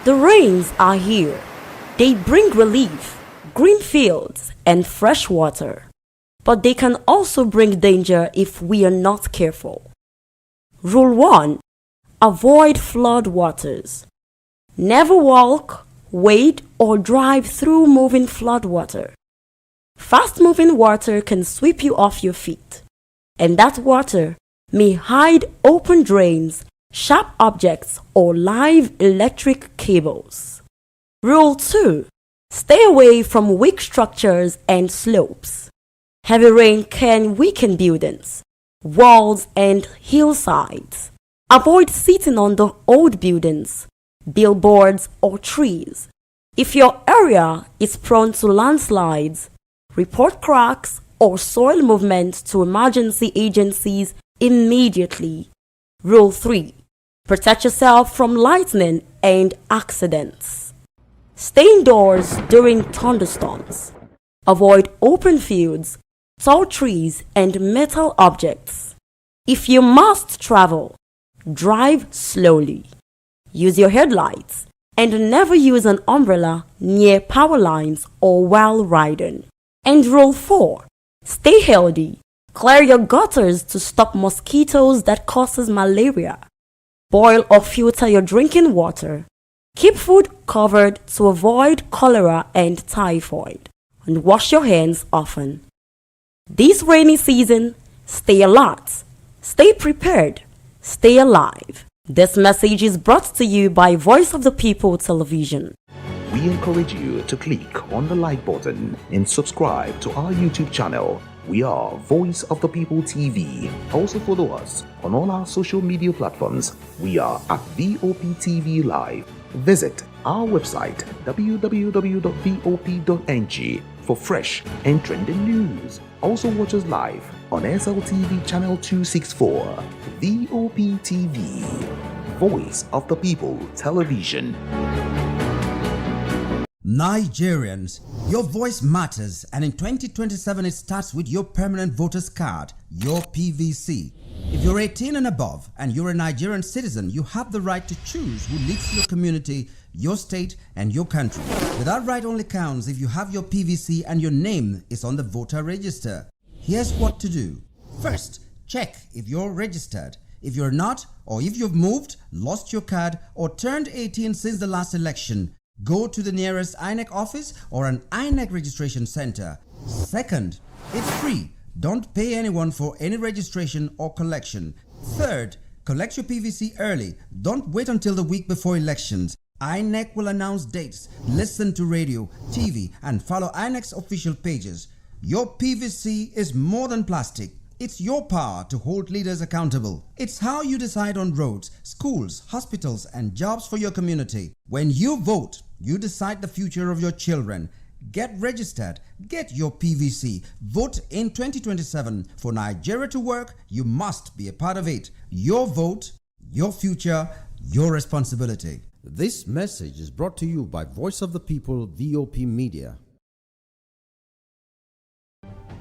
The rains are here. They bring relief, green fields, and fresh water. But they can also bring danger if we are not careful. Rule 1. Avoid flood waters. Never walk, wade, or drive through moving flood water. Fast-moving water can sweep you off your feet, and that water may hide open drains, sharp objects, or live electric cables. Rule 2. Stay away from weak structures and slopes. Heavy rain can weaken buildings, walls, and hillsides. Avoid sitting on the old buildings, billboards, or trees. If your area is prone to landslides, report cracks or soil movement to emergency agencies immediately. Rule 3. Protect yourself from lightning and accidents. Stay indoors during thunderstorms. Avoid open fields, tall trees, and metal objects. If you must travel, drive slowly. Use your headlights and never use an umbrella near power lines or while riding. And Rule 4. Stay healthy. Clear your gutters to stop mosquitoes that causes malaria. Boil or filter your drinking water. Keep food covered to avoid cholera and typhoid. And wash your hands often. This rainy season, stay alert, stay prepared, stay alive. This message is brought to you by Voice of the People Television. We encourage you to click on the like button and subscribe to our YouTube channel. We are Voice of the People TV. Also follow us on all our social media platforms. We are at Voptv Live. Visit our website www.vop.ng for fresh and trending news. Also watch us live on SLTV channel 264, Voptv, Voice of the People Television. Nigerians, your voice matters, and in 2027 it starts with your permanent voters card, your PVC. If you're 18 and above and you're a Nigerian citizen, you have the right to choose who leads your community, your state, and your country. But that right only counts if you have your PVC and your name is on the voter register. Here's what to do. First, check if you're registered. If you're not, or if you've moved, lost your card, or turned 18 since the last election, go to the nearest INEC office or an INEC registration center. Second, it's free. Don't pay anyone for any registration or collection. Third, collect your PVC early. Don't wait until the week before elections. INEC will announce dates. Listen to radio, TV, and follow INEC's official pages. Your PVC is more than plastic. It's your power to hold leaders accountable. It's how you decide on roads, schools, hospitals, and jobs for your community. When you vote, you decide the future of your children. Get registered. Get your PVC. Vote in 2027. For Nigeria to work, you must be a part of it. Your vote, your future, your responsibility. This message is brought to you by Voice of the People, VOP Media.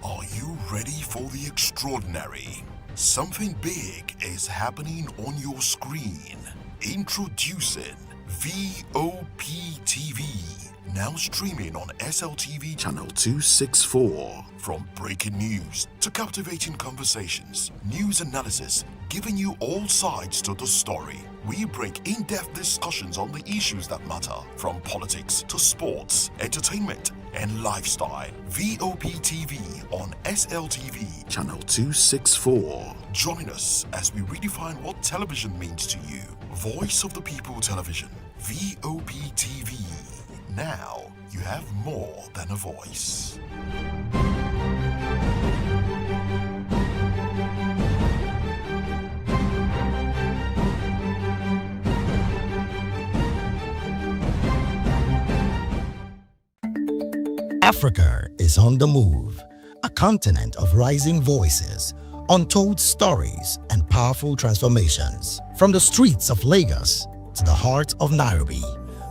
Are you ready for the extraordinary? Something big is happening on your screen. Introducing Voptv, now streaming on SLTV channel 264. From breaking news to captivating conversations, news analysis, giving you all sides to the story. We break in-depth discussions on the issues that matter, from politics to sports, entertainment, and lifestyle. Voptv on SLTV channel 264. Join us as we redefine what television means to you. Voice of the People Television, Voptv. Now you have more than a voice. Africa is on the move, a continent of rising voices, untold stories, and powerful transformations. From the streets of Lagos to the heart of Nairobi,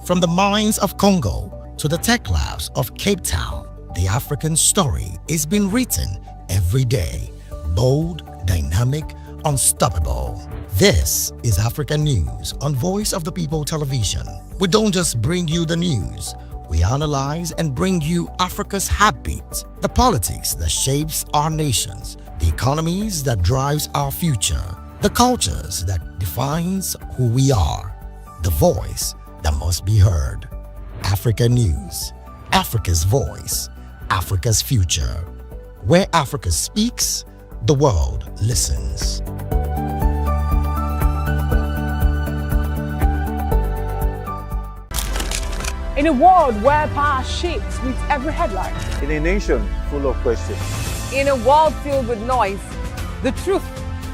from the mines of Congo to the tech labs of Cape Town, the African story is being written every day. Bold, dynamic, unstoppable. This is African News on Voice of the People Television. We don't just bring you the news, we analyze and bring you Africa's heartbeat, the politics that shapes our nations, the economies that drives our future, the cultures that defines who we are, the voice that must be heard. Africa News, Africa's voice, Africa's future. Where Africa speaks, the world listens. In a world where power shapes with every headline. In a nation full of questions. In a world filled with noise, the truth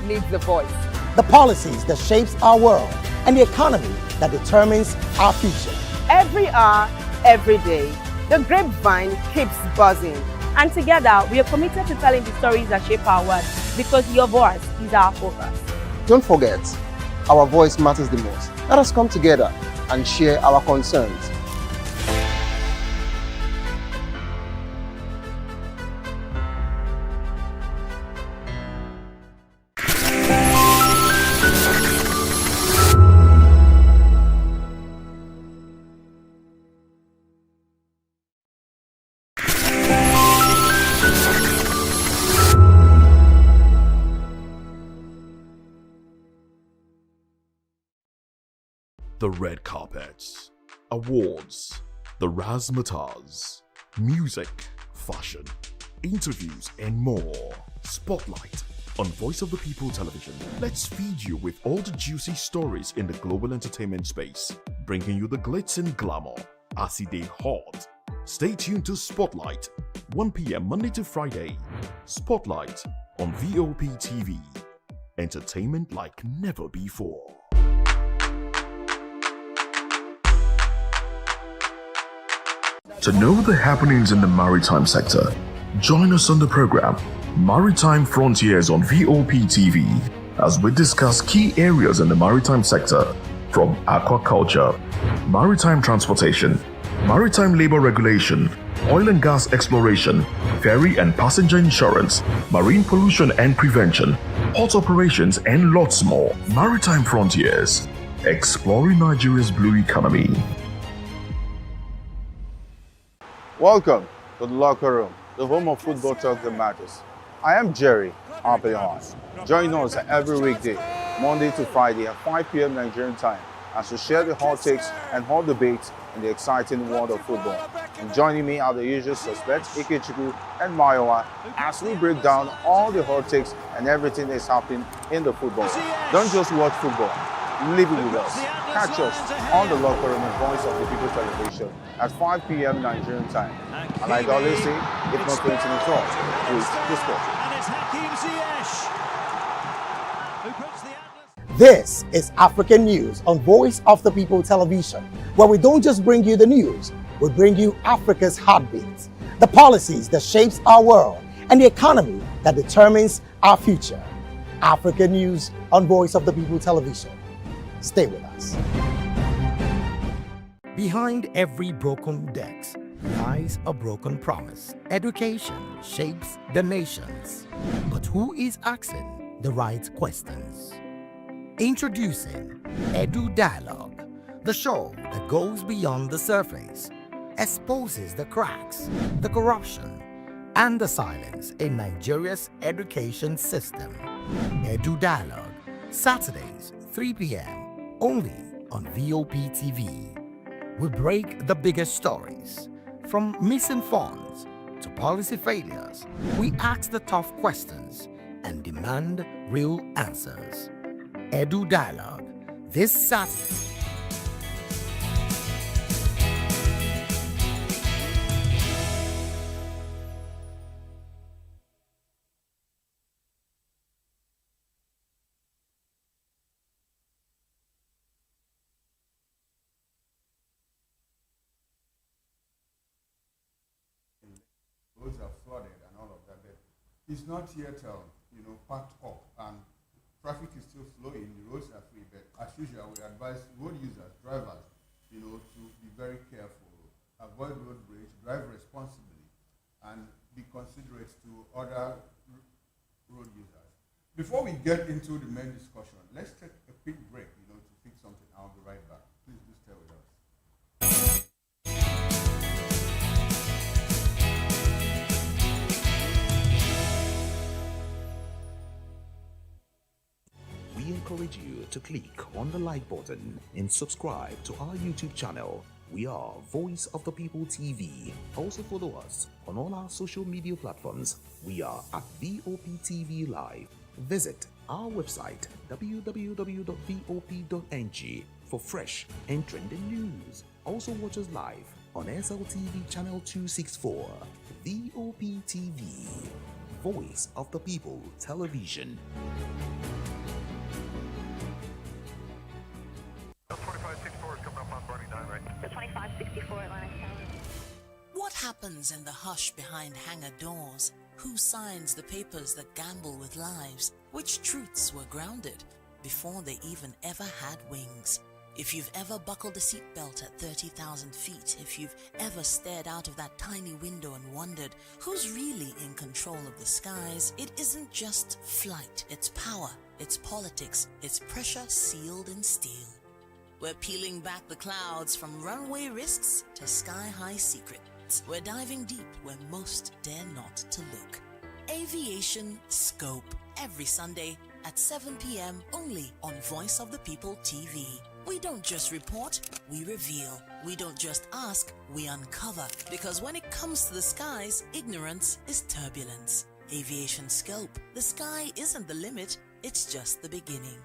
needs a voice. The policies that shapes our world and the economy that determines our future. Every hour, every day, the grapevine keeps buzzing. And together, we are committed to telling the stories that shape our world because your voice is our focus. Don't forget, our voice matters the most. Let us come together and share our concerns. The red carpets, awards, the razzmatazz, music, fashion, interviews, and more. Spotlight on Voice of the People Television. Let's feed you with all the juicy stories in the global entertainment space, bringing you the glitz and glamour as they hot. Stay tuned to Spotlight, 1 p.m. Monday to Friday. Spotlight on Voptv. Entertainment like never before. To know the happenings in the maritime sector, join us on the program Maritime Frontiers on Voptv as we discuss key areas in the maritime sector from aquaculture, maritime transportation, maritime labor regulation, oil and gas exploration, ferry and passenger insurance, marine pollution and prevention, port operations, and lots more. Maritime Frontiers, exploring Nigeria's blue economy. Welcome to the locker room, the home of football talk that matters. I am Jerry Apelon. Join us every weekday, Monday to Friday at 5 p.m. Nigerian time, as we share the hot takes and hot debates in the exciting world of football. And joining me are the usual suspects, Ikechukwu and Mayowa, as we break down all the hot takes and everything that's happening in the football. Don't just watch football, live it with us. Catch us on the locker room and Voice of the People Television at 5 p.m. Nigerian time. And like I always say, if not 20 minutes off, please discuss. This is African News on Voice of the People Television, where we don't just bring you the news, we bring you Africa's heartbeat, the policies that shapes our world, and the economy that determines our future. African News on Voice of the People Television. Stay with us. Behind every broken desk lies a broken promise. Education shapes the nations. But who is asking the right questions? Introducing Edu Dialogue, the show that goes beyond the surface, exposes the cracks, the corruption, and the silence in Nigeria's education system. Edu Dialogue, Saturdays, 3 p.m. only on Voptv. We break the biggest stories, from missing funds to policy failures. We ask the tough questions and demand real answers. Edu Dialogue, this Saturday. Roads are flooded and all of that, but it's not yet, packed up, and traffic is still flowing. The roads are free, but as usual, we advise road users, drivers, to be very careful, avoid road rage, drive responsibly, and be considerate to other road users. Before we get into the main discussion, let's take a quick break, to fix something. I'll be right back. Please do stay with us. encourage you to click on the like button and subscribe to our YouTube channel. We are Voice of the People TV. Also follow us on all our social media platforms. We are at Voptv Live. Visit our website www.vop.ng for fresh and trending news. Also watch us live on SLTV channel 264. Voptv, Voice of the People Television. 2564 is coming up on Bernie 9, right? The 2564 Atlantic Tower. What happens in the hush behind hangar doors? Who signs the papers that gamble with lives? Which truths were grounded before they even ever had wings? If you've ever buckled a seatbelt at 30,000 feet, if you've ever stared out of that tiny window and wondered who's really in control of the skies, it isn't just flight, it's power, it's politics, it's pressure sealed in steel. We're peeling back the clouds from runway risks to sky-high secrets. We're diving deep where most dare not to look. Aviation Scope, every Sunday at 7 p.m. only on Voice of the People TV. We don't just report, we reveal. We don't just ask, we uncover. Because when it comes to the skies, ignorance is turbulence. Aviation Scope, the sky isn't the limit, it's just the beginning.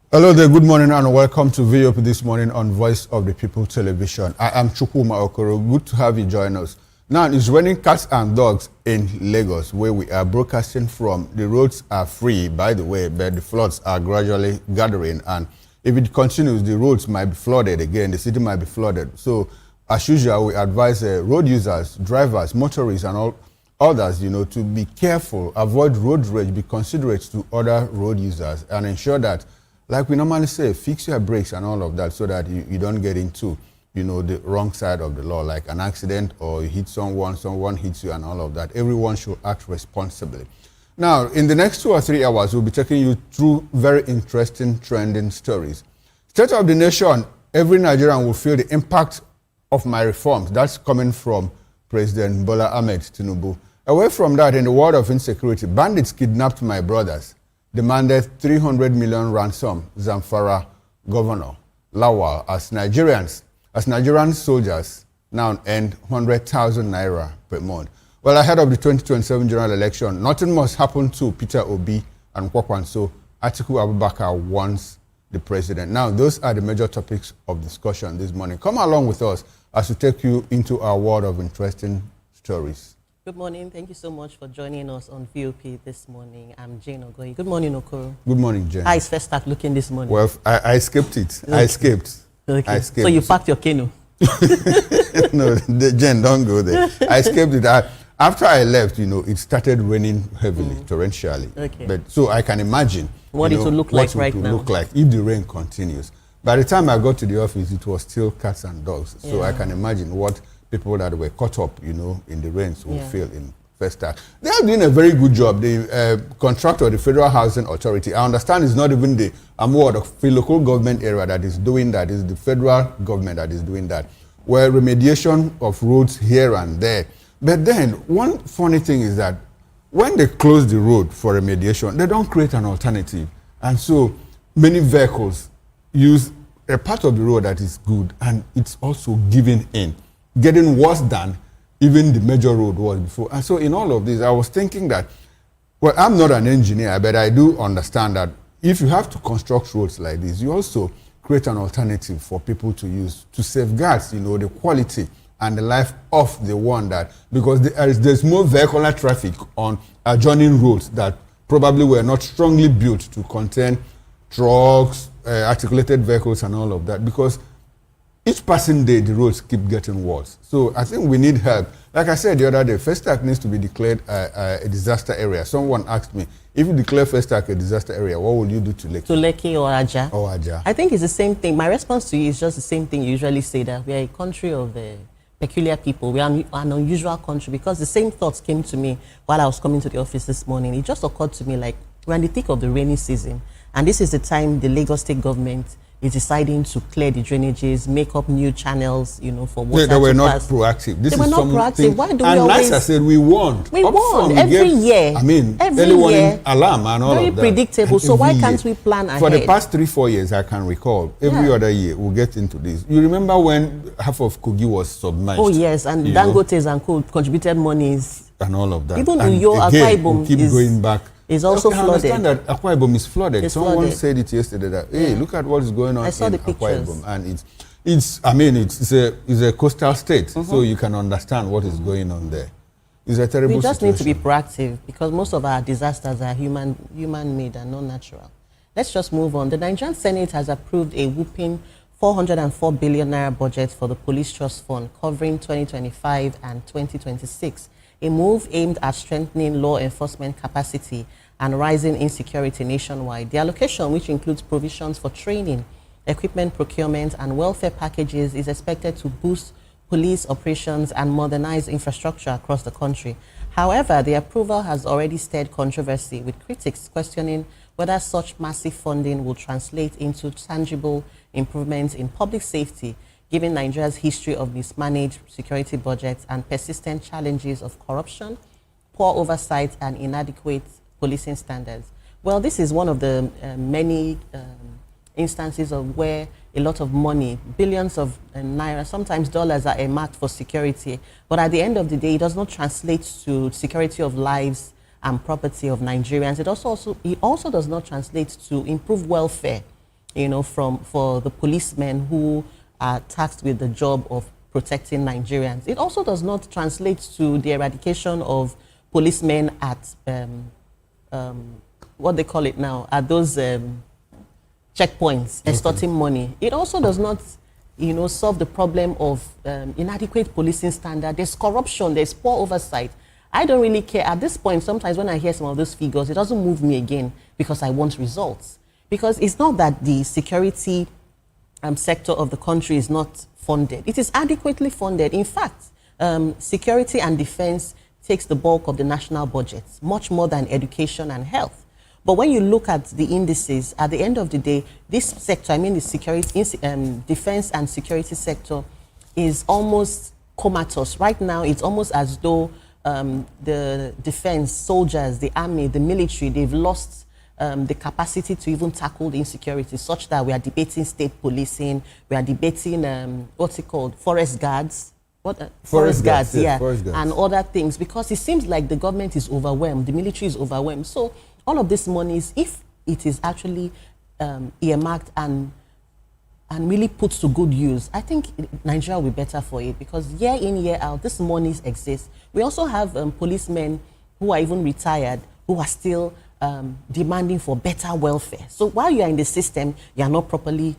Hello there, good morning and welcome to VOP this morning on Voice of the People Television. I am Chukwuma Okoro. Good to have you join us. Now, it's raining cats and dogs in Lagos, where we are broadcasting from. The roads are free, by the way, but the floods are gradually gathering. And if it continues, the roads might be flooded again. The city might be flooded. So, as usual, we advise road users, drivers, motorists, and all others, to be careful, avoid road rage, be considerate to other road users, and ensure that, like we normally say, fix your brakes and all of that so that you don't get into, the wrong side of the law, like an accident or you hit someone hits you and all of that. Everyone should act responsibly. Now, in the next 2 or 3 hours, we'll be taking you through very interesting trending stories. State of the nation, every Nigerian will feel the impact of my reforms. That's coming from President Bola Ahmed Tinubu. Away from that, in the world of insecurity, bandits kidnapped my brothers, demanded 300 million ransom, Zamfara Governor Lawal, as Nigerian soldiers now earn 100,000 naira per month. Well, ahead of the 2027 general election, nothing must happen to Peter Obi and Kwakwanso. Atiku Abubakar wants the president. Now, those are the major topics of discussion this morning. Come along with us as we take you into our world of interesting stories. Good morning. Thank you so much for joining us on VOP this morning. I'm Jane Ogoyi. Good morning, Okoro. Good morning, Jane. How is First Start looking this morning? Well, I escaped it. Okay. I escaped. So you packed your canoe? No, Jen, don't go there. I escaped it. After I left, it started raining heavily, torrentially. Okay. But so I can imagine what it will look like right now. Look like if the rain continues. By the time I got to the office, it was still cats and dogs. So I can imagine what people that were caught up, in the rains will feel in First Start. They are doing a very good job. The contractor, the Federal Housing Authority, I understand it's not even the award of the local government area that is doing that. It's the federal government that is doing that. Where remediation of roads here and there. But then, one funny thing is that when they close the road for remediation, they don't create an alternative. And so, many vehicles use a part of the road that is good, and it's also giving in, getting worse than even the major road was before. And so in all of this, I was thinking that, well, I'm not an engineer, but I do understand that if you have to construct roads like this, you also create an alternative for people to use to safeguard, the quality and the life of the one that, because there's more vehicular traffic on adjoining roads that probably were not strongly built to contain trucks, articulated vehicles and all of that, because each passing day, the roads keep getting worse. So I think we need help. Like I said the other day, First Start needs to be declared a disaster area. Someone asked me, if you declare First Start a disaster area, what will you do to Lekki? To Lekki or Aja? Or Aja. I think it's the same thing. My response to you is just the same thing you usually say, that we are a country of peculiar people. We are an unusual country, because the same thoughts came to me while I was coming to the office this morning. It just occurred to me, like, we're in the thick of the rainy season. And this is the time the Lagos state government is deciding to clear the drainages, make up new channels, for water They were to not pass. proactive. They were not proactive. Why do we and always... like I said, we warned. We warned every year. I mean, every early warning year, alarm and all very of that. predictable. So why Every can't year. we plan ahead? For the past 3-4 years, I can recall, every other year, we'll get into this. You remember when half of Kogi was submerged? Oh, yes, and Dangotes and Co. contributed monies. And all of that. Even and Uyo, Akwa Ibom we keep going back. Is also flooded. I understand that Akwa Ibom is flooded. It's Someone flooded. said it yesterday that, hey, look at what is going on in the Akwa Ibom. And it's a coastal state, so you can understand what is going on there. It's a terrible situation. We just need to be proactive because most of our disasters are human-made and not natural. Let's just move on. The Nigerian Senate has approved a whopping 404 billion naira budget for the Police Trust Fund covering 2025 and 2026, a move aimed at strengthening law enforcement capacity and rising insecurity nationwide. The allocation, which includes provisions for training, equipment procurement, and welfare packages, is expected to boost police operations and modernize infrastructure across the country. However, the approval has already stirred controversy, with critics questioning whether such massive funding will translate into tangible improvements in public safety, given Nigeria's history of mismanaged security budgets and persistent challenges of corruption, poor oversight, and inadequate policing standards. Well, this is one of the many instances of where a lot of money, billions of naira, sometimes dollars, are earmarked for security, but at the end of the day, it does not translate to security of lives and property of Nigerians. It also does not translate to improved welfare, for the policemen who are tasked with the job of protecting Nigerians. It also does not translate to the eradication of policemen at what they call it now, at those checkpoints, extorting money. It also does not, solve the problem of inadequate policing standard. There's corruption, there's poor oversight. I don't really care. At this point, sometimes when I hear some of those figures, it doesn't move me again because I want results. Because it's not that the security sector of the country is not funded. It is adequately funded. In fact, security and defense takes the bulk of the national budget, much more than education and health. But when you look at the indices, at the end of the day, this sector, the security, defense and security sector, is almost comatose. Right now, it's almost as though the defense, soldiers, the army, the military, they've lost the capacity to even tackle the insecurity, such that we are debating state policing, we are debating, forest guards. Forest guards, and other things, because it seems like the government is overwhelmed, the military is overwhelmed. So all of this money, if it is actually earmarked and really put to good use, I think Nigeria will be better for it, because year in, year out, this money exists. We also have policemen who are even retired, who are still demanding for better welfare. So while you are in the system, you are not properly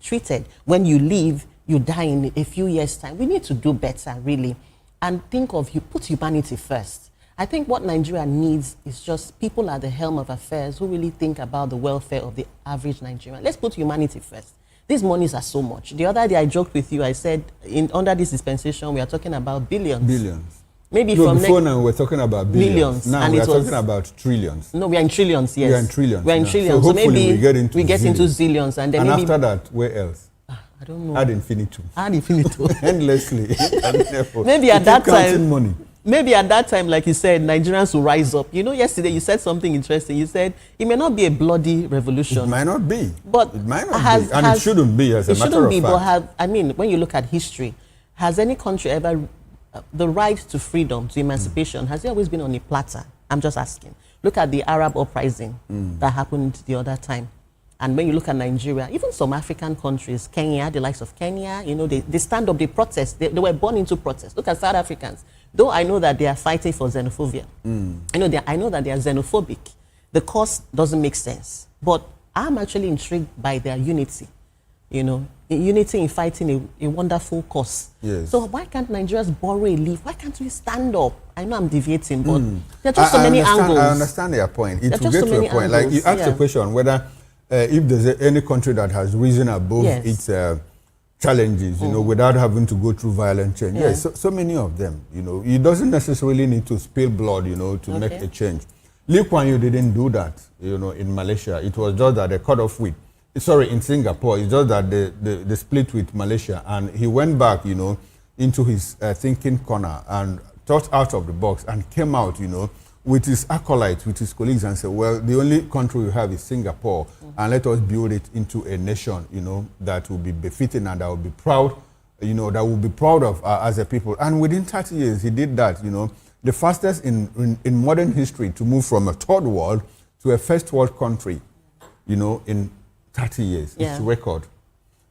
treated. When you leave, you die in a few years' time. We need to do better, really, and put humanity first. I think what Nigeria needs is just people at the helm of affairs who really think about the welfare of the average Nigerian. Let's put humanity first. These monies are so much. The other day I joked with you, I said, under this dispensation, we are talking about billions. Billions. Maybe before now we're talking about billions. Now we are talking about trillions. No, we are in trillions, yes. We are in trillions. We are in now. trillions. So maybe we get into zillions. And then maybe after that, where else? I don't know. Ad infinitum. Ad infinitum. Endlessly. Maybe at that time, money. Maybe at that time, like you said, Nigerians will rise up. Yesterday you said something interesting. You said it may not be a bloody revolution. It might not be. But it might not be. And it shouldn't be, as a matter of fact. But when you look at history, has any country ever, the right to freedom, to emancipation, has it always been on a platter? I'm just asking. Look at the Arab uprising that happened the other time. And when you look at Nigeria, even some African countries, Kenya, the likes of Kenya, they stand up, they protest. They were born into protest. Look at South Africans. Though I know that they are fighting for xenophobia. I know that they are xenophobic. The cause doesn't make sense. But I'm actually intrigued by their unity. Unity in fighting a wonderful cause. Yes. So why can't Nigerians borrow a leaf? Why can't we stand up? I know I'm deviating, but there are just so many angles. I understand your point. It will get to a point. Like you asked the question whether if there's any country that has risen above its challenges, without having to go through violent change. Yes, so many of them, it doesn't necessarily need to spill blood, to make a change. Lee Kuan Yew didn't do that, in Malaysia. It was just that they cut off with, in Singapore, it's just that they split with Malaysia, and he went back, into his thinking corner and thought out of the box and came out, with his acolytes, with his colleagues, and said, well, the only country we have is Singapore, and let us build it into a nation, that will be befitting and that will be proud, that will be proud of as a people. And within 30 years, he did that, the fastest in modern history to move from a third world to a first world country, in 30 years. Yeah. It's record.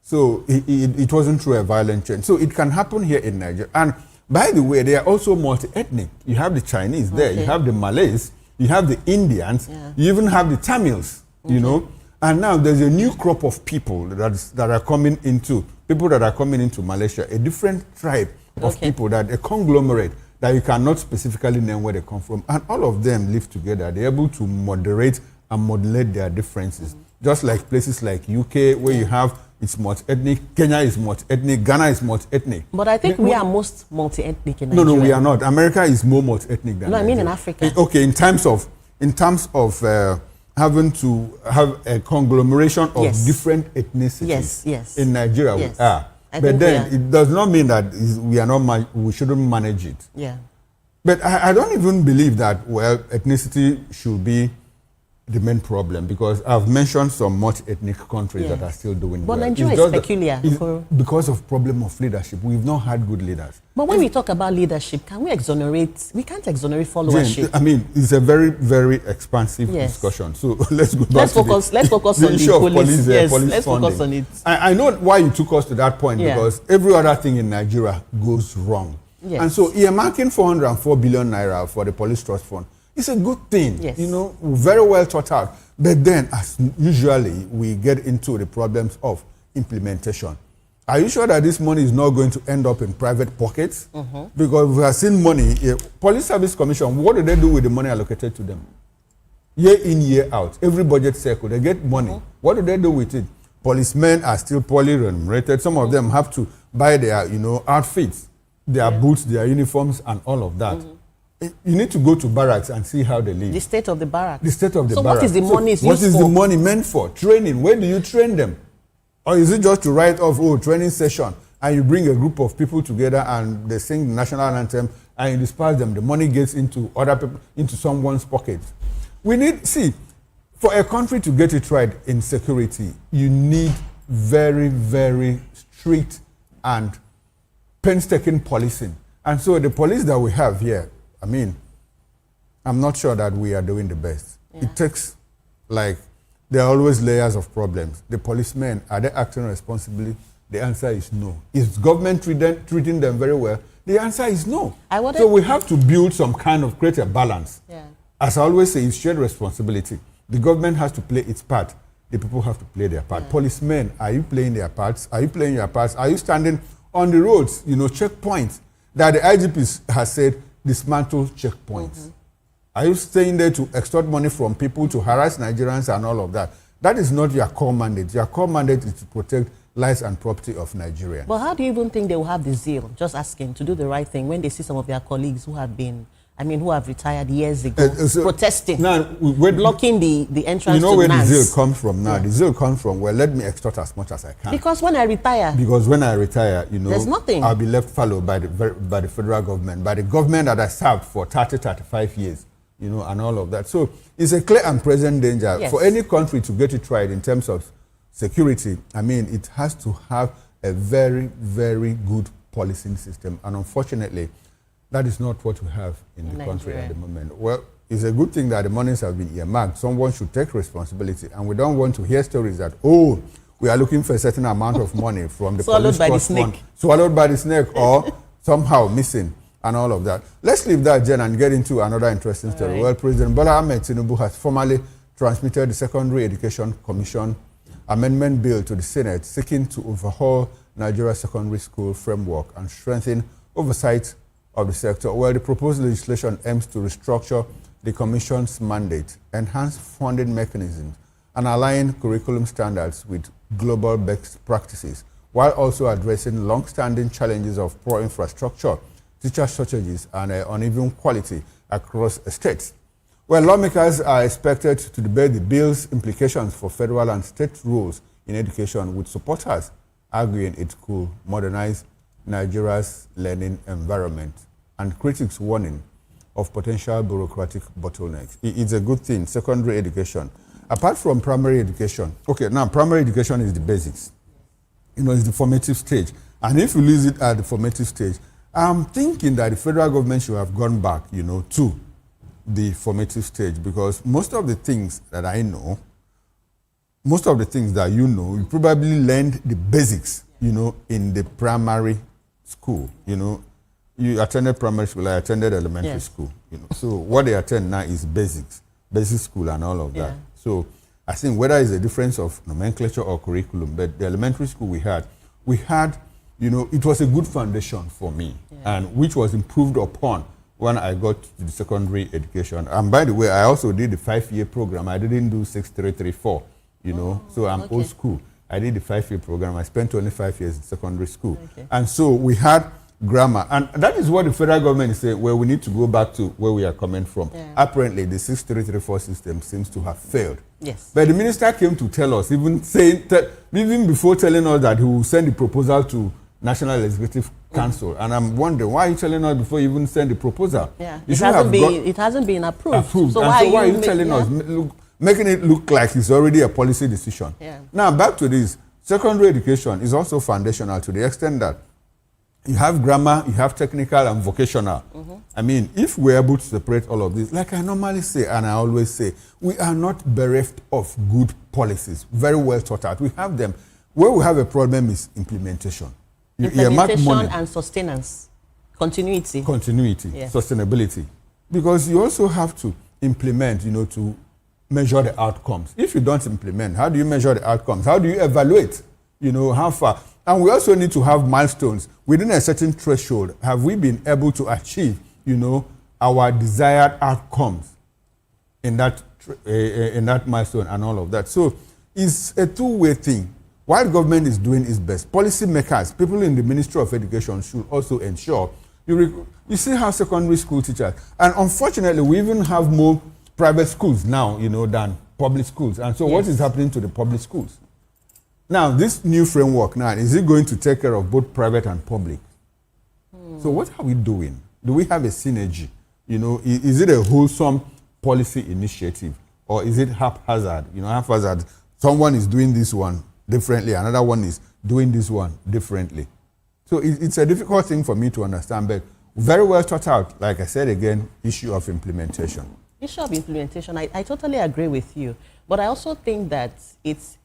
So it wasn't through a violent change. So it can happen here in Nigeria. And by the way, they are also multi-ethnic. You have the Chinese there, you have the Malays, you have the Indians, you even have the Tamils, And now there's a new crop of people that are coming into Malaysia, a different tribe of people, that a conglomerate that you cannot specifically name where they come from. And all of them live together. They're able to moderate and modulate their differences. Just like places like UK, where you have, it's multi-ethnic, Kenya is multi-ethnic, Ghana is multi-ethnic. But I think we are most multi-ethnic in Nigeria. No, we are not. America is more multi-ethnic than Nigeria. I mean in Africa. Okay, in terms of having to have a conglomeration of different ethnicities. Yes. In Nigeria, we are. But then it does not mean that we shouldn't manage it. Yeah. But I don't even believe that, ethnicity should be the main problem, because I've mentioned some multi-ethnic countries that are still doing well. But Nigeria is peculiar. Because of problem of leadership. We've not had good leaders. But when we talk about leadership, can we exonerate? We can't exonerate followership. Jane, it's a very, very expansive discussion. So let's go back let's focus on the issue of police let's funding. focus on it. I know why you took us to that point, because every other thing in Nigeria goes wrong. Yes. And so earmarking 404 billion naira for the police trust fund, it's a good thing, very well thought out. But then, as usually, we get into the problems of implementation. Are you sure that this money is not going to end up in private pockets? Because we have seen money. Police Service Commission, what do they do with the money allocated to them? Year in, year out, every budget cycle, they get money. What do they do with it? Policemen are still poorly remunerated. Some of them have to buy their, outfits, their boots, their uniforms, and all of that. You need to go to barracks and see how they live. The state of the barracks. The state of the barracks. So what is the money used for? What is the money meant for? Training. Where do you train them? Or is it just to write off, training session, and you bring a group of people together and they sing the national anthem and you disperse them? The money gets into other people, into someone's pocket. We need, for a country to get it right in security, you need very, very strict and painstaking policing. And so the police that we have here, I'm not sure that we are doing the best. Yeah. It takes, there are always layers of problems. The policemen, are they acting responsibly? The answer is no. Is government treating them very well? The answer is no. So we have to build some kind of, create a balance. Yeah. As I always say, it's shared responsibility. The government has to play its part. The people have to play their part. Yeah. Policemen, are you playing their parts? Are you playing your parts? Are you standing on the roads, checkpoints that the IGP has said, dismantle checkpoints? Are you staying there to extort money from people, to harass Nigerians and all of that? That is not your core mandate. Your core mandate is to protect lives and property of Nigerians. But how do you even think they will have the zeal, just asking, to do the right thing when they see some of their colleagues who have been, who have retired years ago, protesting, blocking the entrance to where NAS? The zeal comes from now? The zeal comes from, let me extort as much as I can. Because when I retire, there's nothing. I'll be left fallow by the federal government, by the government that I served for 30, 35 years, and all of that. So it's a clear and present danger for any country to get it right in terms of security. It has to have a very, very good policing system. And unfortunately, that is not what we have in the country at the moment. Well, it's a good thing that the monies have been earmarked. Someone should take responsibility. And we don't want to hear stories that, we are looking for a certain amount of money from the police trust fund, swallowed by the snake, or somehow missing, and all of that. Let's leave that, Jen, and get into another interesting story. Right. Well, President Bola Ahmed Tinubu has formally transmitted the Secondary Education Commission amendment bill to the Senate, seeking to overhaul Nigeria's secondary school framework and strengthen oversight of the sector. Well, the proposed legislation aims to restructure the Commission's mandate, enhance funding mechanisms, and align curriculum standards with global best practices, while also addressing long-standing challenges of poor infrastructure, teacher shortages, and uneven quality across states. Well, lawmakers are expected to debate the bill's implications for federal and state roles in education, with supporters arguing it could modernize Nigeria's learning environment, and critics warning of potential bureaucratic bottlenecks. It's a good thing, secondary education. Apart from primary education, okay, now primary education is the basics. It's the formative stage. And if you lose it at the formative stage, I'm thinking that the federal government should have gone back, to the formative stage, because most of the things that I know, most of the things that you probably learned the basics, in the primary school. You attended primary school, I attended elementary school. So what they attend now is basics, basic school and all of that. So I think whether it's a difference of nomenclature or curriculum, but the elementary school we had, it was a good foundation for me, and which was improved upon when I got to the secondary education. And by the way, I also did the 5-year program. I didn't do 6334, so I'm old school. I did the 5-year program. I spent only 5 years in secondary school. And so we had grammar. And that is what the federal government is saying, where we need to go back to where we are coming from. Apparently, the 6334 system seems to have failed. Yes. But the minister came to tell us, even before telling us that he will send the proposal to National Executive Council. And I'm wondering, why are you telling us before you even send the proposal? Yeah. It hasn't been approved. So why are you telling us, making it look like it's already a policy decision? Now, back to this. Secondary education is also foundational to the extent that you have grammar, you have technical and vocational. I mean, if we're able to separate all of this, like I normally say, and I always say, we are not bereft of good policies, very well thought out. We have them. Where we have a problem is implementation. Implementation and sustenance. Continuity. Sustainability. Because you also have to implement, to measure the outcomes. If you don't implement, how do you measure the outcomes? How do you evaluate, how far? And we also need to have milestones. Within a certain threshold, have we been able to achieve, our desired outcomes in that milestone and all of that? So it's a two-way thing. While government is doing its best, policymakers, people in the Ministry of Education should also ensure. You see how secondary school teachers, and unfortunately, we even have more private schools now, than public schools. And so what is happening to the public schools? Now, this new framework now, is it going to take care of both private and public? So what are we doing? Do we have a synergy? Is it a wholesome policy initiative, or is it haphazard? Haphazard, someone is doing this one differently, another one is doing this one differently. So it's a difficult thing for me to understand, but very well thought out. Like I said again, issue of implementation. Issue of implementation, I totally agree with you. But I also think that it's,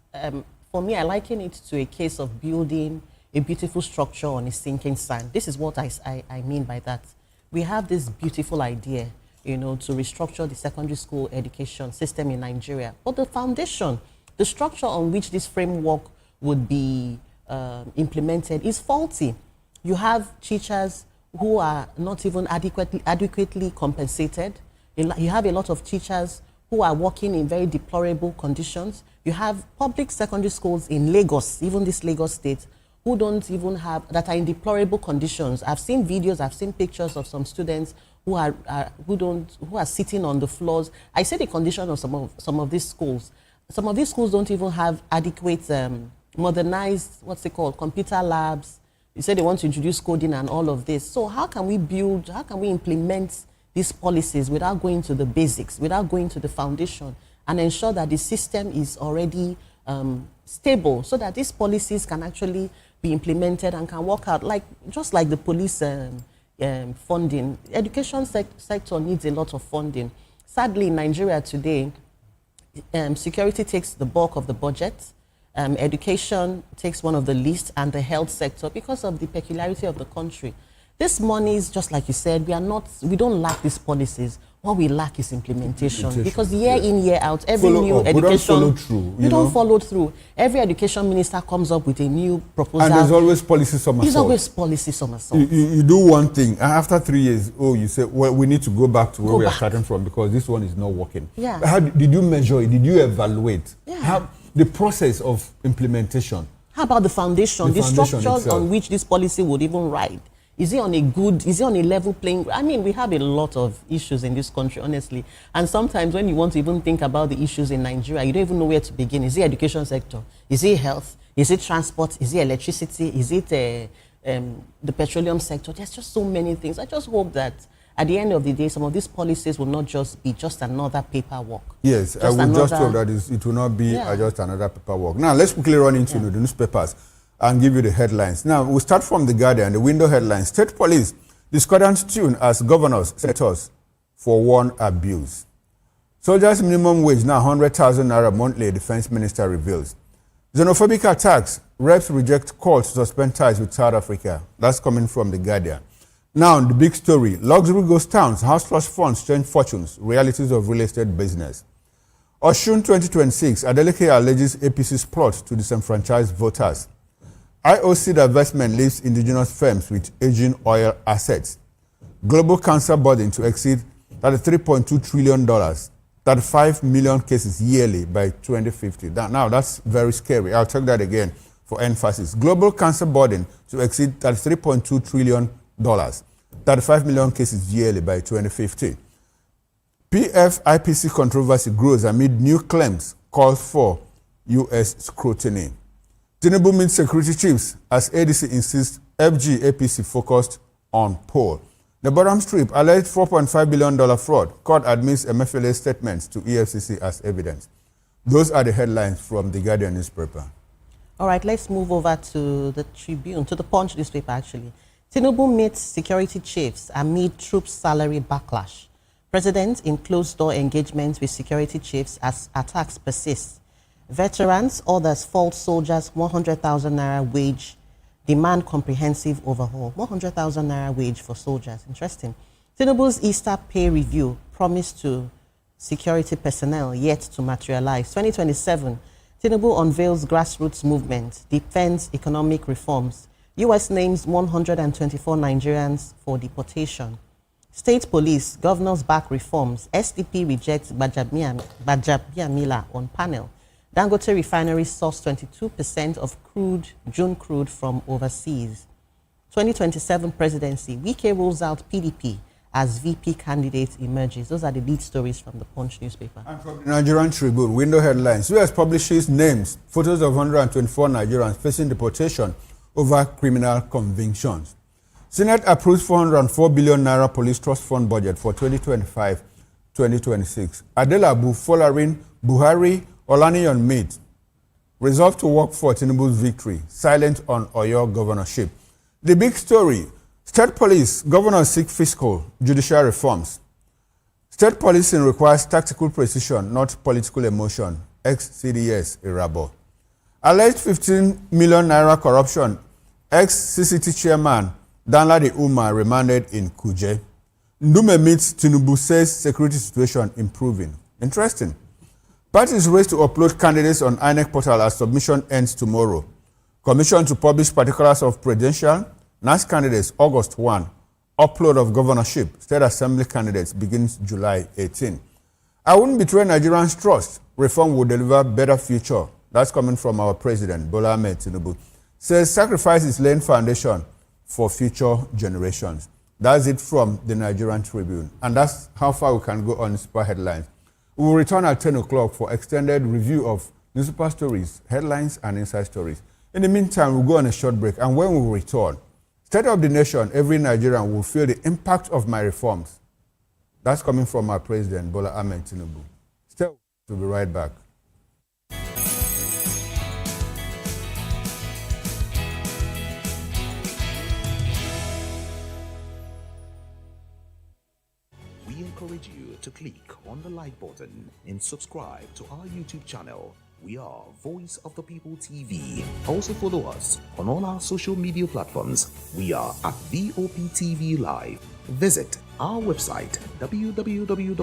for me, I liken it to a case of building a beautiful structure on a sinking sand. This is what I mean by that. We have this beautiful idea, to restructure the secondary school education system in Nigeria. But the foundation, the structure on which this framework would be implemented is faulty. You have teachers who are not even adequately compensated. You have a lot of teachers who are working in very deplorable conditions. You have public secondary schools in Lagos, even this Lagos state, who don't even have, that are in deplorable conditions. I've seen videos, I've seen pictures of some students who are sitting on the floors. I say the condition of some of these schools. Some of these schools don't even have adequate, modernized, computer labs. You say they want to introduce coding and all of this. So how can we implement these policies without going to the basics, without going to the foundation, and ensure that the system is already stable, so that these policies can actually be implemented and can work out, just like the police funding. Education sector needs a lot of funding. Sadly, in Nigeria today, security takes the bulk of the budget, education takes one of the least, and the health sector, because of the peculiarity of the country. This money is, just like you said, we don't lack these policies. What we lack is implementation. Because year in, year out, every new education, you don't follow through. Every education minister comes up with a new proposal. And there's always policy somersault. There's always policy somersault. You do one thing, and after 3 years, you say, well, we need to go back to where we are starting from, because this one is not working. Yeah. How did you measure it? Did you evaluate? Yeah. How the process of implementation? How about the foundation? The structures on which this policy would even ride. Is he on a level playing? I mean, we have a lot of issues in this country, honestly. And sometimes when you want to even think about the issues in Nigeria, you don't even know where to begin. Is it education sector? Is it health? Is it transport? Is it electricity? Is it the petroleum sector? There's just so many things. I just hope that at the end of the day, some of these policies will not just be just another paperwork. Yes, I would just hope that it will not be just another paperwork. Now, let's quickly run into the newspapers and give you the headlines. Now, we'll start from The Guardian, the window headlines. State police, discordant tune as governors, senators for one abuse. Soldiers' minimum wage now 100,000 naira monthly, defense minister reveals. Xenophobic attacks, reps reject call to suspend ties with South Africa. That's coming from The Guardian. Now, the big story, luxury ghost towns, house flush funds change fortunes, realities of real estate business. Oshun 2026, Adeleke alleges APC's plot to disenfranchise voters. IOC divestment leaves indigenous firms with aging oil assets. Global cancer burden to exceed $33.2 trillion, 35 million cases yearly by 2050. Now, that's very scary. I'll take that again for emphasis. Global cancer burden to exceed $33.2 trillion, 35 million cases yearly by 2050. PF-IPC controversy grows amid new claims calls for U.S. scrutiny. Tinubu meets security chiefs as ADC insists FG APC focused on poll. The bottom strip, alleged $4.5 billion fraud. Court admits MFLA statements to EFCC as evidence. Those are the headlines from The Guardian newspaper. All right, let's move over to the Tribune, to the Punch newspaper actually. Tinubu meets security chiefs amid troops' salary backlash. President in closed-door engagements with security chiefs as attacks persist. Veterans, others fault soldiers 100,000 naira wage, demand comprehensive overhaul. 100,000 naira wage for soldiers. Interesting. Tinubu's Easter pay review promised to security personnel yet to materialize. 2027, Tinubu unveils grassroots movement, defends economic reforms. U.S. names 124 Nigerians for deportation. State police, governors back reforms. SDP rejects Gbajabiamila on panel. Dangote refinery sourced 22% of June crude from overseas. 2027 presidency, Wike rolls out PDP as VP candidate emerges. Those are the lead stories from the Punch newspaper. And from the Nigerian Tribune, window headlines. U.S. publishes names, photos of 124 Nigerians facing deportation over criminal convictions. Senate approves 404 billion naira police trust fund budget for 2025-2026. Adelabu following Buhari Olaniyan meet. Resolved to work for Tinubu's victory. Silent on Oyo governorship. The big story. State police, governors seek fiscal, judicial reforms. State policing requires tactical precision, not political emotion. Ex-CDS Irabo. Alleged 15 million naira corruption. Ex-CCT chairman Danladi Umar remanded in Kuje. Ndume meets Tinubu, says security situation improving. Interesting. Parties race to upload candidates on INEC portal as submission ends tomorrow. Commission to publish particulars of presidential, NAS candidates August 1. Upload of governorship, state assembly candidates begins July 18. I wouldn't betray Nigerians' trust. Reform will deliver better future. That's coming from our president, Bola Ahmed Tinubu. Says sacrifice is laying foundation for future generations. That's it from the Nigerian Tribune. And that's how far we can go on super headlines. We will return at 10 o'clock for extended review of newspaper stories, headlines, and inside stories. In the meantime, we'll go on a short break. And when we return, State of the Nation, every Nigerian will feel the impact of my reforms. That's coming from our president, Bola Ahmed Tinubu. Still, we'll be right back. Encourage you to click on the like button and subscribe to our YouTube channel. We are Voice of the People TV. Also follow us on all our social media platforms. We are at Voptv Live. Visit our website www.vop.ng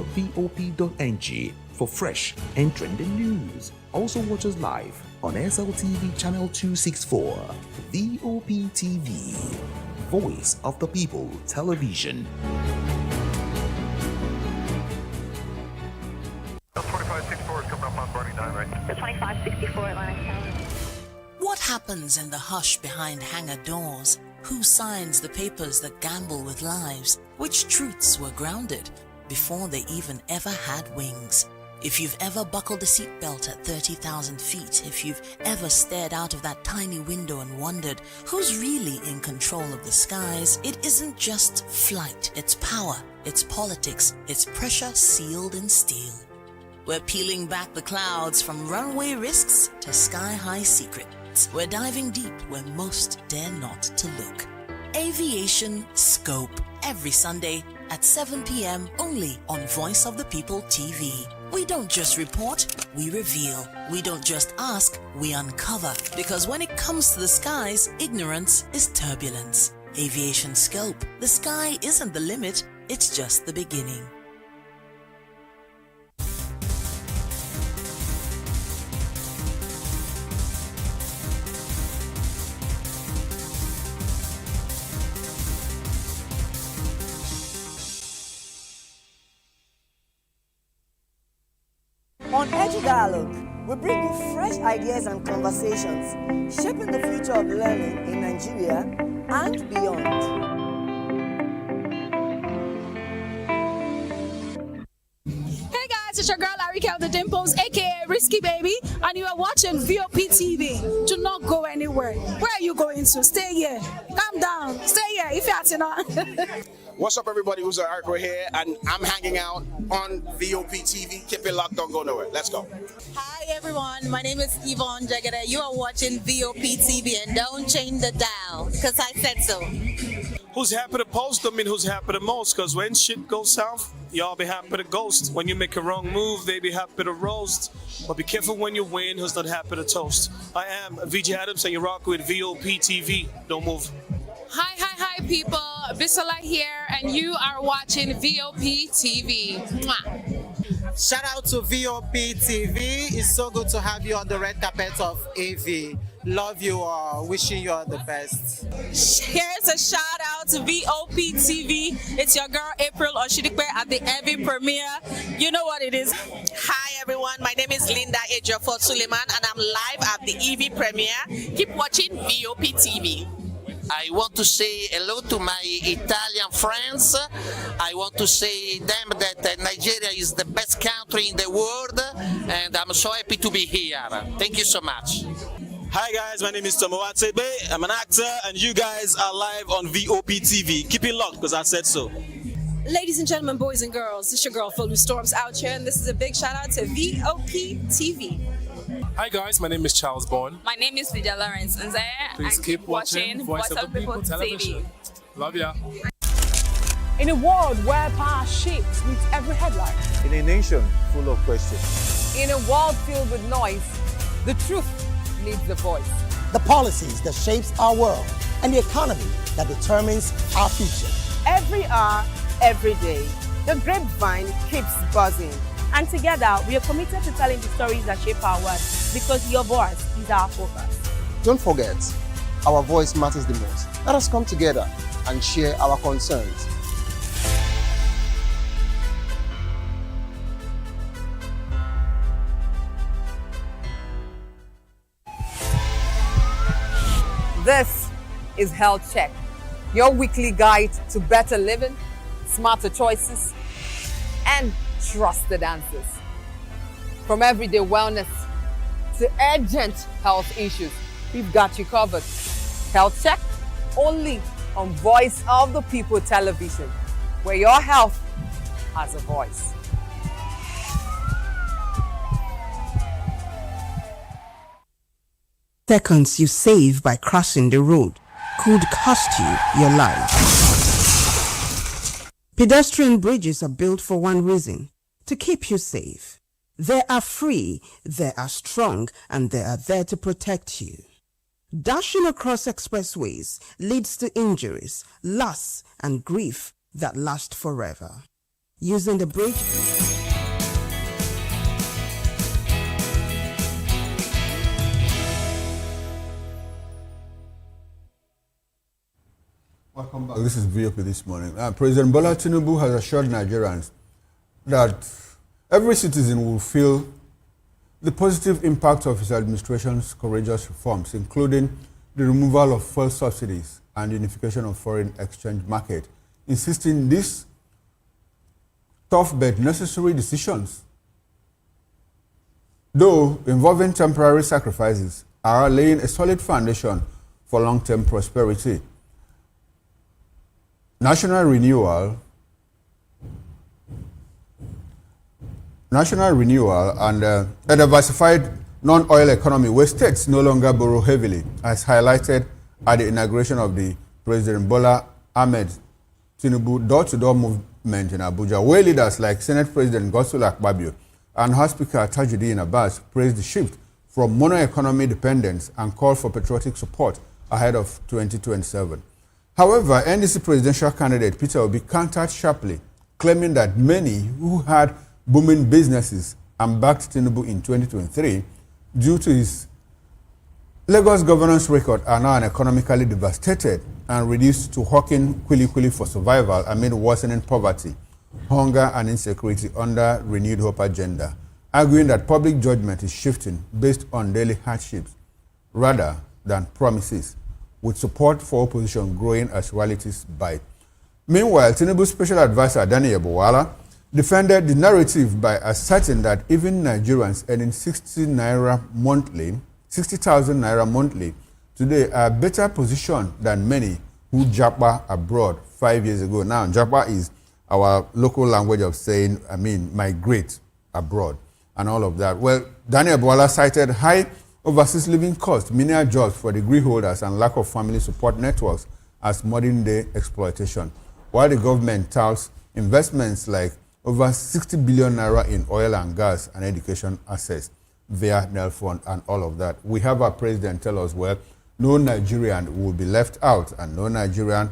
for fresh and trending news. Also watch us live on SLTV channel 264. Voptv, Voice of the People Television. 2564 is coming up on Barney 9, right? The 2564 Atlantic Tower. What happens in the hush behind hangar doors? Who signs the papers that gamble with lives? Which truths were grounded before they even ever had wings? If you've ever buckled a seatbelt at 30,000 feet, if you've ever stared out of that tiny window and wondered who's really in control of the skies, it isn't just flight, it's power, it's politics, it's pressure sealed in steel. We're peeling back the clouds from runway risks to sky-high secrets. We're diving deep where most dare not to look. Aviation Scope, every Sunday at 7 p.m. only on Voice of the People TV. We don't just report, we reveal. We don't just ask, we uncover. Because when it comes to the skies, ignorance is turbulence. Aviation Scope, the sky isn't the limit, it's just the beginning. On Edge Dialogue, we bring you fresh ideas and conversations shaping the future of learning in Nigeria and beyond. Hey guys, it's your girl Arika the Dimples, aka Risky Baby, and you are watching Voptv. Do not go anywhere. Where are you going to? Stay here. Calm down. Stay here if you're not. What's up, everybody? Who's Arco here, and I'm hanging out on Voptv. Keep it locked, don't go nowhere. Let's go. Hi everyone, my name is Yvonne Jagada. You are watching Voptv, and don't change the dial, because I said so. Who's happy to post them and who's happy the most? Because when shit goes south, y'all be happy to ghost. When you make a wrong move, they be happy to roast. But be careful when you win, who's not happy to toast. I am VJ Adams, and you rock with Voptv. Don't move. Hi people, Bisola here, and you are watching Voptv. Mwah. Shout out to Voptv. It's so good to have you on the red carpet of AV. Love you all. Wishing you all the best. Here's a shout out to Voptv. It's your girl April Oshidikwe at the AV premiere. You know what it is. Hi everyone, my name is Linda Ejiofor Suleiman, and I'm live at the EV premiere. Keep watching Voptv. I want to say hello to my Italian friends. I want to say them that Nigeria is the best country in the world, and I'm so happy to be here. Thank you so much. Hi guys, my name is Voptv. I'm an actor, and you guys are live on Voptv. Keep it locked, because I said so. Ladies and gentlemen, boys and girls, this is your girl Folu Storms out here, and this is a big shout out to Voptv. Hi guys, my name is Charles Bourne. My name is Lydia Lawrence, and please keep watching Voice of the People television. Love ya. In a world where power shapes with every headline. In a nation full of questions. In a world filled with noise, the truth needs a voice. The policies that shapes our world and the economy that determines our future. Every hour, every day, the grapevine keeps buzzing. And together, we are committed to telling the stories that shape our world, because your voice is our focus. Don't forget, our voice matters the most. Let us come together and share our concerns. This is Health Check, your weekly guide to better living, smarter choices, and trusted answers. From everyday wellness to urgent health issues, we've got you covered. Health Check, only on Voice of the People television, where your health has a voice. Seconds you save by crossing the road could cost you your life. Pedestrian bridges are built for one reason: to keep you safe. They are free, they are strong, and they are there to protect you. Dashing across expressways leads to injuries, loss, and grief that last forever. Using the bridge... Welcome back. This is VOP this morning. President Bola Tinubu has assured Nigerians that every citizen will feel the positive impact of his administration's courageous reforms, including the removal of fuel subsidies and unification of foreign exchange market, insisting these tough but necessary decisions, though involving temporary sacrifices, are laying a solid foundation for long-term prosperity. National renewal and a diversified non-oil economy where states no longer borrow heavily, as highlighted at the inauguration of the President Bola Ahmed Tinubu door-to-door movement in Abuja, where leaders like Senate President Godswill Akpabio and House Speaker Tajuddin Abbas praised the shift from mono-economy dependence and called for patriotic support ahead of 2027. However, NDC presidential candidate Peter Obi countered sharply, claiming that many who had booming businesses and backed Tinubu in 2023 due to his Lagos governance record are now economically devastated and reduced to hawking kwili-kwili for survival amid worsening poverty, hunger and insecurity under renewed hope agenda, arguing that public judgment is shifting based on daily hardships rather than promises, with support for opposition growing as realities bite. Meanwhile, Tinubu's special advisor Daniel Bowala defended the narrative by asserting that even Nigerians earning 60,000 naira monthly today are better positioned than many who japa abroad 5 years ago. Now, japa is our local language of saying, migrate abroad and all of that. Well, Daniel Bowala cited high overseas living costs, menial jobs for degree holders, and lack of family support networks as modern-day exploitation, while the government touts investments like over 60 billion naira in oil and gas and education assets via NEL Fund and all of that. We have our president tell us, well, no Nigerian will be left out and no Nigerian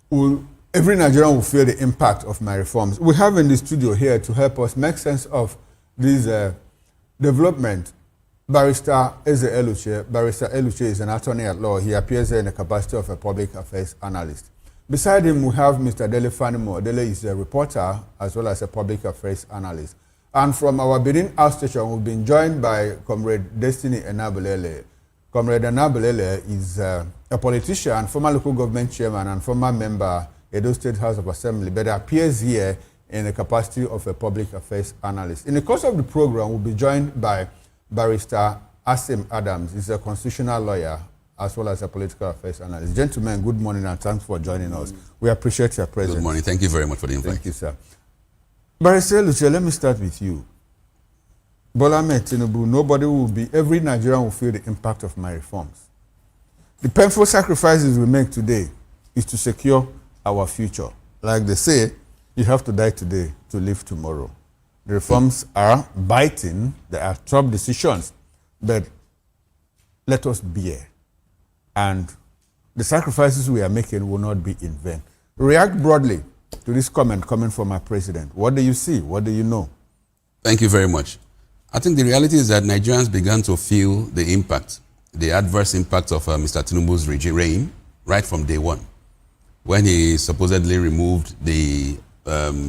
will, every Nigerian will feel the impact of my reforms. We have in the studio here to help us make sense of this development, Barrister Eze Eluche. Barrister Eluche is an attorney at law. He appears in the capacity of a public affairs analyst. Beside him, we have Mr. Dele Fanimo. Dele is a reporter as well as a public affairs analyst. And from our Benin outstation, we've been joined by Comrade Destiny Enabulele. Comrade Enabulele is a politician, former local government chairman, and former member Edo State House of Assembly, but appears here in the capacity of a public affairs analyst. In the course of the program, we'll be joined by Barrister Asim Adams. He's a constitutional lawyer as well as a political affairs analyst. Gentlemen, good morning and thanks for joining us. We appreciate your presence. Good morning. Thank you very much for the invite. Thank you, sir. Barrister Luce, let me start with you. Bola Ahmed Tinubu, nobody will be, every Nigerian will feel the impact of my reforms. The painful sacrifices we make today is to secure our future. Like they say, you have to die today to live tomorrow. The reforms are biting, they are tough decisions, but let us bear. And the sacrifices we are making will not be in vain. React broadly to this comment coming from our president. What do you see? What do you know? Thank you very much. I think the reality is that Nigerians began to feel the impact, the adverse impact of Mr. Tinubu's reign right from day one, when he supposedly removed the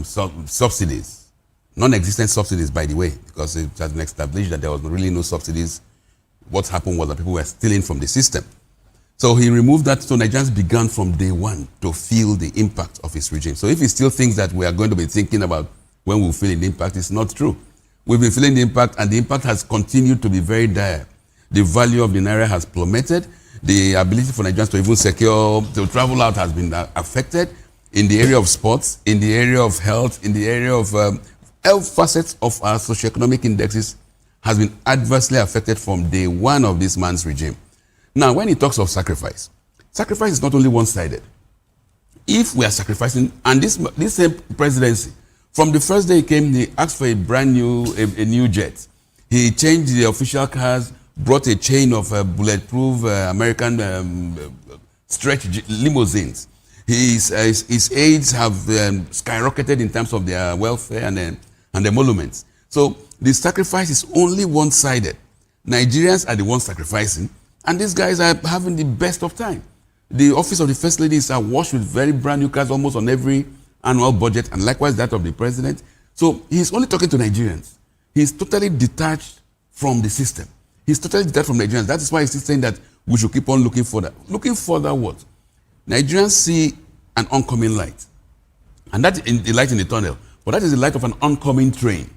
subsidies, non-existent subsidies, by the way, because it has been established that there was really no subsidies. What happened was that people were stealing from the system. So he removed that, so Nigerians began from day one to feel the impact of his regime. So if he still thinks that we are going to be thinking about when we'll feel the impact, it's not true. We've been feeling the impact, and the impact has continued to be very dire. The value of the naira has plummeted. The ability for Nigerians to even to travel out has been affected in the area of sports, in the area of health, in the area of all facets of our socioeconomic indexes has been adversely affected from day one of this man's regime. Now, when he talks of sacrifice, sacrifice is not only one-sided. If we are sacrificing, and this same presidency, from the first day he came, he asked for a brand new, a new jet. He changed the official cars, brought a chain of bulletproof American stretch limousines. His aides have skyrocketed in terms of their welfare and emoluments. So the sacrifice is only one-sided. Nigerians are the ones sacrificing, and these guys are having the best of time. The office of the First Lady is awash with very brand new cars almost on every annual budget, and likewise that of the president. So he's only talking to Nigerians. He's totally detached from the system. He's totally detached from Nigerians. That is why he's still saying that we should keep on looking further. Looking further what? Nigerians see an oncoming light. And that's the light in the tunnel. But that is the light of an oncoming train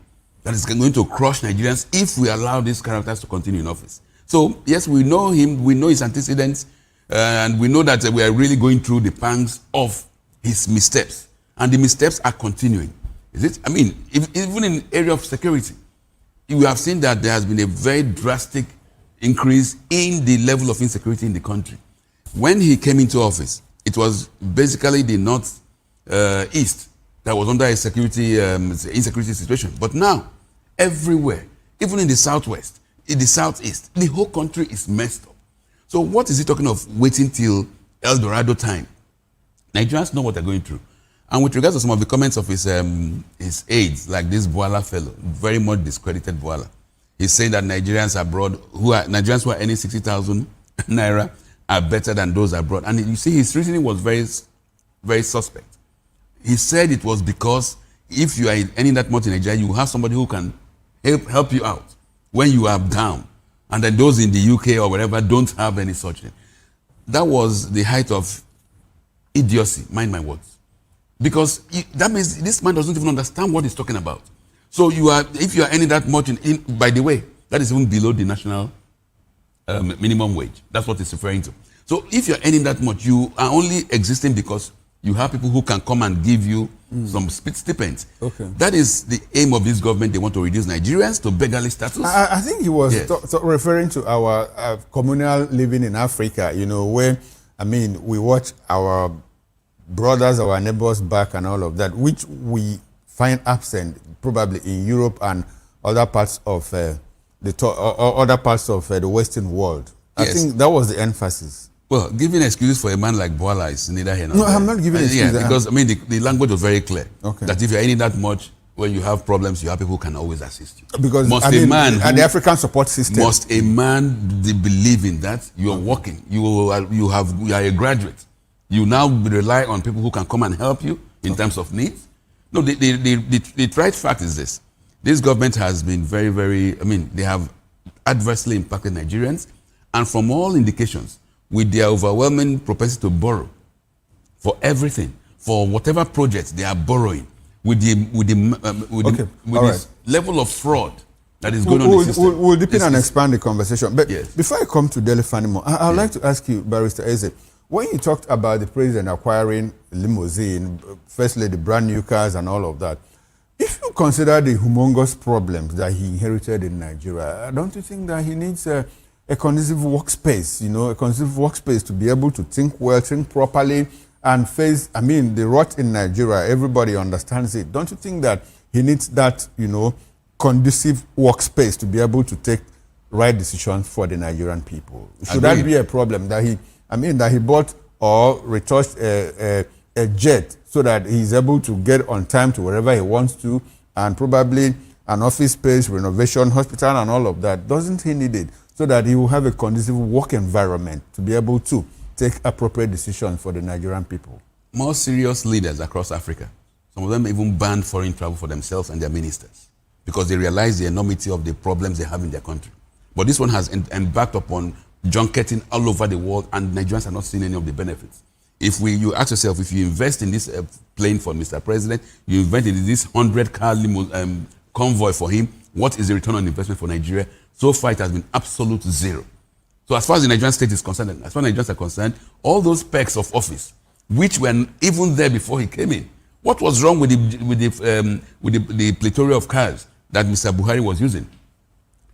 that is going to crush Nigerians if we allow these characters to continue in office. So, yes, we know him, we know his antecedents, and we know that we are really going through the pangs of his missteps. And the missteps are continuing. Is it? I mean, even in the area of security, you have seen that there has been a very drastic increase in the level of insecurity in the country. When he came into office, it was basically the north-east that was under a insecurity situation. But now, everywhere, even in the southwest, in the southeast, the whole country is messed up. So what is he talking of waiting till El Dorado time? Nigerians know what they're going through. And with regards to some of the comments of his aides, like this Boala fellow, very much discredited Boala, he's saying that Nigerians abroad, who are earning 60,000 naira, are better than those abroad. And you see, his reasoning was very, very suspect. He said it was because if you are earning that much in Nigeria, you have somebody who can help you out when you are down. And then those in the UK or wherever don't have any such thing. That was the height of idiocy, mind my words. Because that means this man doesn't even understand what he's talking about. So if you are earning that much, by the way, that is even below the national minimum wage. That's what it's referring to. So if you're earning that much, you are only existing because you have people who can come and give you some stipends. Okay. That is the aim of this government. They want to reduce Nigerians to beggarly status. I think he was referring to our communal living in Africa, you know, where, I mean, we watch our brothers, our neighbors back and all of that, which we find absent probably in Europe and other parts of the Western world. I think that was the emphasis. Well, giving excuses for a man like Boala is neither here nor there. No, I'm not giving excuses. Yeah, because, I mean, the language was very clear. Okay. That if you're earning that much, when you have problems, you have people who can always assist you. Because, the African support system. Must a man believe in that? You are working. You are a graduate. You now rely on people who can come and help you in terms of needs. No, the right fact is this. This government has been very, very, they have adversely impacted Nigerians. And from all indications, with their overwhelming propensity to borrow for everything, for whatever projects they are borrowing, with this level of fraud that is going on in the system. We'll deepen and expand the conversation. But before I come to Dele Fanimo, I'd like to ask you, Barrister Eze, when you talked about the president acquiring limousine, firstly the brand new cars and all of that, if you consider the humongous problems that he inherited in Nigeria, don't you think that he needs a conducive workspace, a conducive workspace to be able to think well, think properly, and face, the rot in Nigeria, everybody understands it. Don't you think that he needs that, conducive workspace to be able to take right decisions for the Nigerian people? Should that be a problem that he bought or retouched a jet so that he's able to get on time to wherever he wants to, and probably an office space, renovation, hospital, and all of that? Doesn't he need it so that he will have a conducive work environment to be able to take appropriate decisions for the Nigerian people? More serious leaders across Africa, some of them even banned foreign travel for themselves and their ministers because they realize the enormity of the problems they have in their country. But this one has embarked upon junketing all over the world, and Nigerians are not seeing any of the benefits. You ask yourself, if you invest in this plane for Mr. President, you invest in this 100-car convoy for him, what is the return on investment for Nigeria? So far, it has been absolute zero. So as far as the Nigerian state is concerned, as far as Nigerians are concerned, all those perks of office, which were even there before he came in, what was wrong with the plethora of cars that Mr. Buhari was using?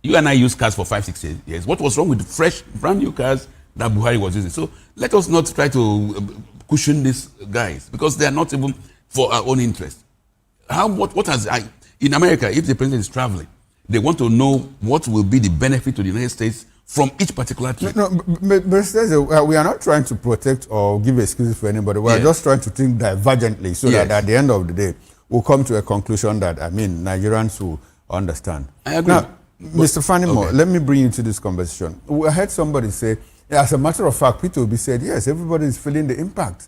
You and I use cars for 5-6 years. What was wrong with the fresh, brand new cars that Buhari was using? So let us not try to cushion these guys because they are not even for our own interest. In America, if the president is traveling, they want to know what will be the benefit to the United States from each particular trip. No, but we are not trying to protect or give excuses for anybody. We are just trying to think divergently so that at the end of the day, we'll come to a conclusion that, Nigerians will understand. I agree. Now, Mr. Fanimo, let me bring you to this conversation. I heard somebody say, as a matter of fact, Peter Obi said, yes, everybody is feeling the impact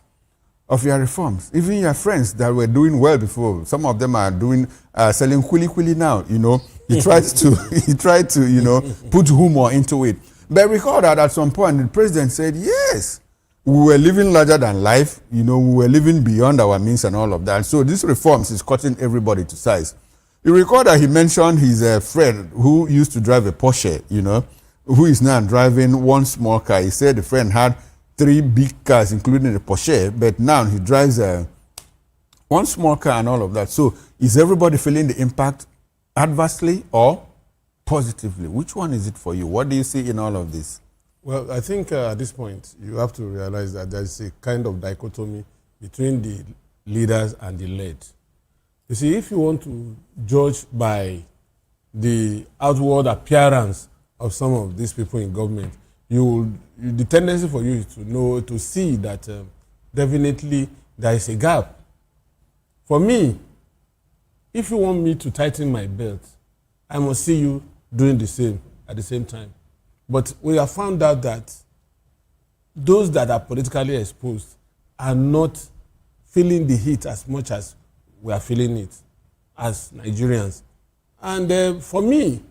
of your reforms. Even your friends that were doing well before, some of them are doing selling kuli now. You know, he tried to you know put humor into it. But recall that at some point the president said, yes, we were living larger than life. You know, we were living beyond our means and all of that. So these reforms is cutting everybody to size. You recall that he mentioned his friend who used to drive a Porsche, you know, who is now driving one small car. He said the friend had 3 big cars, including a Porsche, but now he drives one small car and all of that. So is everybody feeling the impact adversely or positively? Which one is it for you? What do you see in all of this? Well, I think at this point, you have to realize that there's a kind of dichotomy between the leaders and the led. You see, if you want to judge by the outward appearance of some of these people in government, the tendency for you is to see that definitely there is a gap. For me, if you want me to tighten my belt, I must see you doing the same at the same time. But we have found out that those that are politically exposed are not feeling the heat as much as we are feeling it as Nigerians. And for me,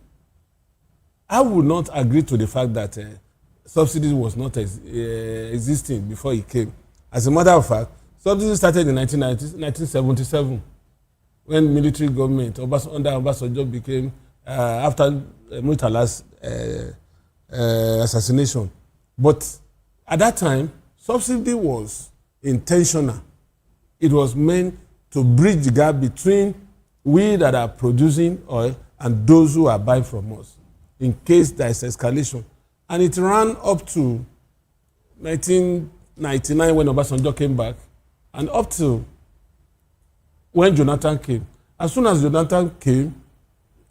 I would not agree to the fact that subsidies was not existing before he came. As a matter of fact, subsidies started in 1977 when military government under Obasanjo became, after Murtala's assassination. But at that time, subsidy was intentional. It was meant to bridge the gap between we that are producing oil and those who are buying from us in case there is escalation. And it ran up to 1999 when Obasanjo came back and up to when Jonathan came. As soon as Jonathan came,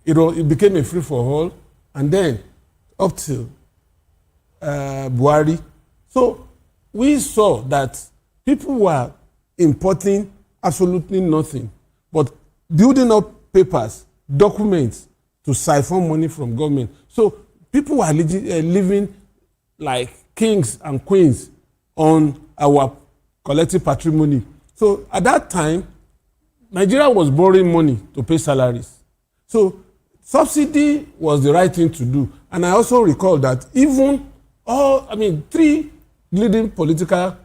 it became a free-for-all, and then up to Buhari. So we saw that people were importing absolutely nothing, but building up papers, documents to siphon money from government. So people were living like kings and queens on our collective patrimony. So at that time, Nigeria was borrowing money to pay salaries. So subsidy was the right thing to do. And I also recall that even 3 leading political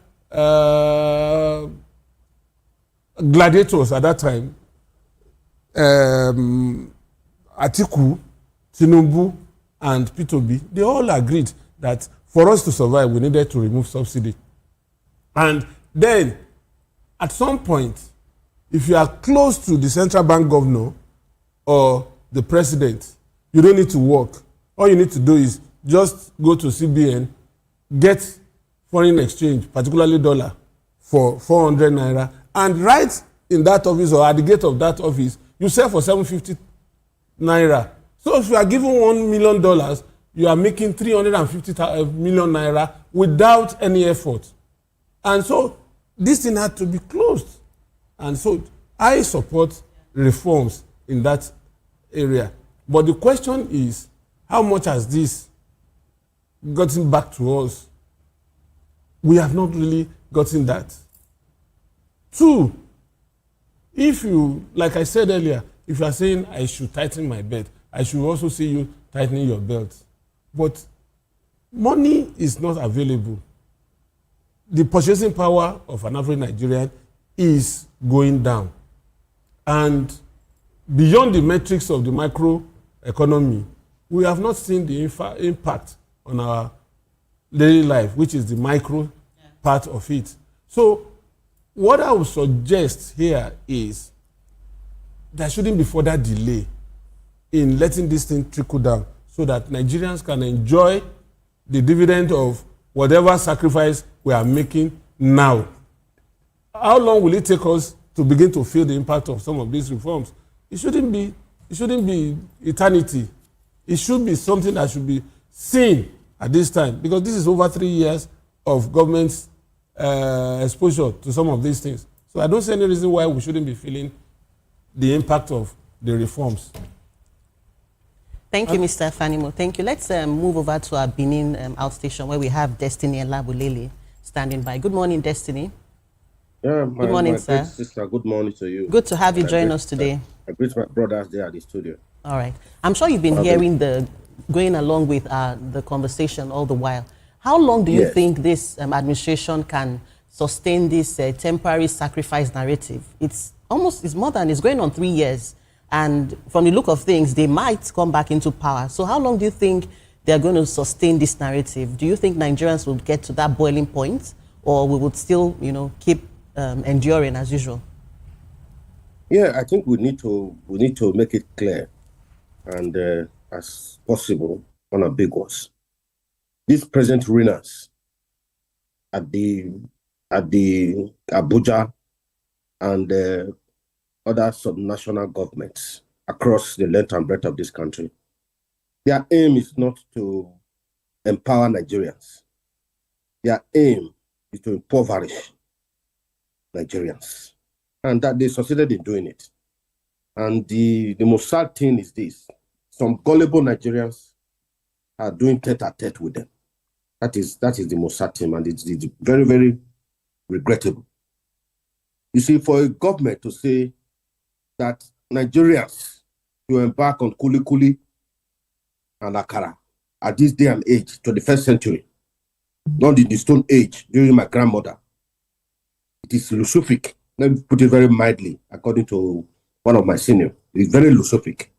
gladiators at that time, Atiku, Tinubu, and P2B, they all agreed that for us to survive, we needed to remove subsidy. And then, at some point, if you are close to the central bank governor or the president, you don't need to work. All you need to do is just go to CBN, get foreign exchange, particularly dollar, for 400 naira, and right in that office or at the gate of that office, you sell for 750 naira. So if you are given $1 million, you are making 350 million naira without any effort. And so this thing had to be closed. And so I support reforms in that area. But the question is, how much has this gotten back to us? We have not really gotten that. 2, if you, like I said earlier, if you are saying I should tighten my belt, I should also see you tightening your belt. But money is not available. The purchasing power of an average Nigerian is going down. And beyond the metrics of the micro economy, we have not seen the impact on our daily life, which is the micro part of it. So what I would suggest here is there shouldn't be further delay in letting this thing trickle down so that Nigerians can enjoy the dividend of whatever sacrifice we are making now. How long will it take us to begin to feel the impact of some of these reforms? It shouldn't be eternity. It should be something that should be seen at this time, because this is over 3 years of government's exposure to some of these things. So I don't see any reason why we shouldn't be feeling the impact of the reforms. Thank you, Mr. Fanimo. Thank you. Let's move over to our Benin outstation where we have Destiny and Labulele standing by. Good morning, Destiny. Yeah, Good morning, my sir. great sister, good morning to you. Good to have you join us today. I greet my brothers there at the studio. All right. I'm sure you've been hearing going along with the conversation all the while. How long do you think this administration can sustain this temporary sacrifice narrative? It's going on 3 years. And from the look of things, they might come back into power. So how long do you think they're going to sustain this narrative? Do you think Nigerians will get to that boiling point, or we would still, keep enduring as usual? Yeah, I think we need to make it clear and as possible unambiguous. These present rulers at the Abuja and other subnational governments across the length and breadth of this country, their aim is not to empower Nigerians. Their aim is to impoverish Nigerians. And that they succeeded in doing it. And the most sad thing is this. Some gullible Nigerians are doing tete-a-tete with them. That is the most sad thing, and it's very, very regrettable. You see, for a government to say that Nigerians to embark on kuli-kuli and akara at this day and age, 21st century, not in the Stone Age during my grandmother, it is lucific. Let me put it very mildly, according to one of my seniors. It's very lucific.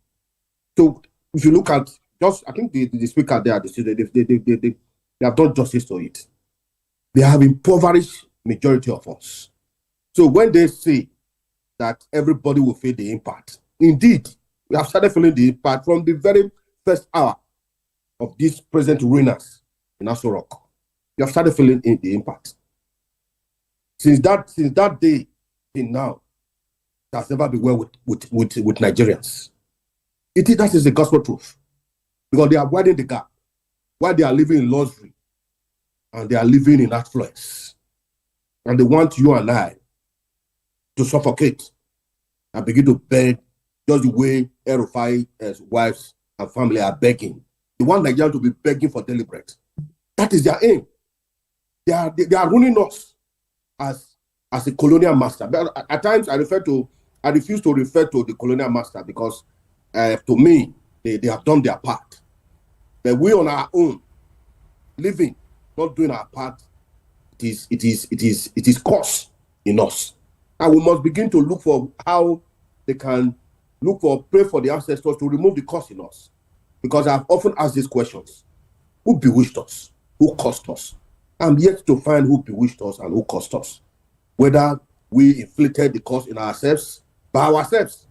So if you look at I think the speaker there, they have done justice to it. They have impoverished majority of us. So when they say that everybody will feel the impact, indeed, we have started feeling the impact from the very first hour of these present ruiners in Aso Rock. We have started feeling the impact. Since that day till now, it has never been well with Nigerians. That is the gospel truth. Because they are widening the gap. While they are living in luxury and they are living in affluence. And they want you and I to suffocate and begin to beg just the way El-Rufai's wives and family are begging. They want Nigerians to be begging for deliberate. That is their aim. They are ruining us as a colonial master. But at times I refuse to refer to the colonial master because to me, they have done their part. But we on our own, living, not doing our part, it is cost in us. And we must begin to look for how they can pray for the ancestors to remove the cost in us. Because I've often asked these questions. Who bewitched us? Who caused us? I'm yet to find who bewitched us and who caused us. Whether we inflicted the cost in ourselves, by ourselves.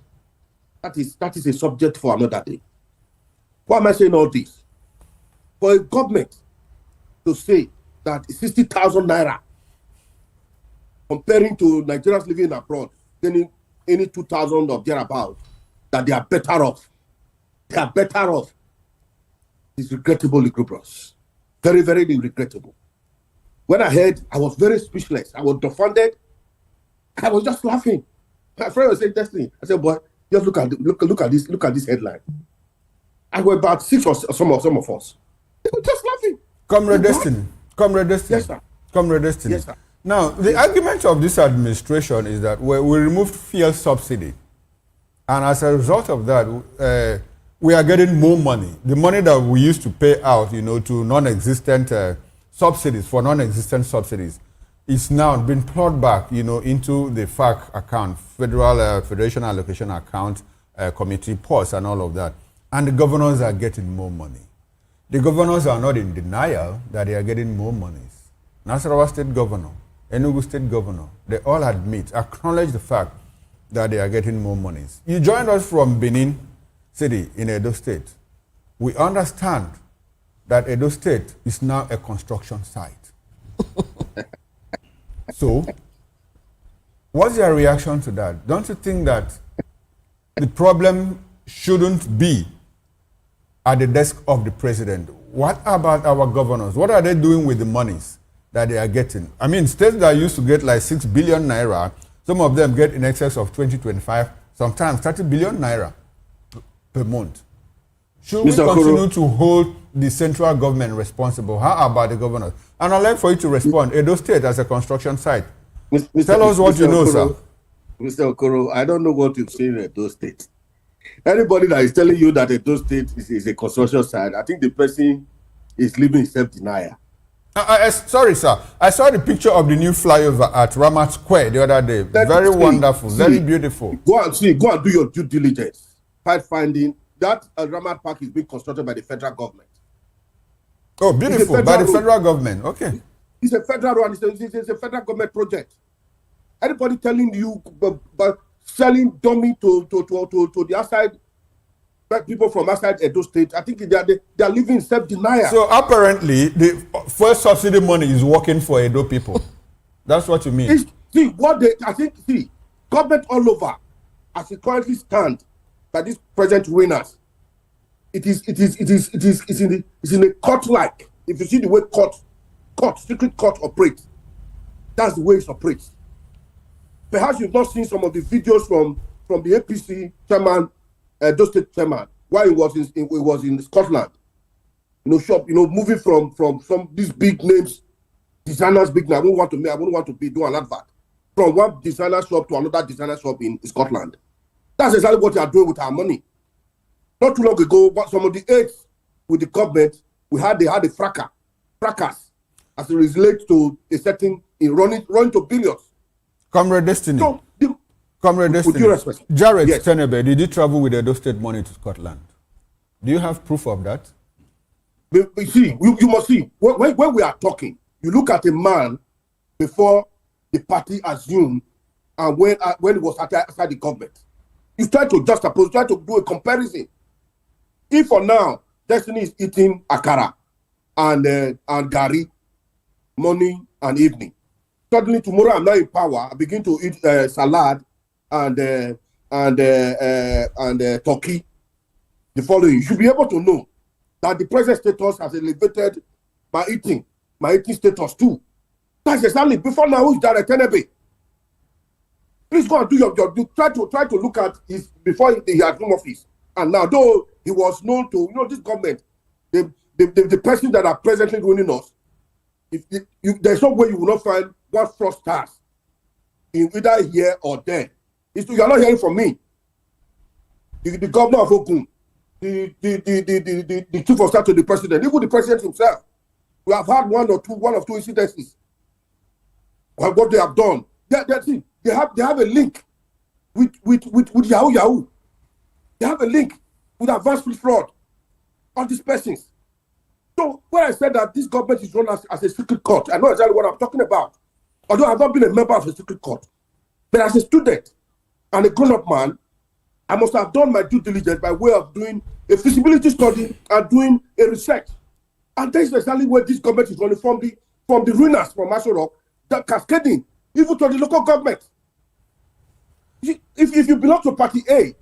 That is a subject for another day. Why am I saying all this? For a government to say that 60,000 naira, comparing to Nigerians living abroad, getting any 2,000 or thereabouts, that they are better off. They are better off. It's regrettable, Ligubros. Very, very regrettable. When I heard, I was very speechless. I was dumbfounded. I was just laughing. My friend was saying, Destiny. I said, boy, just look at this headline. I were about 6 or some of us. They were just laughing. Comrade Destiny. Yes, sir. Comrade Destiny. Yes, sir. Now, the argument of this administration is that we removed fuel subsidy. And as a result of that, we are getting more money. The money that we used to pay out, to non-existent subsidies, is now been plowed back, into the FAC account, Federation Allocation Account, Committee POS and all of that. And the governors are getting more money. The governors are not in denial that they are getting more monies. Nasarawa State Governor, Enugu State Governor, they all acknowledge the fact that they are getting more monies. You joined us from Benin City in Edo State. We understand that Edo State is now a construction site. So, what's your reaction to that? Don't you think that the problem shouldn't be at the desk of the president? What about our governors? What are they doing with the monies that they are getting? I mean, states that used to get like 6 billion naira, some of them get in excess of 20, 25, sometimes 30 billion naira per month. Should we continue to hold the central government responsible? How about the governors? And I'd like for you to respond. Edo State as a construction site. Tell us what you know, sir. Mr. Okoro, I don't know what you've seen in Edo State. Anybody that is telling you that Edo State is a construction site, I think the person is living in self-denial. Sorry, sir. I saw the picture of the new flyover at Ramat Square the other day. Very wonderful, very beautiful. Go and do your due diligence. Finding that Ramat Park is being constructed by the federal government. Oh, beautiful, by the federal government. Okay. It's a federal one. It's a federal government project. Anybody telling you but selling dummy to the outside people from outside Edo State, I think they are living in self-denial. So apparently, the first subsidy money is working for Edo people. That's what you mean. Government all over, as it currently stands, by these present winners, it's in a court-like. If you see the way secret court operates, that's the way it operates. Perhaps you've not seen some of the videos from the APC chairman, Edo State chairman, while he was in Scotland. Moving from some these big names, designers big names. I wouldn't want to be doing an advert from one designer shop to another designer shop in Scotland. That's exactly what they are doing with our money. Not too long ago, but some of the aides with the government, they had a fracas as it relates to a setting in running to billions. Comrade Destiny. So, Comrade Destiny. Jared Stenebe, did you travel with Edo State money to Scotland? Do you have proof of that? But you must see, when we are talking, you look at a man before the party assumed and when it was outside the government. You try to juxtapose, try to do a comparison. If for now, Destiny is eating akara and gari, morning and evening. Suddenly tomorrow I'm not in power. I begin to eat salad and turkey. The following, you should be able to know that the present status has elevated my eating status too. That's exactly before now. Who's Jared Stenebe? Please go and do your try to look at his before he had home office, and now though he was known to this government, the person that are presently ruling us. There's no way you will not find one fraudsters in either here or there. You are not hearing from me. The governor of Ogun, the chief of staff to the president, even the president himself. We have had one or two incidences. What they have done, they have a link with Yahoo. They have a link with advanced fraud on these persons. So when I said that this government is run as a secret court, I know exactly what I'm talking about. Although I've not been a member of a secret court, but as a student and a grown-up man, I must have done my due diligence by way of doing a feasibility study and doing a research. And that's exactly where this government is running from the ruiners from Aso Rock, that cascading even to the local government. If you belong to Party A,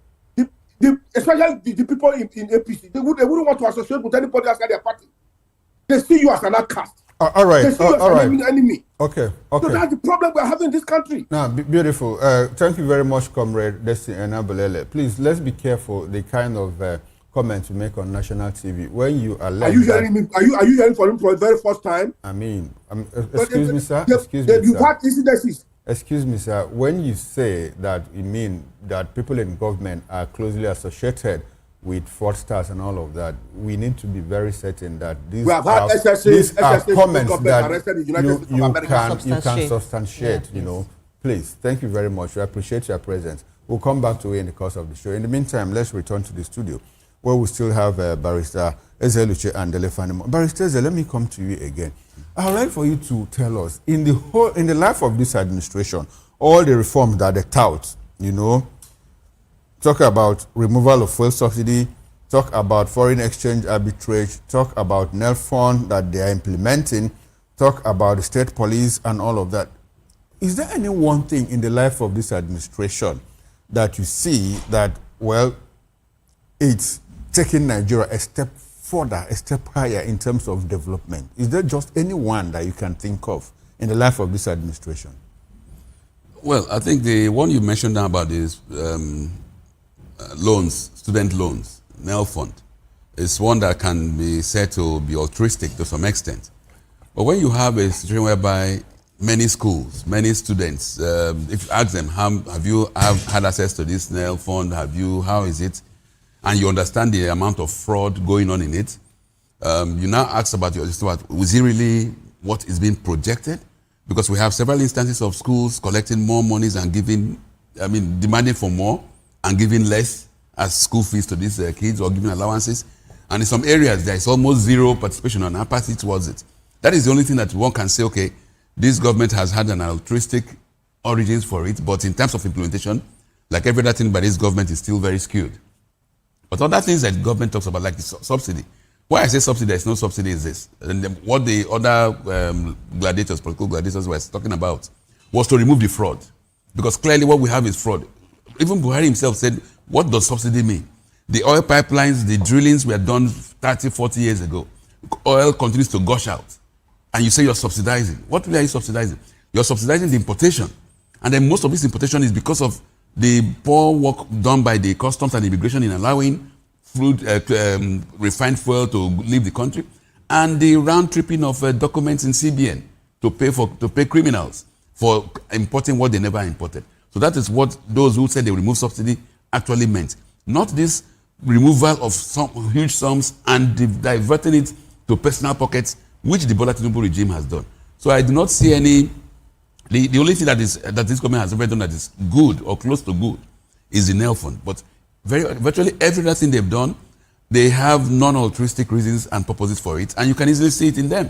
especially the people in APC, they wouldn't want to associate with anybody outside their party. They see you as an outcast. All right. They see you as an enemy. Okay. So that's the problem we're having in this country. Now, beautiful. Thank you very much, Comrade Destiny Enabelele. Please, let's be careful the kind of comments you make on national TV when you are. Are you hearing me? Are you hearing from him for the very first time? I mean, excuse me, sir. You've had incidences. Excuse me, sir. When you say that, you mean that people in government are closely associated with fraudsters and all of that. We need to be very certain that these are comments that you can substantiate. Please, thank you very much. We appreciate your presence. We'll come back to you in the course of the show. In the meantime, let's return to the studio, where we still have Barrister Ezeluche and Delefanimo. Barrister Eze, let me come to you again. I would like for you to tell us, in the life of this administration, all the reforms that they tout, talk about removal of fuel subsidy, talk about foreign exchange arbitrage, talk about NEL fund that they are implementing, talk about the state police and all of that. Is there any one thing in the life of this administration that you see that, it's taking Nigeria a step further, a step higher in terms of development? Is there just any one that you can think of in the life of this administration? Well, I think the one you mentioned now about is loans, student loans, NEL fund, is one that can be said to be altruistic to some extent. But when you have a situation whereby many schools, many students, if you ask them, have you had access to this NEL fund? How is it? And you understand the amount of fraud going on in it. You now ask about was it really what is being projected? Because we have several instances of schools collecting more monies and demanding for more and giving less as school fees to these kids or giving allowances. And in some areas, there is almost zero participation and apathy towards it. That is the only thing that one can say, okay, this government has had an altruistic origins for it, but in terms of implementation, like every other thing by this government is still very skewed. But other things that the government talks about, like the subsidy. Why I say subsidy, there is no subsidy is this. And what the other political gladiators were talking about was to remove the fraud. Because clearly what we have is fraud. Even Buhari himself said, what does subsidy mean? The oil pipelines, the drillings were done 30, 40 years ago. Oil continues to gush out. And you say you're subsidizing. What really are you subsidizing? You're subsidizing the importation. And then most of this importation is because of the poor work done by the customs and immigration in allowing refined fuel to leave the country, and the round tripping of documents in CBN to pay criminals for importing what they never imported. So that is what those who said they remove subsidy actually meant. Not this removal of some huge sums and diverting it to personal pockets, which the Bola Tinubu regime has done. So I do not see any. The only thing that this government has ever done that is good or close to good is the NEL fund. But virtually every other thing they've done, they have non-altruistic reasons and purposes for it, and you can easily see it in them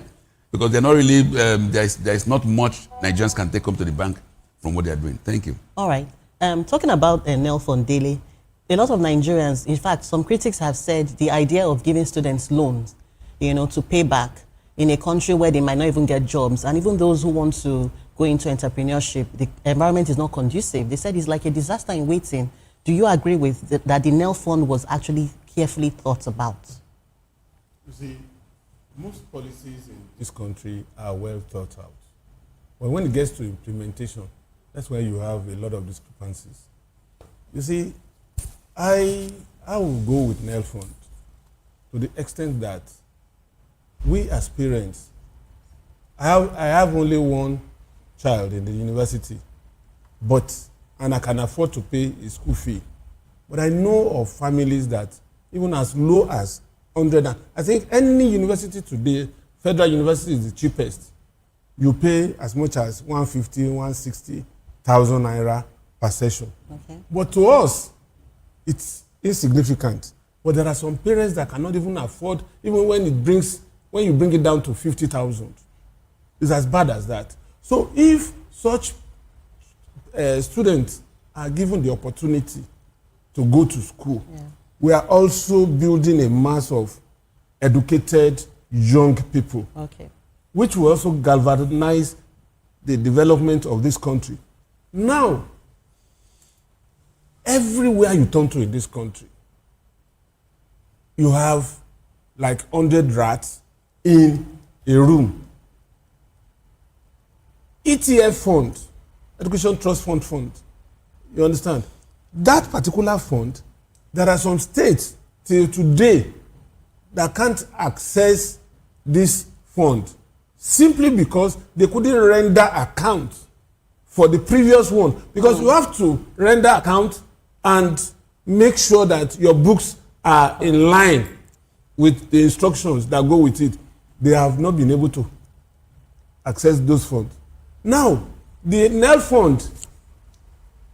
because they're not really. There is not much Nigerians can take home to the bank from what they are doing. Thank you. All right. Talking about NEL fund daily, a lot of Nigerians, in fact, some critics have said the idea of giving students loans, to pay back in a country where they might not even get jobs, and even those who want to go into entrepreneurship, the environment is not conducive. They said it's like a disaster in waiting. Do you agree with that the NEL fund was actually carefully thought about? You see, most policies in this country are well thought out. But when it gets to implementation, that's where you have a lot of discrepancies. You see, I will go with NEL fund to the extent that we as parents, I have only one child in the university, and I can afford to pay a school fee. But I know of families that even as low as 100, I think any university today, federal university is the cheapest. You pay as much as 150, 160,000 naira per session. Okay. But to us, it's insignificant. But there are some parents that cannot even afford, even when you bring it down to 50,000. It's as bad as that. So if such students are given the opportunity to go to school, we are also building a mass of educated young people, which will also galvanize the development of this country. Now, everywhere you turn to in this country, you have like 100 rats in a room. ETF fund, Education Trust Fund, you understand? That particular fund, there are some states till today that can't access this fund simply because they couldn't render account for the previous one. Because you have to render account and make sure that your books are in line with the instructions that go with it. They have not been able to access those funds. Now, the NEL fund,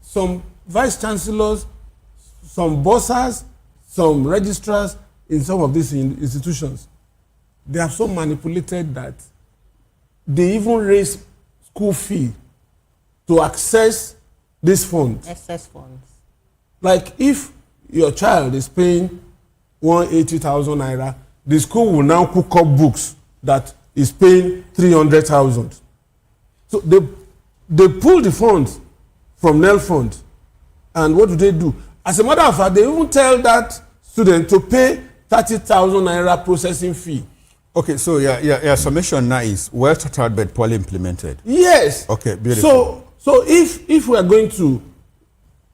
some vice chancellors, some bursars, some registrars in some of these institutions, they are so manipulated that they even raise school fee to access this fund. Excess funds. Like if your child is paying 180,000 naira, the school will now cook up books that is paying 300,000. So they pull the funds from NEL fund, and what do? As a matter of fact, they even tell that student to pay 30,000 naira processing fee. Okay, so your submission now is well thought out but poorly implemented. Yes. Okay, beautiful. So if we are going to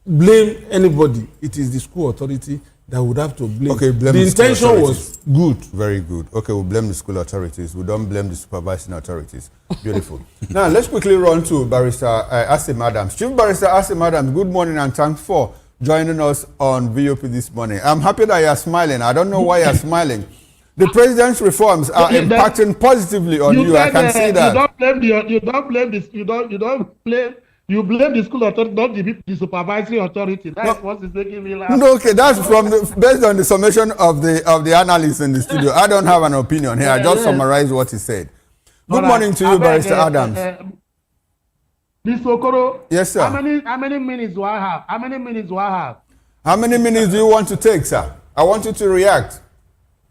blame anybody, it is the school authority that would have to blame. Okay, blame the the school intention authorities. was good. Very good. Okay, we'll blame the school authorities. We don't blame the supervising authorities. Beautiful. Now, let's quickly run to Barrister Asim Adams. Chief Barrister Asim Adams, good morning and thanks for joining us on VOP this morning. I'm happy that you are smiling. I don't know why you're smiling. The president's reforms are impacting positively on you. I can see that. You blame the school authority, not the supervisory authority. That's what is making me laugh. No, okay, that's based on the summation of the analysts in the studio. I don't have an opinion here. I just summarize what he said. Good morning to you, Barrister Adams. Mr. Okoro. Yes, sir. How many minutes do I have? How many minutes do I have? How many minutes do you want to take, sir? I want you to react.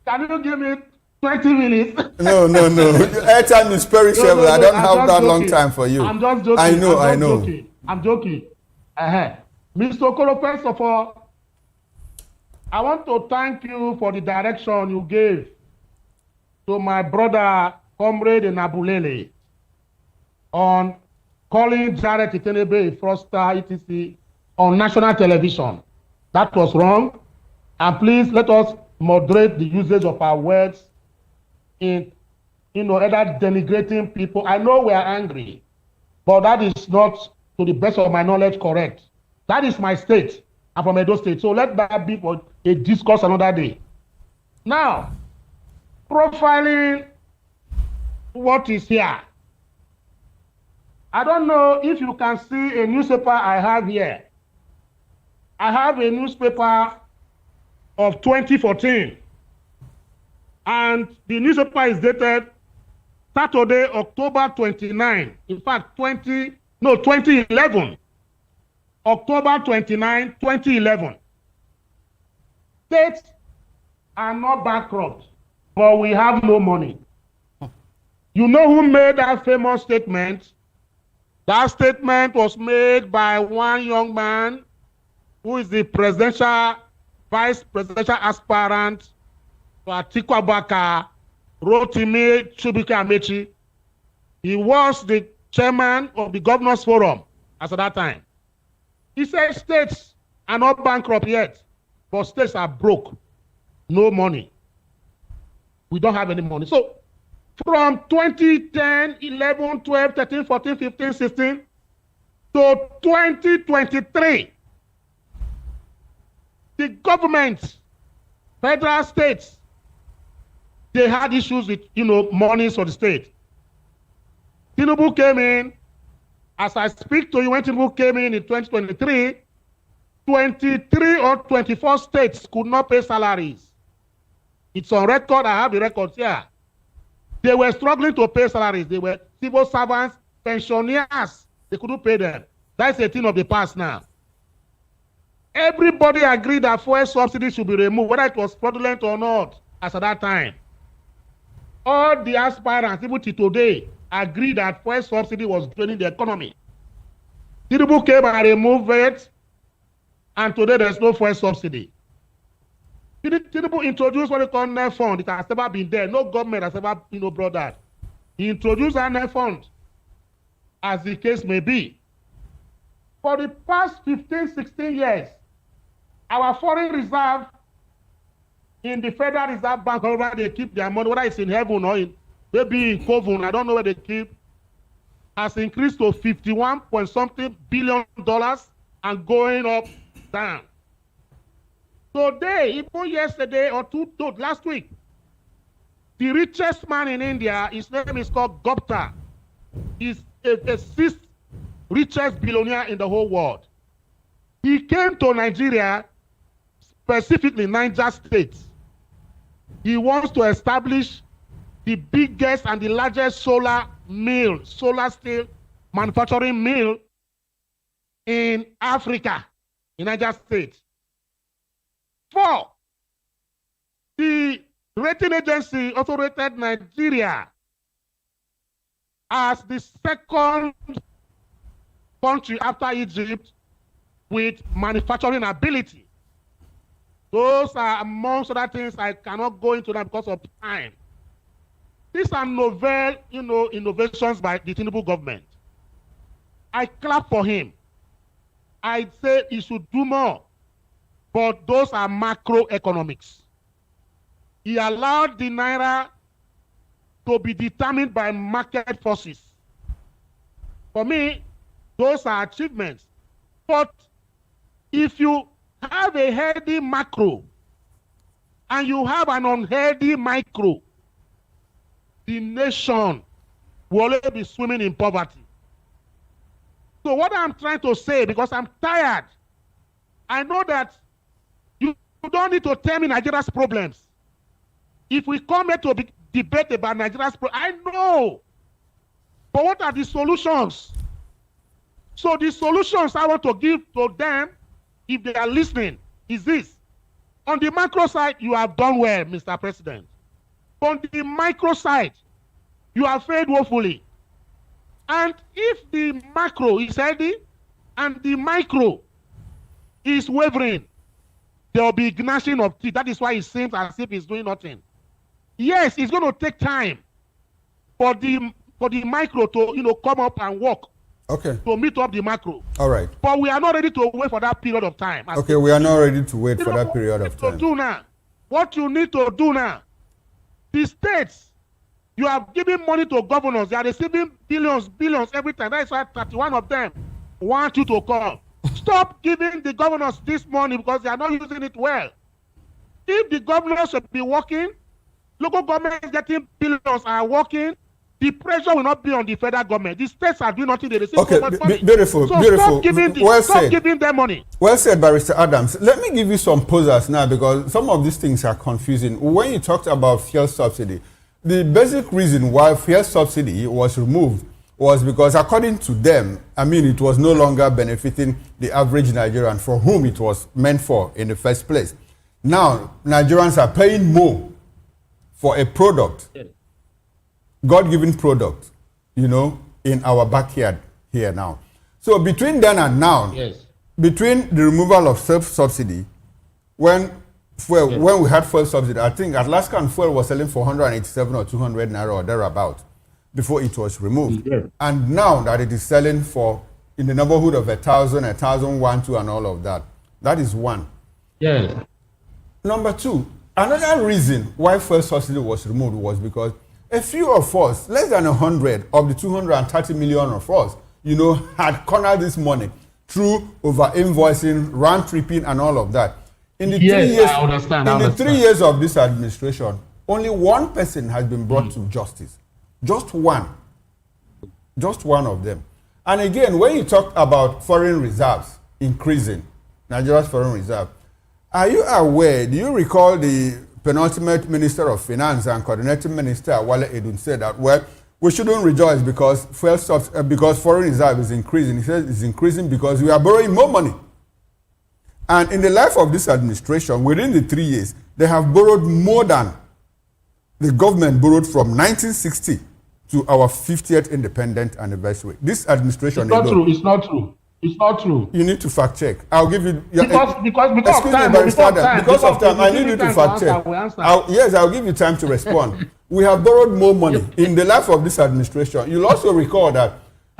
Can you give me 20 minutes? No. Airtime is perishable. No, I don't have that long time for you. I'm just joking. I know. I'm joking. Mr. Okoro, first of all, I want to thank you for the direction you gave to my brother, Comrade Nabulele, on calling Jared Itenebe a fraudster, etc., on national television. That was wrong. And please let us moderate the usage of our words in, either denigrating people. I know we are angry, but that is not, to the best of my knowledge, correct. That is my state. I'm from Edo State. So let that be for a discourse another day. Now, profiling what is here. I don't know if you can see a newspaper I have here. I have a newspaper of 2014. And the newspaper is dated Saturday, October 29. In fact, 2011. October 29, 2011. States are not bankrupt, but we have no money. You know who made that famous statement? That statement was made by one young man who is the vice presidential aspirant to Atiku Abubakar, Rotimi Chubike Amechi. He was the chairman of the Governors Forum as at that time. He said states are not bankrupt yet, but states are broke. No money. We don't have any money. So from 2010, 11, 12, 13, 14, 15, 16 to 2023, the government, federal states, they had issues with, monies for the state. Tinubu came in. As I speak to you, when Tinubu came in 2023, 23 or 24 states could not pay salaries. It's on record. I have the records here. They were struggling to pay salaries. They were civil servants, pensioners. They couldn't pay them. That's a thing of the past now. Everybody agreed that fuel subsidy should be removed, whether it was fraudulent or not, as at that time. All the aspirants, even till today, agreed that fuel subsidy was draining the economy. Tinubu came and removed it, and today there's no fuel subsidy. Tinubu introduced what they call net fund. It has never been there. No government has ever, brought that. He introduced a net fund, as the case may be. For the past 15, 16 years, our foreign reserve in the Federal Reserve Bank, wherever they keep their money, whether it's in heaven or maybe in Coven, I don't know where they keep, has increased to 51 point something billion and going up, down. Today, even yesterday or last week, the richest man in India, his name is called Gupta. He's the sixth richest billionaire in the whole world. He came to Nigeria, specifically Niger State. He wants to establish the biggest and the largest solar steel manufacturing mill in Africa, in Niger State. 4, the rating agency also rated Nigeria as the second country after Egypt with manufacturing ability. Those are amongst other things I cannot go into that because of time. These are novel, innovations by the Tinubu government. I clap for him. I say he should do more. but those are macroeconomics. He allowed the naira to be determined by market forces. For me, those are achievements. But if you have a healthy macro and you have an unhealthy micro, the nation will always be swimming in poverty. So what I'm trying to say, because I'm tired, I know that you don't need to tell me Nigeria's problems. If we come here to debate about Nigeria's problems, I know. But what are the solutions? So the solutions I want to give to them, if they are listening, is this. On the macro side, you have done well, Mr. President. On the micro side, you have failed woefully. And if the macro is healthy and the micro is wavering, there will be gnashing of teeth. That is why it seems as if it's doing nothing. Yes, it's going to take time for the micro to come up and work. Okay. To meet up the macro. All right. But we are not ready to wait for that period of time. Okay, we are not ready to wait for that period of time. What you need to do now, the states, you are giving money to governors. They are receiving billions every time. That is why 31 of them want you to come. Stop giving the governors this money because they are not using it well. If the governors should be working, local governments getting billions are working, the pressure will not be on the federal government. The states are doing nothing. They receive so much money. Beautiful, so beautiful. Stop giving them money. Well said, Barrister Adams. Let me give you some posers now because some of these things are confusing. When you talked about fuel subsidy, the basic reason why fuel subsidy was removed was because, according to them, it was no longer benefiting the average Nigerian for whom it was meant for in the first place. Now, Nigerians are paying more for a product. Yeah. God-given product, in our backyard here now. So between then and now, between the removal of self-subsidy, when we had fuel subsidy, I think at last count fuel was selling for 187 or 200 naira or thereabout before it was removed. Yeah. And now that it is selling for in the neighborhood of 1,000, 1,012 and all of that. That is one. Yeah. Number two, another reason why fuel subsidy was removed was because a few of us, less than 100 of the 230 million of us, had cornered this money through over-invoicing, round-tripping, and all of that. In the 3 years, I understand. In the 3 years of this administration, only one person has been brought to justice. Just one. Just one of them. And again, when you talk about foreign reserves increasing, Nigeria's foreign reserve, are you aware, do you recall the penultimate Minister of Finance and Coordinating Minister Wale Edun said that, we shouldn't rejoice because foreign reserve is increasing. He says it's increasing because we are borrowing more money. And in the life of this administration, within the 3 years, they have borrowed more than the government borrowed from 1960 to our 50th independent anniversary. This administration... It's not true. It's not true. It's not true. You need to fact check. I'll give you... Because of time, I need you to fact check. Yes, I'll give you time to respond. We have borrowed more money in the life of this administration. You'll also recall that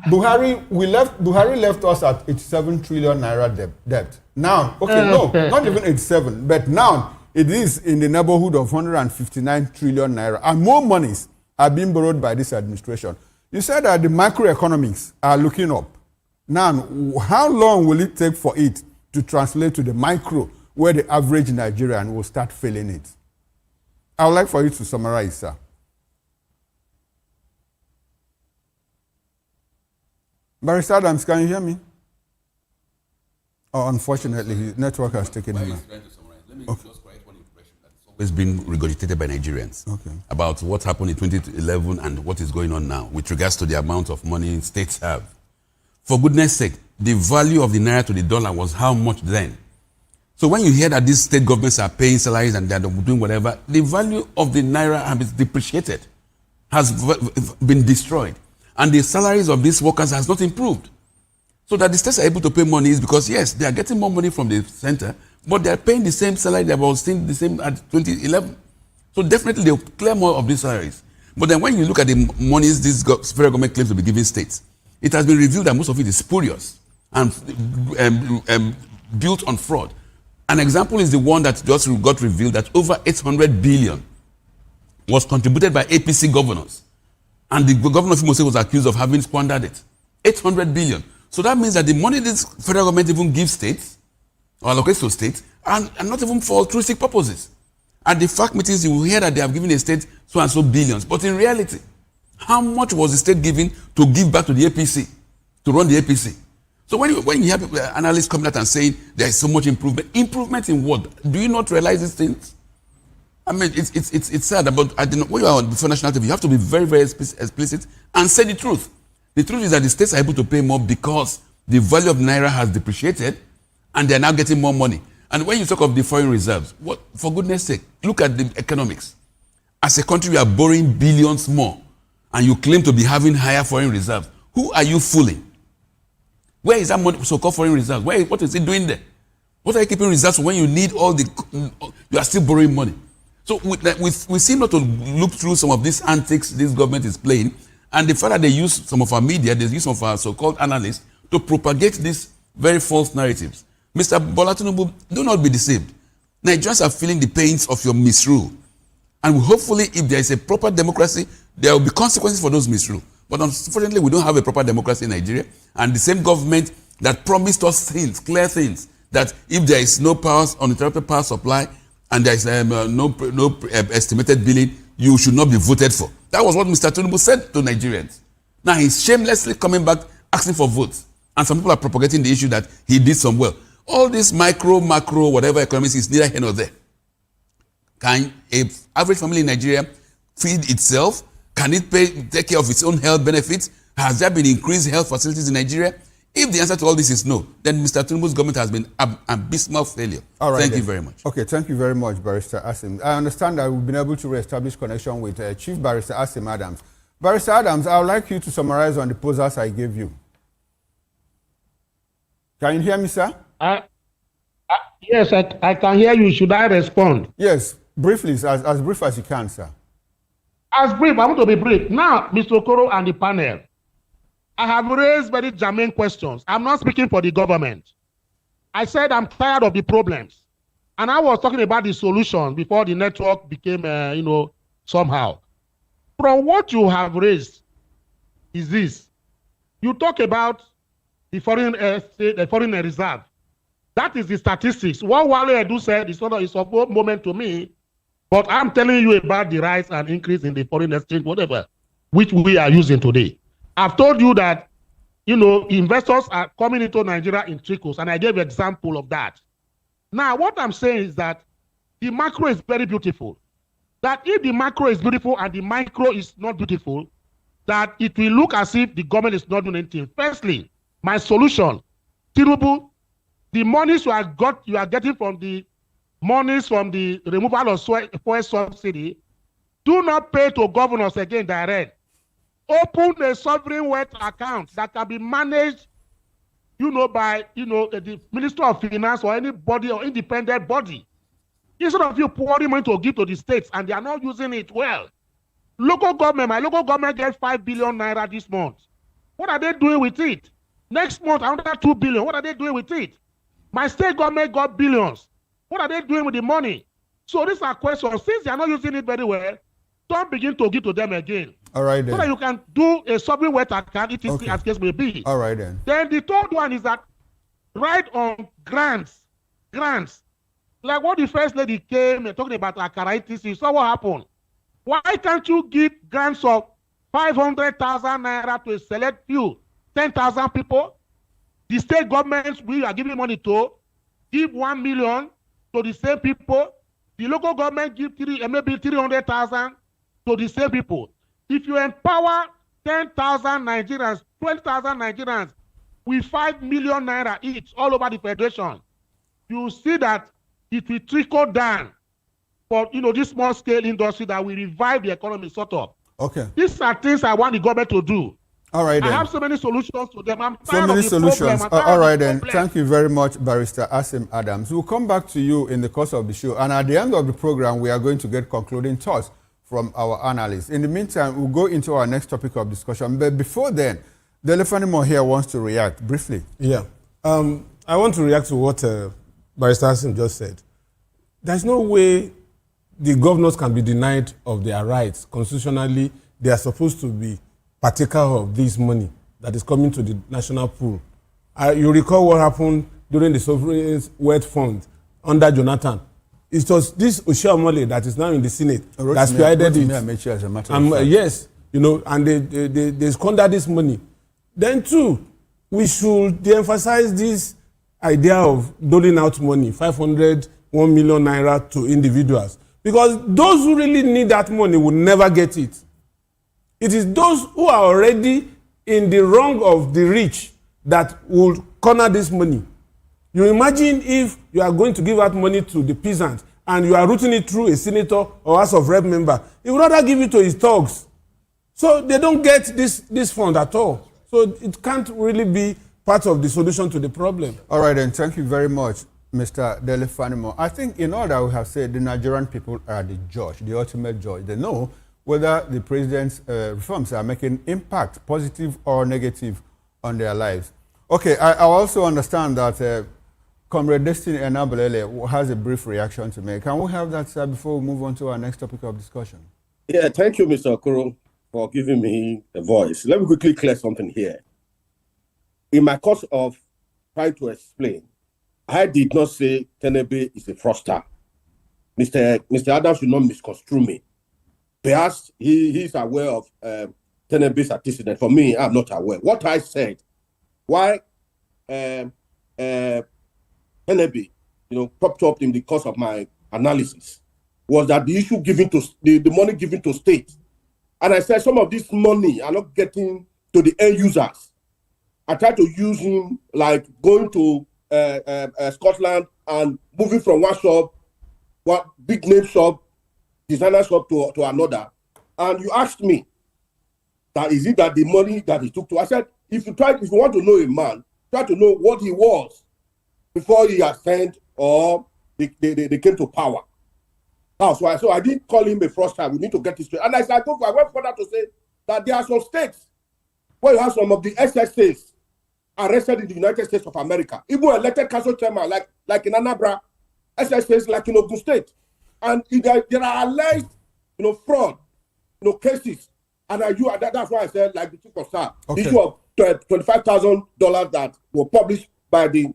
Buhari left us at 87 trillion naira debt. Now, not even 87, but now it is in the neighborhood of 159 trillion naira. And more monies are being borrowed by this administration. You said that the macroeconomics are looking up. Now, how long will it take for it to translate to the micro, where the average Nigerian will start feeling it? I would like for you to summarize, sir. Barrister Adams, can you hear me? Oh, unfortunately, his network has taken him out. Let me just correct one impression that's always been regurgitated by Nigerians about what happened in 2011 and what is going on now with regards to the amount of money states have. For goodness sake, the value of the naira to the dollar was how much then? So when you hear that these state governments are paying salaries and they're doing whatever, the value of the naira has depreciated, has been destroyed. And the salaries of these workers has not improved. So that the states are able to pay money is because, yes, they are getting more money from the center, but they are paying the same salary that was the same at 2011. So definitely they'll clear more of these salaries. But then when you look at the monies this federal government claims to be giving states, it has been revealed that most of it is spurious and built on fraud. An example is the one that just got revealed that over 800 billion was contributed by APC governors. And the governor of Imo State was accused of having squandered it. 800 billion. So that means that the money this federal government even gives states or allocates to states and not even for altruistic purposes. At the fact meetings, you will hear that they have given a state so and so billions. But in reality, how much was the state giving to give back to the APC, to run the APC? So when you hear people, analysts coming out and saying there is so much improvement, improvement in what? Do you not realize these things? I mean, it's sad, but when you are on before national TV, you have to be very, very explicit and say the truth. The truth is that the states are able to pay more because the value of Naira has depreciated and they are now getting more money. And when you talk of the foreign reserves, what, for goodness sake, look at the economics. As a country, we are borrowing billions more and you claim to be having higher foreign reserves. Who are you fooling? Where is that money, so-called foreign reserves? What is it doing there? What are you keeping reserves for when you need all the... You are still borrowing money. So we seem not to look through some of these antics this government is playing, and the fact that they use some of our media, they use some of our so-called analysts to propagate these very false narratives. Mr. Bola Tinubu, do not be deceived. Nigerians are feeling the pains of your misrule. And hopefully, if there is a proper democracy, there will be consequences for those misrule. But unfortunately, we don't have a proper democracy in Nigeria. And the same government that promised us things, clear things, that if there is no uninterrupted power supply and there is no estimated billing, you should not be voted for. That was what Mr. Tinubu said to Nigerians. Now he's shamelessly coming back asking for votes. And some people are propagating the issue that he did some well. All this micro, macro, whatever economics is neither here nor there. Can an average family in Nigeria feed itself? Can it take care of its own health benefits? Has there been increased health facilities in Nigeria? If the answer to all this is no, then Mr. Tinubu's government has been an abysmal failure. All right, thank you very much. Okay, thank you very much, Barrister Asim. I understand that we've been able to re-establish connection with Chief Barrister Asim Adams. Barrister Adams, I would like you to summarize on the posers I gave you. Can you hear me, sir? Yes, I can hear you. Should I respond? Yes, briefly, as brief as you can, sir. As brief, I want to be brief. Now, Mr. Okoro and the panel, I have raised very germane questions. I'm not speaking for the government. I said I'm tired of the problems. And I was talking about the solution before the network became, somehow. From what you have raised is this. You talk about the foreign reserve. That is the statistics. What Wale Edu said is of a moment to me, but I'm telling you about the rise and increase in the foreign exchange, whatever, which we are using today. I've told you that, investors are coming into Nigeria in trickles, and I gave an example of that. Now, what I'm saying is that the macro is very beautiful. That if the macro is beautiful and the micro is not beautiful, that it will look as if the government is not doing anything. Firstly, my solution, Tinubu, the monies you are getting from the monies from the removal of fuel subsidy, do not pay to governors again direct. Open a sovereign wealth account that can be managed, by the Minister of Finance or anybody or independent body. Instead of you pouring money to give to the states and they are not using it well. My local government gets 5 billion naira this month. What are they doing with it? Next month, another 2 billion. What are they doing with it? My state government got billions. What are they doing with the money? So these are questions. Since they are not using it very well, don't begin to give to them again. All right, then. So that you can do a sovereign wealth account, if it's as case may be. All right, then. Then the third one is that right on grants. Like what the first lady came and talking about Akaritis, you saw what happened. Why can't you give grants of 500,000 naira to a select few, 10,000 people? The state governments we are giving money to give 1 million to the same people. The local government give maybe 300,000 to the same people. If you empower 10,000 Nigerians, 20,000 Nigerians with 5 million naira each all over the federation, you see that it will trickle down for this small scale industry that will revive the economy sort of. Okay. These are things I want the government to do. All right, then. I have so many solutions to them. I'm tired so many of the solutions. problem. All right, then. Thank you very much, Barrister Asim Adams. We'll come back to you in the course of the show. And at the end of the program, we are going to get concluding thoughts from our analysts. In the meantime, we'll go into our next topic of discussion. But before then, the elephant here wants to react briefly. Yeah. I want to react to what Barrister Hassan just said, there's no way the governors can be denied of their rights. Constitutionally, they are supposed to be partaker of this money that is coming to the national pool. You recall what happened during the Sovereign Wealth Fund under Jonathan. It was this Oshiomhole that is now in the Senate that spearheaded it. As a matter of fact. Yes, you know, and they squander this money. Then too, we should de-emphasize this idea of doling out money, 500, 1 million naira to individuals. Because those who really need that money will never get it. It is those who are already in the wrong of the rich that will corner this money. You imagine if you are going to give out money to the peasant and you are routing it through a senator or House of Rep member, he would rather give it to his thugs. So they don't get this fund at all. So it can't really be part of the solution to the problem. All right, then. Thank you very much, Mr. Dele Fanimo. I think in all that we have said, the Nigerian people are the judge, the ultimate judge. They know whether the president's reforms are making impact, positive or negative, on their lives. Okay, I also understand that Comrade Destiny Enabulele has a brief reaction to make. Can we have that, sir, before we move on to our next topic of discussion? Yeah, thank you, Mr. Okoro, for giving me a voice. Let me quickly clear something here. In my course of trying to explain, I did not say Tenebe is a fraudster. Mr. Adams should not misconstrue me. Perhaps he is aware of Tenebe's antecedent. For me, I'm not aware. What I said, why Tenebe, popped up in the course of my analysis, was that the issue given to the money given to state. And I said some of this money are not getting to the end users. I tried to use him like going to Scotland and moving from one shop, one big name shop, designer shop to another. And you asked me that is it that the money that he took to? I said, if you want to know a man, try to know what he was before he ascended or they came to power. That's why. So I didn't call him a fraudster. We need to get this straight. And I went further to say that there are some states where you have some of the SSAs arrested in the United States of America, even elected council chairman like in Anambra, SSAs like in Ogun State, and there are alleged, fraud, cases, and that's why I said like the chief of staff, the issue of $25,000 that were published by the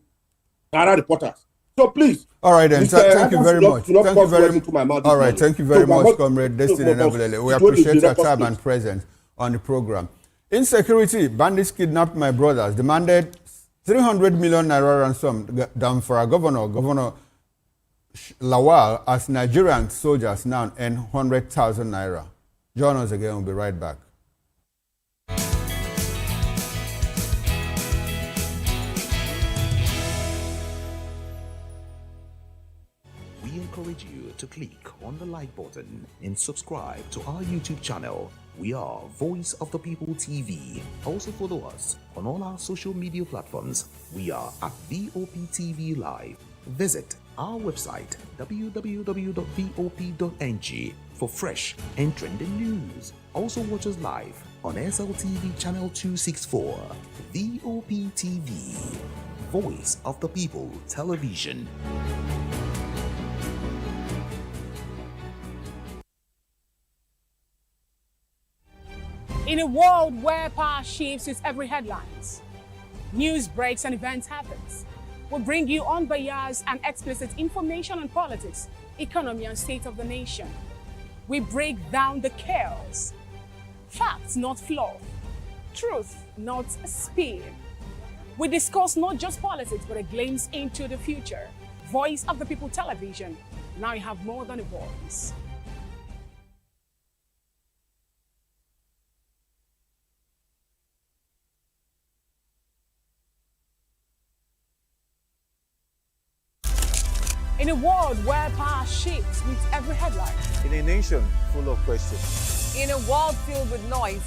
Ara reporters. So please. All right, then. Thank you very much. Thank you very much. All right, thank you very much, Comrade Destiny Enabulele. We appreciate your time and presence on the program. Insecurity, bandits kidnapped my brothers, demanded 300 million naira ransom down for our governor, Governor Lawal, as Nigerian soldiers now earn 100,000 naira. Join us again, we'll be right back. We encourage you to click on the like button and subscribe to our YouTube channel. We are Voice of the People TV. Also follow us on all our social media platforms. We are at Voptv Live. Visit our website www.vop.ng for fresh and trending news. Also watch us live on SLTV channel 264. VOPTV, Voice of the People Television. In a world where power shifts with every headlines, news breaks and events happens, we bring you unbiased and explicit information on politics, economy and state of the nation. We break down the chaos. Facts, not fluff. Truth, not spin. We discuss not just politics, but a glimpse into the future. Voice of the People Television. Now you have more than a voice. In a world where power shifts with every headline. In a nation full of questions. In a world filled with noise.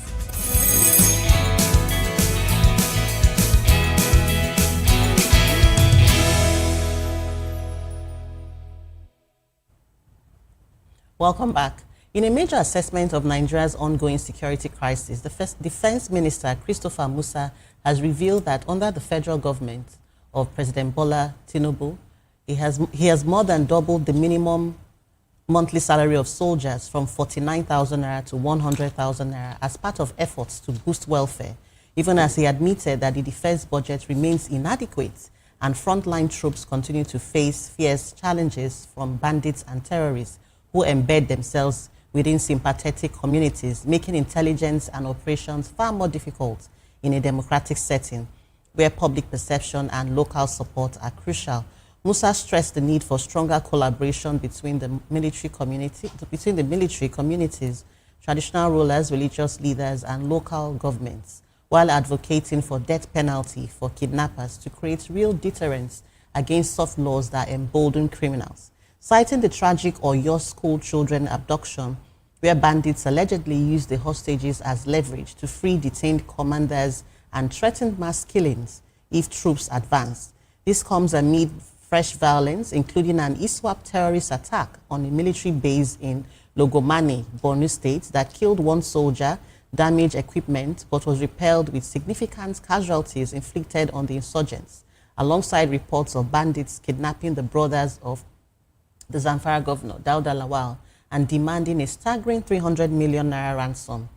Welcome back. In a major assessment of Nigeria's ongoing security crisis, the Defense Minister, Christopher Musa, has revealed that under the federal government of President Bola Tinubu, He has more than doubled the minimum monthly salary of soldiers from 49,000 naira to 100,000 naira as part of efforts to boost welfare, even as he admitted that the defense budget remains inadequate and frontline troops continue to face fierce challenges from bandits and terrorists who embed themselves within sympathetic communities, making intelligence and operations far more difficult in a democratic setting where public perception and local support are crucial. Musa stressed the need for stronger collaboration between the military communities, traditional rulers, religious leaders, and local governments, while advocating for death penalty for kidnappers to create real deterrence against soft laws that embolden criminals. Citing the tragic Oyo school children abduction, where bandits allegedly used the hostages as leverage to free detained commanders and threatened mass killings if troops advance. This comes amid fresh violence, including an ISWAP terrorist attack on a military base in Logomani, Borno State, that killed one soldier, damaged equipment, but was repelled with significant casualties inflicted on the insurgents, alongside reports of bandits kidnapping the brothers of the Zamfara governor, Dauda Lawal, and demanding a staggering 300 million naira ransom,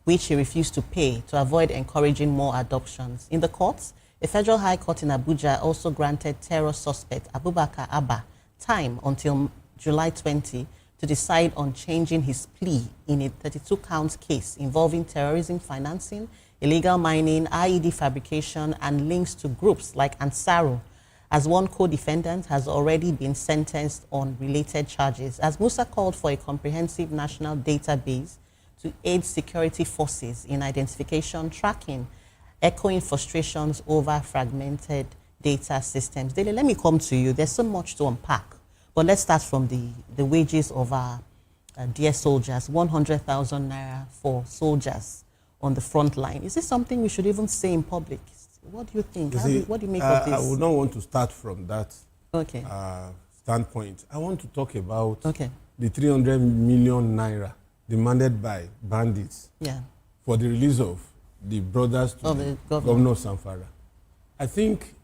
which he refused to pay to avoid encouraging more adoptions. In the courts, a federal high court in Abuja also granted terror suspect Abubakar Abba time until July 20 to decide on changing his plea in a 32-count case involving terrorism financing, illegal mining, IED fabrication, and links to groups like Ansaru, as one co-defendant has already been sentenced on related charges. As Musa called for a comprehensive national database to aid security forces in identification, tracking, echoing frustrations over fragmented data systems. Dele, let me come to you. There's so much to unpack, but let's start from the wages of our dear soldiers, 100,000 naira for soldiers on the front line. Is this something we should even say in public? What do you think? What do you make of this? I would not want to start from that okay. Standpoint. I want to talk about the 300 million naira demanded by bandits for the release of the brothers to the governor of Zamfara. I think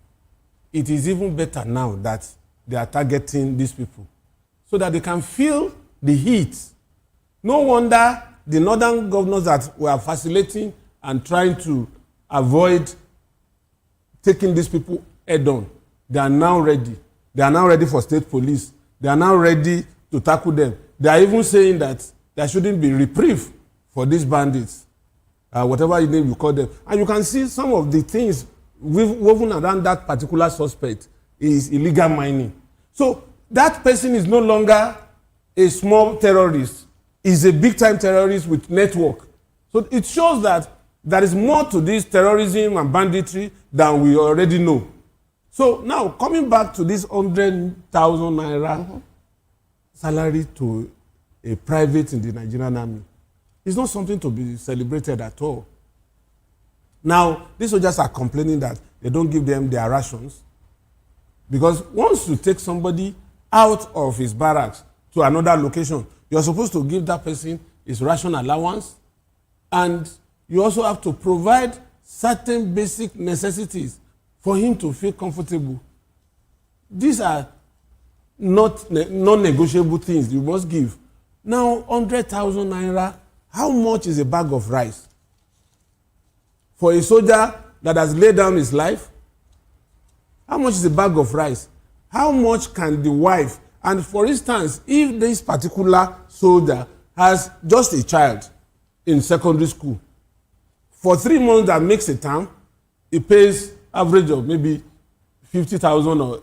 it is even better now that they are targeting these people so that they can feel the heat. No wonder the northern governors that were vacillating and trying to avoid taking these people head on, they are now ready. They are now ready for state police. They are now ready to tackle them. They are even saying that there shouldn't be reprieve for these bandits. Whatever name you call them. And you can see some of the things woven around that particular suspect is illegal mining. So that person is no longer a small terrorist. He's a big-time terrorist with network. So it shows that there is more to this terrorism and banditry than we already know. So now, coming back to this 100,000 naira salary to a private in the Nigerian army, it's not something to be celebrated at all. Now, these soldiers are complaining that they don't give them their rations, because once you take somebody out of his barracks to another location, you're supposed to give that person his ration allowance, and you also have to provide certain basic necessities for him to feel comfortable. These are not non-negotiable things you must give. Now, 100,000 naira, how much is a bag of rice? For a soldier that has laid down his life, how much is a bag of rice? How much can the wife, and for instance, if this particular soldier has just a child in secondary school, for 3 months that makes a term, he pays average of maybe 50,000 or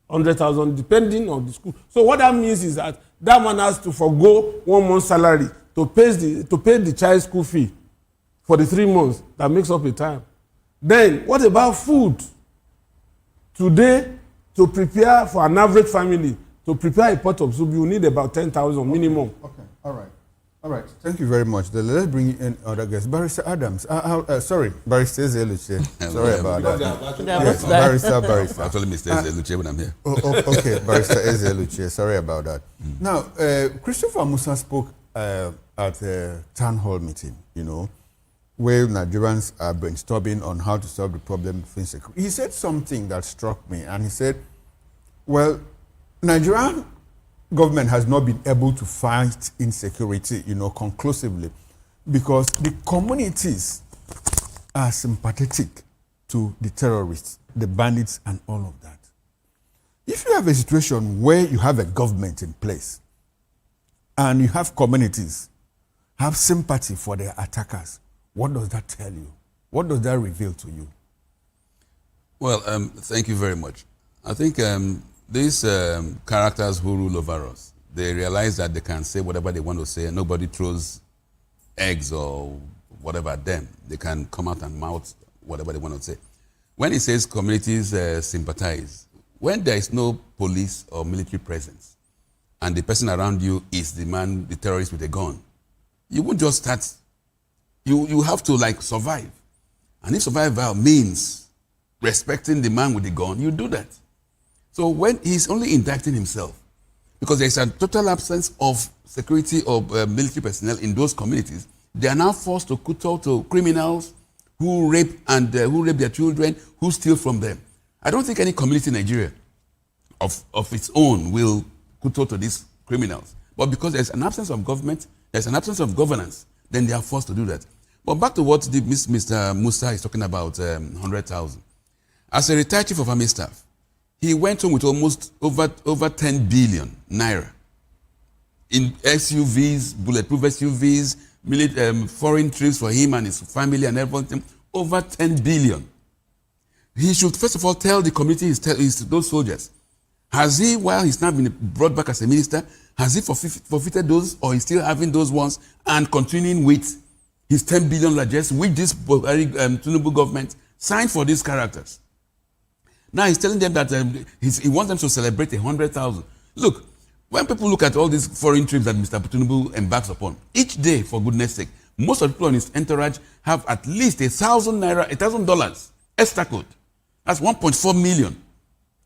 100,000, depending on the school. So what that means is that that man has to forgo 1 month's salary to pay the child's school fee for the 3 months that makes up a time. Then what about food? Today, to prepare for an average family, to prepare a pot of soup, you need about 10,000 minimum. Okay, all right. All right, thank you very much. Let's bring in other guests. Barrister Adams. Sorry, Barrister Ezeluche. Sorry about that. Yes, Barrister. Actually, Mr. Ezeluche when I'm here. Okay, Barrister Ezeluche. Sorry about that. Now, Christopher Musa spoke at a town hall meeting, where Nigerians are brainstorming on how to solve the problem of insecurity. He said something that struck me, and he said, Well, Nigerian government has not been able to fight insecurity, conclusively, because the communities are sympathetic to the terrorists, the bandits, and all of that. If you have a situation where you have a government in place and you have communities have sympathy for their attackers, what does that tell you? What does that reveal to you? Well, thank you very much. I think these characters who rule over us, they realize that they can say whatever they want to say and nobody throws eggs or whatever at them. They can come out and mouth whatever they want to say. When he says communities sympathize, when there is no police or military presence and the person around you is the terrorist with a gun, you won't just start. You have to survive. And if survival means respecting the man with the gun, you do that. So when he's only indicting himself, because there's a total absence of security or military personnel in those communities, they are now forced to kowtow to criminals who rape their children, who steal from them. I don't think any community in Nigeria of its own will kowtow to these criminals. But because there's an absence of government, there's an absence of governance, then they are forced to do that. But back to what Mr. Musa is talking about, 100,000. As a retired chief of army staff, he went home with almost over 10 billion naira in SUVs, bulletproof SUVs, foreign trips for him and his family and everything, over 10 billion. He should first of all tell the community, those soldiers, has he, while he's now been brought back as a minister, has he forfeited those, or he's still having those ones and continuing with his 10 billion largesse, which this Tinubu government signed for these characters? Now he's telling them that he wants them to celebrate 100,000. Look, when people look at all these foreign trips that Mr. Tinubu embarks upon, each day, for goodness sake, most of the people on his entourage have at least $1,000 extra code. That's 1.4 million.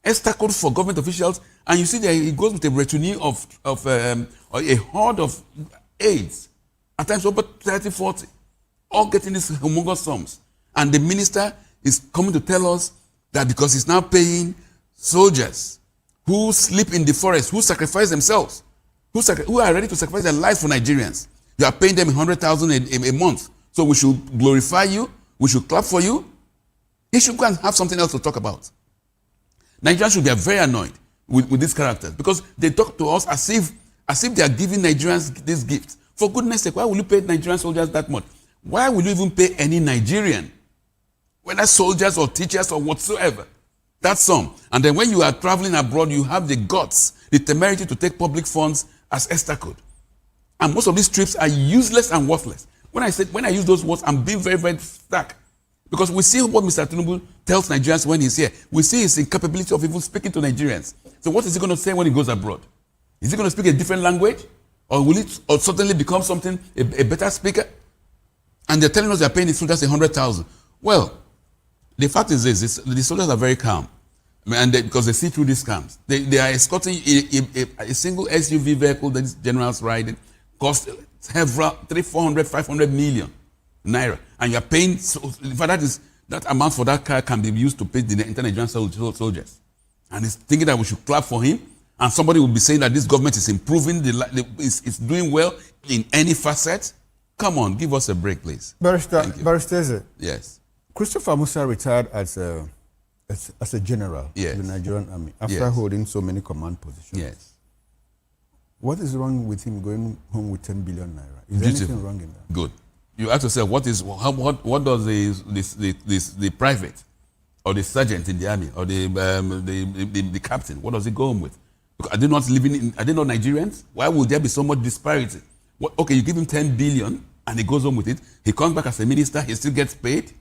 Extra code for government officials, and you see that he goes with a retinue of a horde of aides, at times over 30, 40, all getting these humongous sums. And the minister is coming to tell us that because he's now paying soldiers who sleep in the forest, who sacrifice themselves, who are ready to sacrifice their lives for Nigerians, you are paying them 100,000 a month. So we should glorify you, we should clap for you. He should go and have something else to talk about. Nigerians should be very annoyed with these characters because they talk to us as if they are giving Nigerians this gift. For goodness sake, why will you pay Nigerian soldiers that much? Why will you even pay any Nigerian, whether soldiers or teachers or whatsoever, that sum? And then when you are traveling abroad, you have the guts, the temerity to take public funds as extra code. And most of these trips are useless and worthless. When I use those words, I'm being very, very stark. Because we see what Mr. Tinubu tells Nigerians when he's here. We see his incapability of even speaking to Nigerians. So what is he going to say when he goes abroad? Is he going to speak a different language? Or will it suddenly become a better speaker? And they're telling us they're paying the soldiers 100,000. Well, the fact is this, the soldiers are very calm. Because they see through these scams. They are escorting a single SUV vehicle that is generals riding, cost several, 300, 400, 500 million naira. And you are paying, in fact, that amount for that car can be used to pay the Nigerian soldiers. And he's thinking that we should clap for him. And somebody will be saying that this government is improving, is doing well in any facet. Come on, give us a break, please. Barrister, yes. Christopher Musa retired as a general in the Nigerian army after holding so many command positions. Yes. What is wrong with him going home with 10 billion naira? Is there anything wrong in that? Good. You ask yourself, what does the private or the sergeant in the army or the captain, what does he go home with? Are they not Nigerians? Why would there be so much disparity? Okay, you give him 10 billion and he goes home with it. He comes back as a minister, he still gets paid.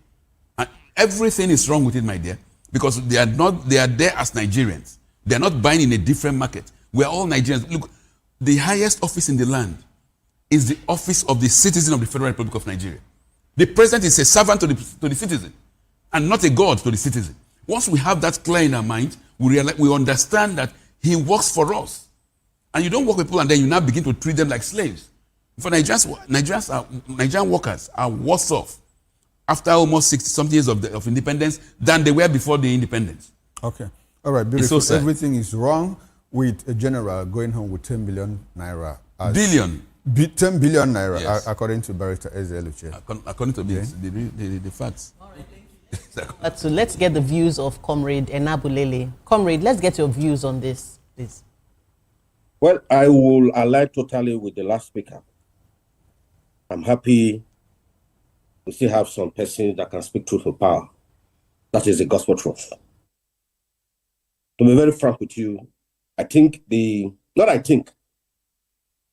And everything is wrong with it, my dear. Because they are there as Nigerians. They are not buying in a different market. We are all Nigerians. Look, the highest office in the land is the office of the citizen of the Federal Republic of Nigeria. The president is a servant to the citizen and not a god to the citizen. Once we have that clear in our mind, we understand that he works for us. And you don't work with people and then you now begin to treat them like slaves. For Nigerian workers are worse off after almost 60-something years of independence than they were before the independence. Okay. All right, beautiful. It's so sad. Everything is wrong with a general going home with 10 billion naira. Billion. 10 billion naira, Yes. according to Barrister Ezeluche. According to the facts. So let's get the views of Comrade Enabulele. Comrade, let's get your views on this, please. Well, I will align totally with the last speaker. I'm happy we still have some persons that can speak truth to power. That is the gospel truth. To be very frank with you, I think the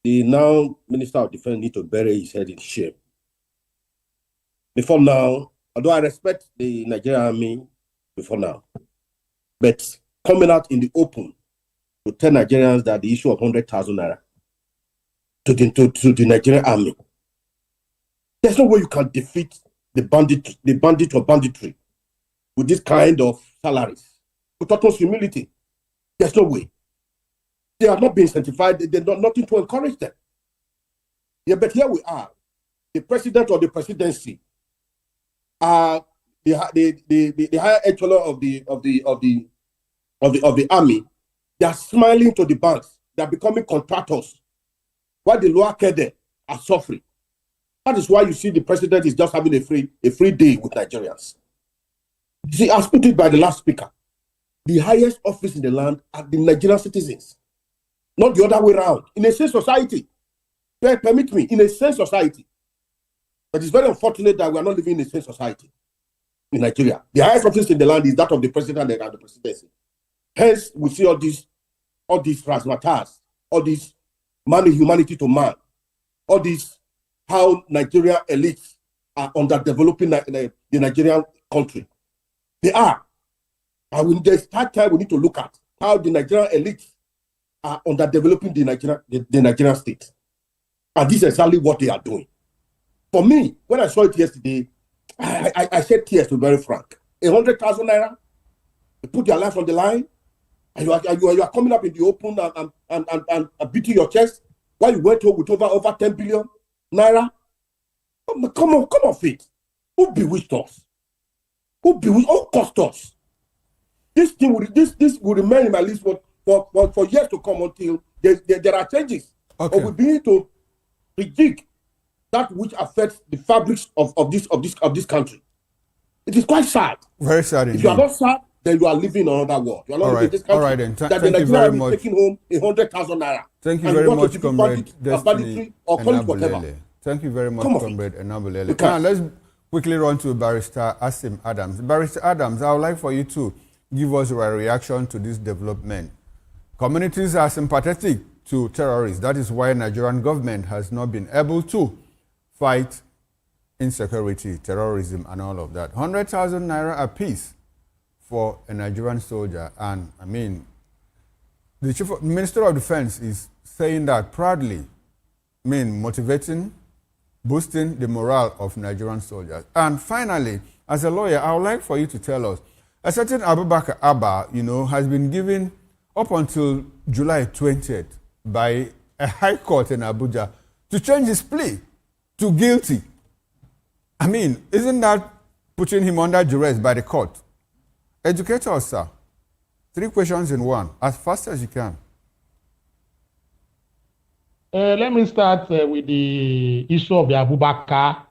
now Minister of Defense need to bury his head in shame. Before now, although I respect the Nigerian army before now, but coming out in the open to tell Nigerians that the issue of 100,000 naira to the Nigerian army, there's no way you can defeat the bandit or banditry with this kind of salaries. With utmost humility, there's no way. They are not being incentivized. There's nothing to encourage them. Yeah, but here we are. The president or the presidency, the higher echelon of the army, they are smiling to the banks. They are becoming contractors, while the lower cadre are suffering. That is why you see the president is just having a free day with Nigerians. You see, as put it by the last speaker, the highest office in the land are the Nigerian citizens, not the other way around. In a sane society, permit me, in a sane society, but it's very unfortunate that we are not living in a sane society in Nigeria. The highest office in the land is that of the president and the presidency. Hence, we see all these razzmatazz, all this man humanity to man, all this how Nigerian elites are underdeveloping the Nigerian country. They are. And when there's that time, we need to look at how the Nigerian elites are underdeveloping the Nigerian state. And this is exactly what they are doing. For me, when I saw it yesterday, I shed tears, to be very frank. 100,000 naira, you put your life on the line, and you are coming up in the open and beating your chest while you went home with over 10 billion naira. Come on, faith. Who bewitched us? Who cost us? This will remain in my list for years to come until there are changes. Okay. Or we begin to rejig that which affects the fabrics of this country. It is quite sad. Very sad indeed. If you are not sad, then you are living in another world. You are not living in this country. All right, then. That the Nigerian is taking home 100,000 naira. Thank you very much, Comrade Destiny Enabulele. Thank you very much, Comrade Enabulele. Now, let's quickly run to Barrister Asim Adams. Barrister Adams, I would like for you to give us a reaction to this development. Communities are sympathetic to terrorists. That is why Nigerian government has not been able to fight insecurity, terrorism, and all of that. 100,000 naira apiece for a Nigerian soldier. And I mean, the Minister of Defense is saying that proudly, motivating, boosting the morale of Nigerian soldiers. And finally, as a lawyer, I would like for you to tell us, a certain Abubakar Abba, has been given up until July 20th by a high court in Abuja to change his plea to guilty. I mean, isn't that putting him under duress by the court? Educate us, sir. 3 questions in one, as fast as you can. Let me start with the issue of the Abubakar.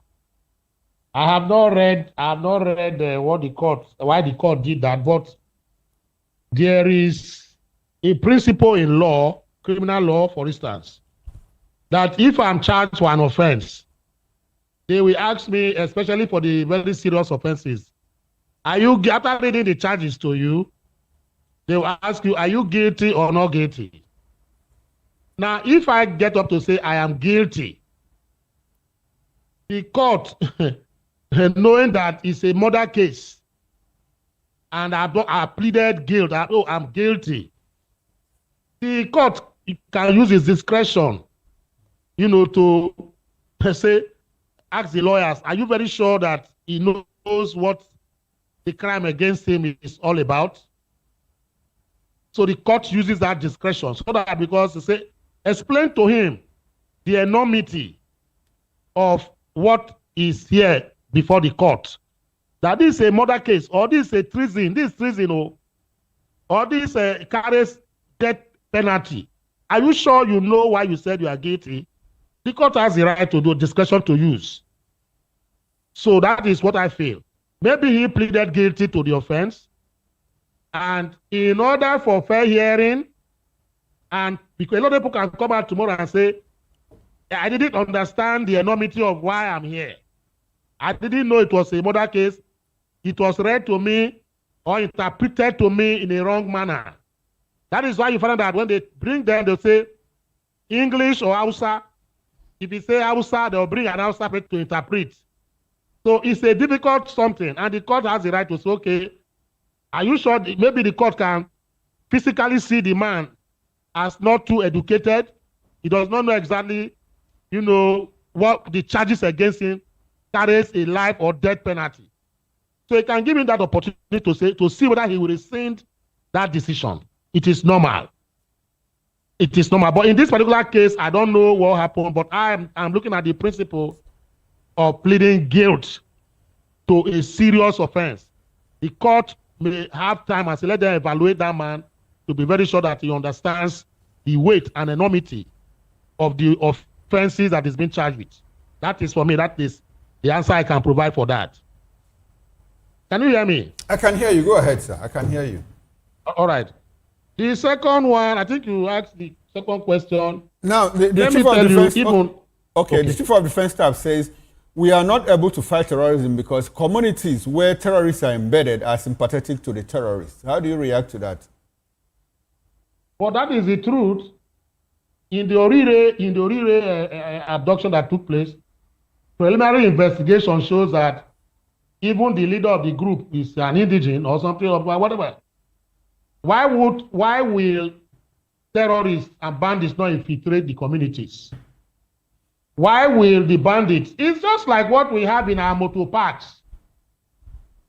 I have not read why the court did that, but there is a principle in law, criminal law, for instance, that if I'm charged for an offense, they will ask me, especially for the very serious offenses, after reading the charges to you, they will ask you, are you guilty or not guilty? Now, if I get up to say I am guilty, the court, knowing that it's a murder case, and I pleaded guilt, I'm guilty, the court can use its discretion, to say, ask the lawyers, are you very sure that he knows what the crime against him is all about? So the court uses that discretion, so that because they say, explain to him the enormity of what is here before the court. That this is a murder case, or this is a treason. This is treason. or this carries death penalty, are you sure you know why you said you are guilty? The court has the right to do discretion to use. So that is what I feel. Maybe he pleaded guilty to the offense, and in order for fair hearing, and because a lot of people can come out tomorrow and say, I didn't understand the enormity of why I'm here. I didn't know it was a murder case. It was read to me or interpreted to me in a wrong manner. That is why you find that when they bring them, they'll say English or Hausa. If you say Hausa, they'll bring an Hausa to interpret. So it's a difficult something, and the court has the right to say, okay, are you sure maybe the court can physically see the man as not too educated? He does not know exactly, what the charges against him carries a life or death penalty. So he can give him that opportunity to see whether he will rescind that decision. It is normal. It is normal. But in this particular case, I don't know what happened, but I'm looking at the principle of pleading guilt to a serious offense. The court may have time and say, let them evaluate that man to be very sure that he understands the weight and enormity of the offenses that is being charged with. That is, for me, that is the answer I can provide for that. Can you hear me? I can hear you. Go ahead, sir. I can hear you. All right. The second one, I think you asked the second question. Now, the Chief of Defense... Okay, the Chief of Defense Staff says, we are not able to fight terrorism because communities where terrorists are embedded are sympathetic to the terrorists. How do you react to that? Well, that is the truth. In the Orire abduction that took place, preliminary investigation shows that even the leader of the group is an indigene or something or whatever. Why will terrorists and bandits not infiltrate the communities? Why will the bandits? It's just like what we have in our motor parks.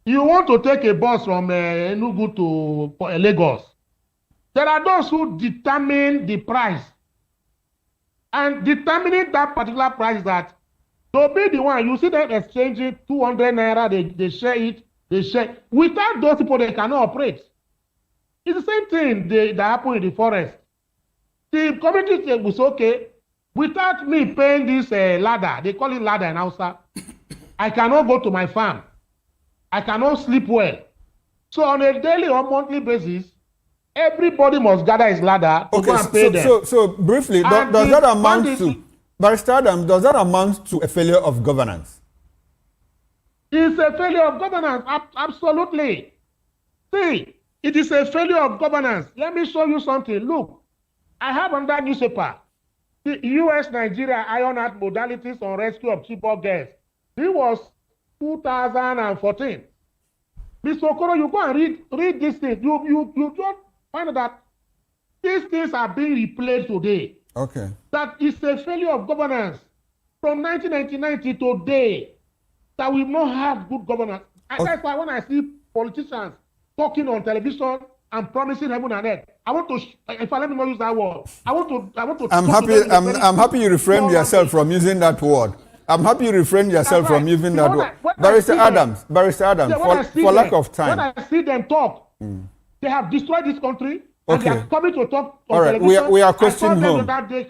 You want to take a bus from Enugu to Lagos. There are those who determine the price. And determining that particular price, that to be the one, you see them exchanging 200 naira, they share it, they share. Without those people, they cannot operate. It's the same thing that happened in the forest. The community was okay. Without me paying this ladder, they call it ladder in Hausa, I cannot go to my farm. I cannot sleep well. So on a daily or monthly basis, everybody must gather his ladder to go and pay them. So briefly, does that amount to, Barrister Adam, does that amount to a failure of governance? It's a failure of governance, absolutely. See, it is a failure of governance. Let me show you something. Look, I have on that newspaper, the U.S.-Nigeria Iron Heart modalities on rescue of Chibok girls. It was 2014. Mr. Okoro, you go and read this thing. You don't find that these things are being replayed today. Okay. That is a failure of governance from 1999 to today. That we've not had good governance. And that's why when I see politicians talking on television and promising heaven and earth, I want to, if I let me not use that word, I want to. I'm happy you refrained yourself from using that word. I'm happy you refrained yourself from using that word. Barrister Adams, for lack of time. When I see them talk, they have destroyed this country. And they are coming to talk on all right, television. we are coasting home.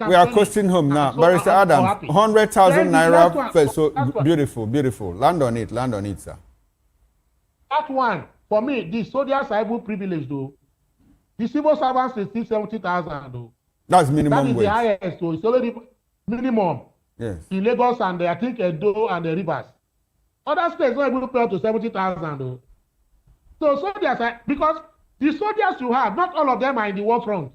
We are coasting home now. Barrister Adams, 100,000 naira. So beautiful. Land on it, sir. That one, for me, the soldiers are even privileged, though. The civil servants is still 70,000, though. That's minimum wage. That is the highest, though. It's already minimum. Yes. In Lagos and I think Edo and the rivers. Other states not able to pay up to 70,000, though. So soldiers are, because the soldiers you have, not all of them are in the war front.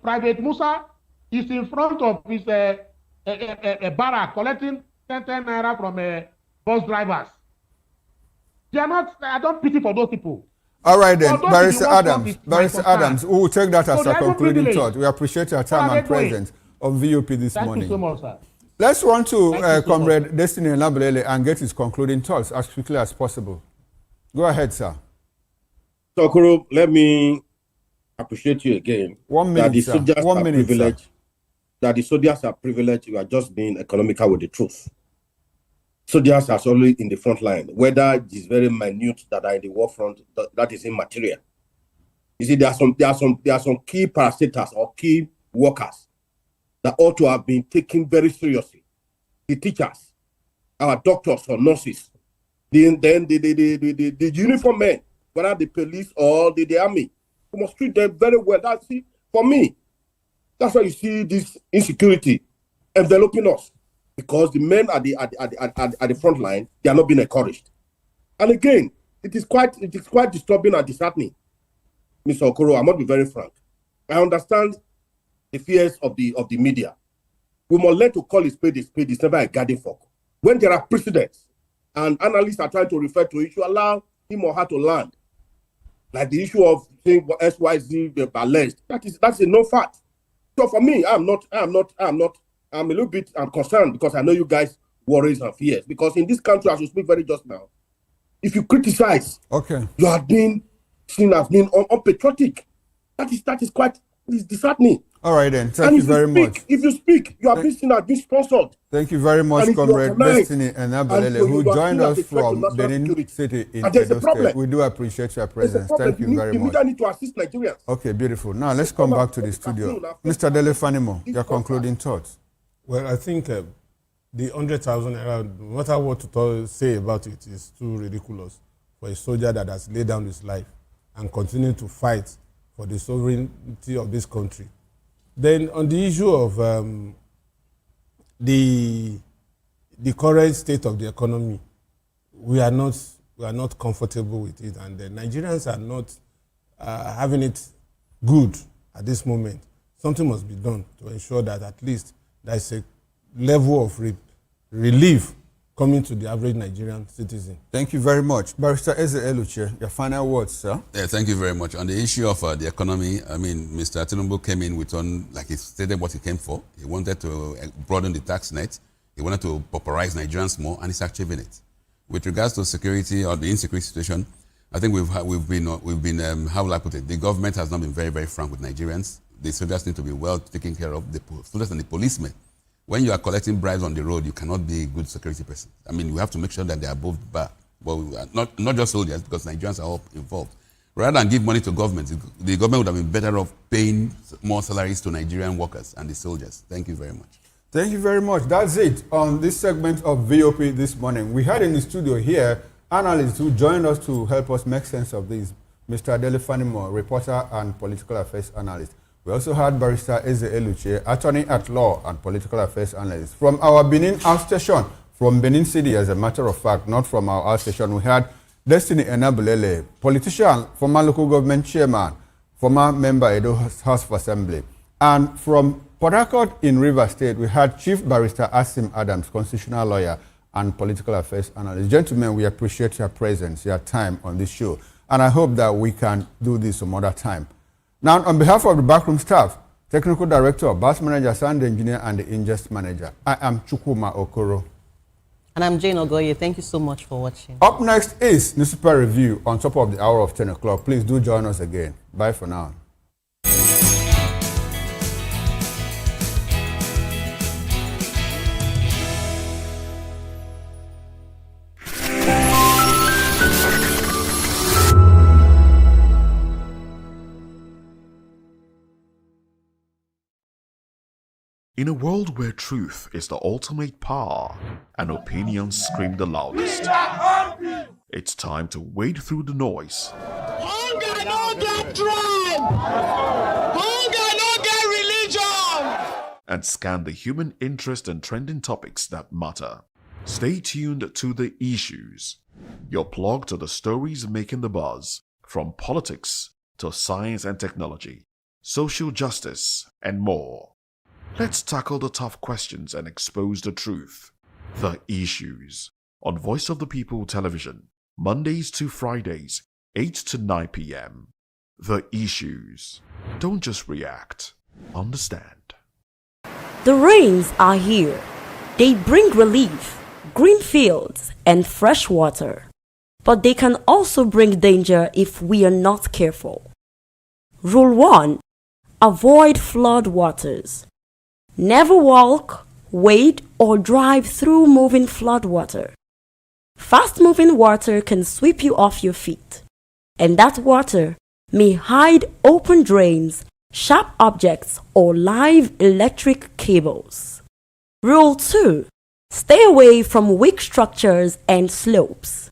Private Musa is in front of his barrack collecting 10 naira from bus drivers. They are not, I don't pity for those people. All right then, Barrister Adams, we will take that as a concluding thought. We appreciate your time and presence on VOP this morning. Thank you so much, sir. Let's run to Comrade Destiny Nabulele and get his concluding thoughts as quickly as possible. Go ahead, sir. So, Okoro, let me appreciate you again. 1 minute, sir. 1 minute, sir. That the soldiers are privileged. You are just being economical with the truth. soldiers are solely in the front line, whether it is very minute that are in the war front, that is immaterial. You see, there are some key parastatals or key workers that ought to have been taken very seriously. The teachers, our doctors or nurses, the uniform men, whether the police or the army, we must treat them very well. For me, that's why you see this insecurity enveloping us, because the men at the front line, they are not being encouraged. And again, it is quite disturbing and disheartening. Mr. Okoro, I must be very frank. I understand the fears of the media. We must learn to call a spade. It's never a garden fork. When there are precedents and analysts are trying to refer to it, you allow him or her to land. Like the issue of saying what SYZ alleged. That's a no fact. So for me, I'm a little bit concerned, because I know you guys worries and fears. Because in this country, as you speak very just now, if you criticize, you are being seen as being unpatriotic. That is quite disheartening. All right then, thank you very much. If you speak, you are being seen as being sponsored. Thank you very much, Comrade Destiny and Abalele, who joined us from Benin City in Edo State. We do appreciate your presence. Thank you very much. You need to assist Nigerians. Okay, beautiful. Now let's come back to the studio. Mr. Dele Fanimo, your concluding thoughts. Well, I think the 100,000 naira, no matter what to say about it, is too ridiculous for a soldier that has laid down his life and continue to fight for the sovereignty of this country. Then on the issue of the current state of the economy, we are not comfortable with it, and the Nigerians are not having it good at this moment. Something must be done to ensure that at least there is a level of relief coming to the average Nigerian citizen. Thank you very much. Barrister Eze Eluche, your final words, sir. Yeah, thank you very much. On the issue of the economy, I mean, Mr. Tinubu came in with like he stated what he came for. He wanted to broaden the tax net. He wanted to pauperize Nigerians more, and he's achieving it. With regards to security or the insecurity situation, I think we've been how will I put it? The government has not been very, very frank with Nigerians. The soldiers need to be well taken care of, the soldiers and the policemen. When you are collecting bribes on the road, you cannot be a good security person. I mean, we have to make sure that they are above the bar. But not just soldiers, because Nigerians are all involved. Rather than give money to government, the government would have been better off paying more salaries to Nigerian workers and the soldiers. Thank you very much. Thank you very much. That's it on this segment of VOP this morning. We had in the studio here analysts who joined us to help us make sense of this. Mr. Dele Fanimo, reporter and political affairs analyst. We also had Barrister Eze Eluche, attorney at law and political affairs analyst. From our Benin outstation, from Benin City, as a matter of fact, not from our outstation, we had Destiny Enabulele, politician, former local government chairman, former member Edo House of Assembly. And from Port Harcourt in Rivers State, we had Chief Barrister Asim Adams, constitutional lawyer and political affairs analyst. Gentlemen, we appreciate your presence, your time on this show. And I hope that we can do this some other time. Now, on behalf of the backroom staff, technical director, bus manager, sound engineer, and the ingest manager, I am Chukwuma Okoro. And I'm Jane Ogoye. Thank you so much for watching. Up next is Newspaper Review on top of the hour of 10 o'clock. Please do join us again. Bye for now. In a world where truth is the ultimate power and opinions scream the loudest, it's time to wade through the noise. Hunger no get tribe! Hunger no get religion! And scan the human interest and trending topics that matter. Stay tuned to The Issues, your plug to the stories making the buzz, from politics to science and technology, social justice, and more. Let's tackle the tough questions and expose the truth. The Issues on Voice of the People Television, Mondays to Fridays, 8 to 9 p.m. The Issues. Don't just react. Understand. The rains are here. They bring relief, green fields, and fresh water. But they can also bring danger if we are not careful. Rule 1. Avoid flood waters. Never walk, wade, or drive through moving floodwater. Fast-moving water can sweep you off your feet, and that water may hide open drains, sharp objects, or live electric cables. Rule 2. Stay away from weak structures and slopes.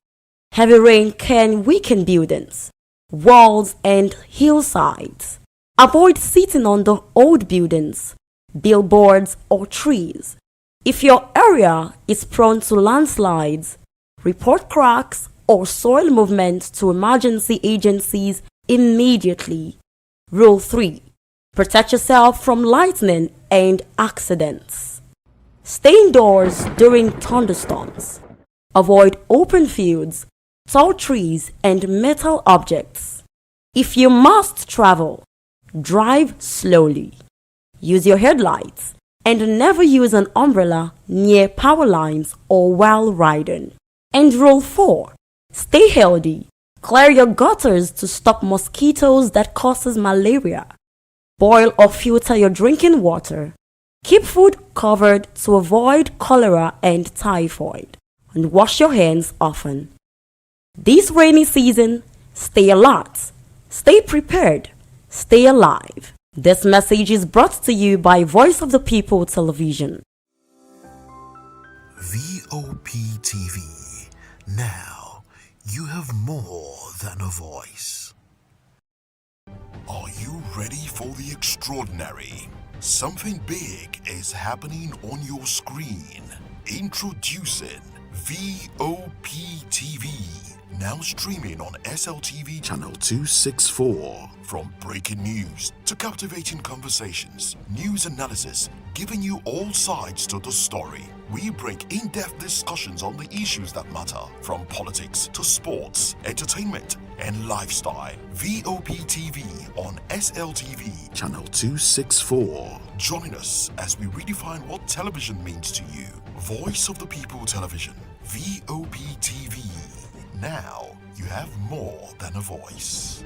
Heavy rain can weaken buildings, walls, and hillsides. Avoid sitting on the old buildings, billboards, or trees. If your area is prone to landslides, report cracks or soil movement to emergency agencies immediately. Rule 3. Protect yourself from lightning and accidents. Stay indoors during thunderstorms. Avoid open fields, tall trees, and metal objects. If you must travel, drive slowly. Use your headlights and never use an umbrella near power lines or while riding. And rule 4. Stay healthy. Clear your gutters to stop mosquitoes that causes malaria. Boil or filter your drinking water. Keep food covered to avoid cholera and typhoid. And wash your hands often. This rainy season, stay alert, stay prepared, stay alive. This message is brought to you by Voice of the People Television. Voptv. Now, you have more than a voice. Are you ready for the extraordinary? Something big is happening on your screen. Introducing Voptv. Now streaming on SLTV channel 264. From breaking news to captivating conversations, news analysis, giving you all sides to the story. We break in-depth discussions on the issues that matter, from politics to sports, entertainment, and lifestyle. Voptv on SLTV channel 264. Join us as we redefine what television means to you. Voice of the People Television. Voptv. Now you have more than a voice.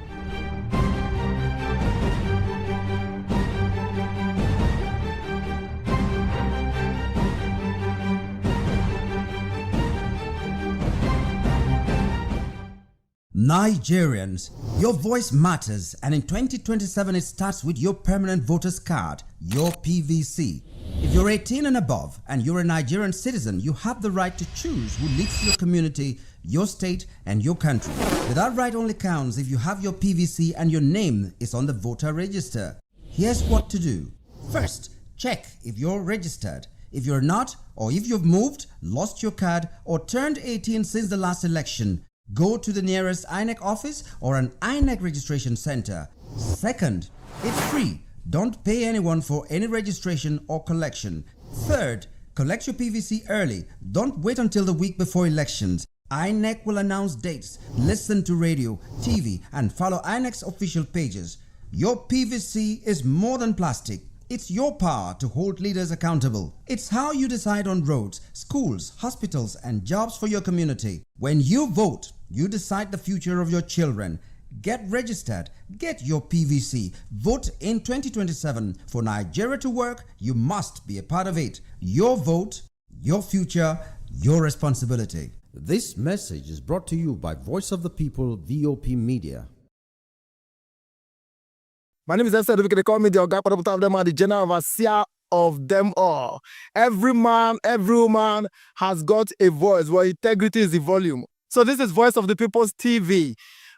Nigerians, your voice matters, and in 2027 it starts with your permanent voters card, your PVC. If you're 18 and above and you're a Nigerian citizen, you have the right to choose who leads your community, your state, and your country. But that right only counts if you have your PVC and your name is on the voter register. Here's what to do. First, check if you're registered. If you're not, or if you've moved, lost your card, or turned 18 since the last election, go to the nearest INEC office or an INEC registration center. Second, it's free. Don't pay anyone for any registration or collection. Third, collect your PVC early. Don't wait until the week before elections. INEC will announce dates. Listen to radio, TV, and follow INEC's official pages. Your PVC is more than plastic. It's your power to hold leaders accountable. It's how you decide on roads, schools, hospitals, and jobs for your community. When you vote, you decide the future of your children. Get registered. Get your PVC. Vote in 2027. For Nigeria to work, you must be a part of it. Your vote, your future, your responsibility. This message is brought to you by Voice of the People, VOP Media. My name is Esther. They call me the Oga Patapata of them are the general overseer of them all. Every man, every woman has got a voice where integrity is the volume. So this is Voice of the People's TV.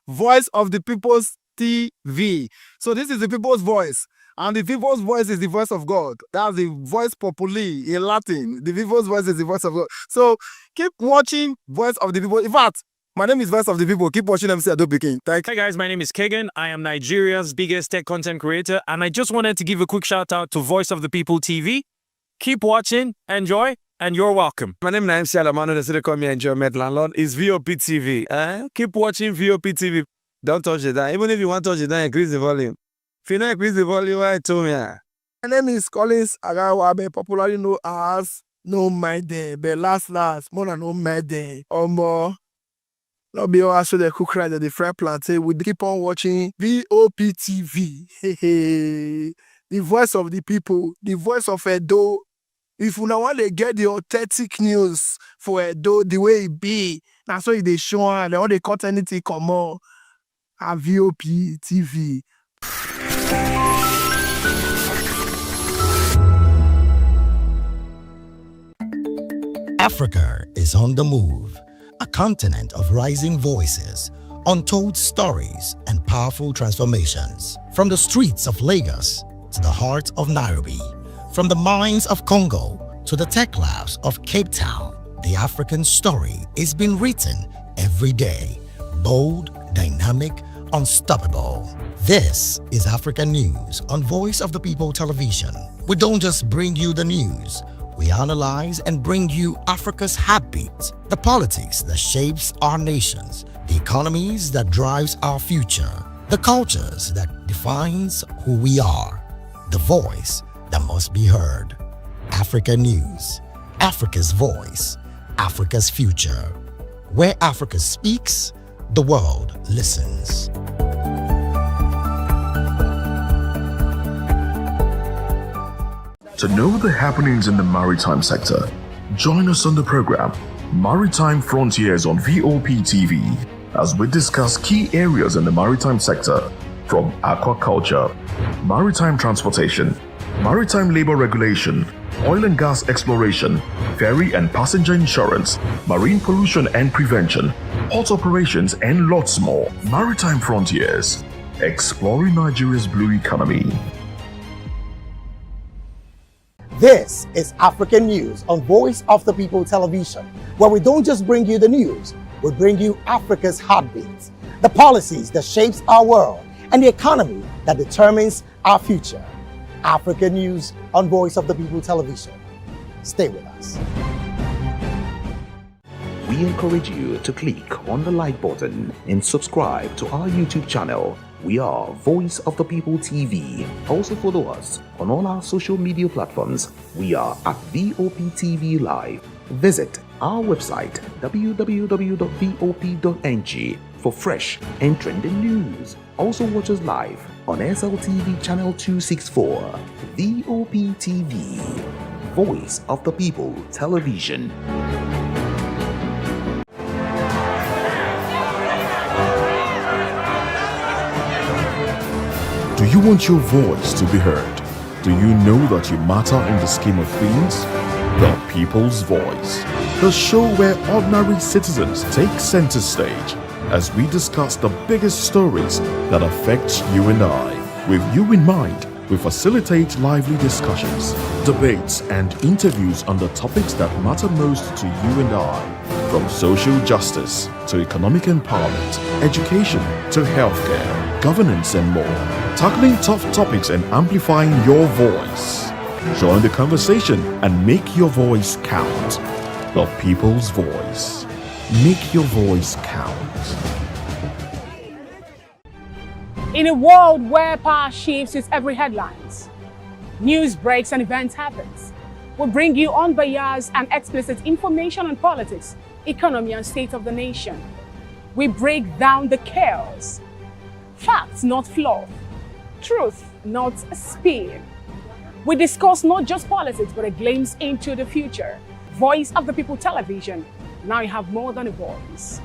Voice of the People's TV. So this is the people's voice. And the people's voice is the voice of God. That's the voice populi in Latin. The people's voice is the voice of God. So keep watching Voice of the People. In fact, my name is Voice of the People. Keep watching MC Ado Pikin. Thank you. Hi guys, my name is Kagan. I am Nigeria's biggest tech content creator, and I just wanted to give a quick shout out to Voice of the People TV. Keep watching, enjoy, and you're welcome. My name is MC Alamano. They say they call me Enjoy Med Landlord. It's VOP TV. Keep watching VOP TV. Don't touch it down. Even if you want to touch it down, increase the volume. If you don't increase the volume, why told me? My name is Collins Agawabe, popularly known as No Mide, but last, more than No Mide. Or more. Not be all so the cook right at the fry plantain. We keep on watching VOP TV. The voice of the people, the voice of Edo, If una want to get the authentic news for Edo the way it be, that's why they show and all they cut anything come on. A VOP TV. Africa is on the move, a continent of rising voices, untold stories, and powerful transformations. From the streets of Lagos to the heart of Nairobi, from the mines of Congo to the tech labs of Cape Town, the African story is being written every day. Bold, dynamic, unstoppable. This is African News on Voice of the People Television. We don't just bring you the news. We analyze and bring you Africa's heartbeat, the politics that shapes our nations, the economies that drives our future, the cultures that defines who we are, the voice that must be heard. Africa News, Africa's voice, Africa's future. Where Africa speaks, the world listens. To know the happenings in the maritime sector, join us on the program Maritime Frontiers on Voptv as we discuss key areas in the maritime sector from aquaculture, maritime transportation, maritime labor regulation, oil and gas exploration, ferry and passenger insurance, marine pollution and prevention, port operations, and lots more. Maritime Frontiers, exploring Nigeria's blue economy. This is African News on Voice of the People Television, where we don't just bring you the news, we bring you Africa's heartbeat, the policies that shapes our world, and the economy that determines our future. African News on Voice of the People Television. Stay with us. We encourage you to click on the like button and subscribe to our YouTube channel. We are Voice of the People TV. Also follow us on all our social media platforms. We are at Voptv Live. Visit our website www.vop.ng for fresh and trending news. Also watch us live on SLTV channel 264. Voptv, Voice of the People Television. Do you want your voice to be heard? Do you know that you matter in the scheme of things? The People's Voice, the show where ordinary citizens take center stage as we discuss the biggest stories that affect you and I. With you in mind, we facilitate lively discussions, debates, and interviews on the topics that matter most to you and I. From social justice to economic empowerment, education to healthcare, governance, and more. Tackling tough topics and amplifying your voice. Join the conversation and make your voice count. The People's Voice. Make your voice count. In a world where power shifts its every headlines, news breaks and events happens, we bring you unbiased and explicit information on politics, economy, and state of the nation. We break down the chaos. Facts, not fluff. Truth, not spin. We discuss not just politics, but a glimpse into the future. Voice of the People Television. Now you have more than a voice.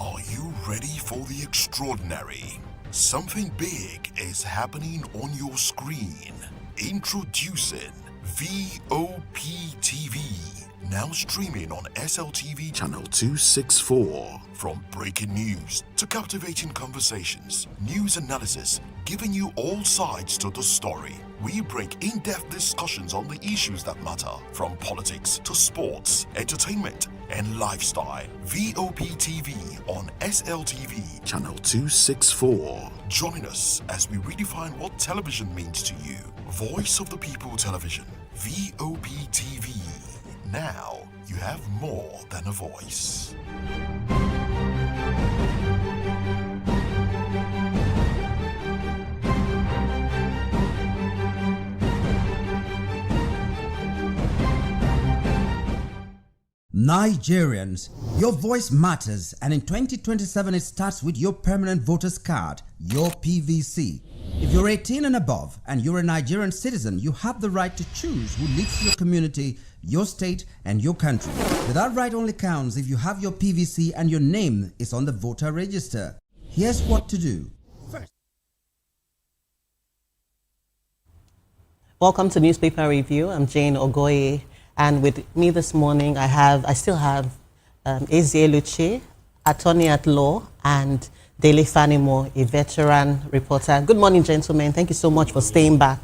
Are you ready for the extraordinary? Something big is happening on your screen. Introducing Voptv. Now streaming on SLTV channel 264. From breaking news to captivating conversations, news analysis, giving you all sides to the story. We break in-depth discussions on the issues that matter, from politics to sports, entertainment, and lifestyle. Voptv on SLTV channel 264. Join us as we redefine what television means to you. Voice of the People Television, Voptv. Now you have more than a voice. Nigerians, your voice matters, and in 2027 it starts with your permanent voters card, your PVC. If you're 18 and above and you're a Nigerian citizen, you have the right to choose who leads your community, your state, and your country. But that right only counts if you have your PVC and your name is on the voter register. Here's what to do. Welcome to Newspaper Review. I'm Jane Ogoye, and with me this morning I still have Ezie Luche, attorney at law, and Dele Fanimo, a veteran reporter. Good morning, gentlemen. Thank you so much for staying back.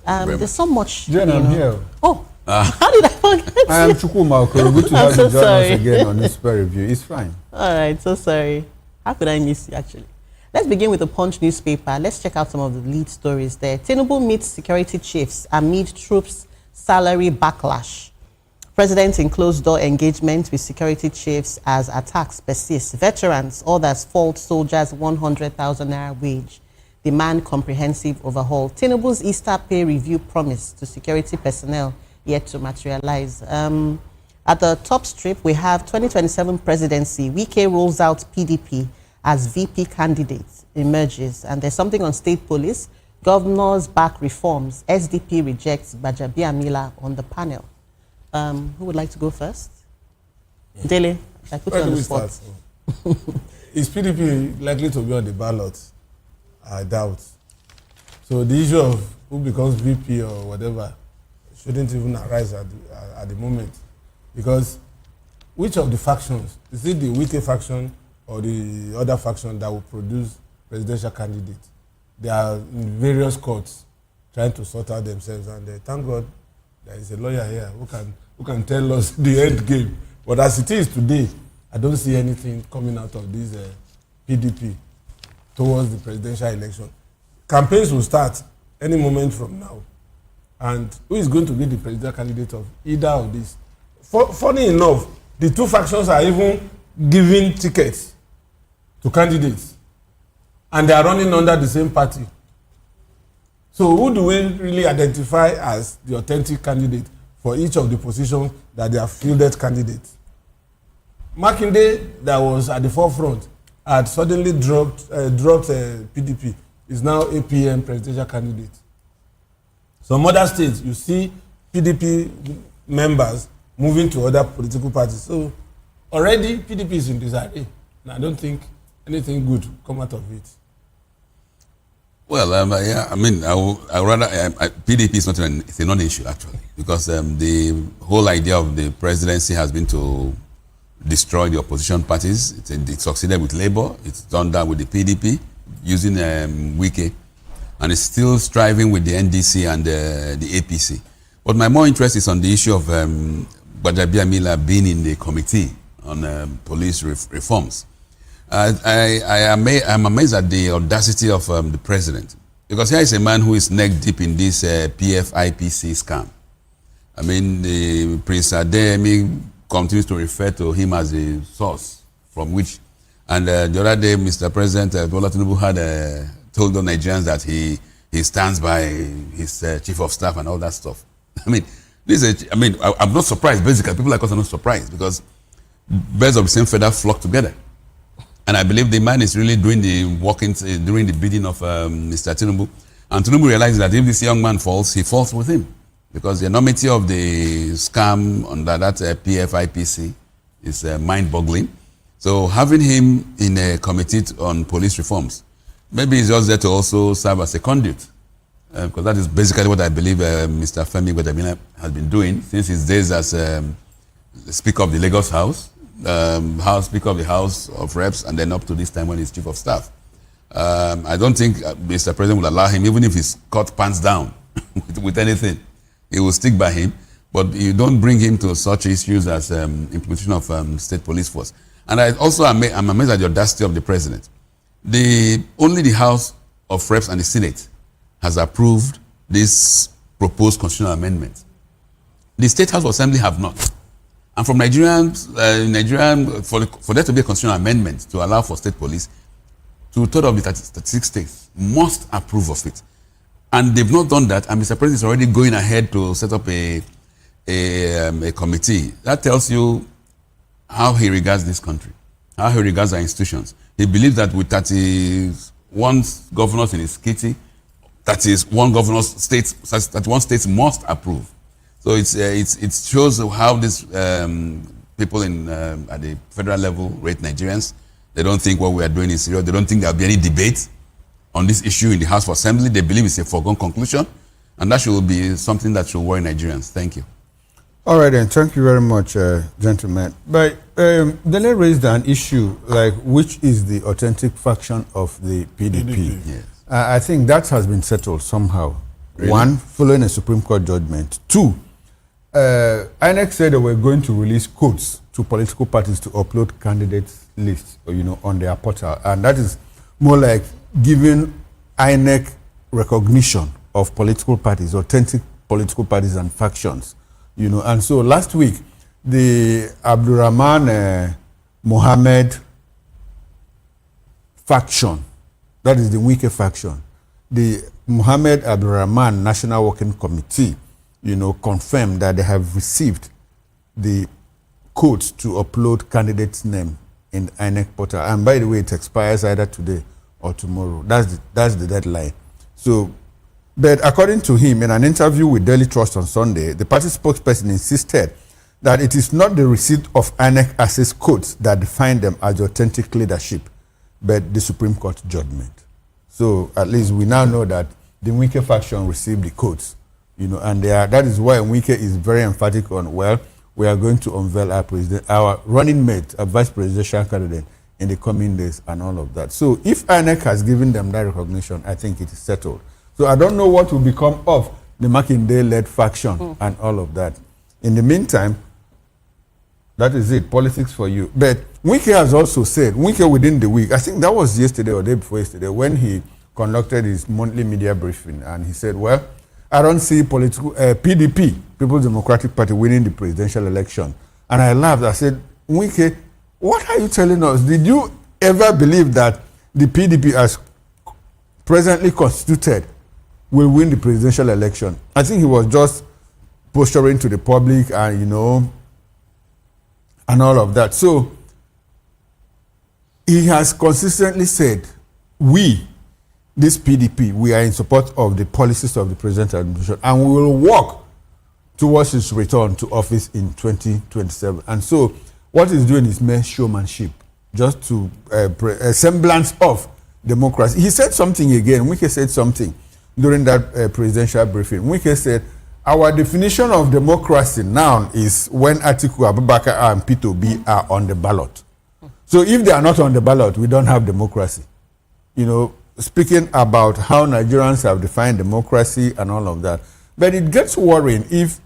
There's so much. Jane, I'm here. Oh, how did I forget you? I am Chukuma Okoro. Good to have you join us again on Newspaper Review. It's fine. All right, so sorry. How could I miss you, actually? Let's begin with the Punch newspaper. Let's check out some of the lead stories there. Tinubu meets security chiefs amid troops' salary backlash. President in closed-door engagement with security chiefs as attacks persist. Veterans, others fault soldiers 100,000 naira wage. Demand comprehensive overhaul. Tinubu's Easter pay review promise to security personnel yet to materialize. At the top strip, we have 2027 presidency. Wike rolls out PDP as VP candidate emerges. And there's something on state police. Governors back reforms. SDP rejects Gbajabiamila on the panel. Who would like to go first? Dele, I put you on the spot. Is PDP likely to be on the ballot? I doubt. So the issue of who becomes VP or whatever shouldn't even arise at the moment. Because which of the factions, is it the Wike faction or the other faction that will produce presidential candidate? They are in various courts trying to sort out themselves, and thank God there is a lawyer here who can tell us the end game. But as it is today, I don't see anything coming out of this PDP towards the presidential election. Campaigns will start any moment from now. And who is going to be the presidential candidate of either of these? Funny enough, the two factions are even giving tickets to candidates. And they are running under the same party. So who do we really identify as the authentic candidate for each of the positions that they have fielded candidates? Makinde, that was at the forefront, had suddenly dropped PDP, is now APM presidential candidate. Some other states, you see PDP members moving to other political parties. So already PDP is in disarray. And I don't think anything good will come out of it. Well, yeah, I mean, I rather PDP is not it's a non-issue actually, because the whole idea of the presidency has been to destroy the opposition parties. It succeeded with Labour. It's done that with the PDP using Wike, and it's still striving with the NDC and the APC. But my more interest is on the issue of Gbajabiamila being in the committee on police reforms. I'm amazed at the audacity of the president, because here is a man who is neck deep in this PFIPC scam. I mean, the Prince Adeyemi continues to refer to him as the source from which, and the other day, Mr. President Bola Tinubu had told the Nigerians that he stands by his chief of staff and all that stuff. I mean, I'm not surprised. Basically, people like us are not surprised, because birds of the same feather flock together. And I believe the man is really doing the workings, doing the bidding of Mr. Tinubu. And Tinubu realizes that if this young man falls, he falls with him. Because the enormity of the scam under that PFIPC is mind-boggling. So having him in a committee on police reforms Maybe he's just there to also serve as a conduit. Because that is basically what I believe Mr. Femi Gbadamina has been doing since his days as Speaker of the Lagos House, Speaker of the House of Reps, and then up to this time when he's Chief of Staff. I don't think Mr. President will allow him, even if he's caught pants down with anything, he will stick by him. But you don't bring him to such issues as implementation of state police force. And I'm amazed at the audacity of the president. Only the House of Reps and the Senate has approved this proposed constitutional amendment. The State House of Assembly have not. And from Nigerian, for there to be a constitutional amendment to allow for state police, 2/3 of the 36 states must approve of it. And they've not done that, and Mr. President is already going ahead to set up a committee. That tells you how he regards this country, how he regards our institutions. He believes that with 31 governors in his kitty, 31 states must approve. So it shows how these people at the federal level rate Nigerians. They don't think what we are doing is serious. They don't think there will be any debate on this issue in the House of Assembly. They believe it's a foregone conclusion, and that should be something that should worry Nigerians. Thank you. All right, then. Thank you very much, gentlemen. But Dele raised an issue like which is the authentic faction of the PDP. Yes. I think that has been settled somehow. Really? One, following a Supreme Court judgment. Two, INEC said they were going to release codes to political parties to upload candidates lists, on their portal, and that is more like giving INEC recognition of political parties, authentic political parties and factions, And so last week, the Abdurrahman Mohammed faction, that is the Wike faction, the Mohammed Abdurrahman National Working Committee, confirmed that they have received the codes to upload candidates' name in the INEC portal. And by the way, it expires either today or tomorrow. That's the deadline. So, but according to him, in an interview with Daily Trust on Sunday, the party spokesperson insisted that it is not the receipt of INEC access codes that define them as authentic leadership, but the Supreme Court judgment. So at least we now know that the Wike faction received the codes, and that is why Wike is very emphatic on, we are going to unveil our running mate, a vice presidential candidate in the coming days and all of that. So if INEC has given them that recognition, I think it is settled. So I don't know what will become of the Makinde-led faction and all of that. In the meantime, that is it, politics for you. But Wike has also said, Wike within the week, I think that was yesterday or the day before yesterday, when he conducted his monthly media briefing, and he said, I don't see PDP, People's Democratic Party, winning the presidential election. And I laughed. I said, Wike, what are you telling us? Did you ever believe that the PDP, as presently constituted, will win the presidential election? I think he was just posturing to the public and, and all of that. So he has consistently said, this PDP, we are in support of the policies of the present administration, and we will work towards his return to office in 2027. And so what he's doing is mere showmanship, just to a semblance of democracy. He said something again. Wike said something during that presidential briefing. Wike said, our definition of democracy now is when Atiku Abubakar and P2B are on the ballot. So if they are not on the ballot, we don't have democracy. Speaking about how Nigerians have defined democracy and all of that. But it gets worrying if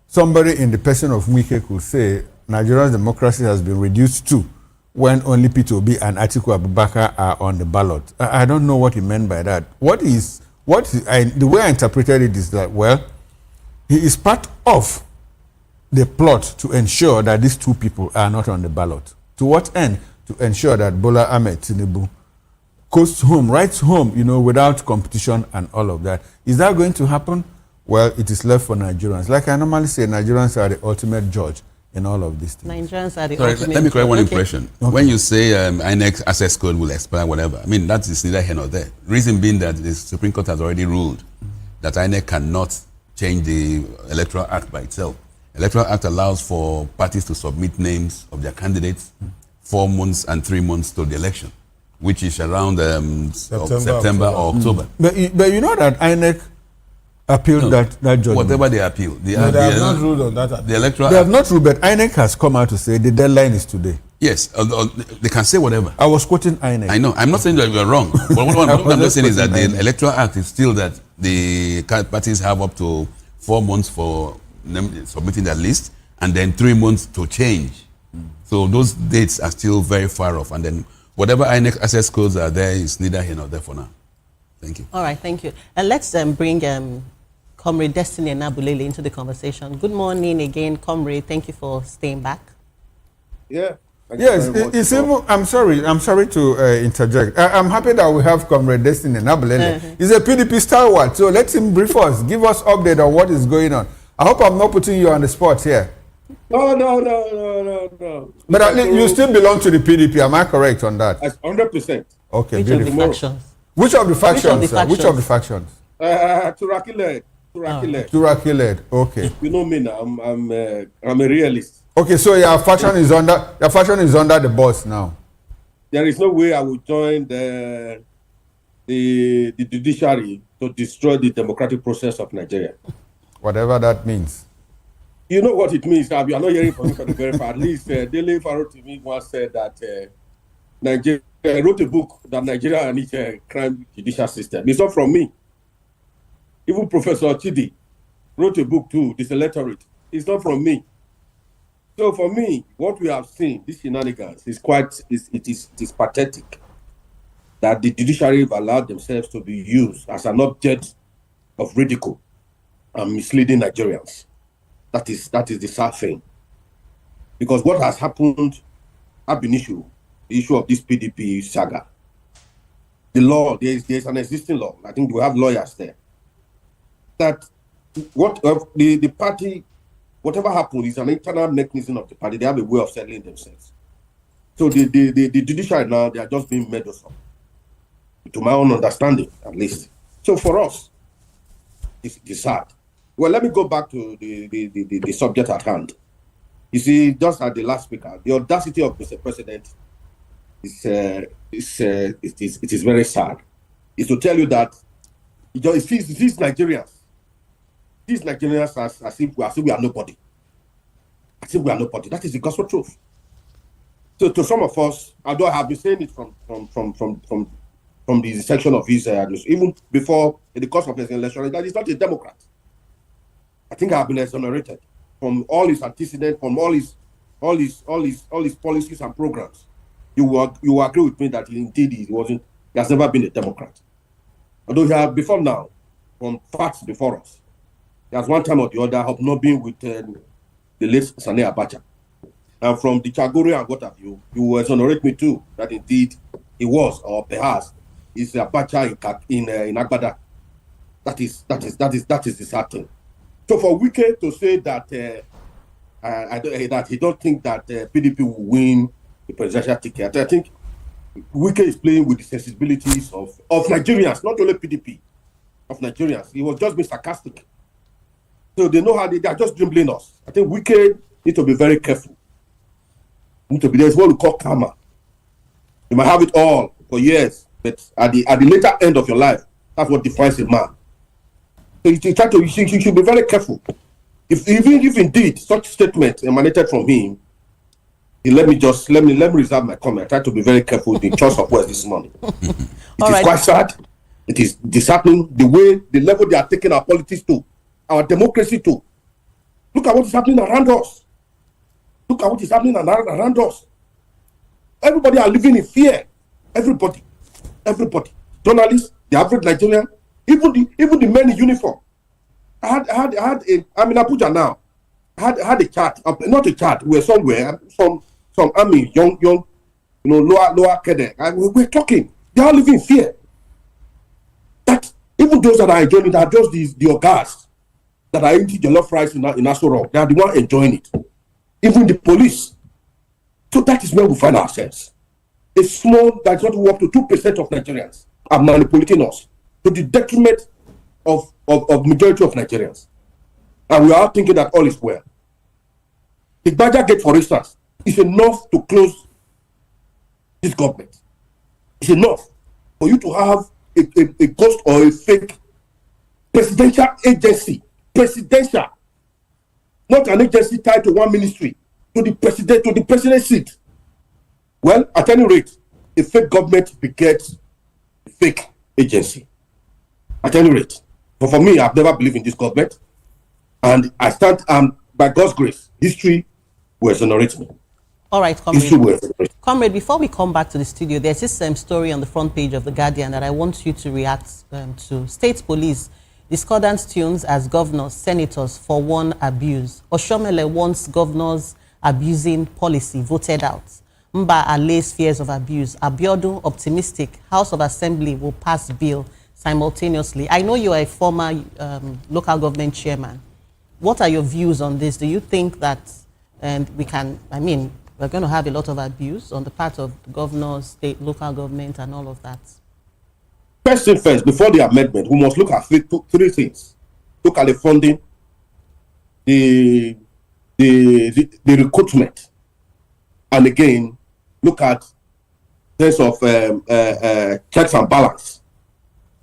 somebody in the person of Wike could say Nigeria's democracy has been reduced to when only P2B and Atiku Abubakar are on the ballot. I don't know what he meant by that. The way I interpreted it is that, he is part of the plot to ensure that these two people are not on the ballot. To what end? To ensure that Bola Ahmed Tinubu writes home, without competition and all of that. Is that going to happen? Well, it is left for Nigerians. Like I normally say, Nigerians are the ultimate judge in all of these things. Nigerians are the Sorry, ultimate let me correct one judge. impression. Okay. When you say INEC access code will expire, whatever, that is neither here nor there. Reason being that the Supreme Court has already ruled that INEC cannot change the Electoral Act by itself. Electoral Act allows for parties to submit names of their candidates 4 months and 3 months to the election. which is around September or October. But you know that INEC appealed that judgment. Whatever they appeal, they have not ruled on that. The electoral. They have not ruled, but INEC has come out to say the deadline is today. Yes, they can say whatever. I was quoting INEC. I know. I'm not saying that you are wrong. But what I'm just saying is that the Electoral Act is still that the parties have up to 4 months for submitting their list, and then 3 months to change. So those dates are still very far off. And then whatever INEC access codes are there is neither here nor there for now. Thank you. All right, thank you. And let's bring Comrade Destiny and Nabulele into the conversation. Good morning again, Comrade. Thank you for staying back. Yeah. Yes, it's even, I'm sorry to interject. I'm happy that we have Comrade Destiny and Nabulele. He's a PDP stalwart, so let him brief us, give us update on what is going on. I hope I'm not putting you on the spot here. No. But at least you still belong to the PDP, am I correct on that? 100%. Okay, Which beautiful. of the factions? Which of the factions? Which of the factions? Turaki led. Okay. You know me now. I'm a realist. Okay, so your faction is under the boss now. There is no way I will join the judiciary to destroy the democratic process of Nigeria. Whatever that means. You know what it means. You are not hearing from me for the very far. At least Dele Faro to me once said that Nigeria wrote a book that Nigeria needs a crime judicial system. It's not from me. Even Professor Chidi wrote a book too, this electorate. It's not from me. So for me, what we have seen, these shenanigans, is it is pathetic that the judiciary have allowed themselves to be used as an object of ridicule and misleading Nigerians. That is the sad thing. Because what has happened, the issue of this PDP saga. The law, there's an existing law. I think we have lawyers there. That the party, whatever happened, is an internal mechanism of the party. They have a way of settling themselves. So the judiciary now, they are just being meddlesome, to my own understanding, at least. So for us, it's sad. Well, let me go back to the subject at hand. You see, just at the last speaker, the audacity of Mr. President it is very sad. It's to tell you that it sees Nigerians. These Nigerians as if we are nobody. As if we are nobody. That is the gospel truth. So to some of us, although I have been saying it from the section of his even before in the course of his election, that he's not a Democrat. I think I have been exonerated from all his antecedents, from all his policies and programs. You will agree with me that he has never been a Democrat. Although he has before now, from facts before us, there's one time or the other of not being with the late Sani Abacha. And from the Chagori and what have you will exonerate me too, that indeed he was, or perhaps is Abacha in Agbada. That is the sad thing. So for Wike to say that that he don't think that PDP will win the presidential ticket, I think Wike is playing with the sensibilities of Nigerians, not only PDP, of Nigerians. He was just being sarcastic. So they know how they are just dribbling us. I think Wike need to be very careful. There's what we call karma. You might have it all for years, but at the later end of your life, that's what defines a man. So you should be very careful. If indeed such statement emanated from him, let me reserve my comment. I try to be very careful with the choice of words this morning. It is quite sad. It is disheartening the level they are taking our politics to, our democracy to. Look at what is happening around us. Look at what is happening around us. Everybody are living in fear. Everybody. Journalists, the average Nigerian, even the men in uniform. I'm in Abuja now. I had a chat, not a chat. We were somewhere, some army, young, lower cadre. We're talking. They are living in fear. That even those that are enjoying it are just the organs that are eating jollof rice in Aso Rock. They are the ones enjoying it. Even the police. So that is where we find ourselves. A small, that's not up to 2% of Nigerians are manipulating us to the detriment of majority of Nigerians. And we are thinking that all is well. The Baja Gate, for instance, is enough to close this government. is enough for you to have a ghost or a fake presidential agency. Presidential. Not an agency tied to one ministry, to the president's seat. Well, at any rate, a fake government begets a fake agency. At any rate. But for me, I've never believed in this government. And I stand, by God's grace, history will exonerate me. All right, Comrade, before we come back to the studio, there's this story on the front page of The Guardian that I want you to react to. State police discordant tunes as governors, senators for one abuse. Oshomele wants governors abusing policy voted out. Mba allays fears of abuse. Abiodun optimistic. House of Assembly will pass bill simultaneously. I know you are a former local government chairman. What are your views on this? Do you think that we're going to have a lot of abuse on the part of the governors, state, local government, and all of that? First thing first, before the amendment, we must look at three things. Look at the funding, the recruitment, and again, look at sense of checks and balance.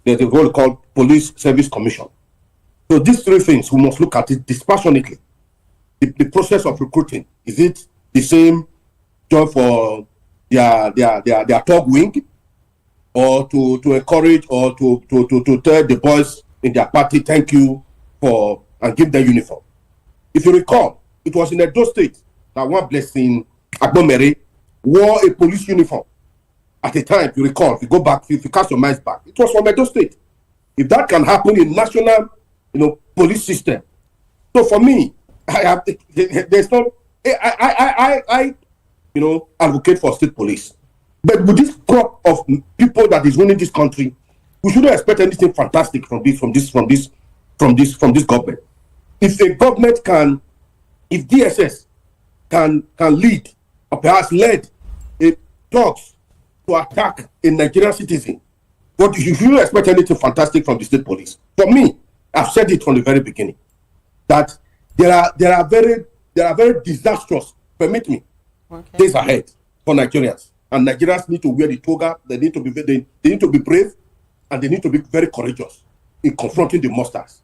There's what we call Police Service Commission. So these three things, we must look at it dispassionately. The process of recruiting, is it the same job for their thug wing, or to encourage or to tell the boys in their party thank you for and give them uniform? If you recall, it was in Edo State that one blessing Agbomere wore a police uniform. At the time, if you recall, if you go back, if you cast your minds back, it was from Edo State. If that can happen in national, police system, so for me, there's no. I advocate for state police, but with this crop of people that is running this country, we shouldn't expect anything fantastic from this government. If a government can, if DSS can lead or perhaps led thugs to attack a Nigerian citizen, but you shouldn't expect anything fantastic from the state police. For me, I've said it from the very beginning that there are very disastrous, permit me, days ahead for Nigerians, and Nigerians need to wear the toga. They need to be brave, and they need to be very courageous in confronting the monsters.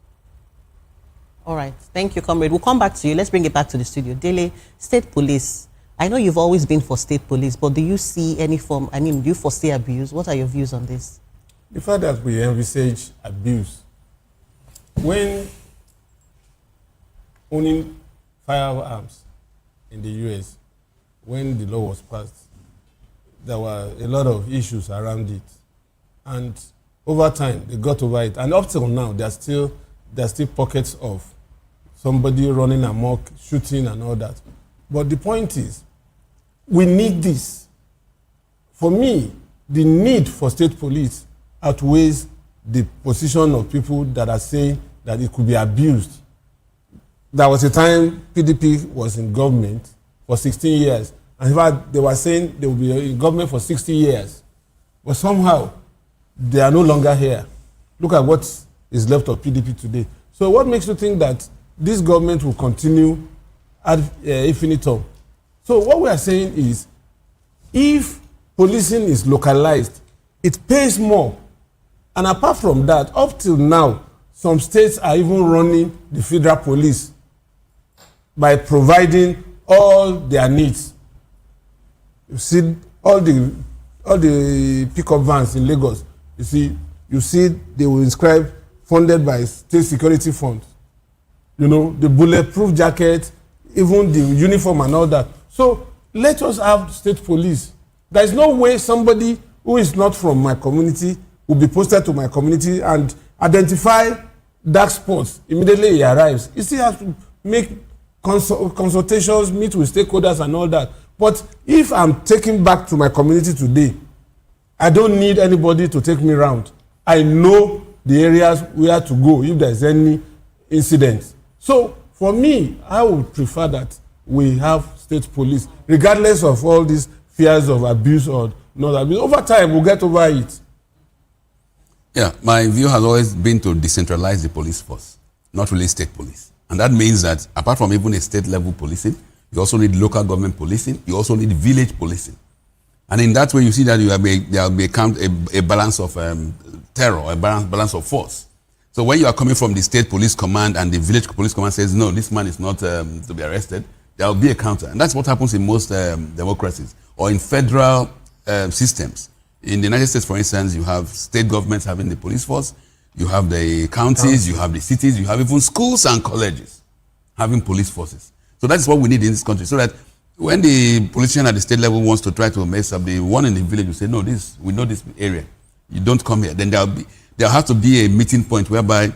All right, thank you, comrade. We'll come back to you. Let's bring it back to the studio. Dele, state police. I know you've always been for state police, but do you see any form? Do you foresee abuse? What are your views on this? The fact that we envisage abuse when owning firearms in the US, when the law was passed, there were a lot of issues around it, and over time they got over it, and up till now there are still pockets of somebody running amok, shooting and all that. But the point is, we need this. For me, the need for state police outweighs the position of people that are saying that it could be abused. There was a time PDP was in government for 16 years. And in fact, they were saying they will be in government for 60 years. But somehow, they are no longer here. Look at what is left of PDP today. So what makes you think that this government will continue ad infinitum? So what we are saying is, if policing is localized, it pays more. And apart from that, up till now, some states are even running the federal police by providing all their needs. You see all the pickup vans in Lagos. You see they will inscribe funded by state security funds. The bulletproof jacket, even the uniform and all that. So let us have state police. There is no way somebody who is not from my community will be posted to my community and identify dark spots immediately he arrives. He still has to make consultations, meet with stakeholders and all that. But if I'm taken back to my community today, I don't need anybody to take me around. I know the areas where to go if there's any incident. So for me, I would prefer that we have state police, regardless of all these fears of abuse or not abuse. Over time, we'll get over it. Yeah, my view has always been to decentralize the police force, not really state police. And that means that apart from even a state level policing, you also need local government policing, you also need village policing. And in that way, you see that there will be a balance of terror, a balance of force. So when you are coming from the state police command and the village police command says, no, this man is not to be arrested, there will be a counter. And that's what happens in most democracies or in federal systems. In the United States, for instance, you have state governments having the police force, you have the counties, you have the cities, you have even schools and colleges having police forces. So that's what we need in this country, so that when the politician at the state level wants to try to mess up, the one in the village will say, no, we know this area. You don't come here. Then there has to be a meeting point whereby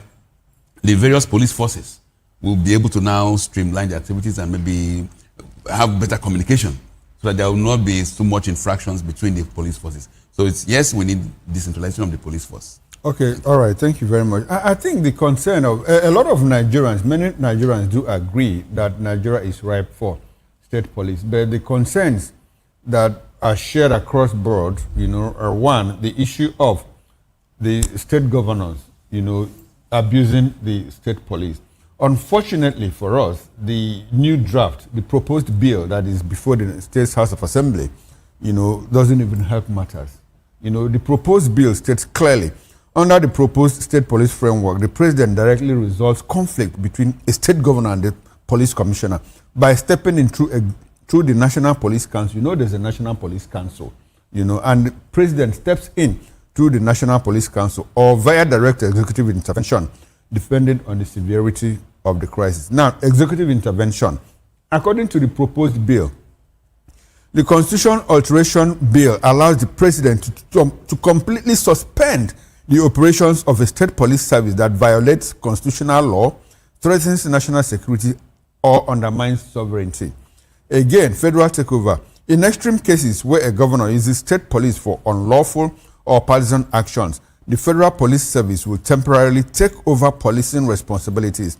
the various police forces will be able to now streamline their activities and maybe have better communication so that there will not be too much infractions between the police forces. So yes, we need decentralization of the police force. Okay, all right, thank you very much. I think the concern of a lot of Nigerians, many Nigerians do agree that Nigeria is ripe for state police, but the concerns that are shared across board, are one, the issue of the state governors, abusing the state police. Unfortunately for us, the new draft, the proposed bill that is before the State's House of Assembly, doesn't even help matters. The proposed bill states clearly, under the proposed state police framework, the president directly resolves conflict between a state governor and the police commissioner by stepping in through the National Police Council. There's a National Police Council, and the president steps in through the National Police Council or via direct executive intervention, depending on the severity of the crisis. Now, executive intervention, according to the proposed bill, the Constitution Alteration Bill allows the president to completely suspend the operations of a state police service that violates constitutional law, threatens national security, or undermines sovereignty. Again, federal takeover. In extreme cases where a governor uses state police for unlawful or partisan actions, the federal police service will temporarily take over policing responsibilities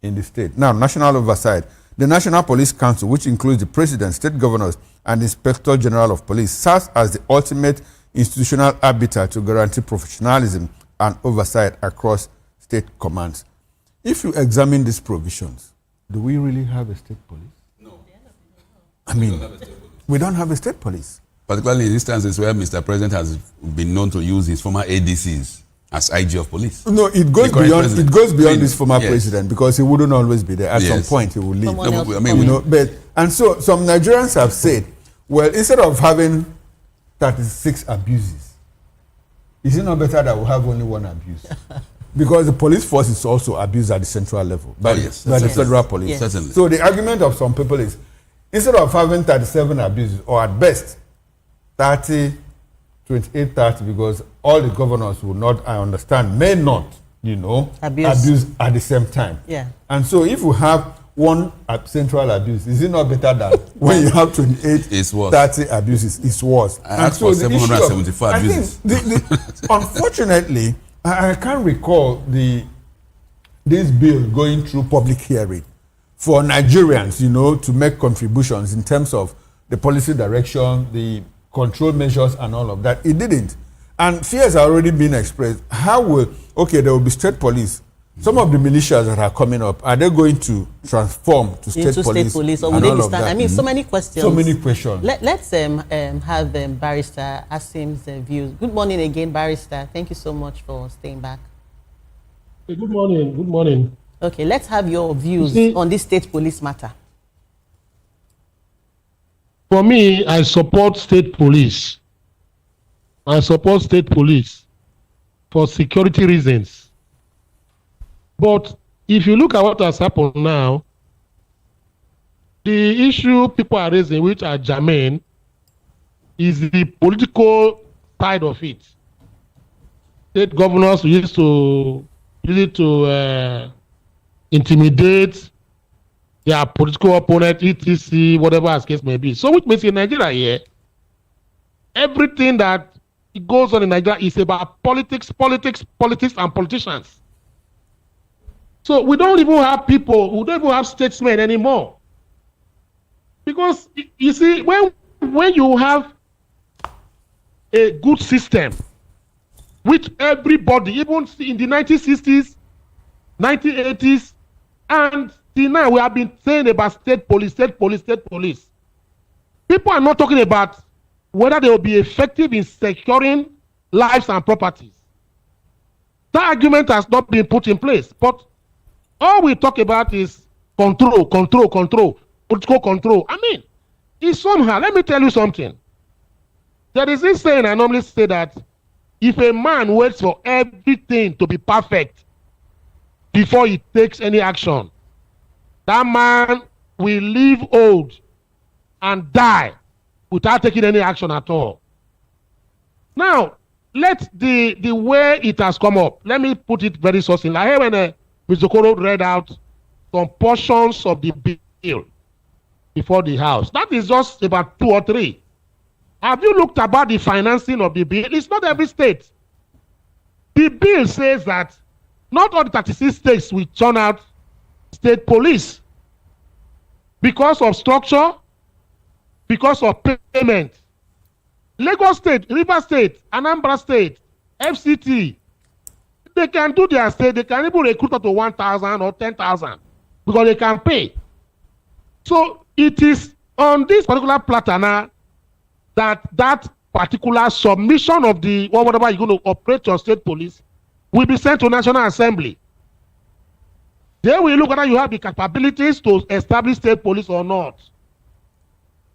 in the state. Now, national oversight. The National Police Council, which includes the president, state governors, and the Inspector General of Police, serves as the ultimate institutional arbiter to guarantee professionalism and oversight across state commands. If you examine these provisions, do we really have a state police? No. I mean, we don't have a state police. Particularly in instances where Mr. President has been known to use his former ADCs as IG of police. No, it goes beyond this former president, because he wouldn't always be there. At some point, he will leave. And so some Nigerians have said, well, instead of having 36 abuses, is it not better that we have only one abuse? Because the police force is also abused at the central level by the federal police. Yes. Certainly. So the argument of some people is, instead of having 37 abuses, or at best 30, 28, 30, because all the governors will not, I understand, may not, abuse at the same time. Yeah. And so if we have one central abuse, is it not better than when you have 28, 30 abuses? It's worse. I asked for 774 abuses. Unfortunately, I can't recall this bill going through public hearing for Nigerians, to make contributions in terms of the policy direction, the control measures and all of that. It didn't. And fears are already being expressed. How will, there will be state police. Some of the militias that are coming up, are they going to transform to state police? Or will they be stand? I mean, so many questions. So many questions. Let's have Barrister Asim's views. Good morning again, Barrister. Thank you so much for staying back. Hey, good morning. Good morning. Okay, let's have your views on this state police matter. For me, I support state police. I support state police for security reasons. But if you look at what has happened now, the issue people are raising, which are germane, is the political side of it. State governors used to intimidate their political opponent, etc., whatever as case may be. So which means in Nigeria here, everything that goes on in Nigeria is about politics, and politicians. So we don't even have people, we don't even have statesmen anymore. Because you see, when you have a good system, which everybody, even in the 1960s, 1980s, and till now we have been saying about state police. People are not talking about whether they will be effective in securing lives and properties. That argument has not been put in place. But all we talk about is control, political control. I mean, it's somehow, let me tell you something. There is this saying I normally say that if a man waits for everything to be perfect before he takes any action, that man will live old and die without taking any action at all. Now, let the way it has come up, let me put it very succinctly. I heard when Mr. Okoro read out some portions of the bill before the House. That is just about 2 or 3. Have you looked about the financing of the bill? It's not every state. The bill says that not all the 36 states will turn out state police because of structure, because of payment. Lagos State, Rivers State, Anambra State, FCT, they can do their state, they can even recruit up to 1,000 or 10,000 because they can pay. So it is on this particular platter now that particular submission of the whatever you're going to operate your state police will be sent to National Assembly. They will look whether you have the capabilities to establish state police or not.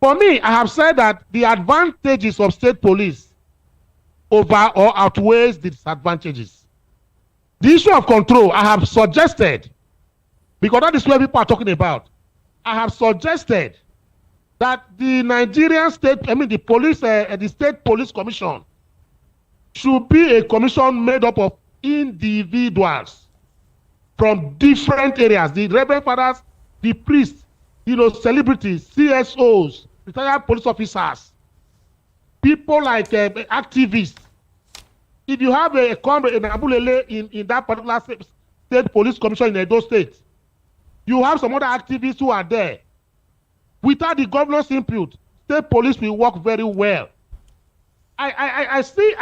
For me, I have said that the advantages of state police over or outweighs the disadvantages. The issue of control, I have suggested, because that is where people are talking about, I have suggested that the Nigerian state, the police, the State Police Commission should be a commission made up of individuals from different areas. The Reverend Fathers, the priests, celebrities, CSOs, retired police officers, people like activists. If you have a comrade in Abulele in that particular state police commission in Edo State, you have some other activists who are there. Without the governor's input, state police will work very well. I see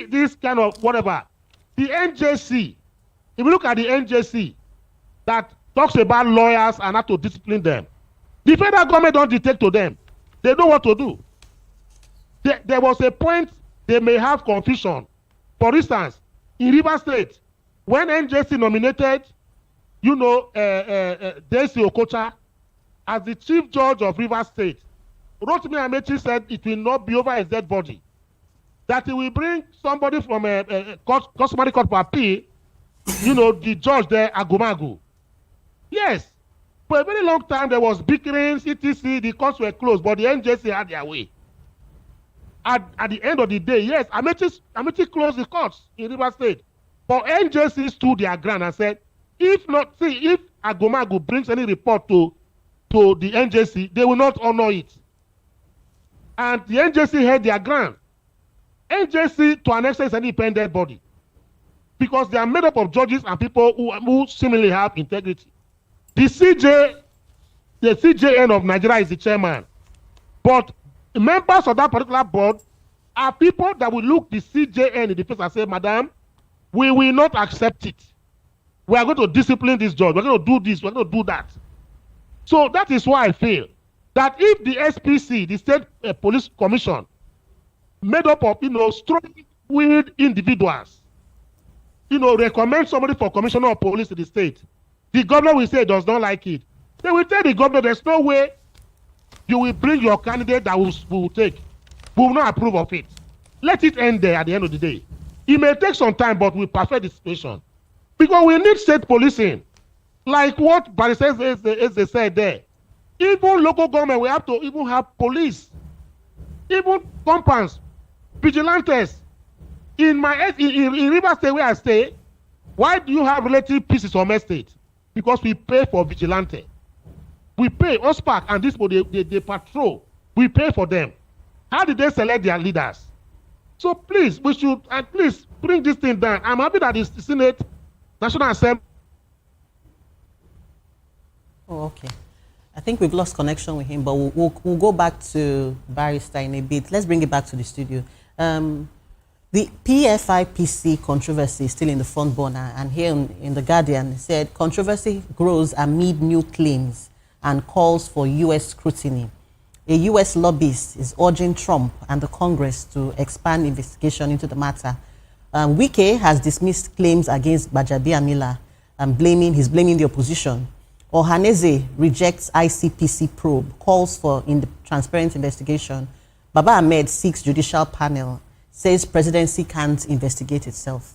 this kind of whatever. The NJC, if you look at the NJC that talks about lawyers and how to discipline them, the federal government don't dictate to them. They know what to do. There was a point they may have confusion. For instance, in Rivers State, when NJC nominated, Desi Okocha as the chief judge of Rivers State, Rotimi Amechi said it will not be over his dead body. That he will bring somebody from a customary court for appeal, the judge there, Agumagu. Yes, for a very long time there was bickerings, etc. The courts were closed, but the NJC had their way. At the end of the day, yes, Amechi closed the courts in Rivers State. But NJC stood their ground and said, if Agumagu brings any report to the NJC, they will not honor it. And the NJC held their ground. NJC, to an extent, is an independent body because they are made up of judges and people who seemingly have integrity. The CJN of Nigeria is the chairman, but members of that particular board are people that will look the CJN in the face and say, Madam, we will not accept it. We are going to discipline this judge. We're going to do this. We're going to do that. So that is why I feel that if the SPC, the State Police Commission, made up of strong-willed individuals, recommend somebody for commissioner of police in the state, the governor will say does not like it. They will tell the governor there's no way you will bring your candidate that we will take. We will not approve of it. Let it end there at the end of the day. It may take some time, but we'll perfect the situation. Because we need state policing. Like what Barry says, as they said there. Even local government, we have to even have police. Even compounds, vigilantes. In Rivers State where I stay, why do you have relative pieces on my state? Because we pay for vigilante. We pay OSPAC and this they patrol. We pay for them. How did they select their leaders? So please, we should at least bring this thing down. I'm happy that the Senate, National Assembly. Oh, okay. I think we've lost connection with him, but we'll go back to Barrister in a bit. Let's bring it back to the studio. The PFIPC controversy is still in the front burner, and here in The Guardian, it said controversy grows amid new claims and calls for U.S. scrutiny. A U.S. lobbyist is urging Trump and the Congress to expand investigation into the matter. Wike has dismissed claims against Gbajabiamila and he's blaming the opposition. Ohaneze rejects ICPC probe, calls for transparent investigation. Baba Ahmed seeks judicial panel, says presidency can't investigate itself.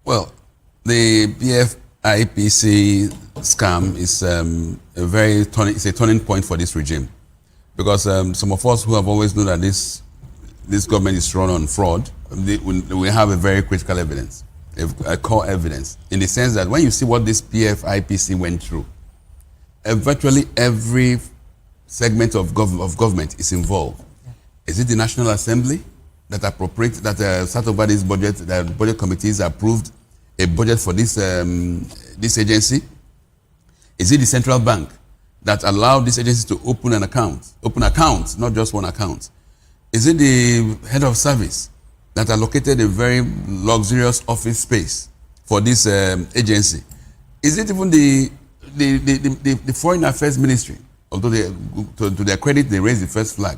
Well, the PFIPC scam is it's a turning point for this regime, because some of us who have always known that this government is run on fraud, we have a very critical evidence, a core evidence, in the sense that when you see what this PFIPC went through, virtually every segment of government is involved. Is it the National Assembly that sat over this budget, that budget committees approved a budget for this agency? Is it the central bank that allowed this agency to open accounts, not just one account? Is it the head of service that allocated a very luxurious office space for this agency? Is it even the Foreign Affairs Ministry, although to their credit they raised the first flag,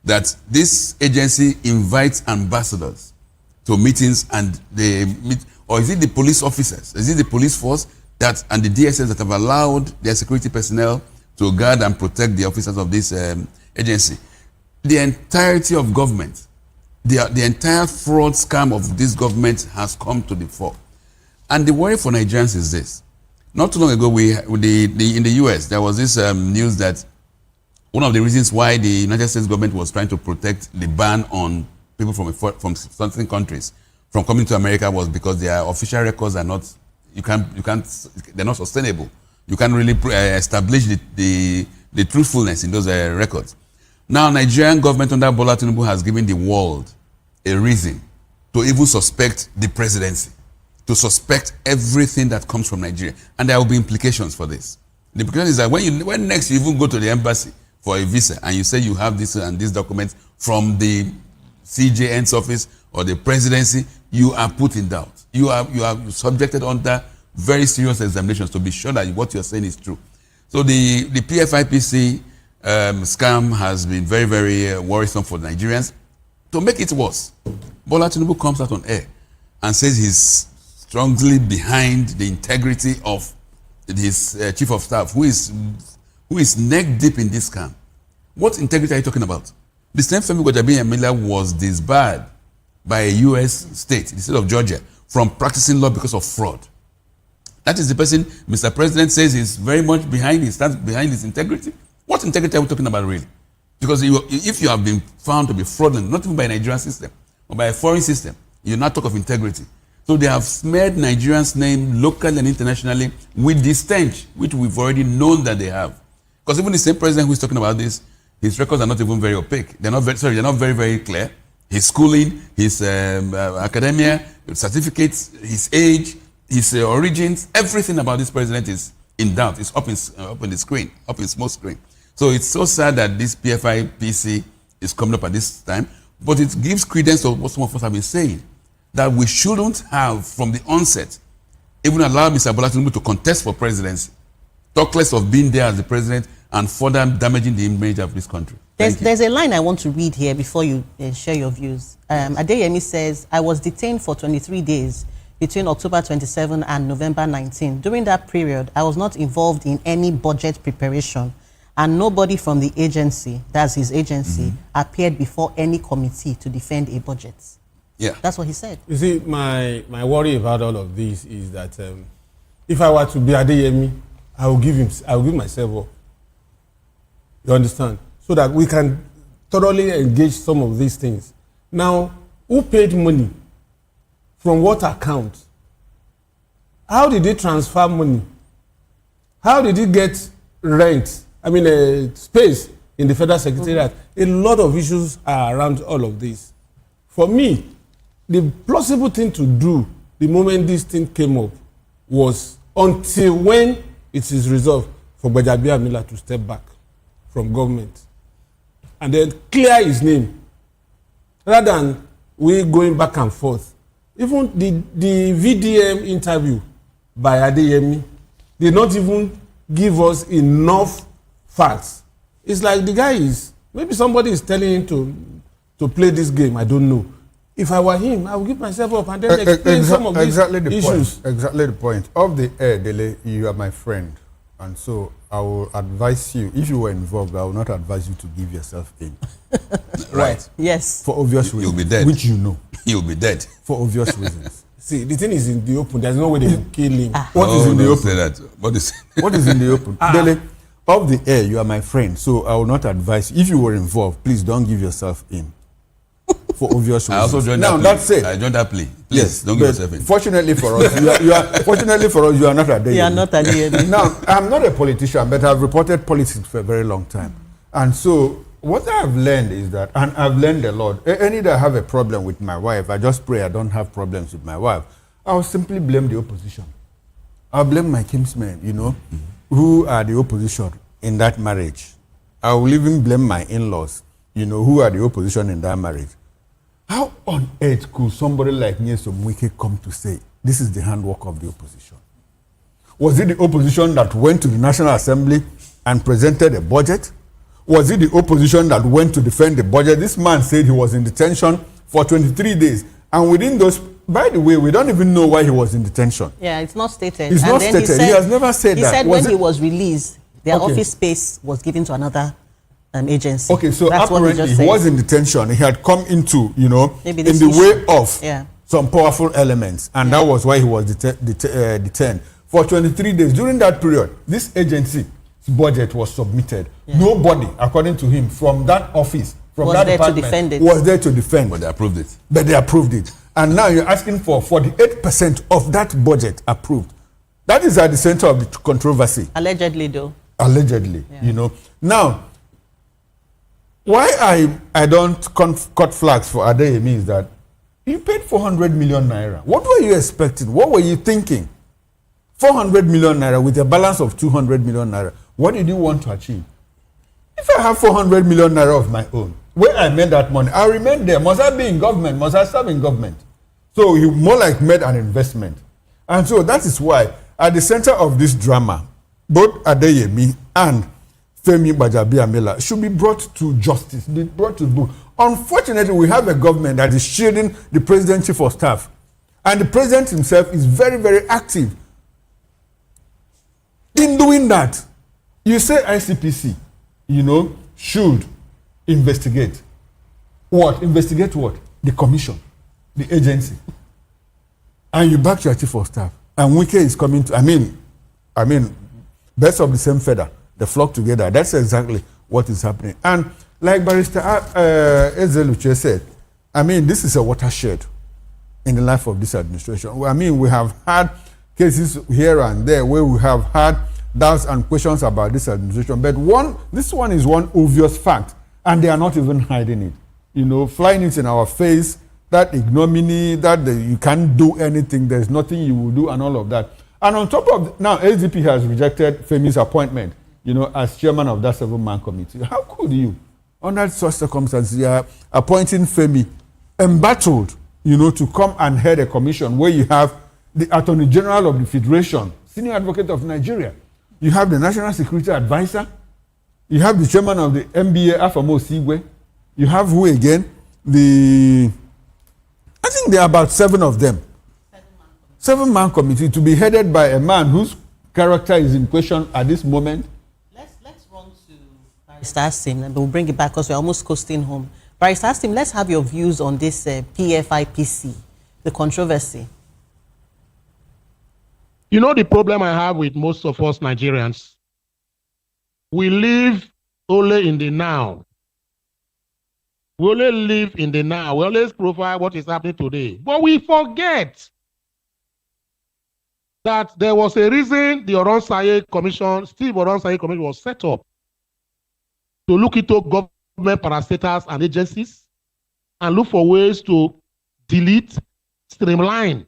that this agency invites ambassadors to meetings and they meet? Or is it the police officers? Is it the police force and the DSS that have allowed their security personnel to guard and protect the officers of this agency? The entirety of government, the entire fraud scam of this government has come to the fore. And the worry for Nigerians is this. Not too long ago, in the US, there was this news that one of the reasons why the United States government was trying to protect the ban on people from certain countries from coming to America was because their official records are not, they're not sustainable. You can't really establish the truthfulness in those records. Now, Nigerian government under Bola Tinubu has given the world a reason to even suspect the presidency, to suspect everything that comes from Nigeria. And there will be implications for this. The implication is that when next you even go to the embassy for a visa and you say you have this and this document from the CJN's office or the presidency, you are put in doubt. You are subjected under very serious examinations to be sure that what you're saying is true. So the PFIPC scam has been very, very worrisome for Nigerians. To make it worse, Bola Tinubu comes out on air and says he's strongly behind the integrity of his chief of staff, who is neck deep in this scam. What integrity are you talking about? The same Femi Gbajabiamila was disbarred by a U.S. state, the state of Georgia, from practicing law because of fraud. That is the person Mr. President says is very much behind his integrity. What integrity are we talking about, really? Because if you have been found to be fraudulent, not even by a Nigerian system, or by a foreign system, you not talk of integrity. So they have smeared Nigerians' name locally and internationally with this stench, which we've already known that they have. Because even the same president who is talking about this, his records are not even very opaque. They're not very, very clear. His schooling, his academia, certificates, his age, his origins, everything about this president is in doubt. It's up in the screen, up in smoke screen. So it's so sad that this PFIPC is coming up at this time, but it gives credence to what some of us have been saying, that we shouldn't have, from the onset, even allowed Mr. Bola Tinubu to contest for presidency, talk less of being there as the president and further damaging the image of this country. There's a line I want to read here before you share your views. Adeyemi says, I was detained for 23 days between October 27 and November 19. During that period, I was not involved in any budget preparation, and nobody from the agency, that's his agency, appeared before any committee to defend a budget. Yeah. That's what he said. You see, my worry about all of this is that if I were to be Adeyemi, I will give myself up. You understand? So that we can thoroughly engage some of these things. Now, who paid money? From what account? How did he transfer money? How did he get rent? Space in the Federal Secretariat. A lot of issues are around all of this. For me, the plausible thing to do the moment this thing came up was until when it is resolved for Gbajabiamila to step back from government and then clear his name rather than we going back and forth. Even the VDM interview by Adeyemi did not even give us enough facts. It's like the guy is Maybe somebody is telling him to play this game. I don't know. If I were him, I would give myself up and then explain some of these issues. Exactly the point. Off the air, Dele, you are my friend. And so I will advise you, if you were involved, I will not advise you to give yourself in. Right. Yes. For obvious reasons. You'll be dead. Which you know. You'll be dead. For obvious reasons. See, the thing is in the open. There's no way they will kill him. What is in the open? Say that. What is in the open? Dele, off the air, you are my friend. So I will not advise you. If you were involved, please don't give yourself in. For obvious reasons. I also joined now, that that's plea. it. I joined that plea. Please, yes, don't give yourself in. Fortunately for us, you are not a day. You are not a day. Now, I'm not a politician, but I've reported politics for a very long time. And so, what I've learned is that, and I've learned a lot, any day I have a problem with my wife, I just pray I don't have problems with my wife, I'll simply blame the opposition. I'll blame my kinsmen, who are the opposition in that marriage. I will even blame my in-laws, who are the opposition in that marriage. How on earth could somebody like Nyesom Wike come to say, this is the handwork of the opposition? Was it the opposition that went to the National Assembly and presented a budget? Was it the opposition that went to defend the budget? This man said he was in detention for 23 days. And within those, by the way, we don't even know why he was in detention. Yeah, it's not stated. It's not stated. He has never said that. He said when he was released, their office space was given to another agency. Okay, so that's apparently he was in detention. He had come into, maybe in the way of yeah. some powerful elements. And that was why he was detained for 23 days. During that period, this agency's budget was submitted. Yeah. Nobody, according to him, from that office, from was that there department, to defend it. Was there to defend. But they approved it. But they approved it. And now you're asking for 48% of that budget approved. That is at the center of the controversy. Allegedly, though. Allegedly, Now, why I don't cut flags for Adeyemi is that you paid 400 million naira. What were you expecting? What were you thinking? 400 million naira with a balance of 200 million naira. What did you want to achieve? If I have 400 million naira of my own, where I made that money, I remain there. Must I be in government? Must I serve in government? So he more like made an investment. And so that is why at the center of this drama, both Adeyemi and Femi Gbajabiamila should be brought to justice, be brought to book. Unfortunately, we have a government that is shielding the president chief of staff. And the president himself is very, very active in doing that. You say ICPC, should investigate. What? Investigate what? The commission, the agency. And you back your chief of staff. And Wike is coming to, I mean, birds of the same feather, they flock together. That's exactly what is happening. And like Barrister Ezeluche said, this is a watershed in the life of this administration. We have had cases here and there where we have had doubts and questions about this administration. But this one is one obvious fact, and they are not even hiding it. Flying it in our face, that ignominy, that you can't do anything, there's nothing you will do, and all of that. And on top of now, SDP has rejected Femi's appointment, as chairman of that 7-man committee. How could you, under such circumstances, you are appointing Femi embattled, to come and head a commission where you have the Attorney General of the Federation, Senior Advocate of Nigeria, you have the National Security Advisor, you have the chairman of the NBA, Afamo Sigwe, you have who again? I think there are about 7 of them. 7-man committee to be headed by a man whose character is in question at this moment. Let's run to Barrister Asim, and we'll bring it back because we're almost coasting home. Barrister Asim, let's have your views on this PFIPC, the controversy. The problem I have with most of us Nigerians, we live only in the now. We only live in the now. We always profile what is happening today. But we forget that there was a reason the Oronsaye Commission, Steve Oronsaye Commission was set up to look into government parastatals and agencies and look for ways to delete, streamline,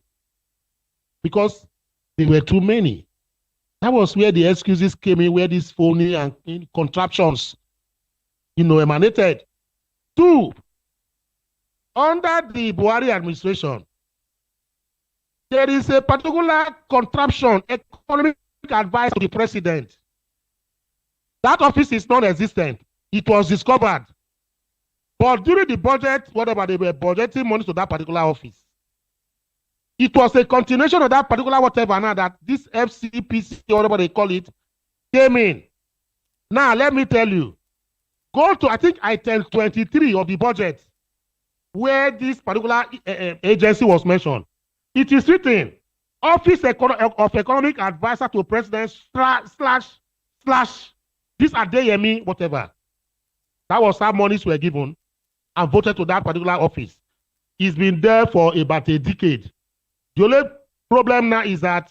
because there were too many. That was where the excuses came in, where these phony and contraptions, emanated. 2, under the Buhari administration, there is a particular contraption, economic advice to the president. That office is non-existent. it was discovered. But during the budget, whatever they were budgeting money to that particular office, it was a continuation of that particular whatever now that this FCPC, or whatever they call it, came in. Now, let me tell you, go to, I think, item 23 of the budget, where this particular agency was mentioned. It is written, Office of Economic Advisor to President slash this Adeyemi, whatever. That was how monies were given and voted to that particular office. It's been there for about a decade. The only problem now is that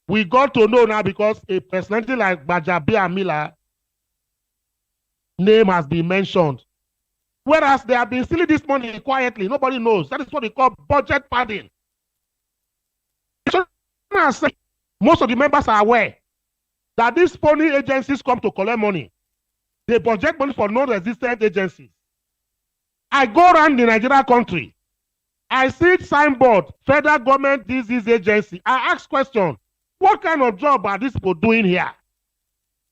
we got to know now because a personality like Bajabia Miller name has been mentioned. Whereas they have been stealing this money quietly. Nobody knows. That is what we call budget padding. Most of the members are aware that these phony agencies come to collect money. They budget money for non-existent agencies. I go around the Nigeria country. I see signboard, federal government, this agency. I ask question, what kind of job are these people doing here?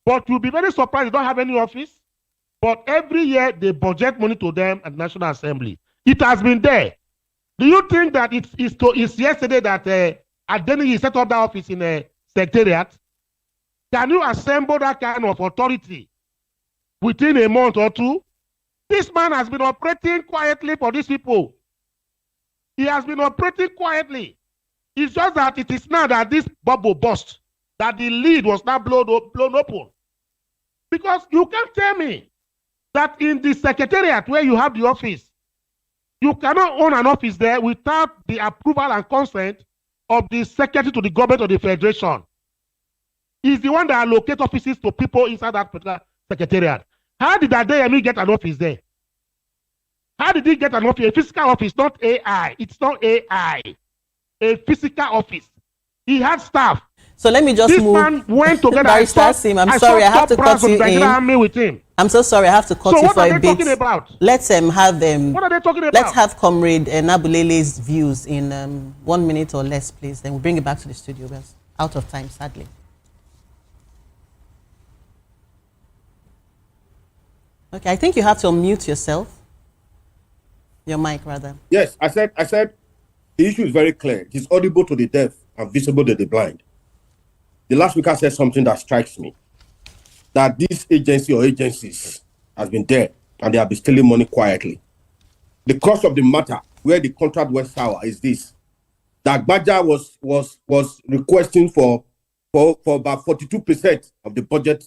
But you'll be very surprised they don't have any office. But every year they budget money to them at National Assembly. It has been there. Do you think that it's yesterday that Adeniyi set up that office in a secretariat? Can you assemble that kind of authority within a month or two? This man has been operating quietly for these people. He has been operating quietly. It's just that it is now that this bubble burst, that the lid was now blown open. Because you can't tell me that in the secretariat where you have the office, you cannot own an office there without the approval and consent of the secretary to the government of the federation. He's the one that allocates offices to people inside that particular secretariat. How did Adeyemi get an office there? How did he get an office? A physical office, not AI. It's not AI. A physical office. He had staff. So let me just this move. This man went together. I'm sorry, I have to cut you in. With him. I'm so sorry, I have to cut you for a bit. So what are they talking about? Let's have what are they talking about? Let's have Comrade Nabulele's views in 1 minute or less, please. Then we'll bring it back to the studio. We're out of time, sadly. Okay, I think you have to unmute yourself. Your mic, rather. Yes, I said the issue is very clear. It is audible to the deaf and visible to the blind. The last speaker said something that strikes me, that this agency or agencies has been there and they have been stealing money quietly. The crux of the matter, where the contract went sour, is this: that Baja was requesting for about 42% of the budget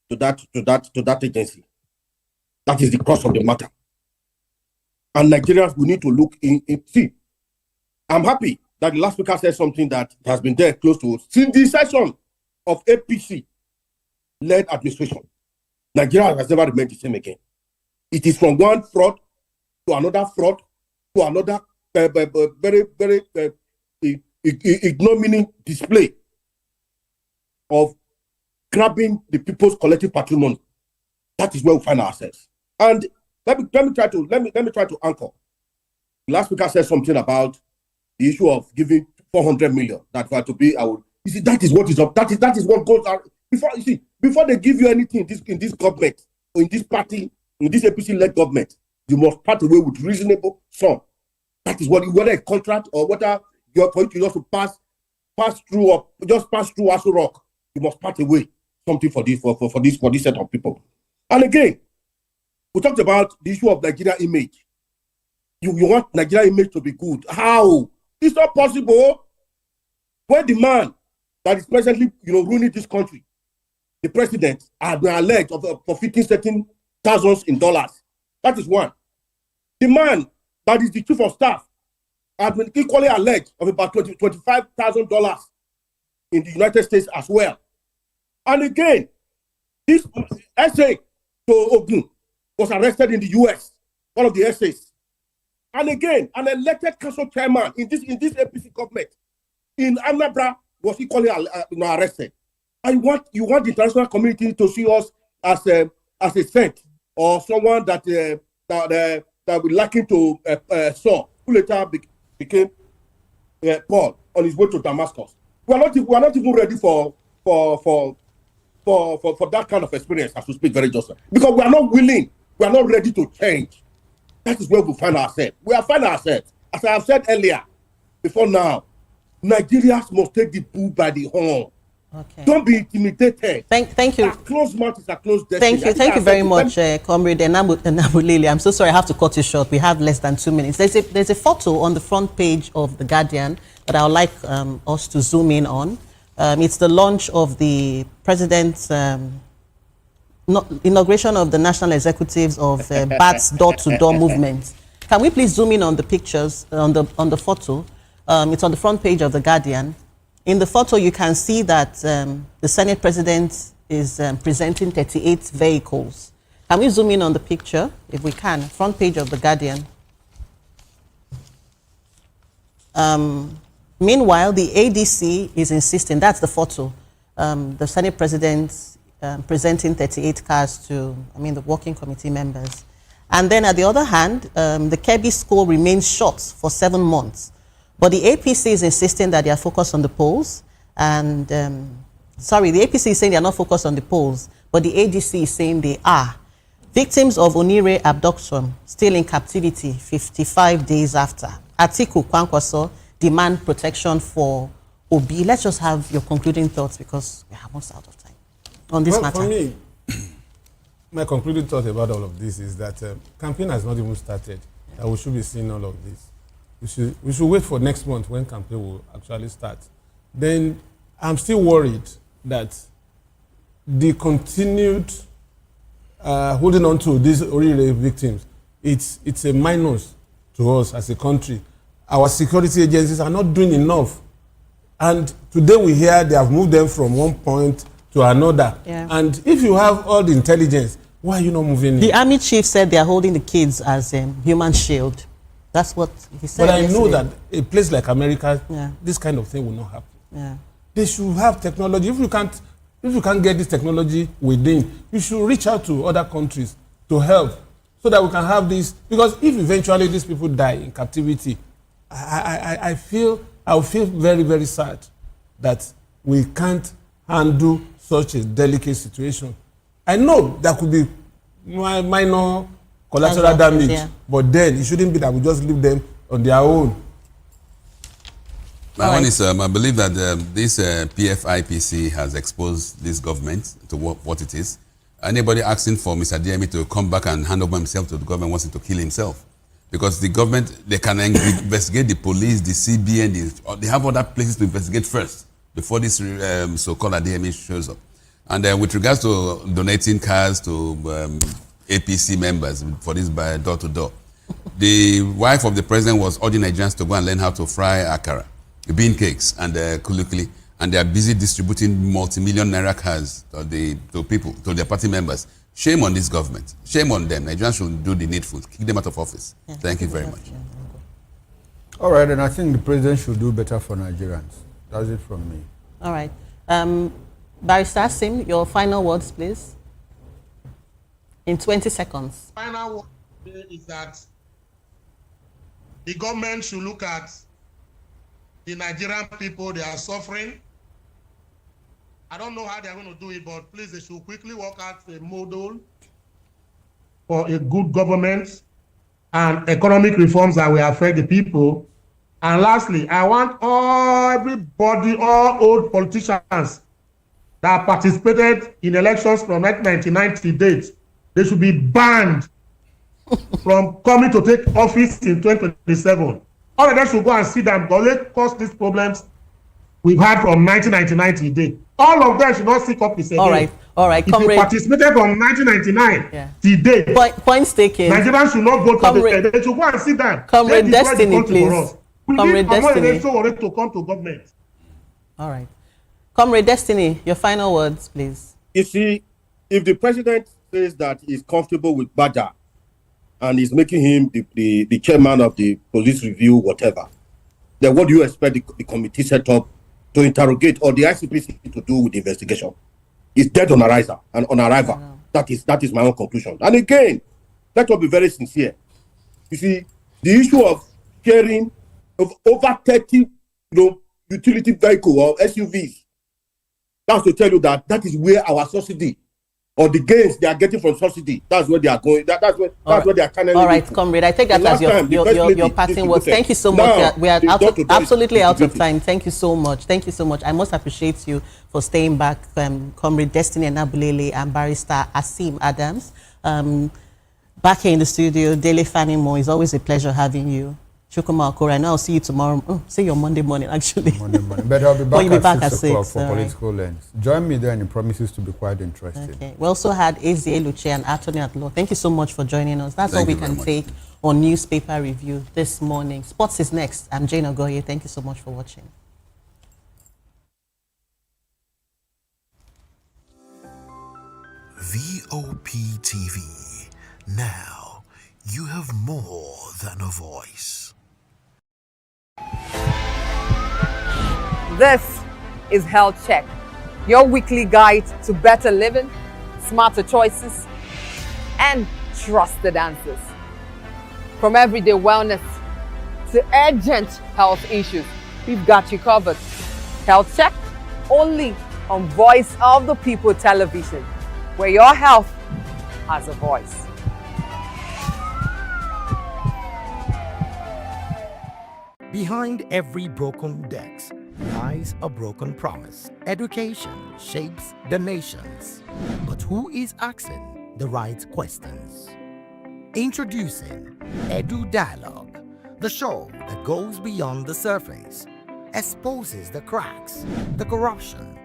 to that agency. That is the crux of the matter. And Nigerians, we need to look in. See, I'm happy that the last speaker said something that has been there close to since the session of APC-led administration. Nigeria has never remained the same again. It is from one fraud to another very, very ignominious display of grabbing the people's collective patrimony. That is where we find ourselves. And let me try to anchor. The last speaker said something about the issue of giving 400 million. That were to be you see, that is what is up. That is what goes on. Before they give you anything in this government or in this party, in this APC-led government, you must part away with reasonable sum. That is what, whether a contract or whether you're going to just pass through or just pass through Aso Rock, you must part away something for this set of people. And again, we talked about the issue of Nigeria image. You want Nigeria image to be good. How? It's not possible. When the man that is presently, ruining this country, the president, has been alleged for 15 thousands in dollars. That is one. The man that is the chief of staff has been equally alleged of about $25,000 in the United States as well. And again, this essay to Ogun was arrested in the US, one of the essays. And again, an elected council chairman in this APC government in Anambra was equally arrested. And you want the international community to see us as a saint or someone that we liken to Saul, who later became Paul on his way to Damascus. We are not even ready for for that kind of experience as we speak very justly. Because we are not willing, we are not ready to change. That is where we find ourselves. We are finding ourselves. As I have said earlier, before now, Nigerians must take the bull by the horn. Okay. Don't be intimidated. Thank you. A closed mouth is a closed destiny. Thank you very much, Comrade Enabulele. I'm so sorry, I have to cut you short. We have less than 2 minutes. There's a photo on the front page of The Guardian that I would like us to zoom in on. It's the launch of the president's inauguration of the national executives of BAT's door-to-door movement. Can we please zoom in on the pictures, on the photo? It's on the front page of The Guardian. In the photo, you can see that the Senate President is presenting 38 vehicles. Can we zoom in on the picture, if we can? Front page of The Guardian. Meanwhile, the ADC is insisting, that's the photo, the Senate President presenting 38 cars to, the working committee members. And then at the other hand, the Kebbi score remains short for 7 months. But the APC is insisting that they are focused on the polls. And, the APC is saying they are not focused on the polls, but the ADC is saying they are. Victims of Onire abduction still in captivity 55 days after. Atiku Kwankwaso demand protection for Obi. Let's just have your concluding thoughts because we are almost out of time on this matter. For me, my concluding thought about all of this is that campaign has not even started. That we should be seeing all of this. We should wait for next month when campaign will actually start. Then I'm still worried that the continued holding on to these Orire victims, it's a minus to us as a country. Our security agencies are not doing enough. And today we hear they have moved them from one point to another. Yeah. And if you have all the intelligence, why are you not moving The in? army chief said they are holding the kids as human shield. That's what he said. But I know yesterday. that a place like America, Yeah. this kind of thing will not happen. Yeah. They should have technology. If you can't get this technology within, you should reach out to other countries to help so that we can have this. Because if eventually these people die in captivity, I will feel very, very sad that we can't handle such a delicate situation. I know there could be minor collateral damage, yeah. but then it shouldn't be that we just leave them on their own. My one is, I believe that this PFIPC has exposed this government to what it is. Anybody asking for Mr. Diemi to come back and hand over himself to the government wants him to kill himself. Because the government, they can investigate the police, the CBN, they have other places to investigate first before this so-called Diemi shows up. And with regards to donating cars to APC members for this by door-to-door, the wife of the president was urging Nigerians to go and learn how to fry akara, bean cakes, and kulikuli, and they are busy distributing multi-million naira cars to people, to their party members. Shame on this government. Shame on them. Nigerians should do the needful. Kick them out of office. Yeah, thank you very much. All right, and I think the president should do better for Nigerians. That's it from me. All right. Barrister Sim, your final words, please. In 20 seconds. Final word is that the government should look at the Nigerian people. They are suffering. I don't know how they are going to do it, but please, they should quickly work out a model for a good government and economic reforms that will affect the people. And lastly, I want everybody, all old politicians that participated in elections from 1990 dates, they should be banned from coming to take office in 2027. All of them should go and see them because they caused these problems we've had from 1999 to date. All of them should not seek office again. All right. If you participated from 1999 to date, points taken. Nigerians should not vote for the They should go and sit down. Comrade Destiny, please. Comrade Destiny. To come to government. All right. Comrade Destiny, your final words, please. You see, if the president says that he's comfortable with Badger and is making him the chairman of the police review, whatever, then what do you expect the committee set up to interrogate or the ICPC to do with the investigation? It's dead on arrival. That is my own conclusion. And again, let us be very sincere. You see, the issue of sharing of over 30 utility vehicles or SUVs That's to tell you that that is where our subsidy or the gains they are getting from subsidy, that's where they are going. That's where they are channeling. All right, comrade. I take that as your passing words. Thank you so much. We are absolutely out of time. Thank you so much. Thank you so much. I must appreciate you for staying back, Comrade Destiny Enabulele and Barrister Asim Adams. Back here in the studio, Dele Fanimo, it's always a pleasure having you. Chukuma Okora, and I'll see you tomorrow. See you on Monday morning, actually. Monday morning. But I'll be back at 6 o'clock for Political Lens. Join me there, and it promises to be quite interesting. Okay. We also had Eze Luce, an attorney at law. Thank you so much for joining us. That's all we can take on newspaper review this morning. Sports is next. I'm Jane Ogoye. Thank you so much for watching. Voptv. Now, you have more than a voice. This is Health Check, your weekly guide to better living, smarter choices, and trusted answers. From everyday wellness to urgent health issues, we've got you covered. Health Check, only on Voice of the People television, where your health has a voice. Behind every broken desk lies a broken promise. Education shapes the nations. But who is asking the right questions? Introducing Edu Dialogue, the show that goes beyond the surface, exposes the cracks, the corruption,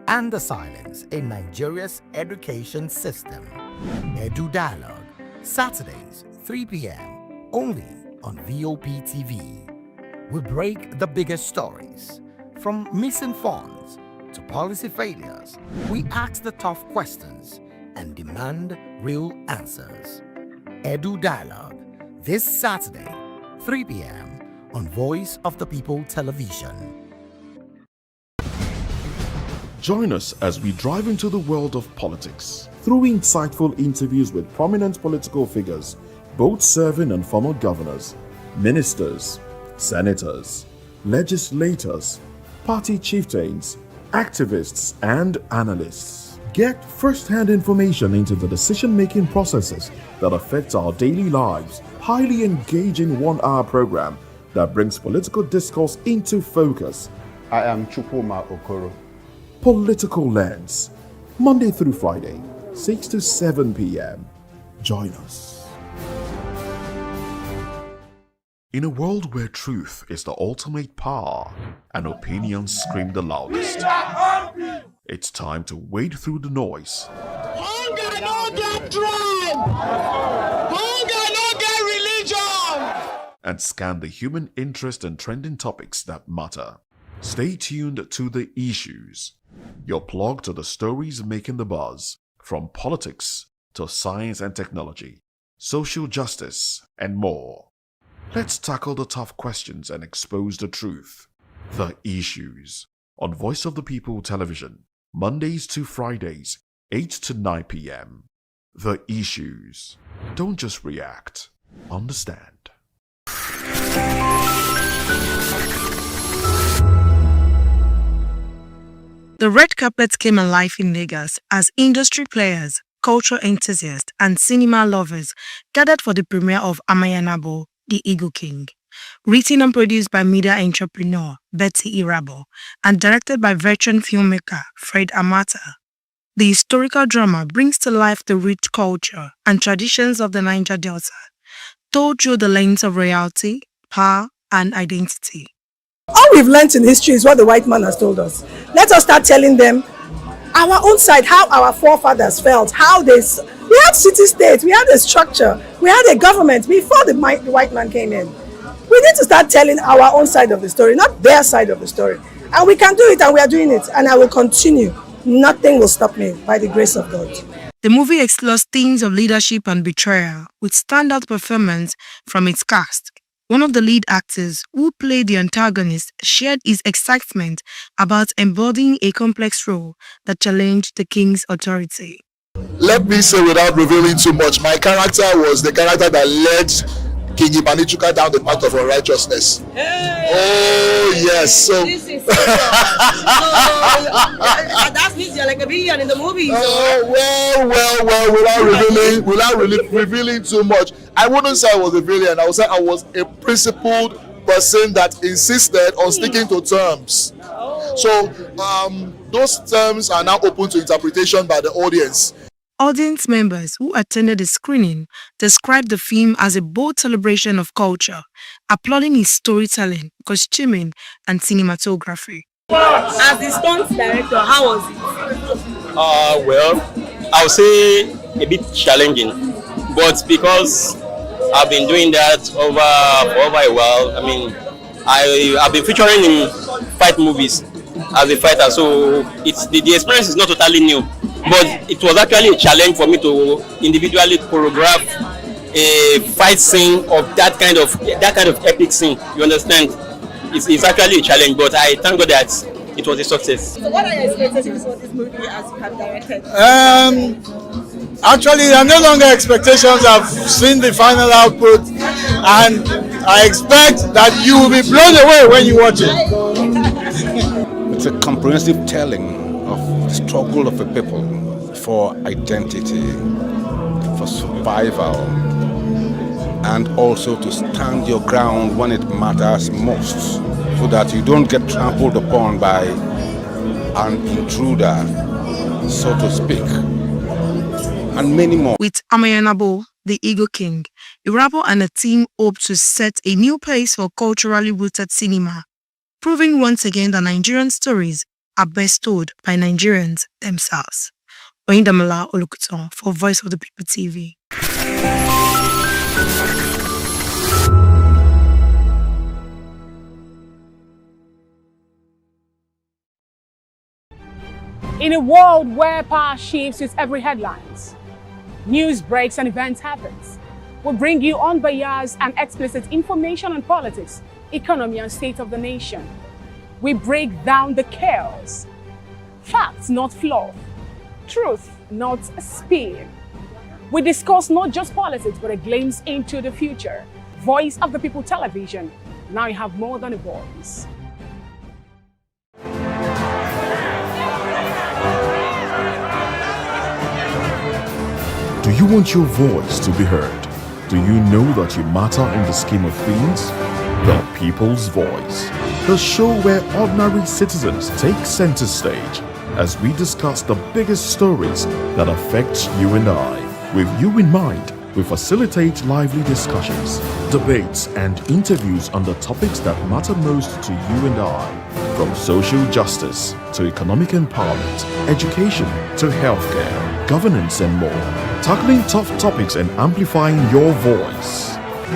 and the silence in Nigeria's education system. Edu Dialogue, Saturdays, 3 p.m., only on Voptv. We break the biggest stories, from missing funds to policy failures. We ask the tough questions and demand real answers. Edu Dialogue, this Saturday, 3 p.m. on Voice of the People television. Join us as we drive into the world of politics through insightful interviews with prominent political figures, both serving and former governors, ministers, senators, legislators, party chieftains, activists, and analysts. Get first-hand information into the decision-making processes that affect our daily lives. Highly engaging one-hour program that brings political discourse into focus. I am Chukwuma Okoro. Political Lens, Monday through Friday, 6 to 7 p.m. Join us. In a world where truth is the ultimate power and opinions scream the loudest, it's time to wade through the noise. Hunger no get tribe! Hunger no get religion! And scan the human interest and trending topics that matter. Stay tuned to The Issues, your plug to the stories making the buzz, from politics to science and technology, social justice, and more. Let's tackle the tough questions and expose the truth. The Issues on Voice of the People television, Mondays to Fridays, 8 to 9 p.m. The Issues. Don't just react, understand. The red carpet came alive in Lagos as industry players, cultural enthusiasts, and cinema lovers gathered for the premiere of Amayanabo, The Eagle King. Written and produced by media entrepreneur Betty Irabo and directed by veteran filmmaker Fred Amata. The historical drama brings to life the rich culture and traditions of the Niger Delta, told through the lens of royalty, power, and identity. All we've learned in history is what the white man has told us. Let us start telling them our own side, how our forefathers felt, how they... We had city-states, we had a structure, we had a government before the white man came in. We need to start telling our own side of the story, not their side of the story. And we can do it, and we are doing it, and I will continue. Nothing will stop me by the grace of God. The movie explores themes of leadership and betrayal with standout performance from its cast. One of the lead actors who played the antagonist shared his excitement about embodying a complex role that challenged the king's authority. Let me say, without revealing too much, my character was the character that led King Ibanichuka down the path of unrighteousness. Hey. Oh yes, so this is so that means you're like a villain in the movie. Well, without revealing too much, I wouldn't say I was a villain. I would say I was a principled person that insisted on sticking to terms. So those terms are now open to interpretation by the audience. Audience members who attended the screening described the film as a bold celebration of culture, applauding his storytelling, costuming, and cinematography. As the stunt director, how was it? Well, I would say a bit challenging, but because I've been doing that for over a while. I mean, I've been featuring in fight movies as a fighter, so it's the experience is not totally new. But it was actually a challenge for me to individually choreograph a fight scene of that kind of epic scene. You understand? It's actually a challenge, but I thank God that it was a success. So what are your expectations for this movie as you have directed? Actually, there are no longer expectations. I've seen the final output, and I expect that you will be blown away when you watch it. It's a comprehensive telling of the struggle of a people for identity, for survival, and also to stand your ground when it matters most, so that you don't get trampled upon by an intruder, so to speak, and many more. With Amayanabo, the Eagle King, Irabo and a team hope to set a new pace for culturally rooted cinema, proving once again that Nigerian stories are best told by Nigerians themselves. Oyindamala Olukuton for Voice of the People TV. In a world where power shifts with every headlines, news breaks and events happens, we bring you unbiased and explicit information on politics, economy and state of the nation. We break down the chaos. Facts, not fluff. Truth, not a spin. We discuss not just politics, but a glimpse into the future. Voice of the People Television. Now you have more than a voice. Do you want your voice to be heard? Do you know that you matter in the scheme of things? The People's Voice, the show where ordinary citizens take center stage as we discuss the biggest stories that affect you and I. With you in mind, we facilitate lively discussions, debates, and interviews on the topics that matter most to you and I. From social justice to economic empowerment, education to healthcare, governance, and more. Tackling tough topics and amplifying your voice.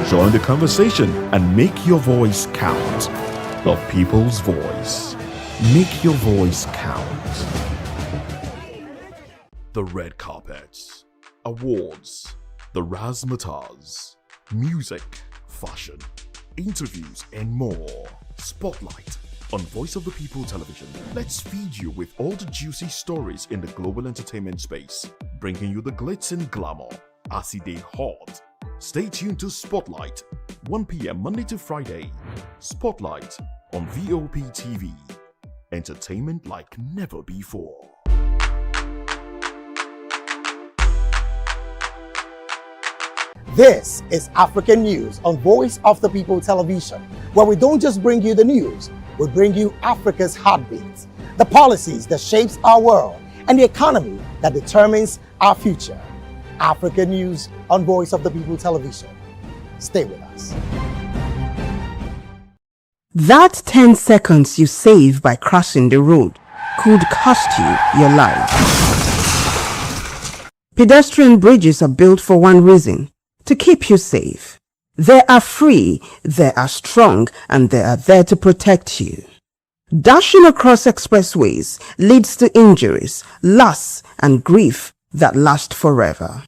Join the conversation and make your voice count. The People's Voice. Make your voice count. The red carpets, awards, the razzmatazz, music, fashion, interviews, and more. Spotlight on Voice of the People Television. Let's feed you with all the juicy stories in the global entertainment space, bringing you the glitz and glamour as it is hot. Stay tuned to Spotlight, 1 p.m. Monday to Friday. Spotlight on Voptv. Entertainment like never before. This is African News on Voice of the People Television, where we don't just bring you the news, we bring you Africa's heartbeat, the policies that shapes our world, and the economy that determines our future. African News on Voice of the People Television. Stay with us. That 10 seconds you save by crossing the road could cost you your life. Pedestrian bridges are built for one reason: to keep you safe. They are free, they are strong, and they are there to protect you. Dashing across expressways leads to injuries, loss, and grief that last forever.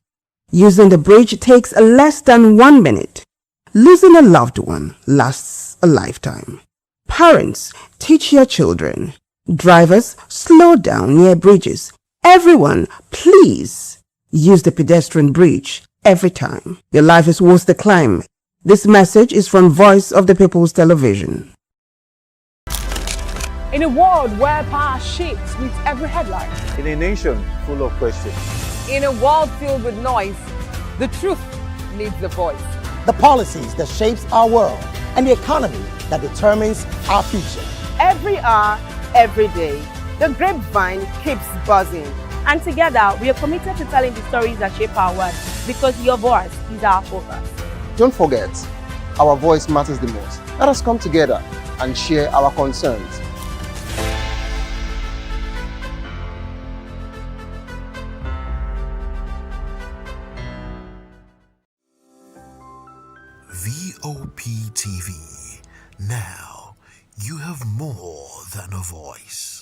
Using the bridge takes less than 1 minute. Losing a loved one lasts a lifetime. Parents, teach your children. Drivers, slow down near bridges. Everyone, please use the pedestrian bridge every time. Your life is worth the climb. This message is from Voice of the People's Television. In a world where power shapes with every headline. In a nation full of questions. In a world filled with noise, the truth needs a voice. The policies that shapes our world and the economy that determines our future. Every hour, every day, the grapevine keeps buzzing. And together, we are committed to telling the stories that shape our world because your voice is our focus. Don't forget, our voice matters the most. Let us come together and share our concerns. Voptv. Now you have more than a voice.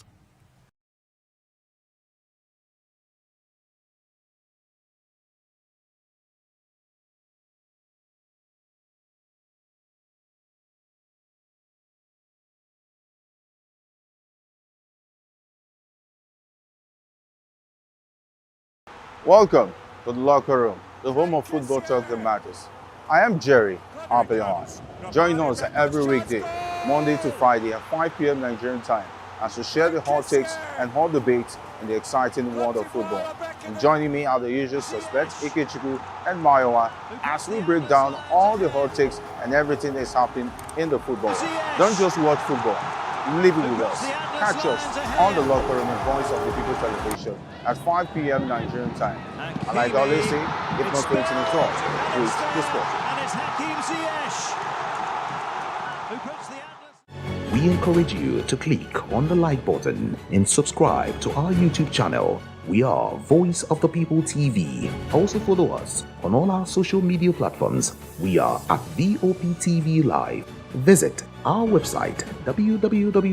Welcome to the locker room, the home of football talk that matters. I am Jerry Arpillon. Join us every weekday, Monday to Friday at 5 p.m. Nigerian time, as we share the hot takes and hot debates in the exciting world of football. And joining me are the usual suspects, Ikechukwu and Mayowa, as we break down all the hot takes and everything that's happening in the football. Don't just watch football, live it with us. Catch us on the locker room and Voice of the People Television at 5 p.m. Nigerian time. And like I always say, if not 20 minutes off, please discuss. We encourage you to click on the like button and subscribe to our YouTube channel. We are Voice of the People TV. Also follow us on all our social media platforms. We are at VOPTV Live. Visit our website www.vop.ng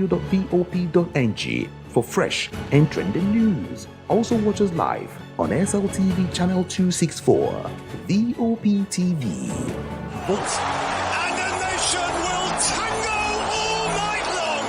for fresh and trending news. Also watch us live on SLTV channel 264. VOPTV. Voice. And the nation will tango all night long.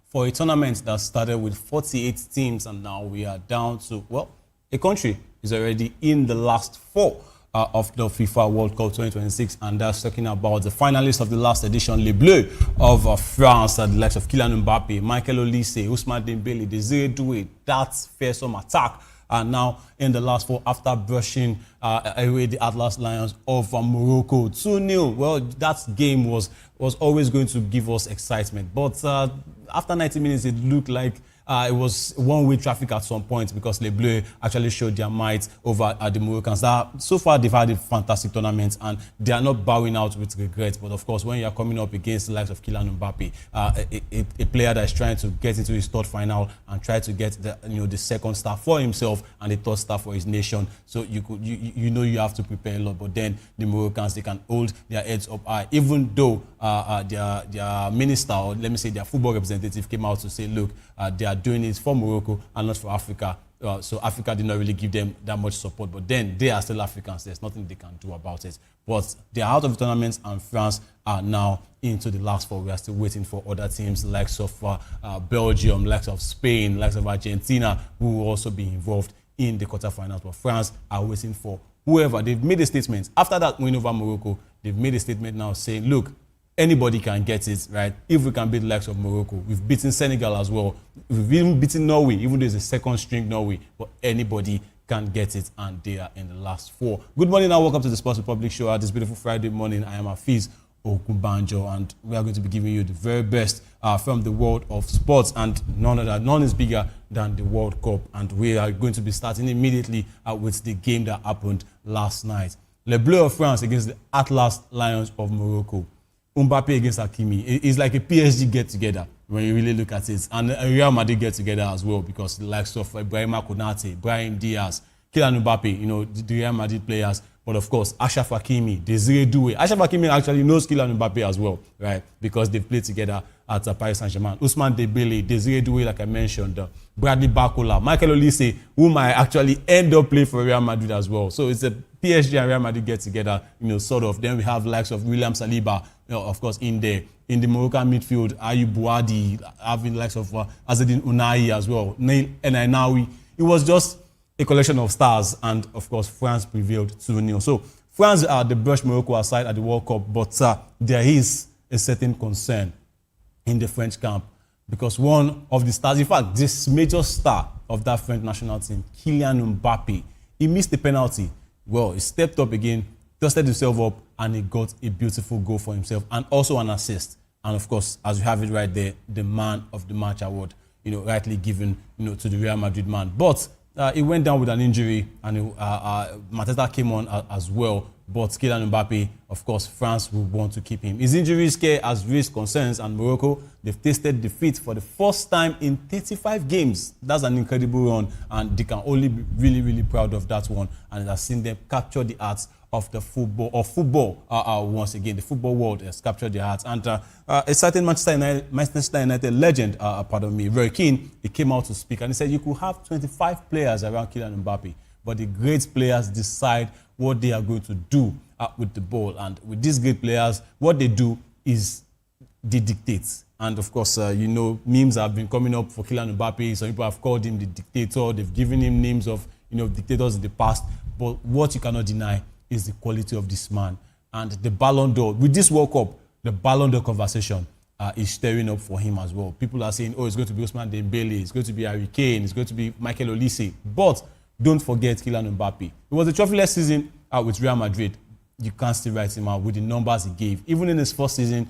For a tournament that started with 48 teams and now we are down to, well, a country is already in the last four of the FIFA World Cup 2026, and that's talking about the finalists of the last edition, Les Bleus of France, the likes of Kylian Mbappe, Michael Olise, Ousmane Dembele, Desiré Doué, that fearsome attack. And now in the last four, after brushing away the Atlas Lions of Morocco 2-0. Well, that game was always going to give us excitement. But after 90 minutes, it looked like it was one-way traffic at some point because Les Bleus actually showed their might over the Moroccans. So far, they've had a fantastic tournament and they are not bowing out with regret. But of course, when you are coming up against the likes of Kylian Mbappe, a player that is trying to get into his third final and try to get the second star for himself and the third star for his nation, so you have to prepare a lot. But then the Moroccans, they can hold their heads up high, even though their minister, or let me say their football representative, came out to say, look, they are doing it for Morocco and not for Africa. So Africa did not really give them that much support. But then they are still Africans. There's nothing they can do about it. But they are out of the tournament, and France are now into the last 4. We are still waiting for other teams, likes of Belgium, likes of Spain, likes of Argentina, who will also be involved in the quarterfinals. But France are waiting for whoever. They've made a statement. After that win over Morocco, they've made a statement now saying, look, anybody can get it, right? If we can beat the likes of Morocco. We've beaten Senegal as well. We've even beaten Norway, even though it's a second string Norway. But anybody can get it, and they are in the last 4. Good morning and welcome to the Sports Republic Show at this beautiful Friday morning. I am Hafiz Okunbanjo, and we are going to be giving you the very best from the world of sports, and none is bigger than the World Cup. And we are going to be starting immediately with the game that happened last night. Le Bleu of France against the Atlas Lions of Morocco. Mbappe against Hakimi. It's like a PSG get-together when you really look at it. And a Real Madrid get-together as well, because the likes of Ibrahima Konate, Brahim Diaz, Kylian Mbappe, you know, the Real Madrid players. But of course, Achraf Hakimi, Desiree Doué. Achraf Hakimi actually knows Kylian Mbappe as well, right? Because they've played together at Paris Saint-Germain. Ousmane Dembele, Desiree Doué, like I mentioned, Bradley Barcola, Michael Olise, who might actually end up playing for Real Madrid as well. So it's a PSG and Real Madrid get together, you know, sort of. Then we have likes of William Saliba, you know, of course, in there. In the Moroccan midfield, Ayub Bouadi, having likes of Azzedine Ounahi as well, Nail Enainawi. It was just a collection of stars, and of course, France prevailed 2-0. So France they brushed Morocco aside at the World Cup, but there is a certain concern in the French camp, because one of the stars, in fact, this major star of that French national team, Kylian Mbappe, he missed the penalty. Well, he stepped up again, dusted himself up, and he got a beautiful goal for himself, and also an assist. And of course, as you have it right there, the Man of the Match award, you know, rightly given, you know, to the Real Madrid man. But he went down with an injury, and Mateta came on as well. But Kylian Mbappe, of course, France will want to keep him. His injury scare has raised concerns, and Morocco, they've tasted defeat for the first time in 35 games. That's an incredible run, and they can only be really, really proud of that one. And it has seen them capture the hearts of the football once again. The football world has captured their hearts. And a certain Manchester United legend, Roy Keane, he came out to speak, and he said you could have 25 players around Kylian Mbappe, but the great players decide what they are going to do with the ball. And with these great players, what they do is they dictate. And of course, you know, memes have been coming up for Kylian Mbappe. Some people have called him the dictator. They've given him names of, you know, dictators in the past. But what you cannot deny is the quality of this man. And the Ballon d'Or, with this World Cup, the Ballon d'Or conversation is stirring up for him as well. People are saying, oh, it's going to be Ousmane Dembele, it's going to be Harry Kane, it's going to be Michael Olise. But don't forget Kylian Mbappe. It was a trophyless season with Real Madrid. You can't still write him out with the numbers he gave. Even in his first season,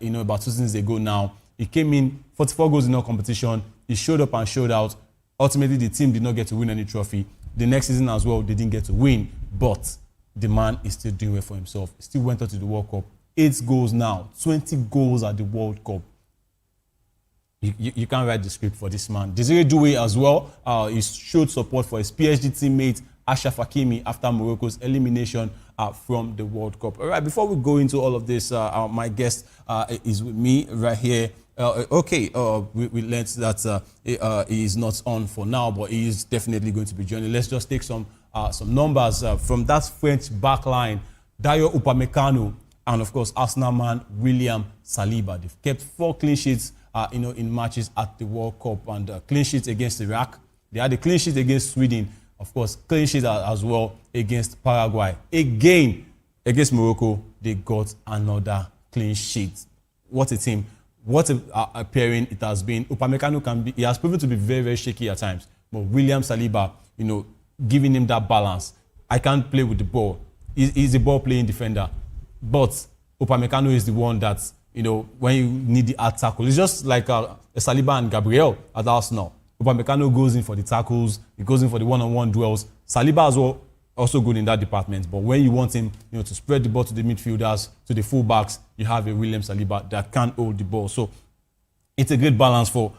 you know, about 2 seasons ago now, he came in 44 goals in all competition. He showed up and showed out. Ultimately, the team did not get to win any trophy. The next season as well, they didn't get to win. But the man is still doing well for himself. He still went on to the World Cup. 8 goals now, 20 goals at the World Cup. You can't write the script for this man. Desiree Doué as well, he showed support for his PSG teammate Achraf Hakimi after Morocco's elimination from the World Cup. All right, before we go into all of this, my guest is with me right here. We learned that he is not on for now, but he is definitely going to be joining. Let's just take some numbers from that French backline. Dayo Upamecano and, of course, Arsenal man William Saliba. They've kept 4 clean sheets in matches at the World Cup, and clean sheets against Iraq. They had a clean sheet against Sweden. Of course, clean sheet as well against Paraguay. Again, against Morocco, they got another clean sheet. What a team. What a pairing it has been. Upamecano he has proven to be very, very shaky at times. But William Saliba, you know, giving him that balance. I can't play with the ball. He's a ball-playing defender. But Upamecano is the one that, you know, when you need the hard tackle. It's just like Saliba and Gabriel at Arsenal. Upamecano goes in for the tackles. He goes in for the one-on-one duels. Saliba as well, also good in that department. But when you want him, you know, to spread the ball to the midfielders, to the fullbacks, you have a William Saliba that can't hold the ball. So it's a great balance for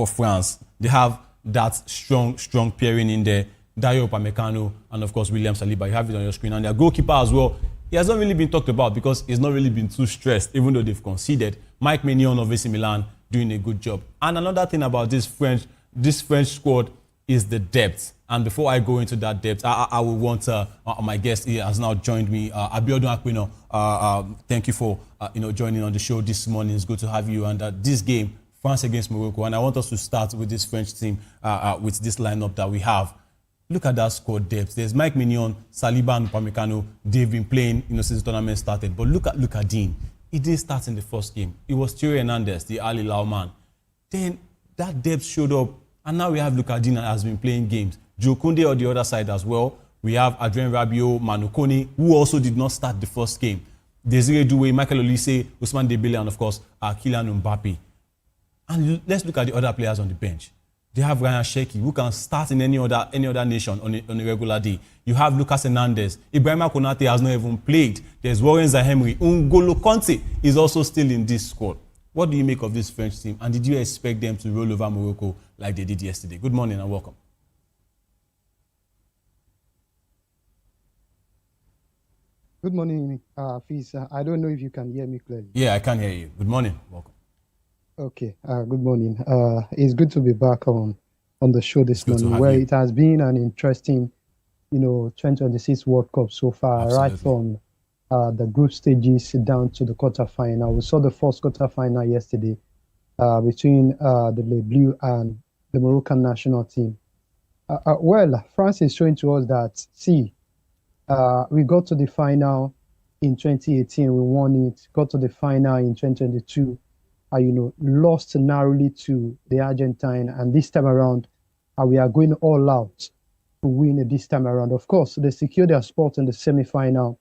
France. They have that strong pairing in there. Dayo Upamecano and, of course, William Saliba. You have it on your screen. And their goalkeeper as well. He has not really been talked about because he's not really been too stressed, even though they've conceded. Mike Maignan of AC Milan doing a good job. And another thing about this French squad is the depth. And before I go into that depth, I will want my guest here has now joined me, Abiodun Akpino. Thank you for joining on the show this morning. It's good to have you. And this game, France against Morocco, and I want us to start with this French team, with this lineup that we have. Look at that squad depth. There's Mike Mignon, Saliba, and Upamecano. They've been playing, since the tournament started. But look at Dean. He didn't start in the first game. It was Thierry Hernandez, the Al Hilal man. Then that depth showed up, and now we have Lucas Digne has been playing games. Joe Koundé on the other side as well. We have Adrien Rabiot, Manu Kone, who also did not start the first game. Desiree Doué, Michael Olise, Ousmane Dembele, and of course, Kylian Mbappe. And let's look at the other players on the bench. They have Ryan Cherki, who can start in any other nation on a regular day. You have Lucas Hernandez. Ibrahima Konate has not even played. There's Warren Zaïre-Emery. N'Golo Kanté is also still in this squad. What do you make of this French team? And did you expect them to roll over Morocco like they did yesterday? Good morning and welcome. Good morning, Fizz. I don't know if you can hear me clearly. Yeah, I can hear you. Good morning. Welcome. Okay. Good morning. It's good to be back on the show this morning, where it has been an interesting, 2026 World Cup so far. Absolutely. Right from the group stages down to the quarterfinal. We saw the first quarterfinal yesterday between the Les Bleus and the Moroccan national team. Well, France is showing to us that, we got to the final in 2018, we won it. Got to the final in 2022, lost narrowly to the Argentine. And this time around, we are going all out to win it this time around. Of course, they secured their spot in the semi-final.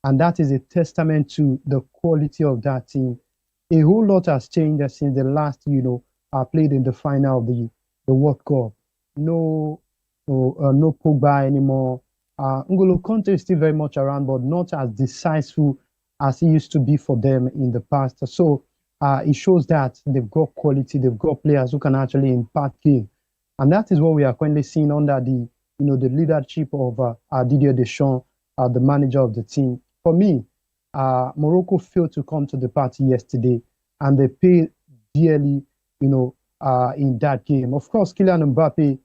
And that is a testament to the quality of that team. A whole lot has changed since the last, played in the final of the World Cup. No Pogba anymore. N'Golo Kanté is still very much around, but not as decisive as he used to be for them in the past. So it shows that they've got quality, they've got players who can actually impact game. And that is what we are currently seeing under the leadership of Didier Deschamps, the manager of the team. For me, Morocco failed to come to the party yesterday, and they paid dearly, in that game. Of course, Kylian Mbappe,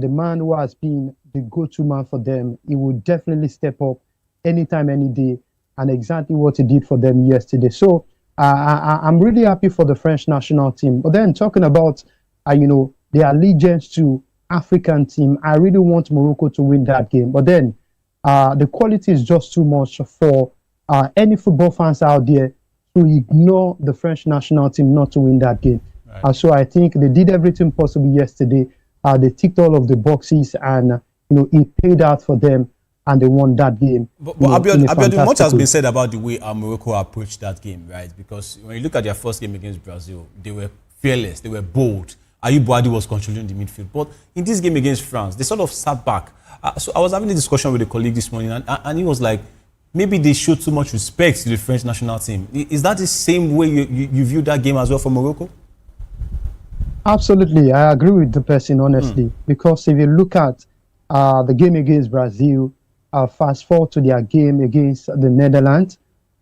the man who has been the go-to man for them, he would definitely step up anytime, any day, and exactly what he did for them yesterday. So I'm really happy for the French national team. But then talking about, their allegiance to African team, I really want Morocco to win that game. But then the quality is just too much for any football fans out there to ignore the French national team not to win that game. Right. So I think they did everything possible yesterday. They ticked all of the boxes, and it paid out for them, and they won that game. But Abiodun, much has been said about the way Morocco approached that game, right? Because when you look at their first game against Brazil, they were fearless, they were bold. Ayub Boadi was controlling the midfield. But in this game against France, they sort of sat back. So I was having a discussion with a colleague this morning, and he was like, maybe they showed too much respect to the French national team. Is that the same way you view that game as well for Morocco? Absolutely. I agree with the person, honestly. Because if you look at the game against Brazil, fast forward to their game against the Netherlands,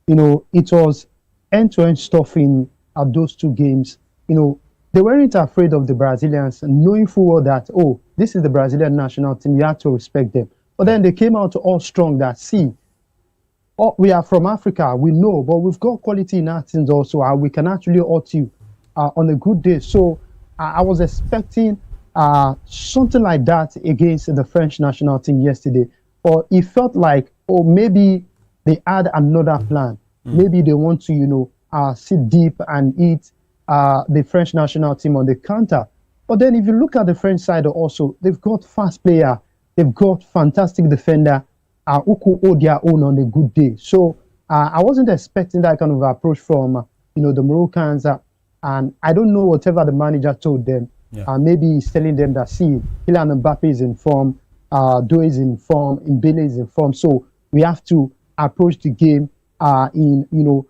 it was end-to-end stuff in those two games. They weren't afraid of the Brazilians, knowing full well that, this is the Brazilian national team, you have to respect them. But then they came out all strong that, we are from Africa, we know, but we've got quality in our teams also, and we can actually hurt you on a good day. So I was expecting something like that against the French national team yesterday. But it felt like, maybe they had another plan. Maybe they want to, sit deep and eat the French national team on the counter. But then if you look at the French side also, they've got fast player, they've got fantastic defender, who could hold their own on a good day. So I wasn't expecting that kind of approach from, the Moroccans. And I don't know whatever the manager told them. Yeah. Maybe he's telling them that, Kylian Mbappe is in form, Doué is in form, Dembele is in form. So we have to approach the game in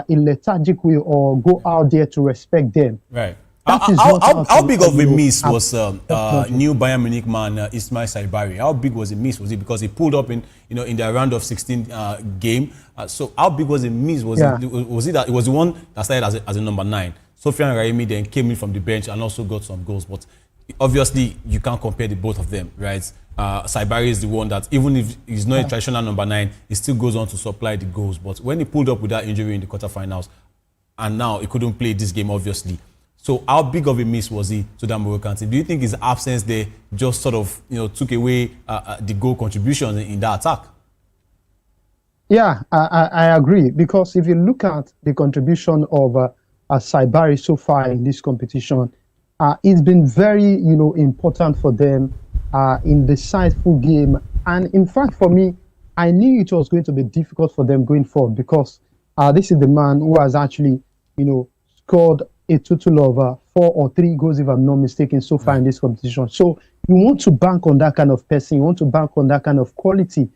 lethargic way, or go out there to respect them. Right. How big of a miss was new Bayern Munich man Ismail Saibari? How big was a miss? Was it because he pulled up in their round of 16 game? So how big was a miss? Was it that it was the one that started as a number 9? Sofiane Raimi then came in from the bench and also got some goals. But obviously you can't compare the both of them, right? Saibari is the one that, even if he's not a traditional number 9, he still goes on to supply the goals. But when he pulled up with that injury in the quarterfinals, and now he couldn't play this game, obviously. So how big of a miss was he to that Moroccan team? Do you think his absence there just sort of, took away the goal contribution in that attack? Yeah, I agree, because if you look at the contribution of Saibari so far in this competition, it's been very, important for them in the insightful game. And in fact, for me, I knew it was going to be difficult for them going forward, because this is the man who has actually, scored a total of 4 or 3 goals, if I'm not mistaken, so far in this competition. So you want to bank on that kind of person. You want to bank on that kind of quality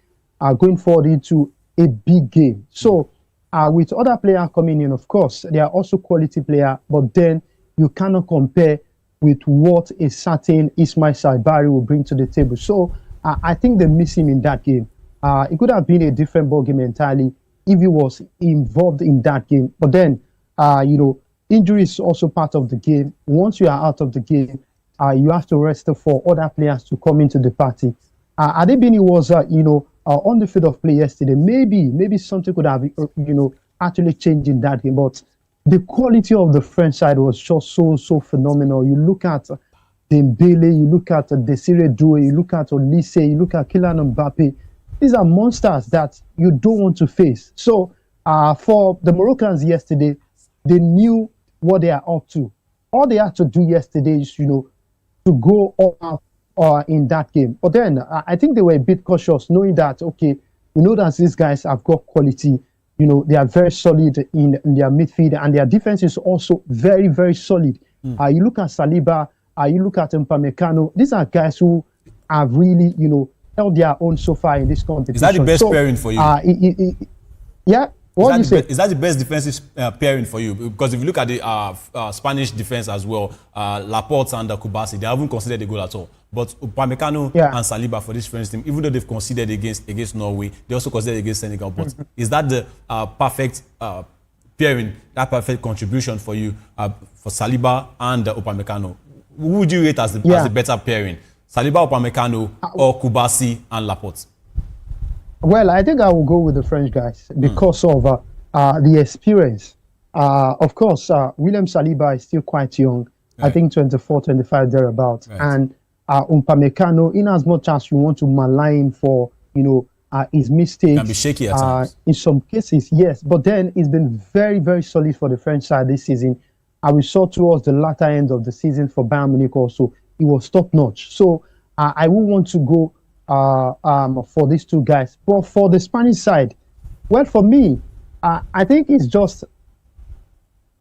going forward into a big game. So with other players coming in, of course, they are also quality players, but then you cannot compare with what a certain Ismail Saibari will bring to the table. So I think they miss him in that game. It could have been a different ball game entirely if he was involved in that game. But then, injury is also part of the game. Once you are out of the game, you have to rest for other players to come into the party. Adebini was, on the field of play yesterday. Maybe something could have, actually changed in that game. But the quality of the French side was just so phenomenal. You look at Dembele, you look at Desire Doué, you look at Olise, you look at Kylian Mbappe. These are monsters that you don't want to face. So for the Moroccans yesterday, they knew what they are up to. All they had to do yesterday is, to go all out in that game. But then I think they were a bit cautious, knowing that, okay, we know that these guys have got quality. They are very solid in their midfield, and their defense is also very, very solid. You look at Saliba, you look at Upamecano. These are guys who have really, held their own so far in this competition. Is that the best pairing for you? Yeah. What do you say? Is that the best defensive pairing for you? Because if you look at the Spanish defense as well, Laporte and Kubasi, they haven't considered a goal at all. But Upamecano and Saliba for this French team, even though they've conceded against Norway, they also conceded against Senegal. But is that the perfect pairing, that perfect contribution for you for Saliba and Upamecano? Who would you rate as the better pairing? Saliba, Upamecano, or Kubasi and Laporte? Well, I think I will go with the French guys because of the experience. Of course, William Saliba is still quite young. Right. I think 24, 25 thereabouts. Right. And Upamecano, in as much as you want to malign him for, his mistakes. Can be shaky at times. In some cases, yes. But then it's been very, very solid for the French side this season. We saw towards the latter end of the season for Bayern Munich also, it was top-notch. So I would want to go for these two guys. But for the Spanish side, well, for me, I think it's just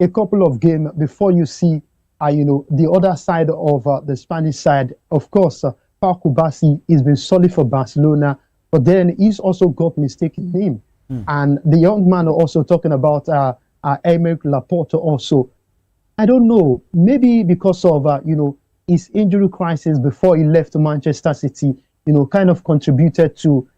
a couple of games before you see, the other side of the Spanish side. Of course, Pau Kubasi has been solid for Barcelona, but then he's also got mistake in him. And the young man also talking about Aymeric Laporte also. I don't know, maybe because of, his injury crisis before he left Manchester City, kind of contributed to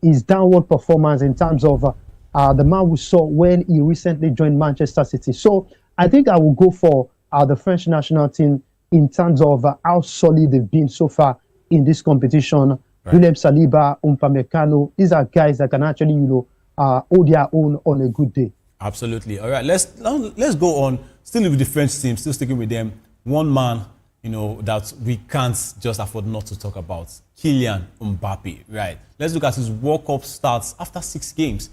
his downward performance in terms of the man we saw when he recently joined Manchester City. So I think I will go for the French national team in terms of how solid they've been so far in this competition. Right. William Saliba, Upamecano, these are guys that can actually, hold their own on a good day. Absolutely. All right, let's go on. Still with the French team, still sticking with them. One man, that we can't just afford not to talk about. Kylian Mbappe, right? Let's look at his World Cup starts after 6 games.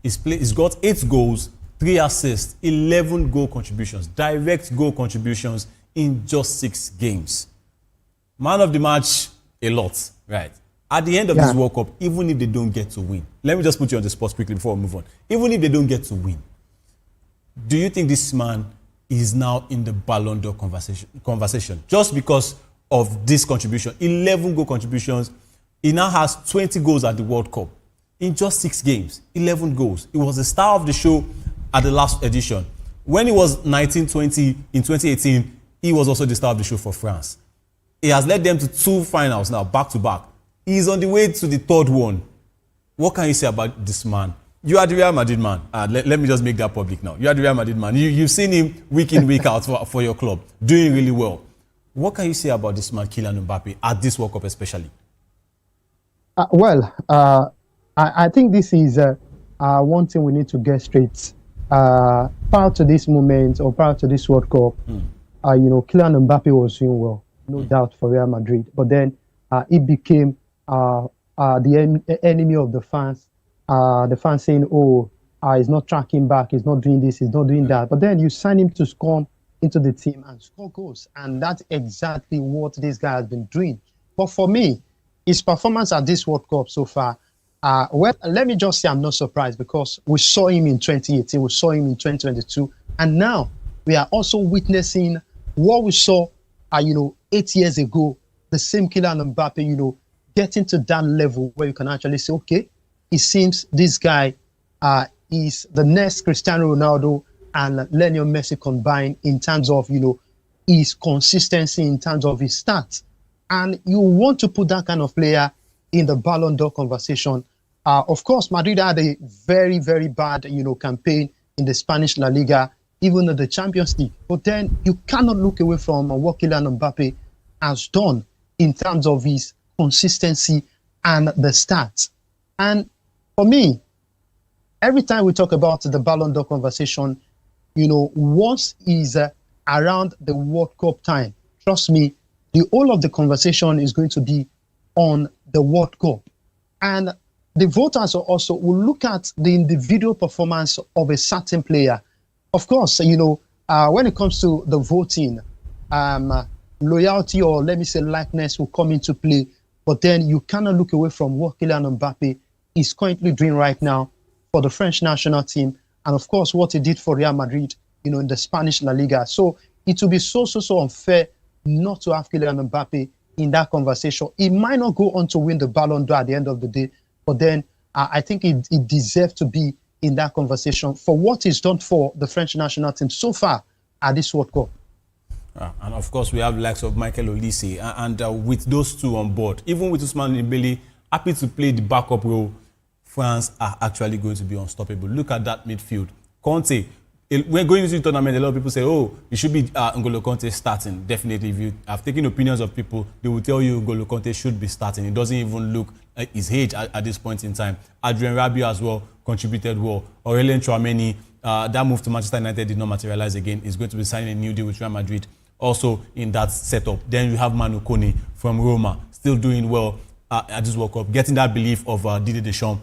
He's got 8 goals, 3 assists, 11 goal contributions, direct goal contributions in just 6 games. Man of the match, a lot, right? At the end of this World Cup, even if they don't get to win, let me just put you on the spot quickly before we move on. Even if they don't get to win, do you think this man is now in the Ballon d'Or conversation just because of this contribution? 11 goal contributions. He now has 20 goals at the World Cup in just 6 games. 11 goals. He was the star of the show at the last edition. When he was 19-20 in 2018, he was also the star of the show for France. He has led them to 2 finals now, back to back. He's on the way to the 3rd one. What can you say about this man? You are the Real Madrid man. Let me just make that public now. You are the Real Madrid man. You've seen him week in, week out for your club, doing really well. What can you say about this man, Kylian Mbappe, at this World Cup especially? I think this is one thing we need to get straight. Prior to this moment or prior to this World Cup, Kylian Mbappe was doing well, no doubt, for Real Madrid. But then it became the enemy of the fans. The fans saying, "Oh, he's not tracking back, he's not doing this, he's not doing that." But then you sign him to come into the team and score goals, and that's exactly what this guy has been doing. But for me, his performance at this World Cup so far, well, let me just say I'm not surprised, because we saw him in 2018, we saw him in 2022, and now we are also witnessing what we saw, 8 years ago. The same Kylian Mbappe, getting to that level where you can actually say, okay, it seems this guy is the next Cristiano Ronaldo and Lionel Messi combined in terms of, his consistency, in terms of his stats. And you want to put that kind of player in the Ballon d'Or conversation. Of course, Madrid had a very, very bad, campaign in the Spanish La Liga, even in the Champions League. But then you cannot look away from what Kylian Mbappe has done in terms of his consistency and the stats. And for me, every time we talk about the Ballon d'Or conversation, once is around the World Cup time, trust me, the whole of the conversation is going to be on the World Cup. And the voters also will look at the individual performance of a certain player. Of course, when it comes to the voting, loyalty, or let me say likeness, will come into play. But then you cannot look away from what Kylian Mbappe is currently doing right now for the French national team, and of course what he did for Real Madrid, in the Spanish La Liga. So it will be so unfair not to have Kylian Mbappe in that conversation. He might not go on to win the Ballon d'Or at the end of the day, but then I think it deserves to be in that conversation for what he's done for the French national team so far at this World Cup. And of course, we have the likes of Michael Olise, and with those two on board, even with Ousmane Dembele happy to play the backup role, France are actually going to be unstoppable. Look at that midfield. Conte, when going into the tournament, a lot of people say, oh, it should be N'Golo Conte starting. Definitely, if you have taken opinions of people, they will tell you N'Golo Conte should be starting. It doesn't even look like his age at this point in time. Adrien Rabiot as well contributed well. Aurelien Tchouameni, that move to Manchester United did not materialize again. He's going to be signing a new deal with Real Madrid, also in that setup. Then you have Manu Kone from Roma, still doing well at this World Cup. Getting that belief of Didier Deschamps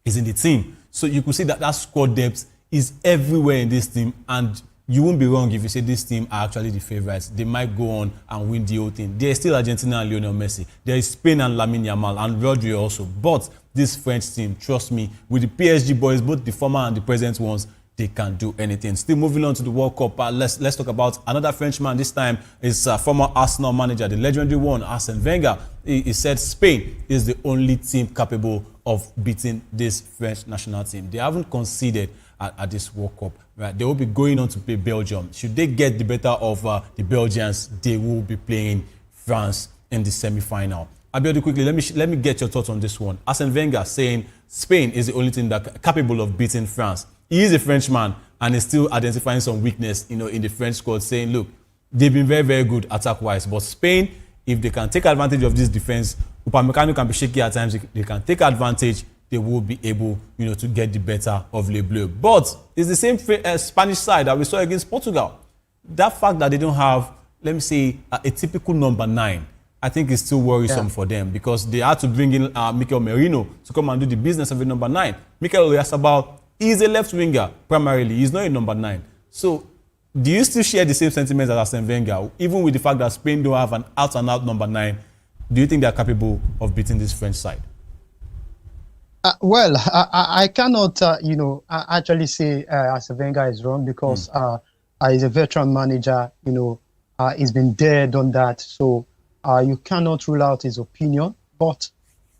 is in the team. So you could see that squad depth is everywhere in this team, and you won't be wrong if you say this team are actually the favourites. They might go on and win the whole thing. There is still Argentina and Lionel Messi. There is Spain and Lamine Yamal and Rodri also. But this French team, trust me, with the PSG boys, both the former and the present ones, they can do anything. Still moving on to the World Cup, let's talk about another Frenchman. This time is former Arsenal manager, the legendary one, Arsene Wenger. He said Spain is the only team capable of beating this French national team. They haven't conceded at this World Cup. Right? They will be going on to play Belgium. Should they get the better of the Belgians, they will be playing France in the semi-final. Abiodun, quickly, let me get your thoughts on this one. Arsene Wenger saying Spain is the only team that capable of beating France. He is a Frenchman and is still identifying some weakness, in the French squad, saying, look, they've been very, very good attack-wise, but Spain, if they can take advantage of this defense, Upamecano can be shaky at times, they can take advantage, they will be able, to get the better of Le Bleu. But it's the same Spanish side that we saw against Portugal. That fact that they don't have, let me say, a typical number 9, I think is still worrisome for them, because they had to bring in Mikel Merino to come and do the business of a number 9. Mikel Oyarzabal is a left winger primarily. He's not a number 9. So do you still share the same sentiments as Arsene Wenger, even with the fact that Spain don't have an out-and-out number 9? Do you think they're capable of beating this French side? Well, I cannot, actually say Arsene Wenger is wrong, because he's a veteran manager. He's been there, done that. So you cannot rule out his opinion. But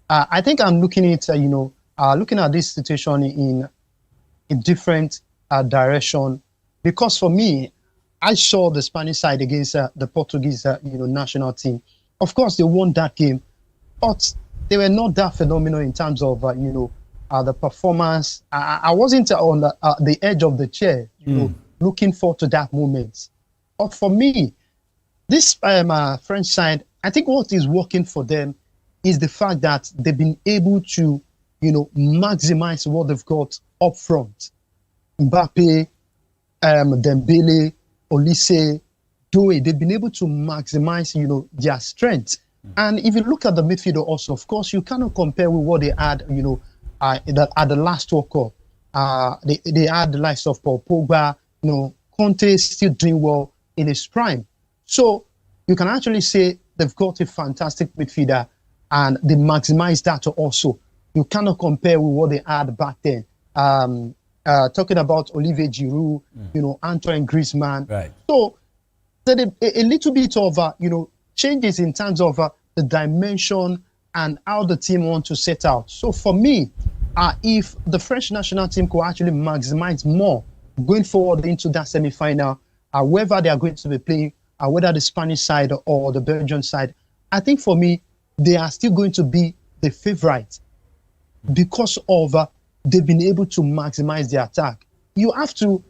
I think I'm looking at, looking at this situation in a different direction, because for me, I saw the Spanish side against the Portuguese, national team. Of course, they won that game, but they were not that phenomenal in terms of, the performance. I wasn't on the edge of the chair, looking forward to that moment. But for me, this French side, I think what is working for them is the fact that they've been able to, maximize what they've got up front. Mbappe, Dembele, Olise, Doué, they've been able to maximize, their strength. And if you look at the midfield also, of course, you cannot compare with what they had, at the last World Cup. They had the likes of Paul Pogba, Conte is still doing well in his prime. So you can actually say they've got a fantastic midfielder and they maximize that also. You cannot compare with what they had back then. Talking about Olivier Giroud, Antoine Griezmann. Right. So there a little bit of, changes in terms of the dimension and how the team want to set out. So for me, if the French national team could actually maximize more going forward into that semi-final, whether they are going to be playing, whether the Spanish side or the Belgian side, I think for me, they are still going to be the favorite because of they've been able to maximize their attack. You have to,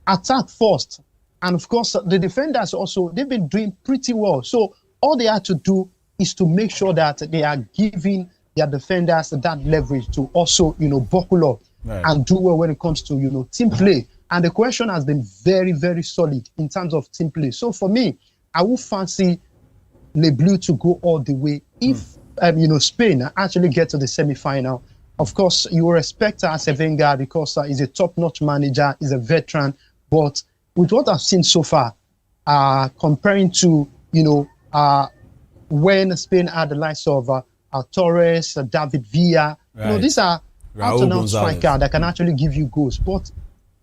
attack first. And of course, the defenders also, they've been doing pretty well. So all they have to do is to make sure that they are giving their defenders that leverage to also, buckle up and do well when it comes to, team play. And the question has been very, very solid in terms of team play. So for me, I would fancy Les Bleus to go all the way. If, Spain actually get to the semi-final, of course, you will respect Arsene Wenger because he's a top-notch manager, he's a veteran. But with what I've seen so far, comparing to, when Spain had the likes of Torres, David Villa, these are out-and-out strikers that can actually give you goals. But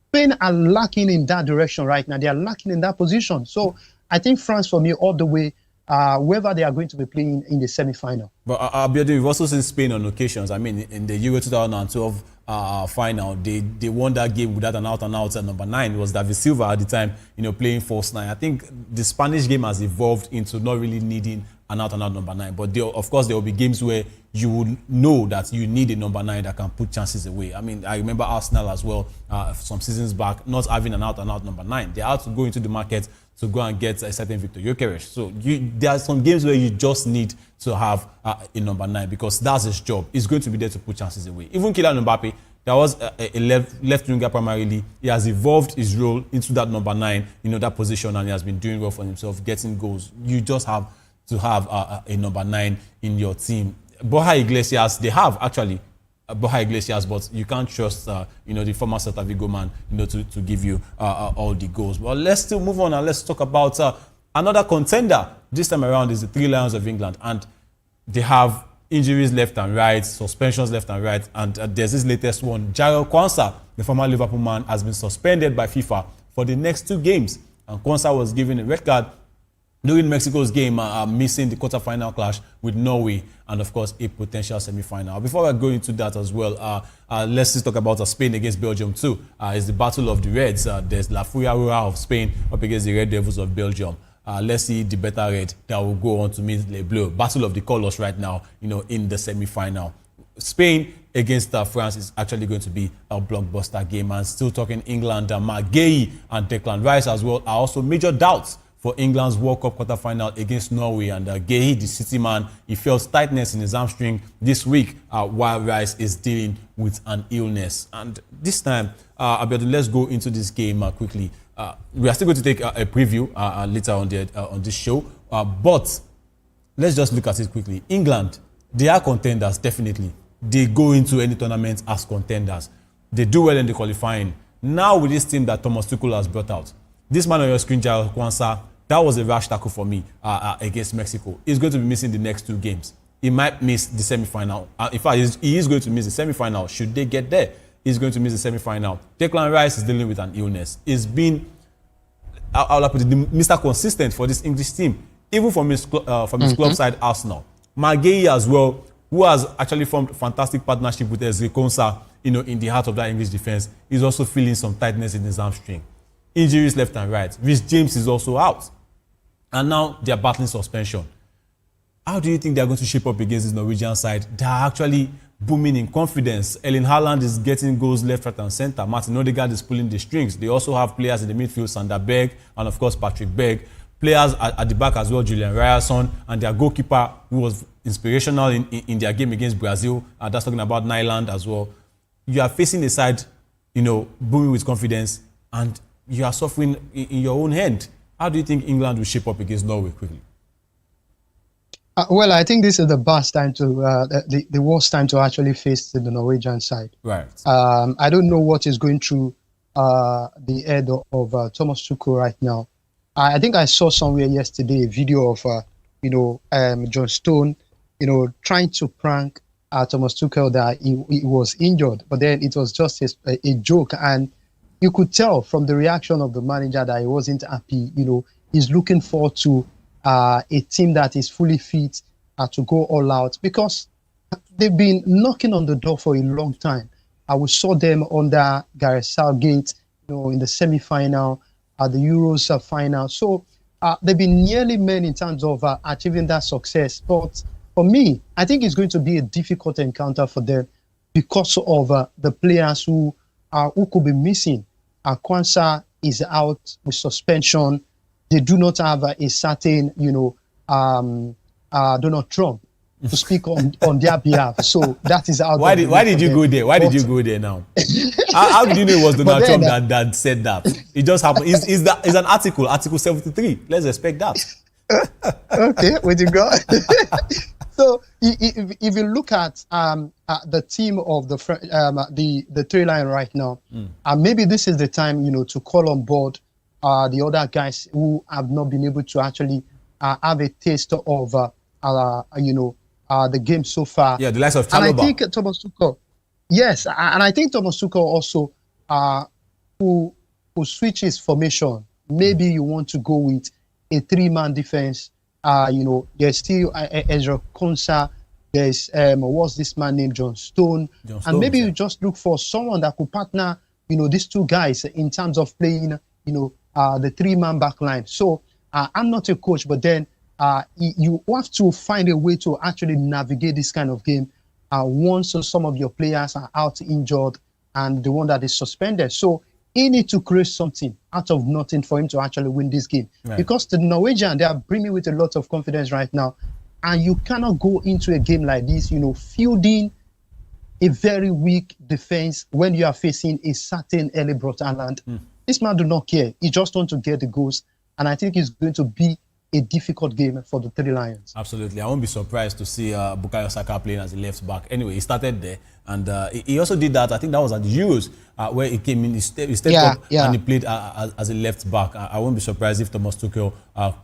Spain are lacking in that direction right now. They are lacking in that position. So I think France, for me, all the way, whether they are going to be playing in the semi-final. But Abiodun, we've also seen Spain on occasions. I mean, in the Euro 2012 final, they won that game without an out-and-out number 9. It was David Silva at the time, playing false 9. I think the Spanish game has evolved into not really needing an out-and-out number 9. But of course, there will be games where you would know that you need a number 9 that can put chances away. I mean, I remember Arsenal as well, some seasons back, not having an out-and-out number 9. They had to go into the market to go and get a certain Victor Gyökeres. So there are some games where you just need to have a number 9 because that's his job. He's going to be there to put chances away. Even Kylian Mbappe, that was a left winger primarily. He has evolved his role into that number 9, that position, and he has been doing well for himself, getting goals. You just have to have a number 9 in your team. Borja Iglesias, they have actually Borja Iglesias, but you can't trust the former Celta Vigo man to give you all the goals. But let's still move on and let's talk about another contender. This time around is the Three Lions of England, and they have injuries left and right, suspensions left and right, and there's this latest one. Jarell Quansah, the former Liverpool man, has been suspended by FIFA for the next 2 games, and Quansah was given a red card during Mexico's game, missing the quarterfinal clash with Norway and, of course, a potential semi-final. Before I go into that as well, let's just talk about Spain against Belgium too. It's the battle of the Reds. There's La Furia Roja of Spain up against the Red Devils of Belgium. Let's see the better red that will go on to meet Les Bleus. Battle of the colours right now, in the semi-final. Spain against France is actually going to be a blockbuster game. And still talking England, Mark Guehi and Declan Rice as well are also major doubts for England's World Cup quarterfinal against Norway. And Guehi, the City man, he felt tightness in his hamstring this week while Rice is dealing with an illness. And this time, Abiodun, let's go into this game quickly. We are still going to take a preview later on this show, but let's just look at it quickly. England, they are contenders, definitely. They go into any tournament as contenders. They do well in the qualifying. Now with this team that Thomas Tuchel has brought out, this man on your screen, Jarell Quansah, that was a rash tackle for me against Mexico. He's going to be missing the next 2 games. He might miss the semi-final. In fact, he is going to miss the semi-final. Should they get there, he's going to miss the semi-final. Declan Rice is dealing with an illness. He's been, I'll put it, Mr. Consistent for this English team, even from his club side, Arsenal. Mark Guehi as well, who has actually formed a fantastic partnership with Ezri Konsa, in the heart of that English defense, is also feeling some tightness in his hamstring. Injuries left and right. Rhys James is also out. And now they are battling suspension. How do you think they are going to shape up against this Norwegian side? They are actually booming in confidence. Erling Haaland is getting goals left, right, and center. Martin Odegaard is pulling the strings. They also have players in the midfield, Sander Berg and, of course, Patrick Berg. players at the back as well, Julian Ryerson, and their goalkeeper, who was inspirational in their game against Brazil. That's talking about Nyland as well. You are facing a side, booming with confidence, and you are suffering in your own hand. How do you think England will shape up against Norway quickly? Well, I think this is the best time to, the worst time to actually face the Norwegian side. Right. I don't know what is going through the head of Thomas Tuchel right now. I think I saw somewhere yesterday a video of, John Stone, trying to prank Thomas Tuchel that he was injured, but then it was just a joke, and you could tell from the reaction of the manager that he wasn't happy. He's looking forward to a team that is fully fit to go all out, because they've been knocking on the door for a long time. We saw them under Gareth Southgate, in the semi-final, the Euros final. So they've been nearly men in terms of achieving that success. But for me, I think it's going to be a difficult encounter for them because of the players who could be missing. Kwanzaa is out with suspension. They do not have a certain, Donald Trump to speak on their behalf. So that is how. Why did you go there? Why did you go there now? How did you know it was Donald Trump that said that? It just happened. It's an Article 73. Let's respect that. Okay, where you go? So if you look at the team of the three line right now, maybe this is the time to call on board the other guys who have not been able to actually have a taste of the game so far. Yeah, the likes of Chalobah. And I think Thomas Tuchel, yes, and I think Thomas Tuchel also who switches formation. Maybe you want to go with a three-man defense. There's still Ezra Konsa. There's what's this man named John Stone, and maybe you just look for someone that could partner, these two guys in terms of playing, the three-man back line. So I'm not a coach, but then you have to find a way to actually navigate this kind of game once some of your players are out injured and the one that is suspended. So he needs to create something out of nothing for him to actually win this game. Right. Because the Norwegian, they are brimming with a lot of confidence right now. And you cannot go into a game like this, fielding a very weak defense when you are facing a certain Erling Braut Haaland. This man do not care. He just wants to get the goals. And I think it's going to be a difficult game for the Three Lions. Absolutely. I won't be surprised to see Bukayo Saka playing as a left back. Anyway, he started there. And he also did that. I think that was at the Euros where he came in. He stepped up and he played as a left back. I won't be surprised if Thomas Tuchel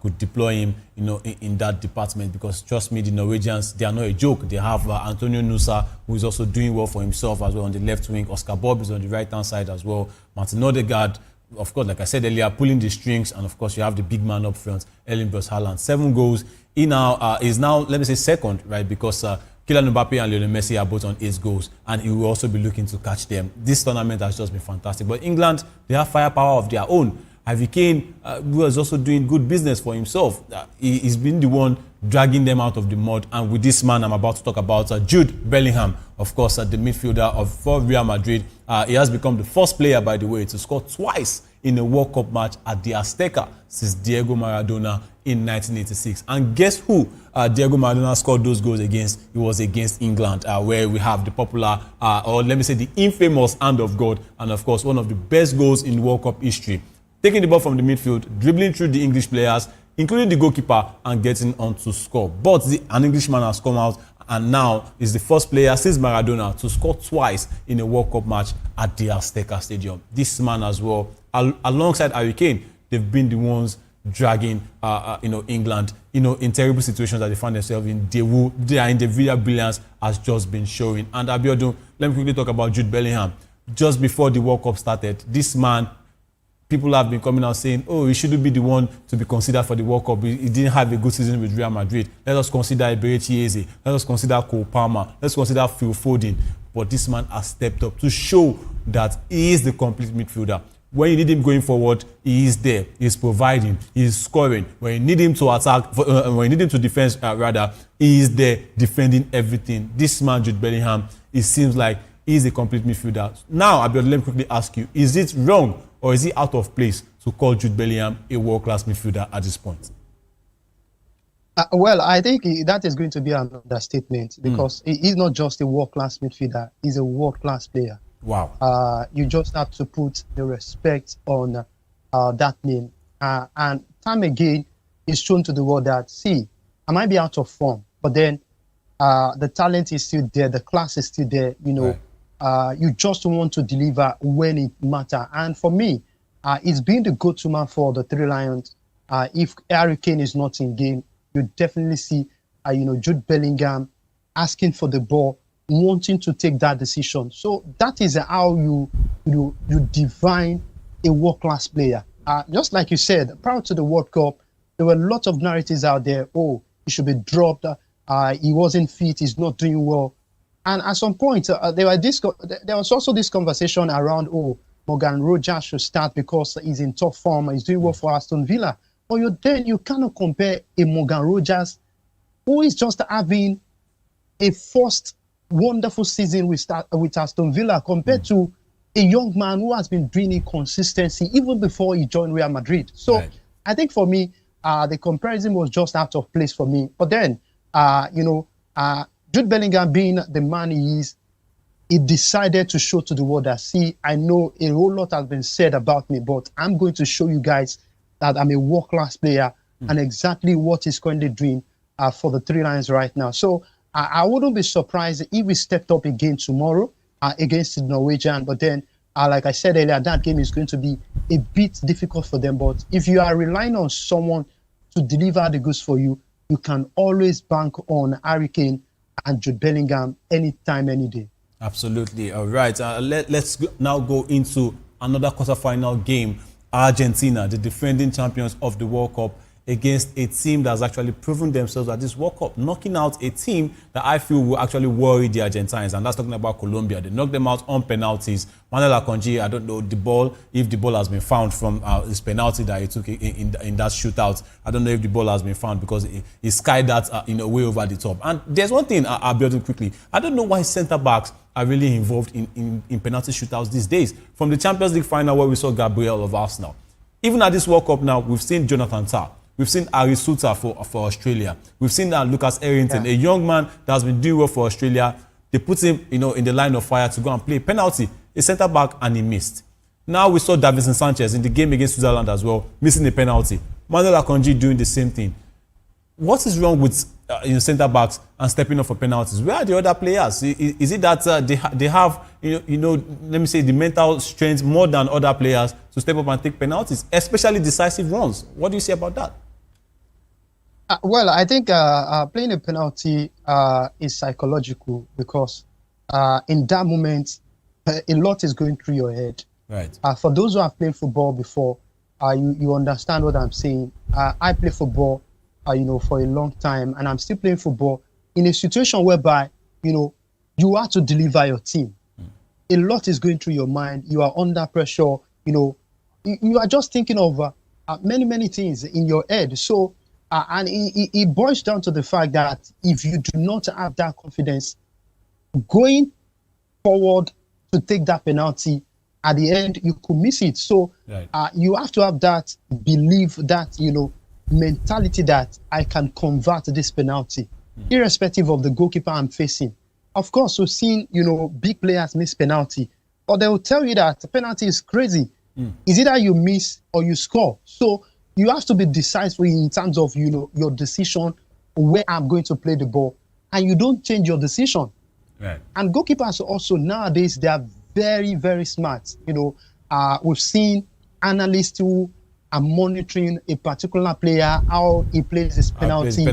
could deploy him, in that department, because trust me, the Norwegians, they are not a joke. They have Antonio Nusa, who is also doing well for himself as well on the left wing. Oscar Bob is on the right-hand side as well. Martin Odegaard, of course, like I said earlier, pulling the strings, and of course you have the big man up front, Erling Braut Haaland. 7 goals. He now is now, let me say, second, right? Because Kylian Mbappe and Lionel Messi are both on 8 goals, and he will also be looking to catch them. This tournament has just been fantastic. But England, they have firepower of their own. Harry Kane, who is also doing good business for himself. He's been the one dragging them out of the mud. And with this man I'm about to talk about, Jude Bellingham, of course, the midfielder for Real Madrid. He has become the first player, by the way, to score twice in a World Cup match at the Azteca since Diego Maradona in 1986. And guess who Diego Maradona scored those goals against? It was against England, where we have the popular, or let me say the infamous hand of God, and of course one of the best goals in World Cup history. Taking the ball from the midfield, dribbling through the English players, including the goalkeeper, and getting on to score. But an Englishman has come out and now is the first player since Maradona to score twice in a World Cup match at the Azteca Stadium. This man as well, alongside Harry Kane, they've been the ones dragging England in terrible situations that they find themselves in. Their individual brilliance has just been showing. And Abiodun, let me quickly talk about Jude Bellingham. Just before the World Cup started, this man, people have been coming out saying, oh, he shouldn't be the one to be considered for the World Cup. He didn't have a good season with Real Madrid. Let us consider Eberechi Eze. Let us consider Cole Palmer. Let's consider Phil Foden. But this man has stepped up to show that he is the complete midfielder. When you need him going forward, he is there. He is providing. He is scoring. When you need him to attack, when you need him to defend, he is there defending everything. This man, Jude Bellingham, it seems like is a complete midfielder. Now, Abiodun, let me quickly ask you, is it wrong or is it out of place to call Jude Bellingham a world-class midfielder at this point? Well, I think that is going to be an understatement because he's not just a world-class midfielder, he's a world-class player. Wow. You just have to put the respect on that name. And time again, it's shown to the world that, see, I might be out of form, but then the talent is still there, the class is still there, you know. Right. You just want to deliver when it matters. And for me, it's been the go-to man for the Three Lions. If Harry Kane is not in game, you definitely see, Jude Bellingham asking for the ball, wanting to take that decision. So that is how you define a world-class player. Just like you said, prior to the World Cup, there were a lot of narratives out there. Oh, he should be dropped. He wasn't fit. He's not doing well. And at some point, there was also this conversation around, oh, Morgan Rogers should start because he's in top form. He's doing well for Aston Villa. But then you cannot compare a Morgan Rogers who is just having a first wonderful season with Aston Villa compared to a young man who has been bringing consistency even before he joined Real Madrid. So I think for me, the comparison was just out of place for me. But then, Jude Bellingham being the man he is, he decided to show to the world that, see, I know a whole lot has been said about me, but I'm going to show you guys that I'm a world-class player and exactly what he's currently doing for the Three Lions right now. So I wouldn't be surprised if we stepped up again tomorrow against the Norwegian. But then, like I said earlier, that game is going to be a bit difficult for them. But if you are relying on someone to deliver the goods for you, you can always bank on Harry Kane and Jude Bellingham anytime, any day. Absolutely. All right. Let's now go into another quarterfinal game. Argentina, the defending champions of the World Cup, against a team that's actually proven themselves at this World Cup, knocking out a team that I feel will actually worry the Argentines, and that's talking about Colombia. They knocked them out on penalties. Manuel Akanji, I don't know if the ball has been found from his penalty that he took in that shootout. I don't know if the ball has been found because he skied that way over the top. And there's one thing, Abiodun, quickly. I don't know why centre-backs are really involved in penalty shootouts these days. From the Champions League final where we saw Gabriel of Arsenal. Even at this World Cup now, we've seen Jonathan Tah. We've seen Arisuta for Australia. We've seen Lucas Errington, a young man that has been doing well for Australia. They put him, in the line of fire to go and play penalty, a centre-back, and he missed. Now we saw Davinson Sanchez in the game against Switzerland as well, missing a penalty. Manuel Akanji doing the same thing. What is wrong with centre-backs and stepping up for penalties? Where are the other players? Is it that they have, let me say, the mental strength more than other players to step up and take penalties, especially decisive runs? What do you say about that? Well, I think playing a penalty is psychological because in that moment, a lot is going through your head. Right. For those who have played football before, you understand what I'm saying. I play football, for a long time, and I'm still playing football in a situation whereby, you have to deliver your team. A lot is going through your mind. You are under pressure. You are just thinking of many, many things in your head. So, and it boils down to the fact that if you do not have that confidence going forward to take that penalty, at the end, you could miss it. So you have to have that belief, that, mentality that I can convert this penalty, irrespective of the goalkeeper I'm facing. Of course, we've seen, big players miss penalty, but they will tell you that the penalty is crazy. Is either you miss or you score. So you have to be decisive in terms of, your decision, where I'm going to play the ball, and you don't change your decision. Right. And goalkeepers also nowadays, they are very, very smart. We've seen analysts who are monitoring a particular player, how he plays his penalty,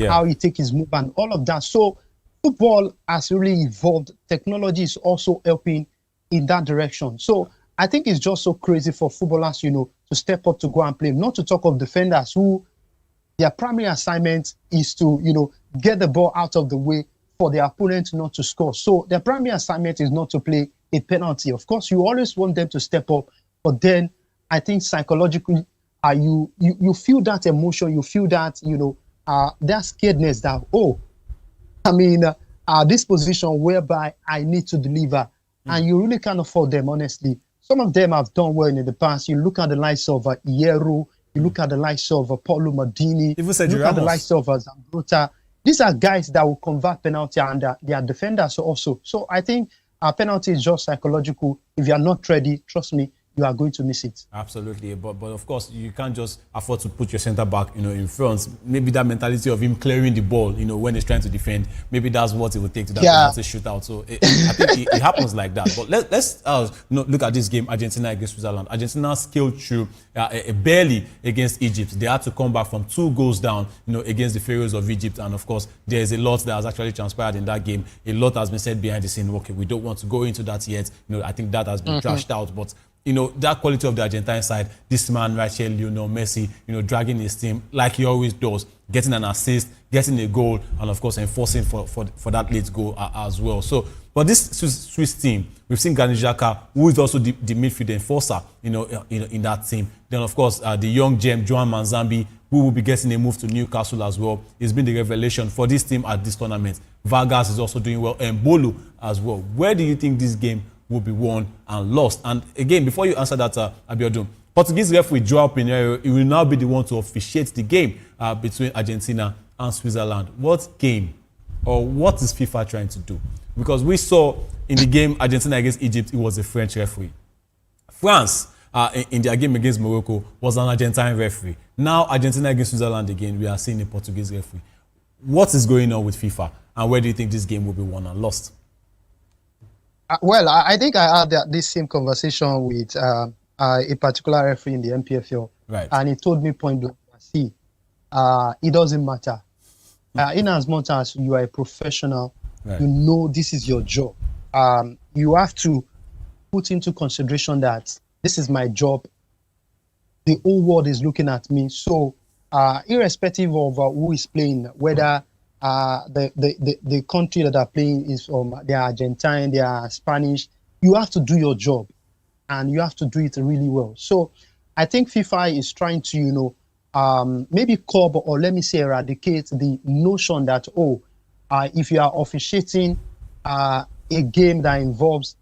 how he takes his move, and all of that. So football has really evolved. Technology is also helping in that direction. So I think it's just so crazy for footballers, to step up to go and play. Not to talk of defenders who their primary assignment is to, get the ball out of the way for the opponent not to score. So their primary assignment is not to play a penalty. Of course, you always want them to step up, but then I think psychologically, you feel that emotion, you feel that, that scaredness that, this position whereby I need to deliver, and you really can't afford them, honestly. Some of them have done well in the past. You look at the likes of Hierro, you look at the likes of Paulo Maldini, Even you Sergio look at the Ramos. likes of Zambrota. These are guys that will convert penalty, and they are defenders also. So I think penalty is just psychological. If you are not ready, trust me, you are going to miss it. Absolutely, but of course you can't just afford to put your centre back, in front. Maybe that mentality of him clearing the ball, when he's trying to defend, maybe that's what it would take to that penalty shootout. So I think it happens like that. But let's look at this game, Argentina against Switzerland. Argentina scaled through barely against Egypt. They had to come back from 2 goals down, against the Pharaohs of Egypt. And of course, there is a lot that has actually transpired in that game. A lot has been said behind the scene. Okay, we don't want to go into that yet. I think that has been trashed out, but. That quality of the Argentine side, this man, Rachel, Lionel Messi, dragging his team like he always does, getting an assist, getting a goal, and of course enforcing for that late goal as well. So, but this Swiss team, we've seen Granit Xhaka, who is also the midfield enforcer, in that team. Then of course the young gem Joan Manzambi, who will be getting a move to Newcastle as well. It's been the revelation for this team at this tournament. Vargas is also doing well, and Bolo as well. Where do you think this game will be won and lost? And again, before you answer that, Abiodun, Portuguese referee João Pinheiro, he will now be the one to officiate the game between Argentina and Switzerland. What game, or what is FIFA trying to do? Because we saw in the game Argentina against Egypt, it was a French referee. France, in their game against Morocco, was an Argentine referee. Now Argentina against Switzerland again, we are seeing a Portuguese referee. What is going on with FIFA, and where do you think this game will be won and lost? Well, I think I had this same conversation with a particular referee in the MPFL, right? And he told me point blank, see, it doesn't matter. In as much as you are a professional, right, you know this is your job. You have to put into consideration that this is my job. The whole world is looking at me. So, irrespective of who is playing, whether the country that are playing is they are Argentine, they are Spanish, you have to do your job, and you have to do it really well. So I think FIFA is trying to, maybe curb, or let me say eradicate the notion that, if you are officiating a game that involves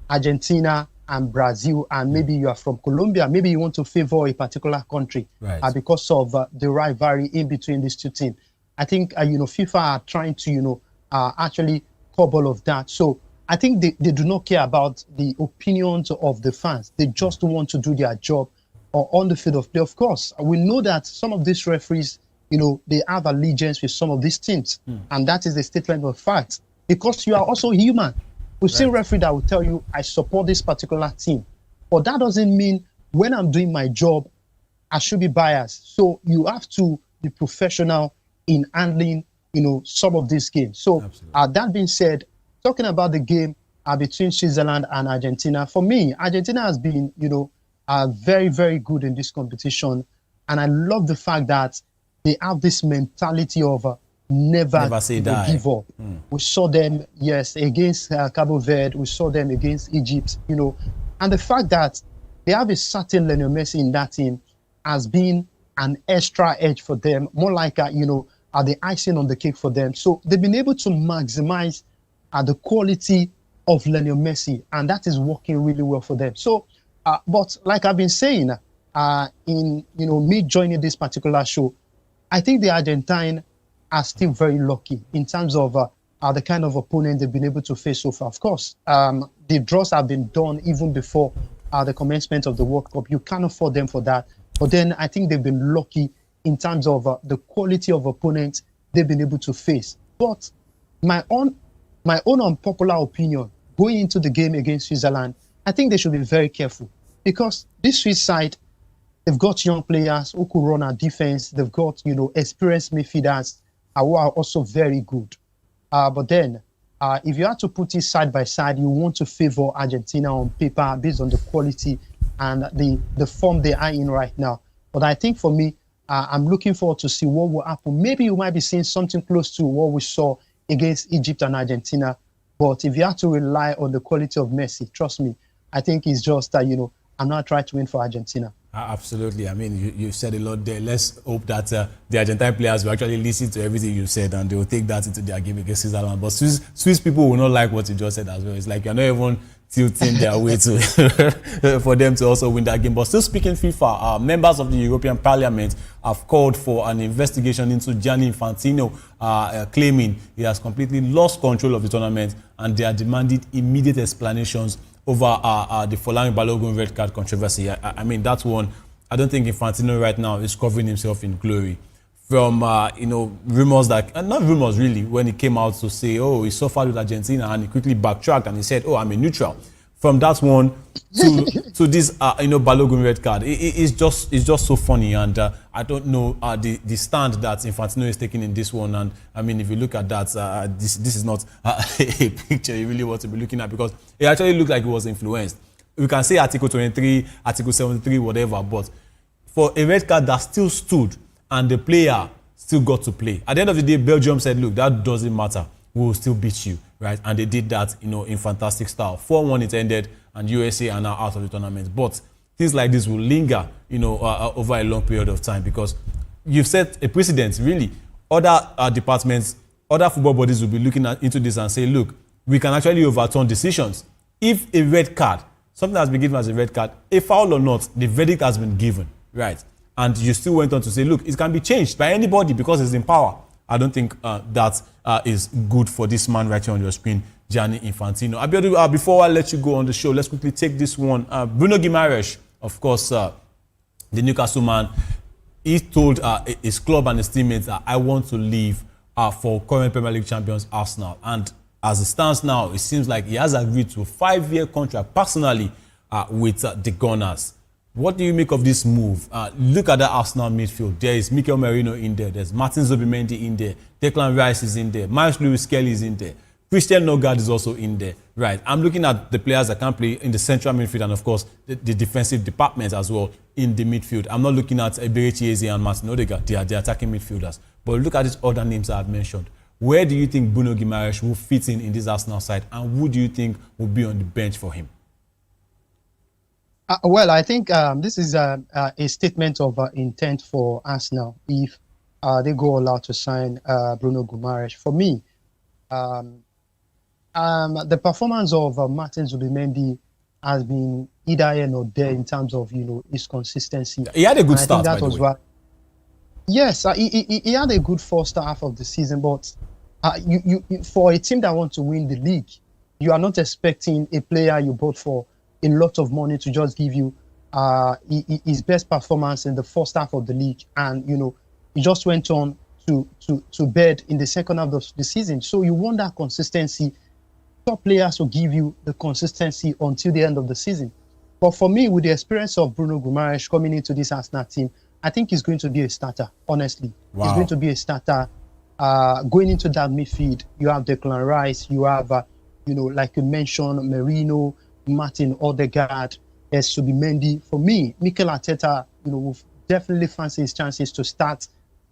Argentina and Brazil, and maybe you are from Colombia, maybe you want to favor a particular country, right, because of the rivalry in between these two teams. I think, FIFA are trying to, actually curb all of that. So I think they do not care about the opinions of the fans. They just want to do their job on the field of play. Of course, we know that some of these referees, they have allegiance with some of these teams. And that is a statement of fact, because you are also human. We've seen referee that will tell you, I support this particular team. But that doesn't mean when I'm doing my job, I should be biased. So you have to be professional in handling, some of these games. So that being said, talking about the game between Switzerland and Argentina, for me, Argentina has been, very, very good in this competition. And I love the fact that they have this mentality of never say die. Give up. We saw them, yes, against Cabo Verde. We saw them against Egypt, And the fact that they have a certain Lionel Messi in that team has been an extra edge for them, more like, the icing on the cake for them. So they've been able to maximize the quality of Lionel Messi, and that is working really well for them. So, but like I've been saying, in me joining this particular show, I think the Argentine are still very lucky in terms of the kind of opponent they've been able to face so far. Of course, the draws have been done even before the commencement of the World Cup. You can't afford them for that. But then I think they've been lucky in terms of the quality of opponents they've been able to face. But my own unpopular opinion, going into the game against Switzerland, I think they should be very careful, because this Swiss side, they've got young players who could run our defense. They've got, experienced midfielders who are also very good. But then, if you have to put it side by side, you want to favor Argentina on paper based on the quality and the form they are in right now. But I think for me, I'm looking forward to see what will happen. Maybe you might be seeing something close to what we saw against Egypt and Argentina. But if you have to rely on the quality of Messi, trust me, I think it's just that, I'm not trying to win for Argentina. Absolutely. I mean, you said a lot there. Let's hope that the Argentine players will actually listen to everything you said, and they will take that into their game against Switzerland. But Swiss people will not like what you just said as well. It's like you're not even tilting their way to for them to also win that game. But still speaking FIFA, members of the European Parliament have called for an investigation into Gianni Infantino, claiming he has completely lost control of the tournament, and they are demanding immediate explanations over the Folarin Balogun red card controversy. I mean, that's one. I don't think Infantino right now is covering himself in glory. From rumors that not rumors really, when he came out to say, oh, he suffered with Argentina, and he quickly backtracked and he said, oh, I'm a neutral. From that one to this Balogun red card, it's just so funny, and I don't know the stand that Infantino is taking in this one. And I mean, if you look at that, this is not a picture you really want to be looking at, because it actually looked like it was influenced. We can say Article 23, Article 73, whatever, but for a red card that still stood and the player still got to play. At the end of the day, Belgium said, look, that doesn't matter. We will still beat you, right? And they did that, in fantastic style. 4-1 it ended, and USA are now out of the tournament. But things like this will linger, over a long period of time, because you've set a precedent, really. Other departments, other football bodies will be looking into this and say, look, we can actually overturn decisions. If a red card, something has been given as a red card, a foul or not, the verdict has been given, right? And you still went on to say, look, it can be changed by anybody because it's in power. I don't think that is good for this man right here on your screen, Gianni Infantino. Abiodun, before I let you go on the show, let's quickly take this one. Bruno Guimaraes, of course, the Newcastle man, he told his club and his teammates that I want to leave for current Premier League champions Arsenal. And as it stands now, it seems like he has agreed to a 5-year contract personally with the Gunners. What do you make of this move? Look at the Arsenal midfield. There is Mikel Merino in there. There's Martin Zubimendi in there. Declan Rice is in there. Miles Lewis-Kelly is in there. Christian Nogard is also in there. Right. I'm looking at the players that can play in the central midfield and, of course, the defensive department as well in the midfield. I'm not looking at Eberechi Eze and Martin Odegaard. They are the attacking midfielders. But look at these other names I've mentioned. Where do you think Bruno Guimaraes will fit in this Arsenal side? And who do you think will be on the bench for him? Well, I think this is a statement of intent for Arsenal if they go all out to sign Bruno Guimaraes. For me, the performance of Martin Zubimendi has been either here or there in terms of his consistency. He had a good start, by the way. Yes, he had a good first half of the season, but you for a team that wants to win the league, you are not expecting a player you bought for a lot of money to just give you his best performance in the first half of the league, and he just went on to bed in the second half of the season. So you want that consistency. Top players will give you the consistency until the end of the season. But for me, with the experience of Bruno Guimaraes coming into this Arsenal team, I think he's going to be a starter, honestly. Wow. He's going to be a starter. Going into that midfield, you have Declan Rice, you have, like you mentioned, Merino, Martin Odegaard, Zubimendi. For me, Mikel Arteta, will definitely fancy his chances to start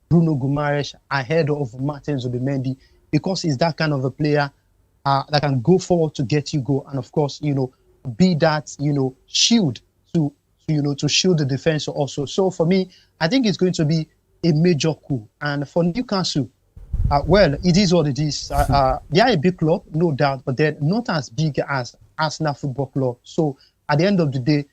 Bruno Guimaraes ahead of Martin Zubimendi, because he's that kind of a player that can go forward to get you goal, and of course, be that shield to shield the defense also. So for me, I think it's going to be a major coup. And for Newcastle, well, it is what it is. They are a big club, no doubt, but they're not as big as Arsenal Football Club. So at the end of the day,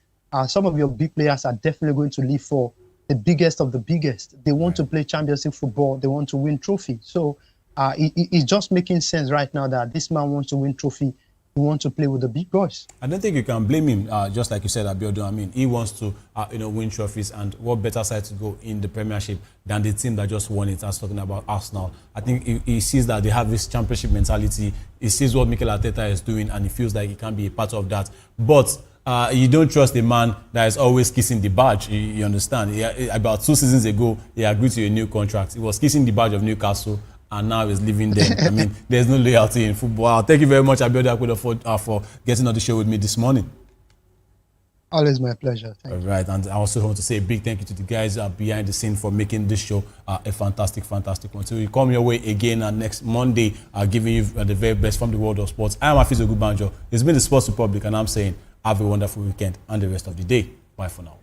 some of your big players are definitely going to leave for the biggest of the biggest. They want to play championship football. They want to win trophy. So it's just making sense right now that this man wants to win trophy. He wants to play with the big boys. I don't think you can blame him, just like you said, Abiodun. I mean, he wants to, win trophies, and what better side to go in the Premiership than the team that just won it? I was talking about Arsenal. I think he sees that they have this championship mentality. He sees what Mikel Arteta is doing, and he feels like he can be a part of that. But you don't trust a man that is always kissing the badge. You understand? About 2 seasons ago, he agreed to a new contract. He was kissing the badge of Newcastle, and now he's leaving them. I mean, there's no loyalty in football. Thank you very much, Abiodun Akwedo, for getting on the show with me this morning. Always my pleasure. Thank you. Right, and I also want to say a big thank you to the guys behind the scene for making this show a fantastic one. So we come your way again next Monday, giving you the very best from the world of sports. I am Afiz Ogunbanjo. It's been the Sports Republic, and I'm saying have a wonderful weekend and the rest of the day. Bye for now.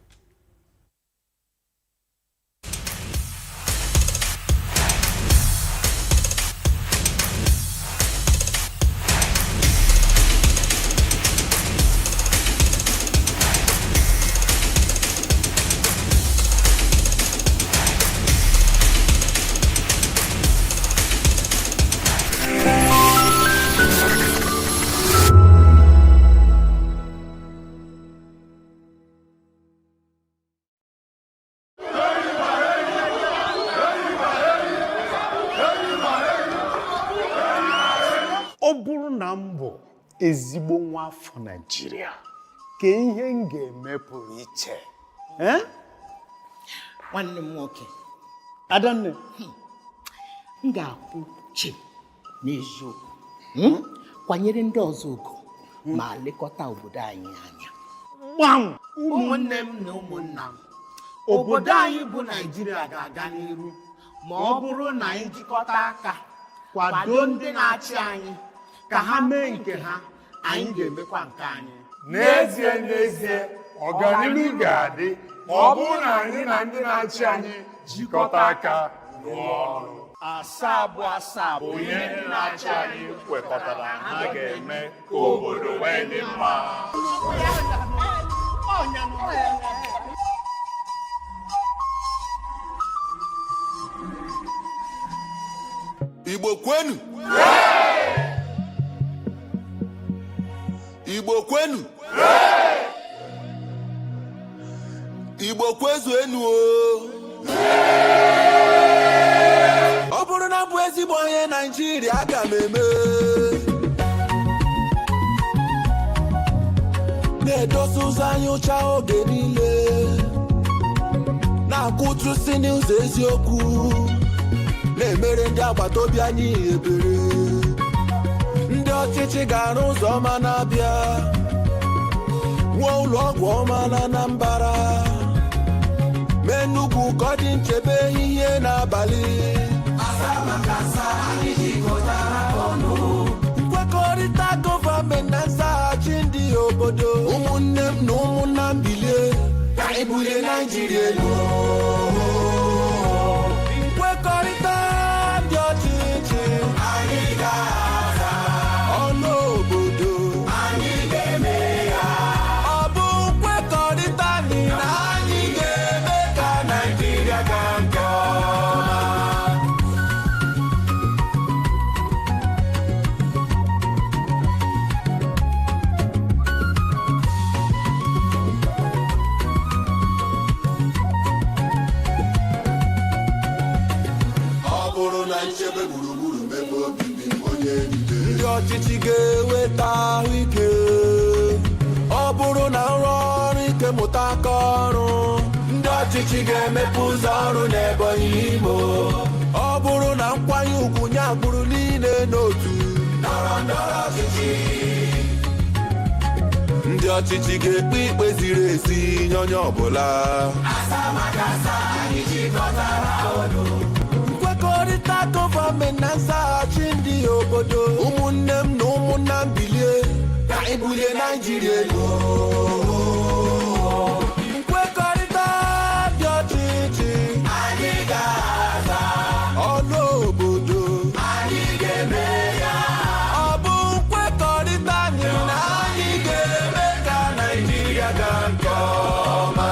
ezigbo nwa afọ Nigeria. Ka ihe m ga-eme pụrụ iche. Nwanne m nwoke. Adanne. M ga-akwụ chim n'eziokwu. Kwanyere ndị ọzọ ugwu ma lekọta obodo anyị anya. Gbam! Ụmụnne m na ụmụnna m. Obodo anyị bụ Nigeria ga-aga n'iru ma ọ bụrụ na anyị jikọta aka kwado ndị na-achị anyị ka ha mee nke ha, anyị ga-emekwa nke anyị. N'ezie, ọganihu ga-adị ma ọ bụrụ na anyị na ndị na-achị anyị jikọta aka rụọ ọrụ. Asaa bụ ihe ndị na-achị anyị kwekọtara ha ga-eme ka obodo wee dị mma. Igbo kwenu! Igbo kwenu! Igbo kwezuenu o! Ọ bụrụ na bụ ezigbo onye Naịjirịa aga m eme na-edosa ụzọ anyị ụcha oge niile na-akwụtụsi n'ụzọ eziokwu na-emere ndị agbata obi anyị ebere. Ndị ọchịchị ga-arụ ụzọ ọma na-abịa, nwee ụlọ ọgwụ ọma na Anambra, mee Enugu ka ọ dị nchebe ehihie n'abalị. Nkwekọrịta gọọmenti na nzaghachi ndị obodo, ụmụnne m na ụmụnna m bilie ka anyị bulie Naịjirịa elu. Nkwekọrịta ndị ọchịchị anyị ga-aza, ọnụ obodo anyị ga-eme ya. Ọ bụ nkwekọrịta anyị na anyị ga-eme ka Naịjirịa gaa nke ọma. Nchebe gburugburu mebe obibi onye njide. Ndị ọchịchị ga-eweta ahụike. Ọ bụrụ na nrọ ọrụ ike mụta aka ọrụ, ndị ọchịchị ga-emepe ụzọ ọrụ n'Ebonyi Imo. Ọ bụrụ na nkwanye ugwu nye agbụrụ niile n'otu ndọrọ ndọrọ ọchịchị, ndị ọchịchị ga-ekpe ikpe ziri ezi nye onye ọbụla. Anyị jikọtara ọnụ. Nkwekọrịta gọọmenti na nzaghachi ndị obodo, ụmụnne m na ụmụnna m bilie ka anyị bulie Naịjirịa elu. Nkwekọrịta dị ọchịchị anyị ga-aza, ọnụ obodo anyị ga-eme ya. Ọ bụ nkwekọrịta anyị na anyị ga-eme ka Naịjirịa gaa nke ọma.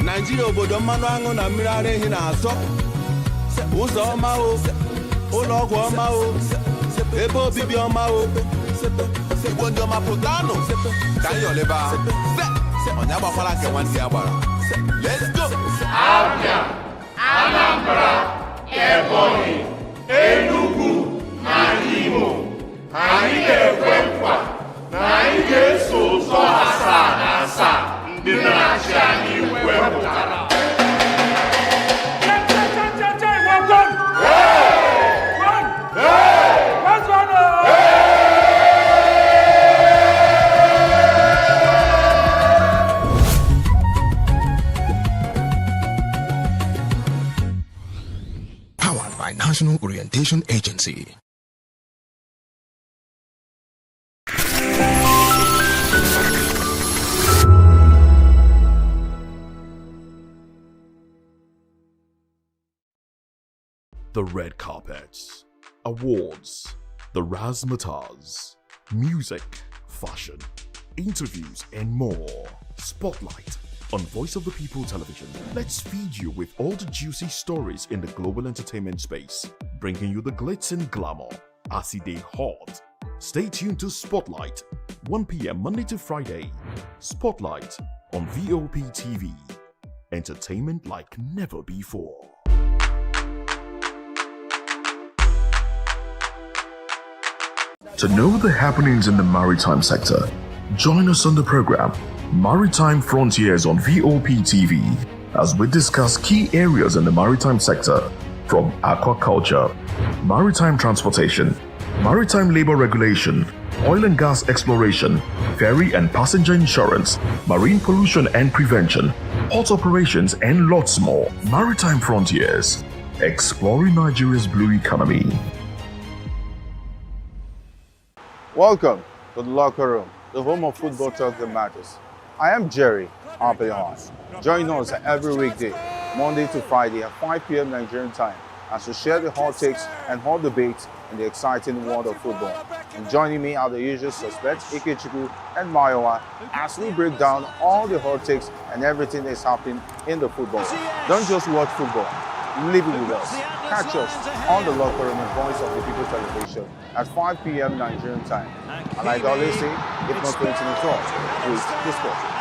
Naijiria obodo mmanụ aṅụ na mmiri ara ehi na-asọ, ụzọ ọma o, ụlọ ọgwụ ọma o, ebe obibi ọma o. Igbo ndị ọma pụtanụ ka anyị ọlịba onye agbakwara nke nwanne ya gbara. Let's go! Abia, Anambra, Ebonyi, Enugu na Imo, anyị ga-ekwe nkwa na anyị ga-eso ụzọ asaa na asaa ndị na-achị anyị wepụtara. Powered by National Orientation Agency. The red carpets, awards, the razzmatazz, music, fashion, interviews, and more. Spotlight on Voice of the People Television. Let's feed you with all the juicy stories in the global entertainment space, bringing you the glitz and glamour as it is hot. Stay tuned to Spotlight, 1 p.m. Monday to Friday. Spotlight on Voptv. Entertainment like never before. To know the happenings in the maritime sector, join us on the program Maritime Frontiers on Voptv as we discuss key areas in the maritime sector, from aquaculture, maritime transportation, maritime labor regulation, oil and gas exploration, ferry and passenger insurance, marine pollution and prevention, port operations, and lots more. Maritime Frontiers, exploring Nigeria's blue economy. Welcome to the locker room, the home of football talk that matters. I am Jerry Arpillon. Join us every weekday, Monday to Friday at 5 p.m. Nigerian time, as we share the hot takes and hot debates in the exciting world of football. And joining me are the usual suspects, Ikechukwu and Mayowa, as we break down all the hot takes and everything that's happening in the football. Don't just watch football, live it with us. Catch us on the locker room and Voice of the People Television at 5 p.m. Nigerian time. And like I always say, if not 20 minutes off, please discuss.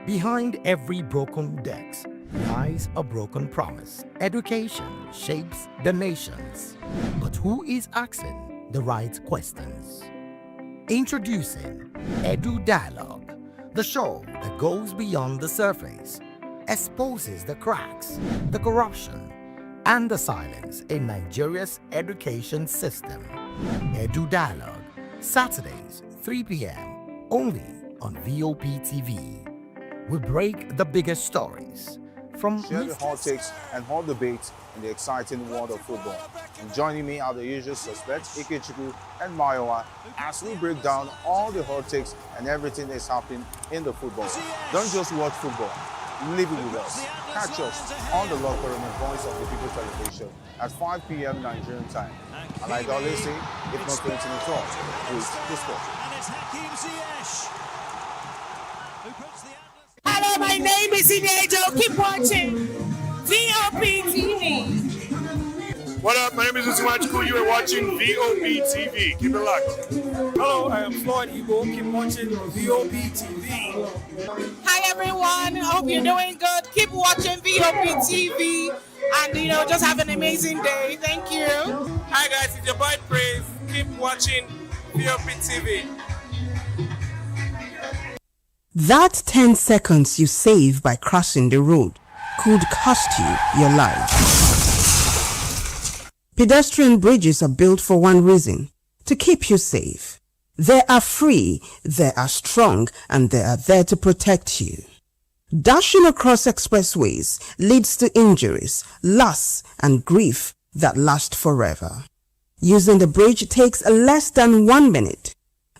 Behind every broken desk lies a broken promise. Education shapes the nations. But who is asking the right questions? Introducing Edu Dialogue, the show that goes beyond the surface, exposes the cracks, the corruption, and the silence in Nigeria's education system. Edu Dialogue, Saturdays, 3 p.m., only on Voptv. We break the biggest stories from share the hot takes and hot debates in the exciting world of football. And joining me are the usual suspects, Ikechukwu and Mayowa, as we break down all the hot takes and everything that's happening in the football. Don't just watch football, live it with us. Catch us on the locker room and Voice of the People Television at 5 p.m. Nigerian time. And like I always say, if not 20 minutes off, please discuss. Hello, my name is Inejo. Keep watching Voptv. What up? My name is Usimachiku. You are watching Voptv. Keep it locked. Hello, I am Floyd Igbo. Keep watching Voptv. Hi, everyone. I hope you're doing good. Keep watching Voptv. And, just have an amazing day. Thank you. Hi, guys. It's your boy Praise. Keep watching Voptv. That 10 seconds you save by crossing the road could cost you your life. Pedestrian bridges are built for one reason: to keep you safe. They are free, they are strong, and they are there to protect you. Dashing across expressways leads to injuries, loss, and grief that last forever. Using the bridge takes less than 1 minute.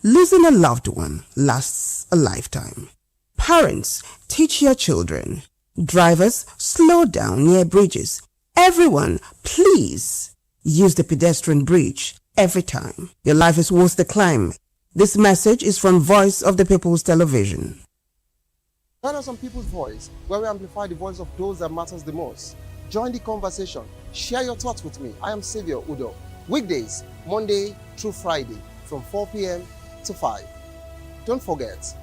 Losing a loved one lasts a lifetime. Parents, teach your children. Drivers, slow down near bridges. Everyone, please use the pedestrian bridge every time. Your life is worth the climb. This message is from Voice of the People's Television. Join us on People's Voice, where we amplify the voice of those that matters the most. Join the conversation. Share your thoughts with me. I am Savior Udo. Weekdays, Monday through Friday, from 4 p.m. to 5. Don't forget,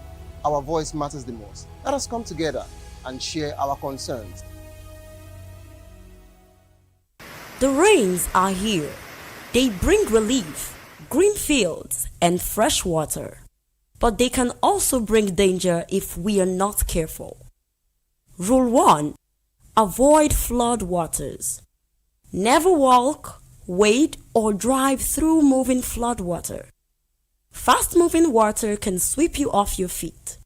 our voice matters the most. Let us come together and share our concerns. The rains are here. They bring relief, green fields, and fresh water. But they can also bring danger if we are not careful. Rule 1. Avoid flood waters. Never walk, wade, or drive through moving flood water. Fast-moving water can sweep you off your feet,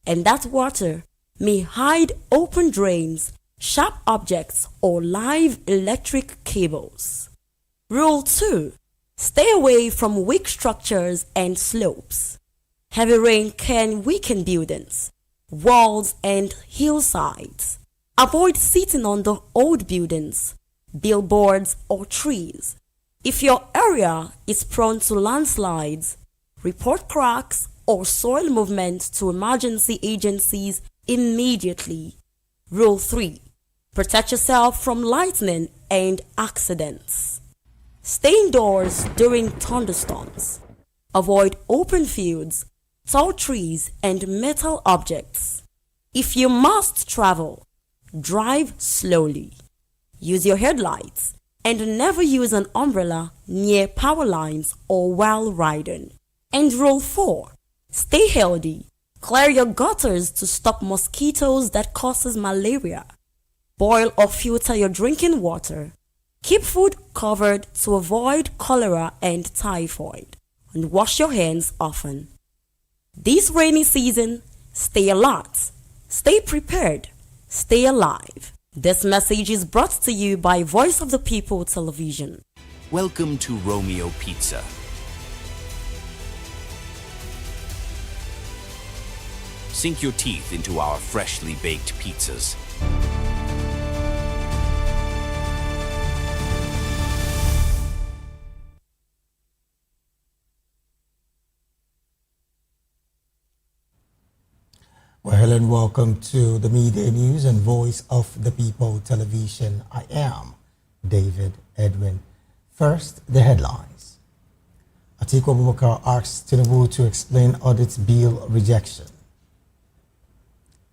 and that water may hide open drains, sharp objects, or live electric cables. Rule 2. Stay away from weak structures and slopes. Heavy rain can weaken buildings, walls, and hillsides. Avoid sitting on the old buildings, billboards, or trees. If your area is prone to landslides, report cracks or soil movement to emergency agencies immediately. Rule 3. Protect yourself from lightning and accidents. Stay indoors during thunderstorms. Avoid open fields, tall trees, and metal objects. If you must travel, drive slowly. Use your headlights and never use an umbrella near power lines or while riding. And Rule 4. Stay healthy. Clear your gutters to stop mosquitoes that causes malaria. Boil or filter your drinking water. Keep food covered to avoid cholera and typhoid. And wash your hands often. This rainy season, stay alert, stay prepared, stay alive. This message is brought to you by Voice of the People Television. Welcome to Romeo Pizza. Sink your teeth into our freshly baked pizzas. Well, hello and welcome to the Media News and Voice of the People Television. I am David Edwin. First, the headlines. Atiku Abubakar asks Tinubu to explain audit bill rejection.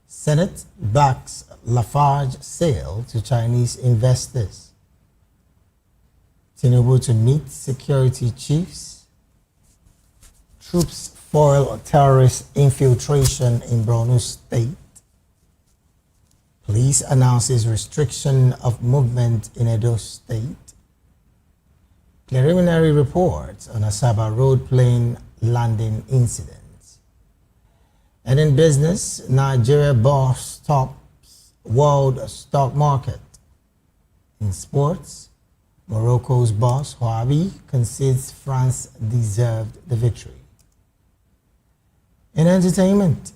Senate backs Lafarge sale to Chinese investors. Tinubu to meet security chiefs. Troops foil terrorist infiltration in Borno State. Police announces restriction of movement in Edo State. Preliminary reports on Asaba road plane landing incident. And in business, Nigeria boss tops world stock market. In sports, Morocco's boss Houabi concedes France deserved the victory. In entertainment,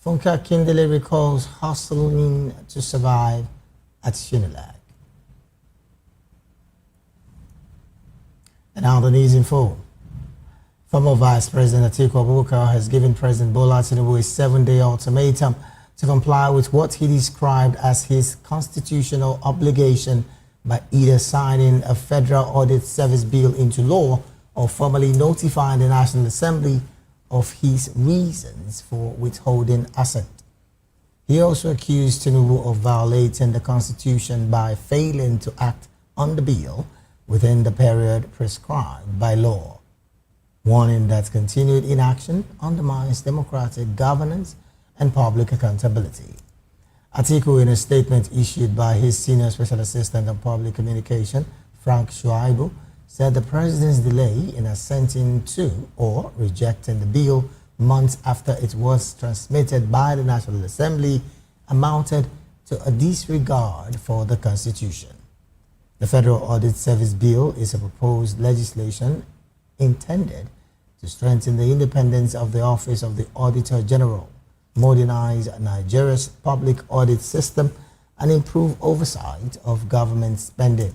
Funka Kindele recalls hustling to survive at Shinilag. And now the news info. Former Vice President Atiku Abubakar has given President Bola Tinubu a 7-day ultimatum to comply with what he described as his constitutional obligation by either signing a Federal Audit Service Bill into law or formally notifying the National Assembly of his reasons for withholding assent. He also accused Tinubu of violating the Constitution by failing to act on the bill within the period prescribed by law, warning that continued inaction undermines democratic governance and public accountability. Atiku, in a statement issued by his senior special assistant on public communication, Frank Shuaibu, said the president's delay in assenting to or rejecting the bill months after it was transmitted by the National Assembly amounted to a disregard for the Constitution. The Federal Audit Service Bill is a proposed legislation intended to strengthen the independence of the Office of the Auditor General, modernize Nigeria's public audit system, and improve oversight of government spending.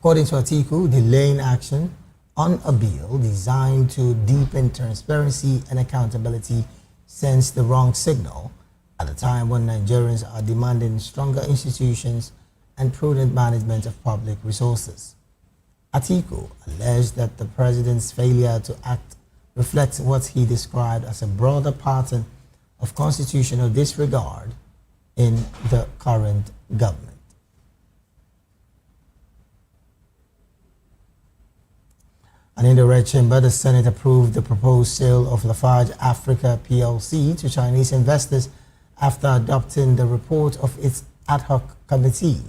According to Atiku, delaying action on a bill designed to deepen transparency and accountability sends the wrong signal at a time when Nigerians are demanding stronger institutions and prudent management of public resources. Atiku alleged that the president's failure to act reflects what he described as a broader pattern of constitutional disregard in the current government. And in the Red Chamber, the Senate approved the proposed sale of Lafarge Africa PLC to Chinese investors after adopting the report of its ad hoc committee,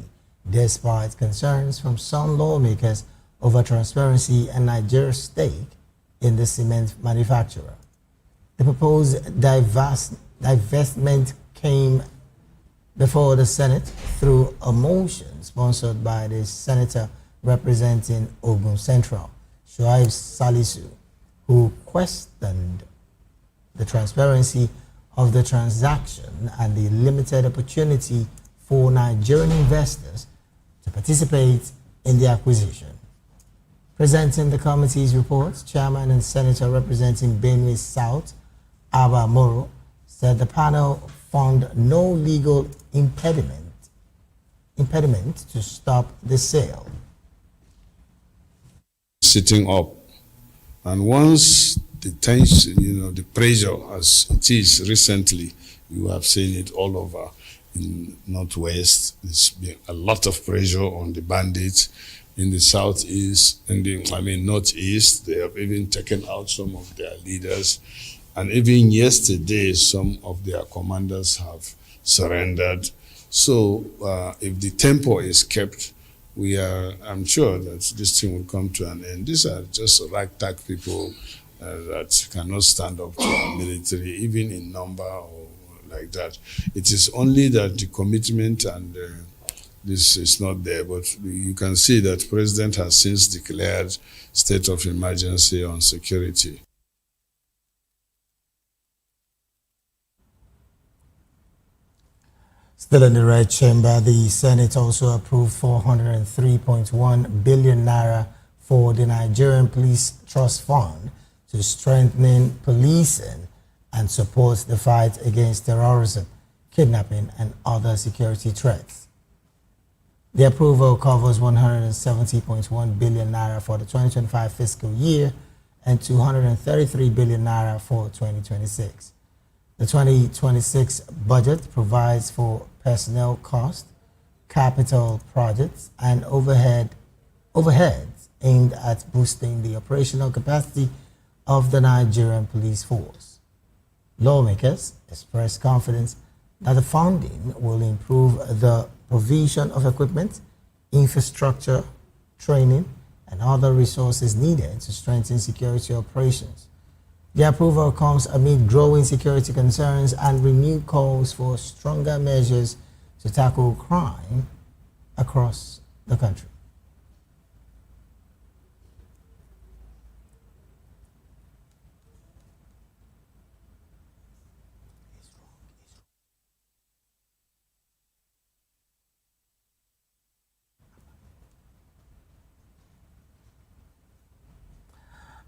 despite concerns from some lawmakers over transparency and Nigeria's stake in the cement manufacturer. The proposed divestment came before the Senate through a motion sponsored by the senator representing Ogun Central, Shuaib Salisu, who questioned the transparency of the transaction and the limited opportunity for Nigerian investors to participate in the acquisition. Presenting the committee's report, Chairman and Senator representing Benue South, Abba Moro, said the panel found no legal impediment to stop the sale. Sitting up, and once the tension, the pressure as it is recently, you have seen it all over in Northwest. There's been a lot of pressure on the bandits in the Southeast, Northeast. They have even taken out some of their leaders, and even yesterday, some of their commanders have surrendered. So, if the tempo is kept, I'm sure that this thing will come to an end. These are just ragtag people that cannot stand up to our military, even in number or like that. It is only that the commitment and this is not there, but you can see that the President has since declared state of emergency on security. Still in the red chamber, the Senate also approved 403.1 billion naira for the Nigerian Police Trust Fund to strengthen policing and support the fight against terrorism, kidnapping, and other security threats. The approval covers 170.1 billion naira for the 2025 fiscal year and 233 billion naira for 2026. The 2026 budget provides for personnel costs, capital projects, and overheads aimed at boosting the operational capacity of the Nigerian police force. Lawmakers expressed confidence that the funding will improve the provision of equipment, infrastructure, training, and other resources needed to strengthen security operations. The approval comes amid growing security concerns and renewed calls for stronger measures to tackle crime across the country.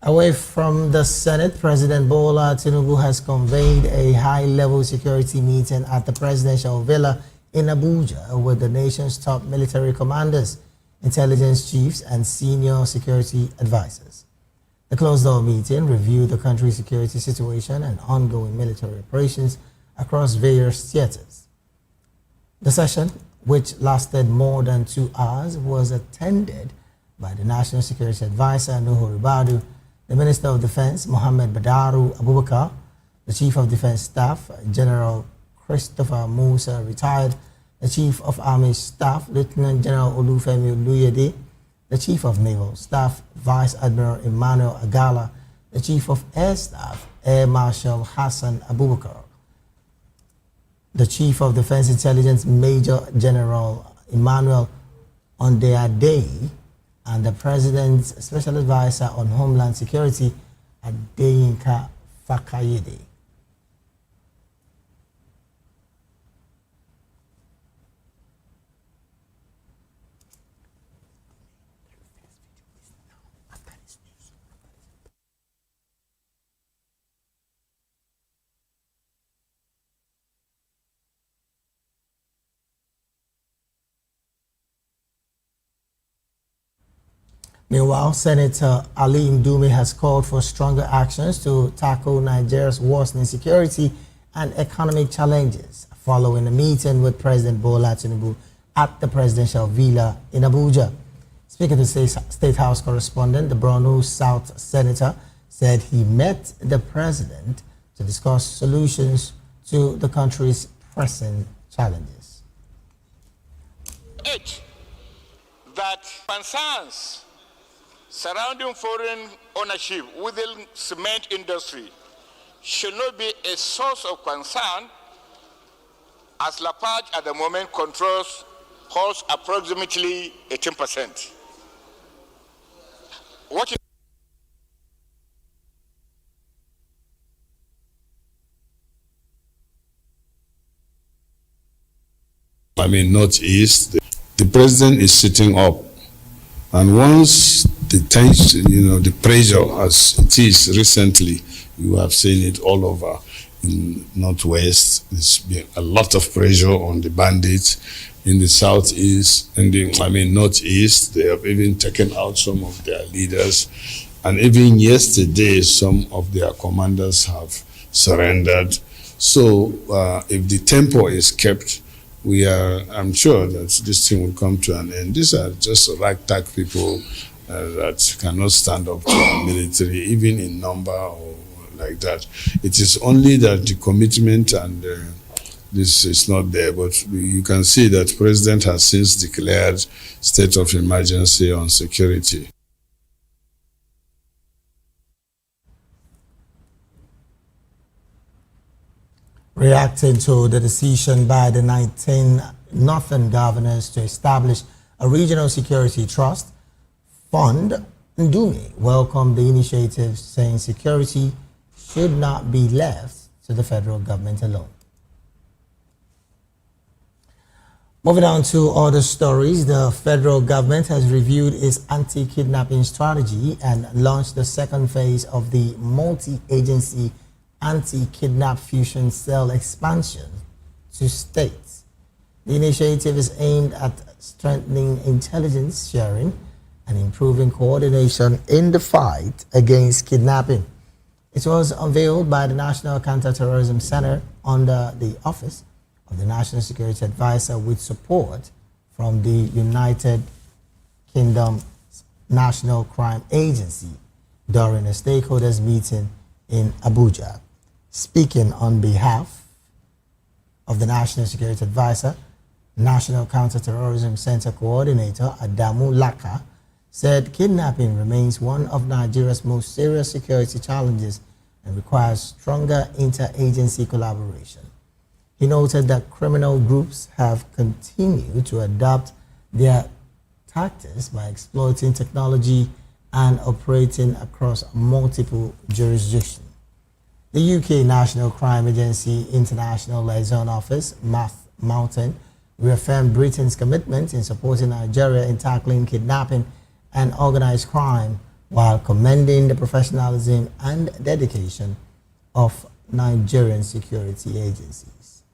Away from the Senate, President Bola Tinubu has convened a high-level security meeting at the presidential villa in Abuja with the nation's top military commanders, intelligence chiefs, and senior security advisors. The closed-door meeting reviewed the country's security situation and ongoing military operations across various theaters. The session, which lasted more than 2 hours, was attended by the National Security Advisor, Nuhu Ribadu, the Minister of Defense, Mohammed Badaru Abubakar, the Chief of Defense Staff, General Christopher Musa, retired, the Chief of Army Staff, Lieutenant General Olufemi Oluyede, the Chief of Naval Staff, Vice Admiral Emmanuel Agala, the Chief of Air Staff, Air Marshal Hassan Abubakar, the Chief of Defense Intelligence, Major General Emmanuel Ondeade, and the President's Special Advisor on Homeland Security, Adeyinka Fakayede. Meanwhile, Senator Ali Ndume has called for stronger actions to tackle Nigeria's worsening security and economic challenges following a meeting with President Bola Tinubu at the presidential villa in Abuja. Speaking to State House correspondent, the Borno South Senator said he met the president to discuss solutions to the country's pressing challenges. That concerns surrounding foreign ownership within cement industry should not be a source of concern, as Lapage at the moment holds approximately 18%. Northeast, the president is sitting up, and once the tension, the pressure, as it is recently, you have seen it all over in Northwest. There's been a lot of pressure on the bandits in the Southeast, and Northeast. They have even taken out some of their leaders, and even yesterday, some of their commanders have surrendered. So, if the tempo is kept, I'm sure that this thing will come to an end. These are just ragtag people that cannot stand up to the military, even in number or like that. It is only that the commitment and this is not there, but you can see that the president has since declared state of emergency on security. Reacting to the decision by the 19 northern governors to establish a regional security trust fund, Ndumi welcomed the initiative, saying security should not be left to the federal government alone. Moving on to other stories, the federal government has reviewed its anti-kidnapping strategy and launched the second phase of the multi-agency anti-kidnap fusion cell expansion to states. The initiative is aimed at strengthening intelligence sharing and improving coordination in the fight against kidnapping. It was unveiled by the National Counterterrorism Center under the Office of the National Security Advisor with support from the United Kingdom's National Crime Agency during a stakeholders meeting in Abuja. Speaking on behalf of the National Security Advisor, National Counterterrorism Center Coordinator Adamu Laka said kidnapping remains one of Nigeria's most serious security challenges and requires stronger interagency collaboration. He noted that criminal groups have continued to adopt their tactics by exploiting technology and operating across multiple jurisdictions. The UK National Crime Agency International Liaison Office, Mountain, reaffirmed Britain's commitment in supporting Nigeria in tackling kidnapping and organized crime while commending the professionalism and dedication of Nigerian security agencies.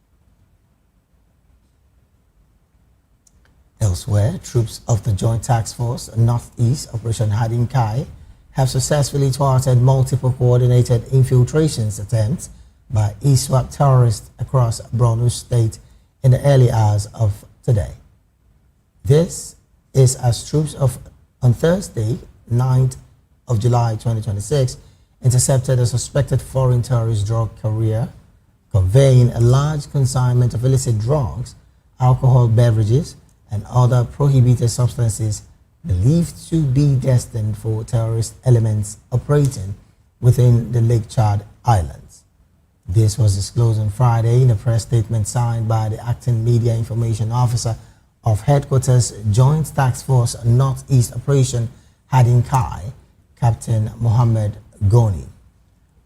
Elsewhere, troops of the Joint Task Force Northeast Operation Hardin Kai have successfully thwarted multiple coordinated infiltrations attempts by ISWAP terrorists across Borno State in the early hours of today. This is as troops on Thursday, 9th of July 2026, intercepted a suspected foreign terrorist drug carrier conveying a large consignment of illicit drugs, alcohol beverages, and other prohibited substances believed to be destined for terrorist elements operating within the Lake Chad Islands. This was disclosed on Friday in a press statement signed by the acting media information officer of Headquarters Joint Task Force Northeast Operation Hardin Kai, Captain Mohammed Goni.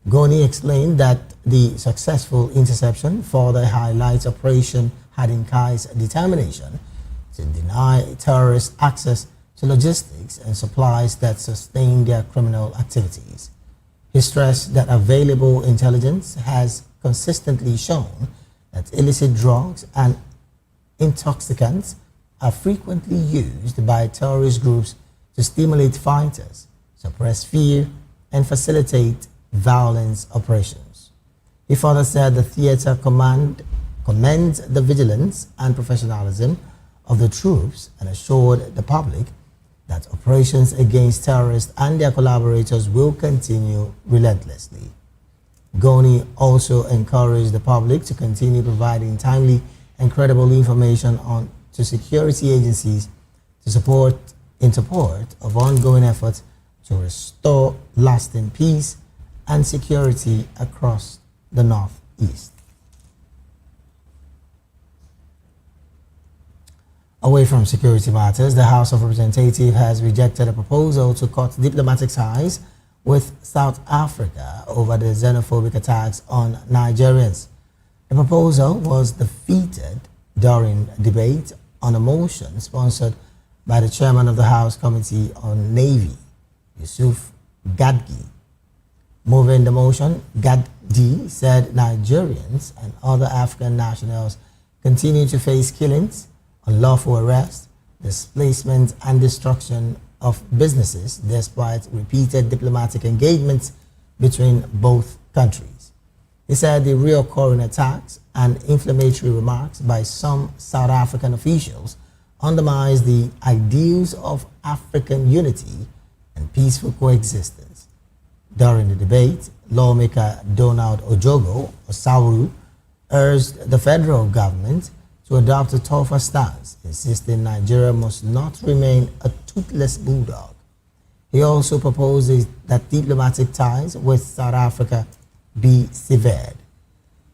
Goni explained that the successful interception further highlights Operation Hardin Kai's determination to deny terrorists access to logistics and supplies that sustain their criminal activities. He stressed that available intelligence has consistently shown that illicit drugs and intoxicants are frequently used by terrorist groups to stimulate fighters, suppress fear, and facilitate violence operations. He further said the theater command commends the vigilance and professionalism of the troops and assured the public that operations against terrorists and their collaborators will continue relentlessly. Goni also encouraged the public to continue providing timely and credible information to security agencies in support of ongoing efforts to restore lasting peace and security across the Northeast. Away from security matters, the House of Representatives has rejected a proposal to cut diplomatic ties with South Africa over the xenophobic attacks on Nigerians. The proposal was defeated during debate on a motion sponsored by the chairman of the House Committee on Navy, Yusuf Gadgi. Moving the motion, Gadgi said Nigerians and other African nationals continue to face killings, unlawful arrest, displacement and destruction of businesses despite repeated diplomatic engagements between both countries. He said the reoccurring attacks and inflammatory remarks by some South African officials undermines the ideals of African unity and peaceful coexistence. During the debate, lawmaker Donald Ojogo Osauru urged the federal government to adopt a tougher stance, insisting Nigeria must not remain a toothless bulldog. He also proposes that diplomatic ties with South Africa be severed.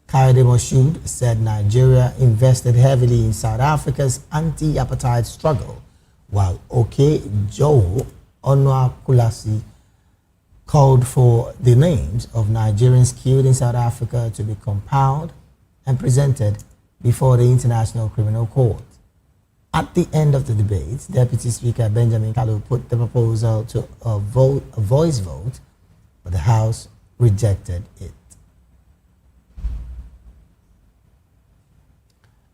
Kayode Moshood said Nigeria invested heavily in South Africa's anti-apartheid struggle, while Oke Joe Onwakulasi called for the names of Nigerians killed in South Africa to be compiled and presented before the International Criminal Court. At the end of the debate, Deputy Speaker Benjamin Kalu put the proposal to a voice vote, but the House rejected it.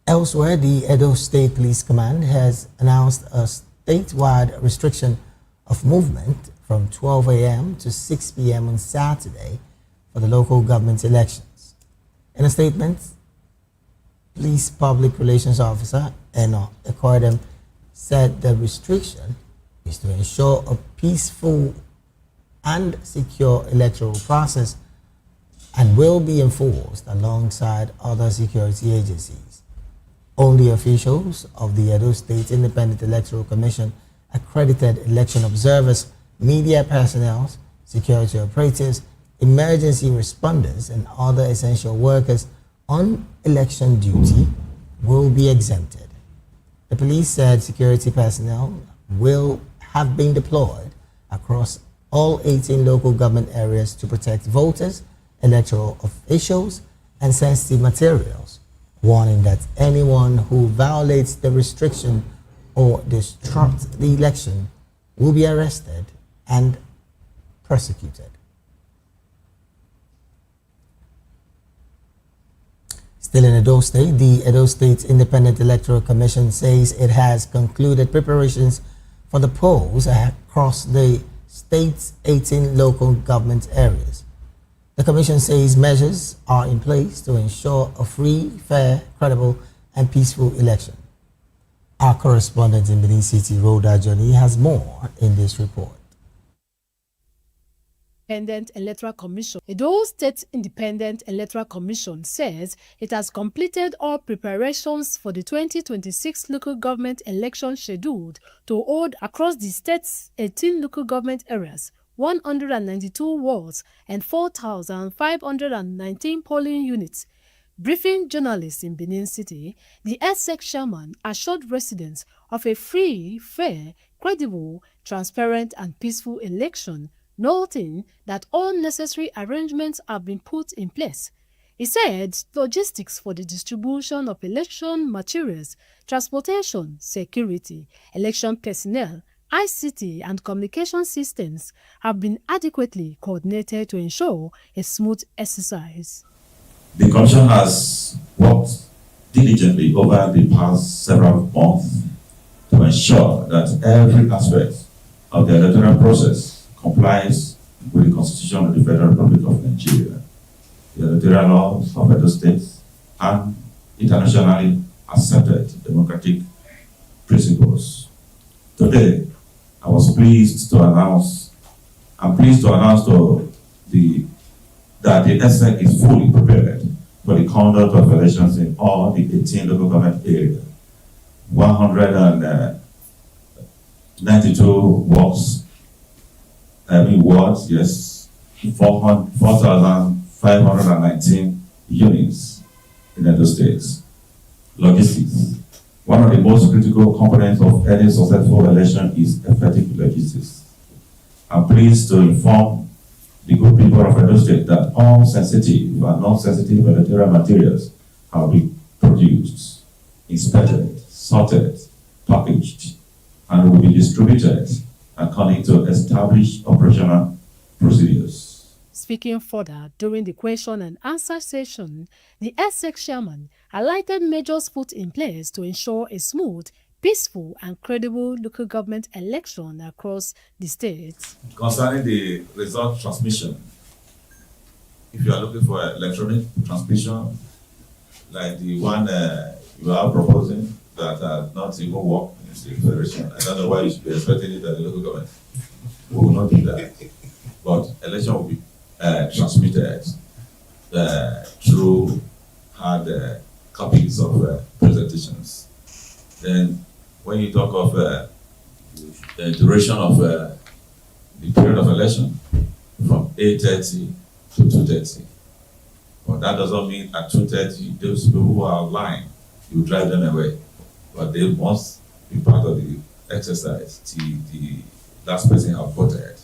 Elsewhere, the Edo State Police Command has announced a statewide restriction of movement from 12 a.m. to 6 p.m. on Saturday for the local government elections. In a statement, Police Public Relations Officer Eno Ekodem said the restriction is to ensure a peaceful and secure electoral process and will be enforced alongside other security agencies. Only officials of the Edo State Independent Electoral Commission, accredited election observers, media personnel, security operatives, emergency responders, and other essential workers on election duty will be exempted. The police said security personnel will have been deployed across all 18 local government areas to protect voters, electoral officials, and sensitive materials, warning that anyone who violates the restriction or disrupts the election will be arrested and prosecuted. Still in Edo State, the Edo State Independent Electoral Commission says it has concluded preparations for the polls across the state's 18 local government areas. The Commission says measures are in place to ensure a free, fair, credible, and peaceful election. Our correspondent in Benin City, Rhoda Johnny, has more in this report. Independent Electoral Commission. Edo State Independent Electoral Commission says it has completed all preparations for the 2026 local government election scheduled to hold across the state's 18 local government areas, 192 wards, and 4,519 polling units. Briefing journalists in Benin City, the ESSEC chairman assured residents of a free, fair, credible, transparent, and peaceful election, noting that all necessary arrangements have been put in place. He said logistics for the distribution of election materials, transportation, security, election personnel, ICT and communication systems have been adequately coordinated to ensure a smooth exercise. The Commission has worked diligently over the past several months to ensure that every aspect of the electoral process complies with the Constitution of the Federal Republic of Nigeria, the electoral laws of Edo State, and internationally accepted democratic principles. Today, I was pleased to announce that the ESSEC is fully prepared for the conduct of elections in all the 18 local government areas. 192 wards, yes, 4,519 units in Edo State. Logistics. One of the most critical components of any successful election is effective logistics. I'm pleased to inform the good people of Edo State that all sensitive and non-sensitive electoral materials have been produced, inspected, sorted, packaged and will be distributed according to established operational procedures. Speaking further during the question and answer session, the ESSEC chairman highlighted measures put in place to ensure a smooth, peaceful and credible local government election across the state. Concerning the result transmission, if you are looking for electronic transmission, like the one you are proposing that has not even worked in the federation, I don't know why you should be expecting it at the local government. We will not do that. But election will be transmitted through hard copies of presentations. Then when you talk of the duration of the period of election from 8:30 to 2:30. But that doesn't mean at 2:30 those people who are online, you drive them away. But they must be part of the exercise till the last person has voted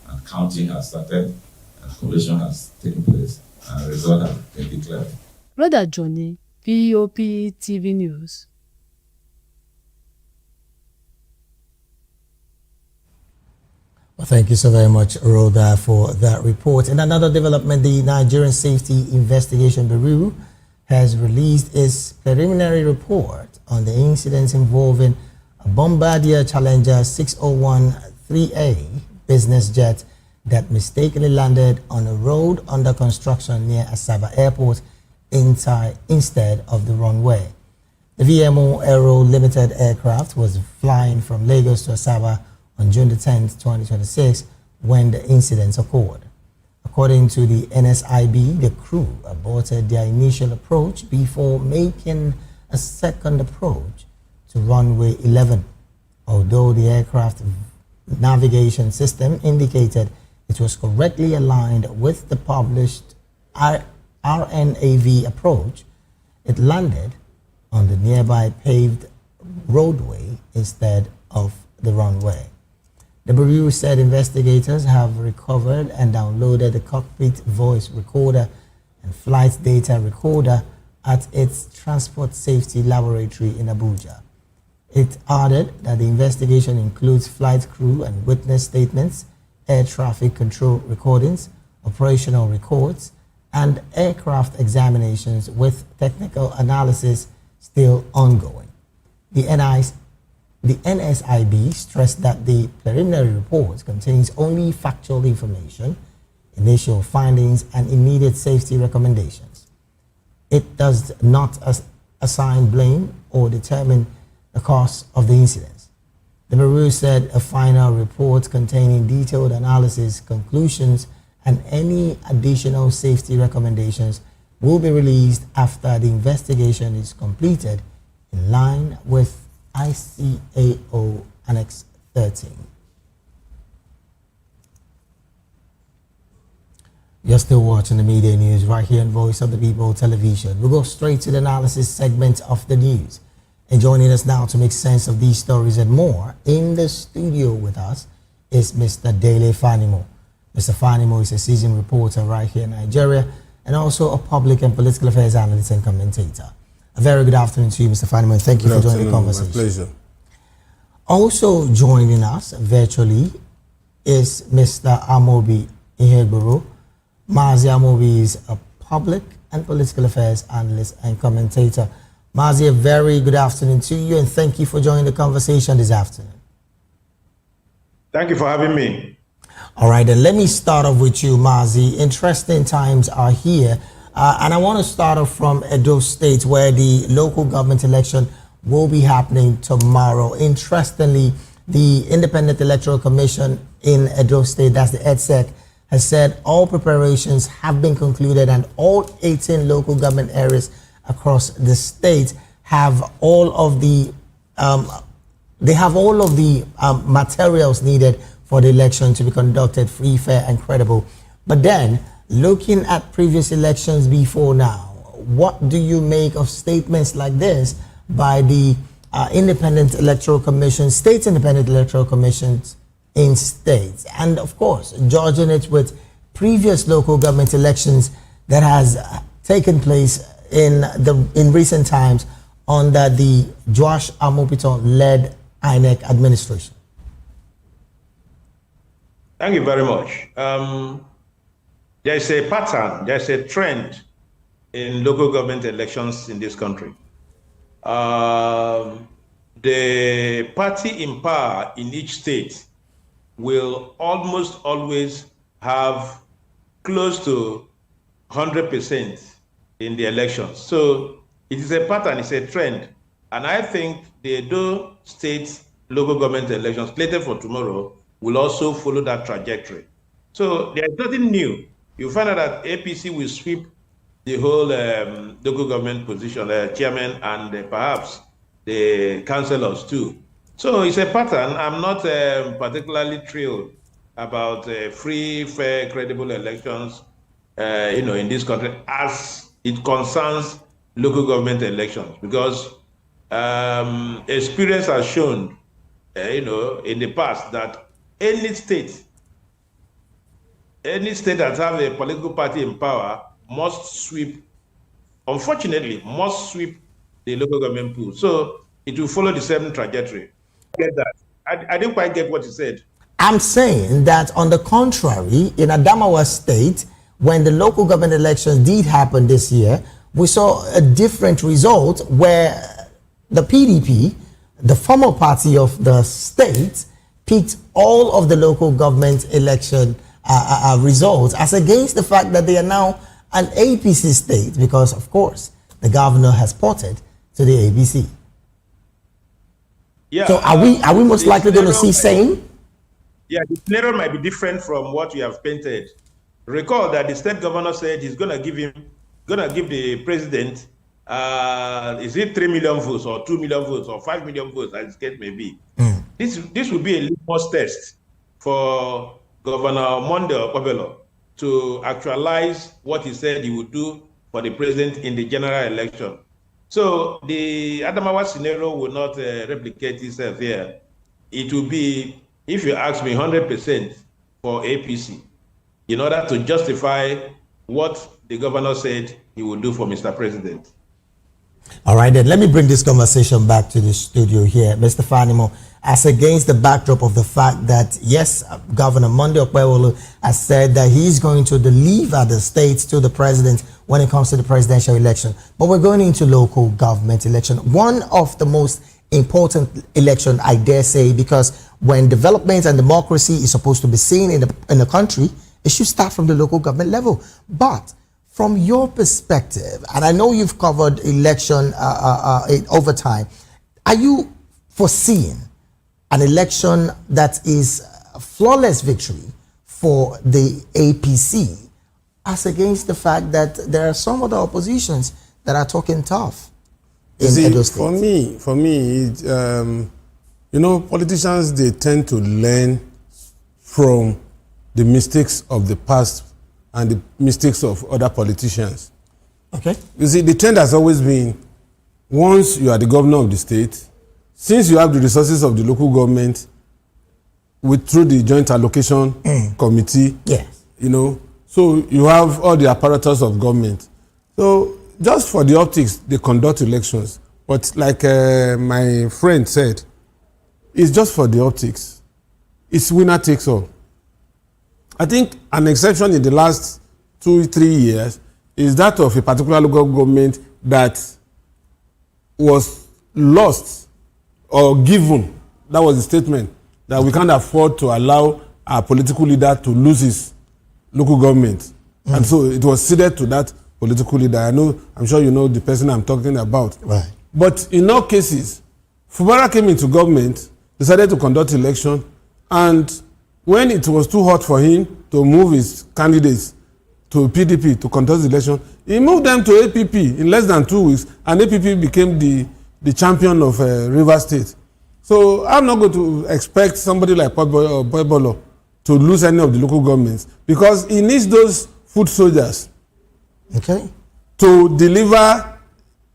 and counting has started and collation has taken place and result has been declared. Brother Johnny, Voptv News. Well, thank you so very much, Rhoda, for that report. In another development, the Nigerian Safety Investigation Bureau has released its preliminary report on the incidents involving a Bombardier Challenger 601-3A business jet that mistakenly landed on a road under construction near Asaba Airport instead of the runway. The VMO Aero Limited aircraft was flying from Lagos to Asaba on June the 10th, 2026, when the incident occurred. According to the NSIB, the crew aborted their initial approach before making a second approach to runway 11, although the aircraft navigation system indicated it was correctly aligned with the published RNAV approach. It landed on the nearby paved roadway instead of the runway. The Bureau said investigators have recovered and downloaded the cockpit voice recorder and flight data recorder at its Transport Safety Laboratory in Abuja. It added that the investigation includes flight crew and witness statements, air traffic control recordings, operational records, and aircraft examinations with technical analysis still ongoing. The NSIB stressed that the preliminary report contains only factual information, initial findings, and immediate safety recommendations. It does not assign blame or determine the cause of the incidents. The Bureau said a final report containing detailed analysis, conclusions, and any additional safety recommendations will be released after the investigation is completed in line with ICAO Annex 13. You're still watching the media news right here on Voice of the People television. We'll go straight to the analysis segment of the news. And joining us now to make sense of these stories and more, in the studio with us is Mr. Dele Fanimo. Mr. Fanimo is a seasoned reporter right here in Nigeria and also a public and political affairs analyst and commentator. A very good afternoon to you, Mr. Fanimo, and thank you for joining the conversation. My pleasure. Also joining us virtually is Mr. Amobi Ihegboro. Mazi Amobi is a public and political affairs analyst and commentator. Mazi, a very good afternoon to you, and thank you for joining the conversation this afternoon. Thank you for having me. All right, then let me start off with you, Mazi. Interesting times are here. And I want to start off from Edo State, where the local government election will be happening tomorrow. Interestingly, the Independent Electoral Commission in Edo State, that's the EDSEC, has said all preparations have been concluded and all 18 local government areas across the state have all of the materials needed for the election to be conducted free, fair, and credible. But then, looking at previous elections before now, what do you make of statements like this by the Independent Electoral Commission, State Independent Electoral Commissions in states? And of course, judging it with previous local government elections that has taken place in recent times under the Joash Amopiton-led INEC administration? Thank you very much. There's a pattern, there's a trend in local government elections in this country. The party in power in each state will almost always have close to 100% in the elections. So it is a pattern, it's a trend. And I think the Edo State local government elections slated for tomorrow will also follow that trajectory. So there's nothing new. You find out that APC will sweep the whole local government position, chairman and perhaps the councillors too. So it's a pattern. I'm not particularly thrilled about free, fair, credible elections, in this country as it concerns local government elections, because experience has shown, in the past that any state that has a political party in power must sweep, unfortunately, must sweep the local government pool. So it will follow the same trajectory. Get that? I didn't quite get what you said. I'm saying that on the contrary, in Adamawa State, when the local government elections did happen this year, we saw a different result where the PDP, the former party of the state, picked all of the local government election results as against the fact that they are now an APC state, because of course the governor has ported to the APC. Yeah. So are we most likely going to see same? Yeah, the scenario might be different from what you have painted. Recall that the state governor said he's going to give the president, is it 3 million votes or 2 million votes or 5 million votes, as the case may be. This will be a litmus test for Governor Monday Okpebholo to actualize what he said he would do for the president in the general election. So the Adamawa scenario will not replicate itself here. It will be, if you ask me, 100% for APC in order to justify what the governor said he would do for Mr. President. All right, then let me bring this conversation back to the studio here. Mr. Fanimo, as against the backdrop of the fact that, yes, Governor Monday Okpebholo has said that he's going to deliver the states to the president when it comes to the presidential election. But we're going into local government election. One of the most important election, I dare say, because when development and democracy is supposed to be seen in the country, it should start from the local government level. But from your perspective, and I know you've covered election over time, are you foreseeing an election that is a flawless victory for the APC, as against the fact that there are some other oppositions that are talking tough in Edo State? For me, politicians, they tend to learn from the mistakes of the past and the mistakes of other politicians. Okay. You see, the trend has always been, once you are the governor of the state, since you have the resources of the local government through the joint allocation committee, yes, so you have all the apparatus of government. So just for the optics, they conduct elections. But like my friend said, it's just for the optics. It's winner takes all. I think an exception in the last 2-3 years is that of a particular local government that was lost or given. That was the statement, that we can't afford to allow our political leader to lose his local government. And so it was ceded to that political leader. I'm sure you know the person I'm talking about. Right. But in all cases, Fubara came into government, decided to conduct election, and when it was too hot for him to move his candidates to PDP to conduct the election, he moved them to APP in less than 2 weeks, and APP became the champion of Rivers State. So I'm not going to expect somebody like Okpebholo to lose any of the local governments, because he needs those foot soldiers, okay, to deliver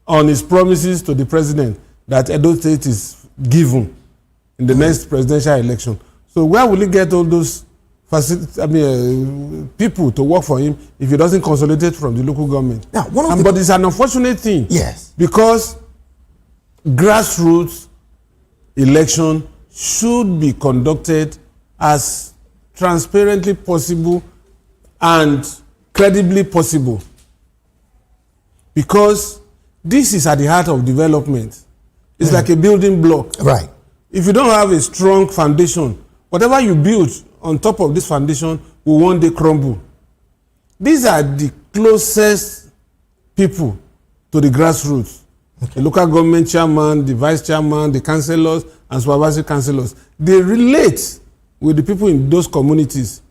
on his promises to the president that Edo State is given in the next presidential election. So where will he get all those people to work for him if he doesn't consolidate from the local government? Now, but it's an unfortunate thing. Yes. Because grassroots election should be conducted as transparently possible and credibly possible, because this is at the heart of development. It's like a building block. Right. If you don't have a strong foundation, whatever you build on top of this foundation will one day crumble. These are the closest people to the grassroots. The local government chairman, the vice chairman, the councillors, and supervisory councillors. They relate with the people in those communities.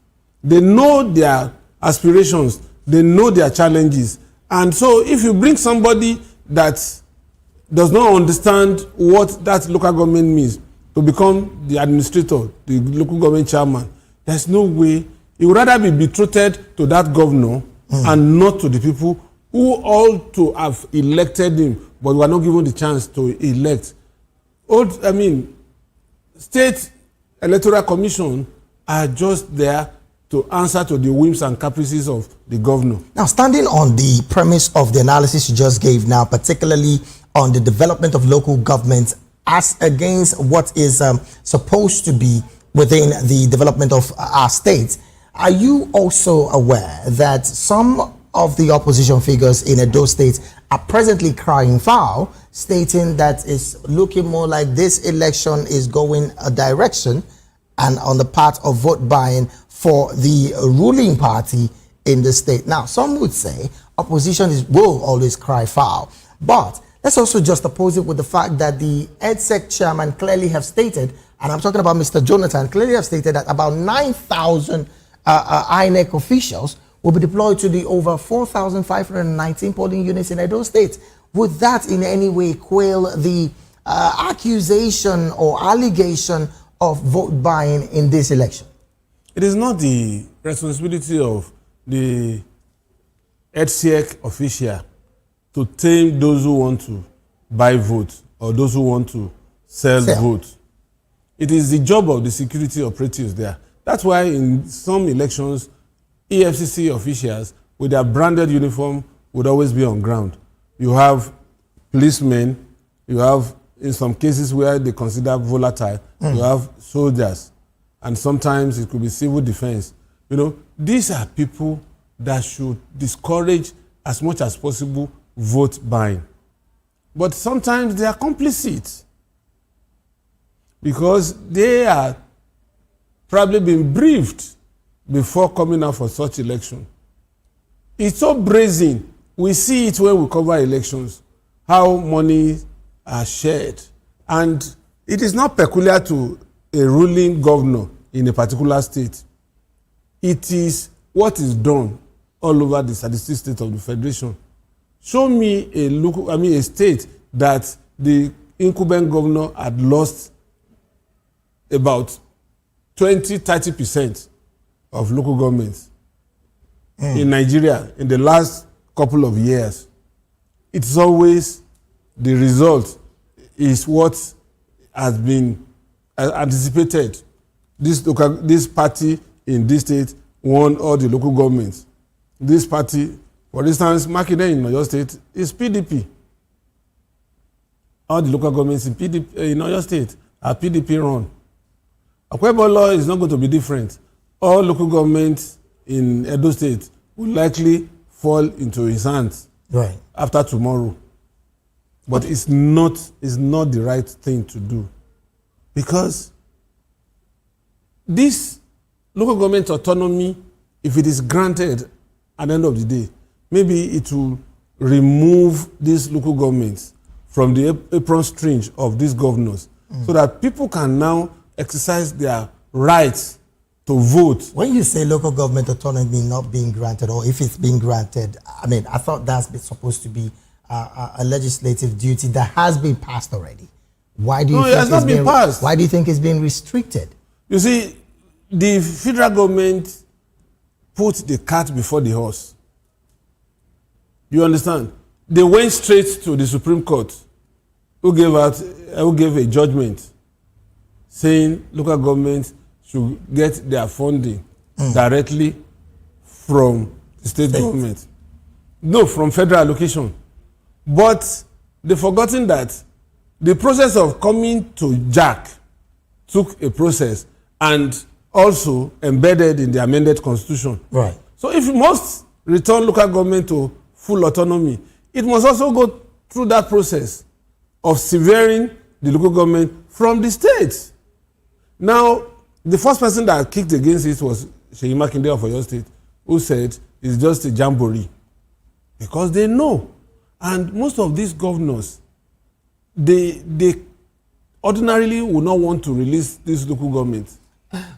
They know their aspirations. They know their challenges. And so if you bring somebody that does not understand what that local government means to become the administrator, the local government chairman, there's no way. He would rather be betrothed to that governor and not to the people who ought to have elected him, but were not given the chance to elect. State electoral commission are just there to answer to the whims and caprices of the governor. Now, standing on the premise of the analysis you just gave now, particularly on the development of local governments as against what is supposed to be within the development of our states, are you also aware that some of the opposition figures in Edo State are presently crying foul, stating that it's looking more like this election is going a direction and on the part of vote buying for the ruling party in the state? Now, some would say opposition will always cry foul, but let's also just oppose it with the fact that the EDSEC chairman clearly have stated, and I'm talking about Mr. Jonathan, clearly have stated that about 9,000 INEC officials will be deployed to the over 4,519 polling units in Edo State. Would that in any way quail the accusation or allegation of vote buying in this election? It is not the responsibility of the EDSEC official to tame those who want to buy votes or those who want to sell votes. It is the job of the security operatives there. That's why in some elections, EFCC officials with their branded uniform would always be on ground. You have policemen, you have, in some cases where they consider volatile, you have soldiers, and sometimes it could be civil defense. You know, these are people that should discourage as much as possible vote buying. But sometimes they are complicit because they are probably been briefed before coming out for such election. It's so brazen. We see it when we cover elections, how money are shared. And it is not peculiar to a ruling governor in a particular state. It is what is done all over the 36 states of the Federation. Show me a state that the incumbent governor had lost about 20-30% of local governments in Nigeria in the last couple of years. It's always the result is what has been anticipated. This party in this state won all the local governments. This party, for instance, Makinde in Oyo State is PDP. All the local governments in Oyo State are PDP run. Akwebolo is not going to be different. All local governments in Edo State will likely fall into his hands after tomorrow. But it's not the right thing to do. Because this local government autonomy, if it is granted at the end of the day, maybe it will remove these local governments from the apron string of these governors so that people can now exercise their rights to vote. When you say local government autonomy not being granted, or if it's being granted, I mean, I thought that's supposed to be a legislative duty that has been passed already. Why do you think it has not been passed? Why do you think it's being restricted? You see, the federal government put the cart before the horse. You understand? They went straight to the Supreme Court, who gave a judgment saying local governments should get their funding directly from the state government. No, from federal allocation. But they've forgotten that the process of coming to Jack took a process and also embedded in the amended constitution. Right. So if you must return local government to full autonomy, it must also go through that process of severing the local government from the states. Now, the first person that kicked against it was Seyi Makinde of Oyo State, who said it's just a jamboree. Because they know. And most of these governors, they ordinarily would not want to release this local government.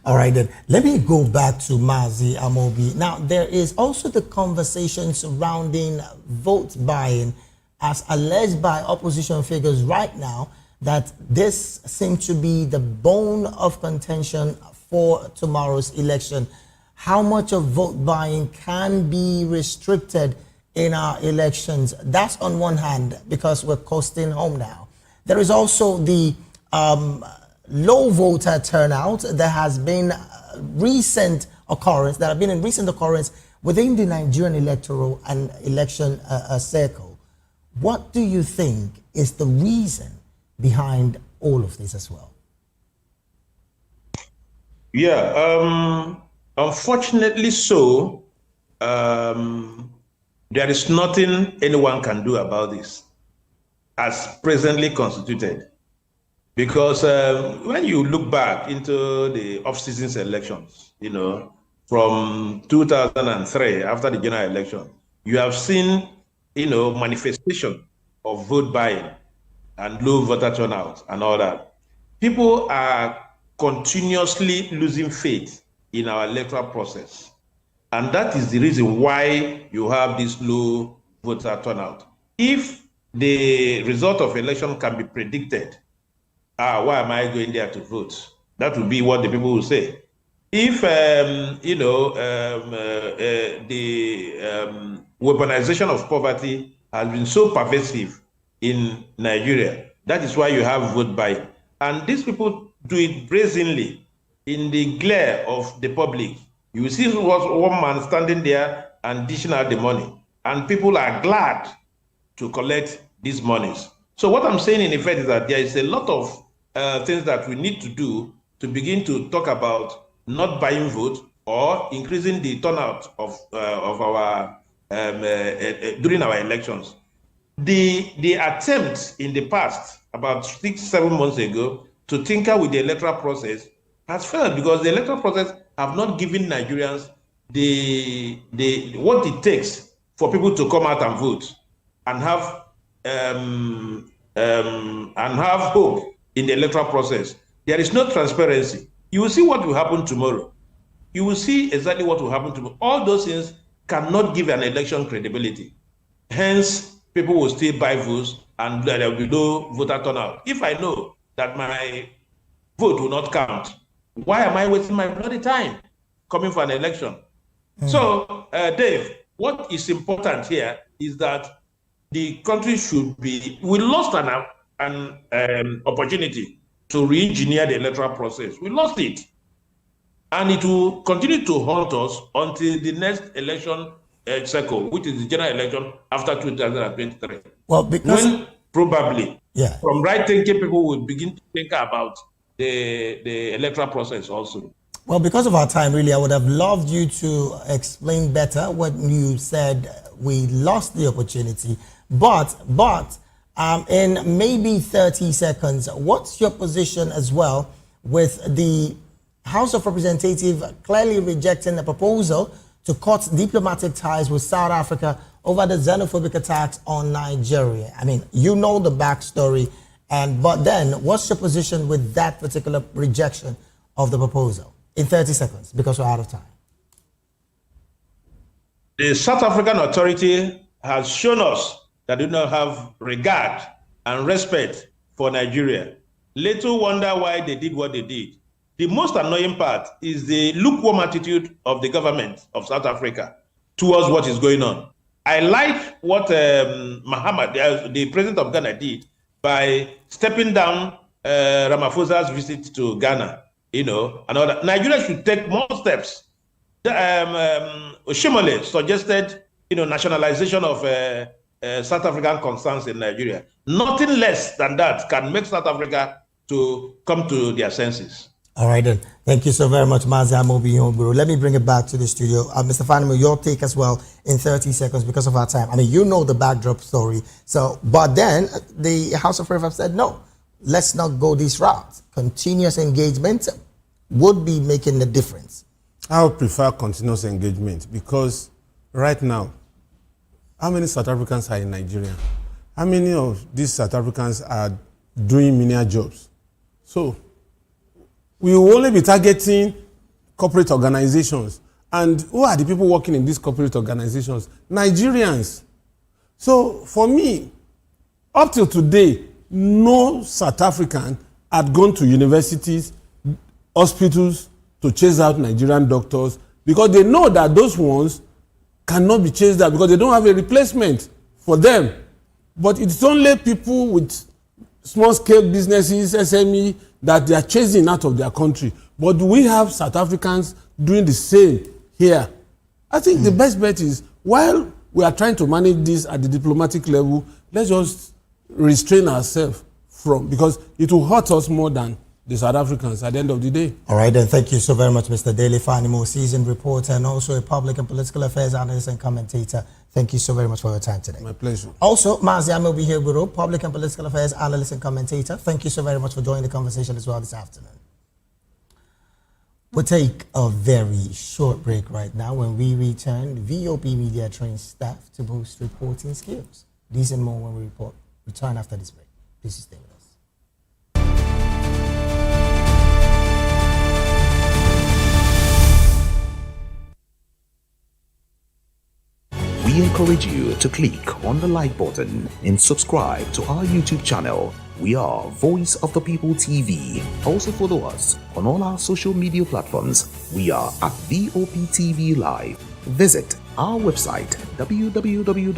All right, then. Let me go back to Mazi Amobi. Now, there is also the conversation surrounding vote buying as alleged by opposition figures right now that this seems to be the bone of contention for tomorrow's election. How much of vote buying can be restricted in our elections? That's on one hand, because we're coasting home now. There is also the low voter turnout. There has been recent occurrence within the Nigerian electoral and election circle. What do you think is the reason behind all of this as well? Yeah, unfortunately so, there is nothing anyone can do about this as presently constituted. Because when you look back into the off-season elections, you know, from 2003, after the general election, you have seen, you know, manifestation of vote buying and low voter turnout and all that. People are continuously losing faith in our electoral process. And that is the reason why you have this low voter turnout. If the result of election can be predicted, why am I going there to vote? That would be what the people will say. If, the weaponization of poverty has been so pervasive in Nigeria, that is why you have vote buying. And these people do it brazenly in the glare of the public. You see one man standing there and dishing out the money, and people are glad to collect these monies. So what I'm saying in effect is that there is a lot of things that we need to do to begin to talk about not buying vote or increasing the turnout of our during our elections. The attempt in the past, about 6-7 months ago, to tinker with the electoral process has failed because the electoral process have not given Nigerians the what it takes for people to come out and vote and have hope in the electoral process. There is no transparency. You will see what will happen tomorrow. You will see exactly what will happen tomorrow. All those things cannot give an election credibility. Hence, people will still buy votes and there will be low voter turnout. If I know that my vote will not count, why am I wasting my bloody time coming for an election? So, Dave, what is important here is that the country should be, we lost an opportunity to re-engineer the electoral process. We lost it. And it will continue to haunt us until the next election cycle, which is the general election after 2023. Well, because when probably from right-thinking people will begin to think about the electoral process also. Well, because of our time, really, I would have loved you to explain better what you said. We lost the opportunity, but in maybe 30 seconds, what's your position as well with the House of Representatives clearly rejecting the proposal to cut diplomatic ties with South Africa over the xenophobic attacks on Nigeria? I mean, you know the backstory, but then what's your position with that particular rejection of the proposal? In 30 seconds, because we're out of time. The South African Authority has shown us that they do not have regard and respect for Nigeria. Little wonder why they did what they did. The most annoying part is the lukewarm attitude of the government of South Africa towards what is going on. I like what Mahama, the president of Ghana, did by stepping down Ramaphosa's visit to Ghana. You know, and all that. Nigeria should take more steps. Oshimole suggested, nationalization of South African concerns in Nigeria. Nothing less than that can make South Africa to come to their senses. All right, then. Thank you so very much, Mazi Amobi. Let me bring it back to the studio. Mr. Fanimo, your take as well in 30 seconds because of our time. I mean, you know the backdrop story. So, but then the House of Rep have said, no, let's not go this route. Continuous engagement would be making the difference. I would prefer continuous engagement because right now, how many South Africans are in Nigeria? How many of these South Africans are doing menial jobs? So, we will only be targeting corporate organizations. And who are the people working in these corporate organizations? Nigerians. So for me, up till today, no South African had gone to universities, hospitals to chase out Nigerian doctors because they know that those ones cannot be chased out because they don't have a replacement for them. But it's only people with small-scale businesses, SME, that they are chasing out of their country. But we have South Africans doing the same here. I think the best bet is, while we are trying to manage this at the diplomatic level, let's just restrain ourselves from, because it will hurt us more than the South Africans at the end of the day. All right, then. Thank you so very much, Mr. Daly Fanimo, seasoned reporter and also a public and political affairs analyst and commentator. Thank you so very much for your time today. My pleasure. Also, Mazi Amobi, public and political affairs analyst and commentator. Thank you so very much for joining the conversation as well this afternoon. We'll take a very short break right now. When we return, VOP Media trains staff to boost reporting skills. These and more when we return after this break. Please stay with us. We encourage you to click on the like button and subscribe to our YouTube channel. We are Voice of the People TV. Also follow us on all our social media platforms. We are at VOPTV Live. Visit our website www.vop.ng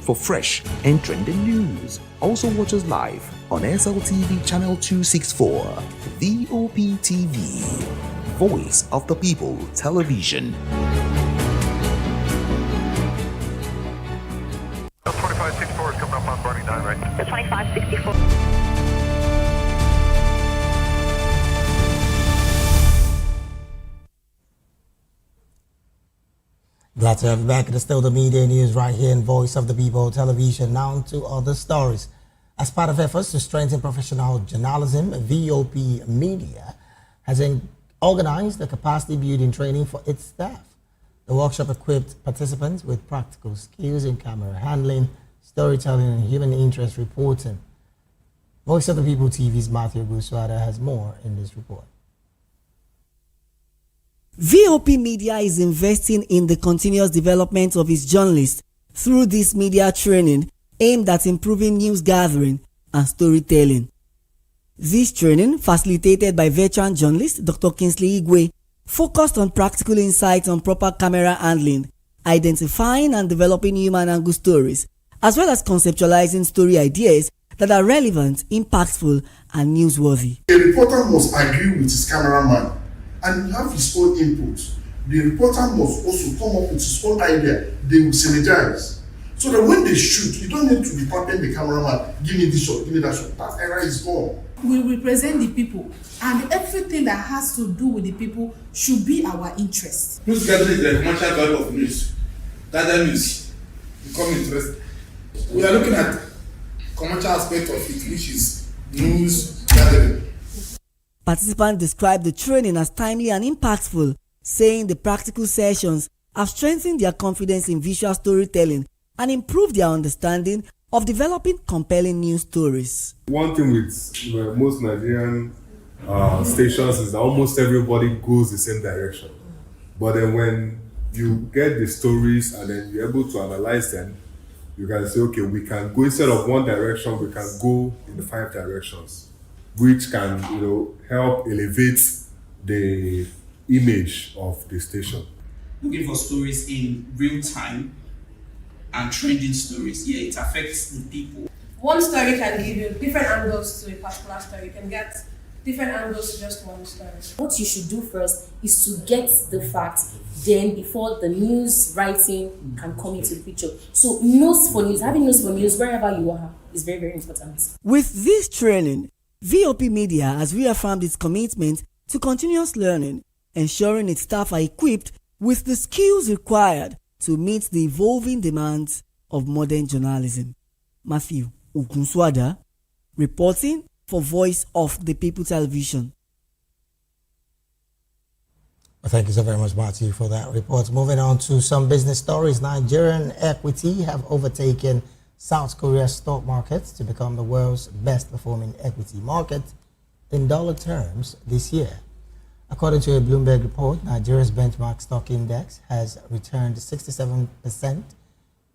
for fresh and trending news. Also watch us live on SLTV channel 264. VOPTV, Voice of the People Television. 2564 is coming up on Barney 9, right? 2564. Glad to have you back. It is still the media news right here in Voice of the People Television. Now to other stories. As part of efforts to strengthen professional journalism, VOP Media has organized a capacity building training for its staff. The workshop equipped participants with practical skills in camera handling, storytelling, and human interest reporting. Voice of the People TV's Matthew Guswada has more in this report. VOP Media is investing in the continuous development of its journalists through this media training aimed at improving news gathering and storytelling. This training, facilitated by veteran journalist Dr. Kingsley Igwe, focused on practical insights on proper camera handling, identifying and developing human angle stories, as well as conceptualizing story ideas that are relevant, impactful, and newsworthy. A reporter must agree with his cameraman and have his own input. The reporter must also come up with his own idea. They will synergize. So that when they shoot, you don't need to be tapping the cameraman, give me this shot, give me that shot. That era is gone. We represent the people, and everything that has to do with the people should be our interest. News gathering is the commercial value of news. Gather news, become interested. We are looking at commercial aspect of it, which is news gathering. Participants described the training as timely and impactful, saying the practical sessions have strengthened their confidence in visual storytelling and improved their understanding of developing compelling news stories. One thing with most Nigerian stations is that almost everybody goes the same direction. But then when you get the stories and then you're able to analyze them, you can say, okay, we can go instead of one direction, we can go in the 5 directions, which can, help elevate the image of the station. Looking for stories in real time and trending stories. Yeah, it affects the people. One story can give you different angles to a particular story. You can get different angles just to understand. What you should do first is to get the facts, then before the news writing can come into the picture. So notes for news, having notes for news wherever you are is very, very important. With this training, VOP Media has reaffirmed its commitment to continuous learning, ensuring its staff are equipped with the skills required to meet the evolving demands of modern journalism. Matthew Okunswada, reporting for Voice of the People Television. Well, thank you so very much, Matthew, for that report. Moving on to some business stories. Nigerian equity have overtaken South Korea's stock market to become the world's best performing equity market in dollar terms this year. According to a Bloomberg report, Nigeria's benchmark stock index has returned 67%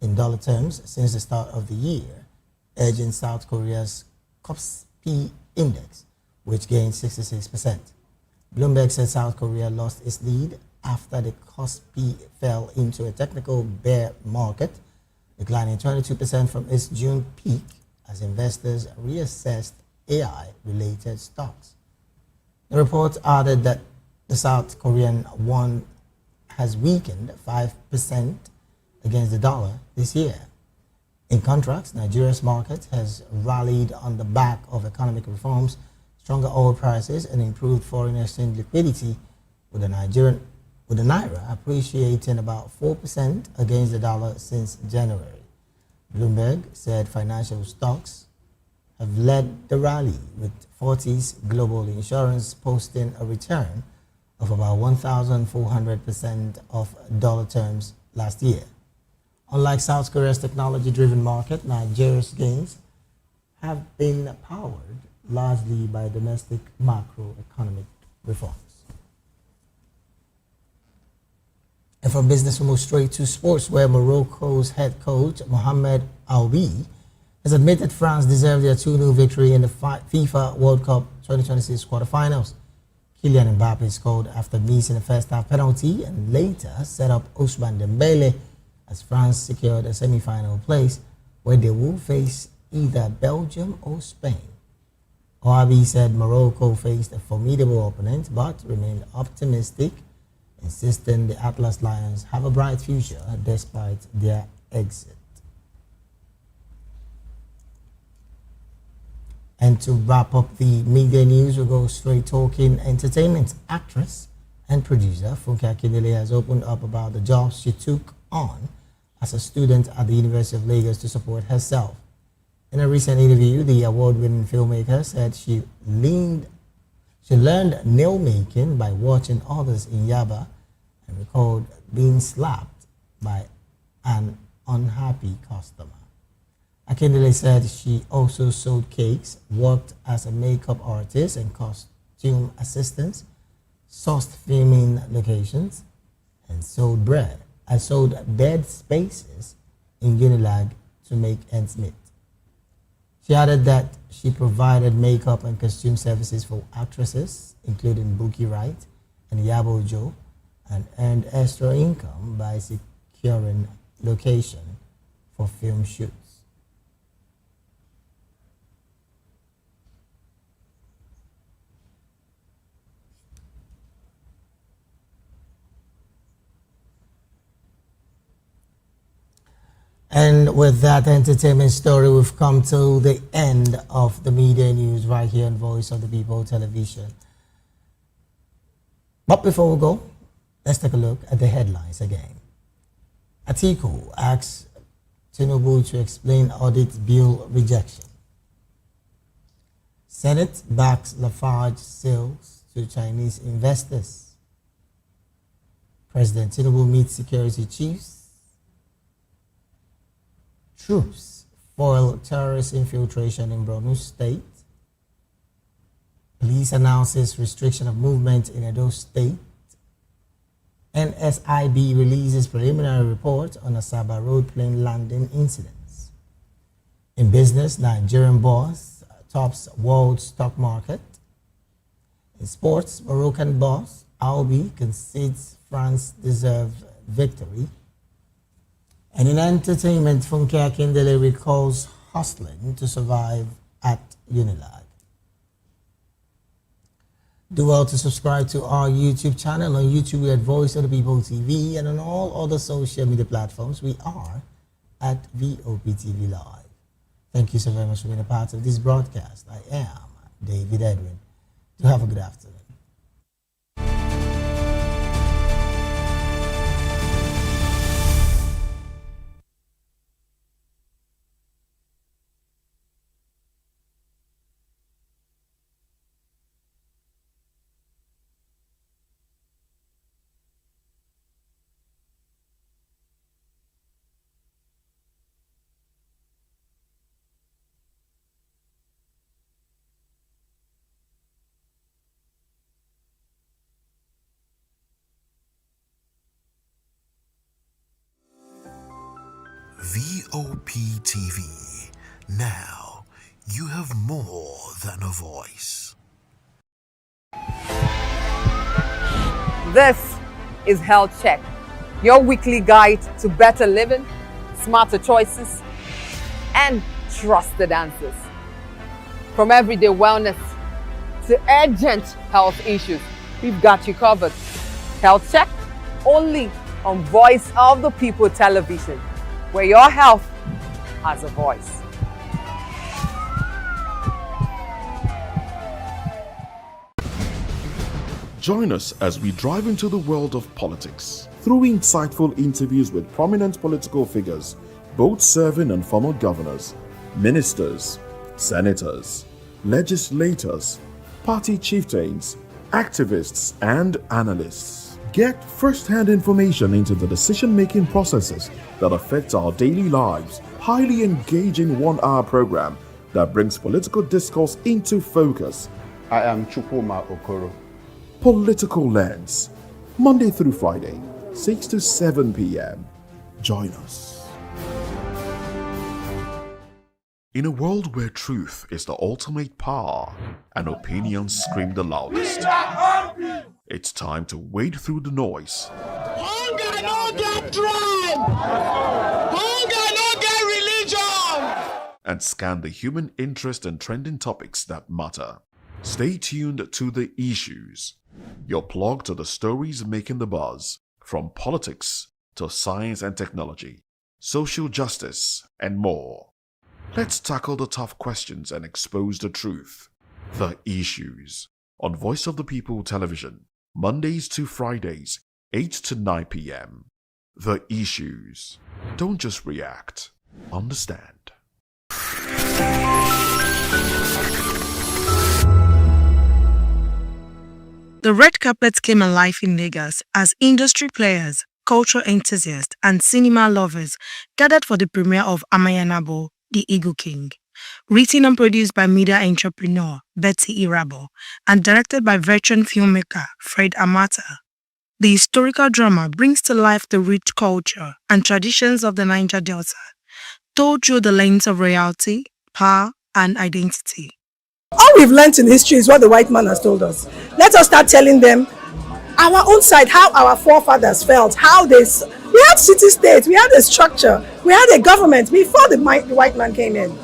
in dollar terms since the start of the year, edging South Korea's KOSPI index, which gained 66%. Bloomberg said South Korea lost its lead after the KOSPI fell into a technical bear market, declining 22% from its June peak as investors reassessed AI-related stocks. The report added that the South Korean won has weakened 5% against the dollar this year. In contrast, Nigeria's market has rallied on the back of economic reforms, stronger oil prices, and improved foreign exchange liquidity, with the naira appreciating about 4% against the dollar since January. Bloomberg said financial stocks have led the rally, with Fortis Global Insurance posting a return of about 1,400% of dollar terms last year. Unlike South Korea's technology-driven market, Nigeria's gains have been powered largely by domestic macroeconomic reforms. And from business, we move straight to sports, where Morocco's head coach, Mohamed Albi, has admitted France deserved their 2-0 victory in the FIFA World Cup 2026 quarterfinals. Kylian Mbappe scored after missing a first-half penalty and later set up Ousmane Dembele as France secured a semi-final place, where they will face either Belgium or Spain. Oabi said Morocco faced a formidable opponent but remained optimistic, insisting the Atlas Lions have a bright future despite their exit. And to wrap up the media news, we'll go straight talking entertainment. Actress and producer Funke Akindele has opened up about the jobs she took on as a student at the University of Lagos to support herself. In a recent interview, the award-winning filmmaker said she learned nail making by watching others in Yaba and recalled being slapped by an unhappy customer. Akindele said she also sold cakes, worked as a makeup artist and costume assistant, sourced filming locations, and sold bread. I sold bed spaces in Unilag to make ends meet. She added that she provided makeup and costume services for actresses, including Buki Wright and Yabo Joe, and earned extra income by securing location for film shoots. And with that entertainment story, we've come to the end of the media news right here on Voice of the People Television. But before we go, let's take a look at the headlines again. Atiku asks Tinubu to explain audit bill rejection. Senate backs Lafarge sales to Chinese investors. President Tinubu meets security chiefs. Troops foil terrorist infiltration in Borno State. Police announces restriction of movement in Edo State. NSIB releases preliminary report on Asaba Road plane landing incidents. In business, Nigerian boss tops world stock market. In sports, Moroccan boss Albi concedes France deserved victory. And in entertainment, Funke Akindele recalls hustling to survive at Unilag. Do well to subscribe to our YouTube channel. On YouTube, we're at Voice of the People TV, and on all other social media platforms, we are at Voptv Live. Thank you so very much for being a part of this broadcast. I am David Edwin. Do have a good afternoon. Voptv. Now you have more than a voice. This is Health Check, your weekly guide to better living, smarter choices, and trusted answers. From everyday wellness to urgent health issues, we've got you covered. Health Check, only on Voice of the People television, where your health has a voice. Join us as we drive into the world of politics through insightful interviews with prominent political figures, both serving and former governors, ministers, senators, legislators, party chieftains, activists, and analysts. Get first-hand information into the decision-making processes that affect our daily lives. Highly engaging one-hour program that brings political discourse into focus. I am Chukwuma Okoro. Political Lens, Monday through Friday, 6 to 7 p.m. Join us. In a world where truth is the ultimate power and opinions scream the loudest, it's time to wade through the noise. Hunger no get tribe! Hunger no get religion! And scan the human interest and trending topics that matter. Stay tuned to The Issues, your plug to the stories making the buzz, from politics to science and technology, social justice, and more. Let's tackle the tough questions and expose the truth. The Issues, on Voice of the People television, Mondays to Fridays, 8 to 9 p.m. The Issues. Don't just react, understand. The red carpet came alive in Lagos as industry players, culture enthusiasts, and cinema lovers gathered for the premiere of Amayanabo, The Eagle King. Written and produced by media entrepreneur Betty Irabo and directed by veteran filmmaker Fred Amata. The historical drama brings to life the rich culture and traditions of the Niger Delta, told through the lens of royalty, power, and identity. All we've learned in history is what the white man has told us. Let us start telling them our own side, how our forefathers felt, how they... We had city-states, we had a structure, we had a government before the white man came in.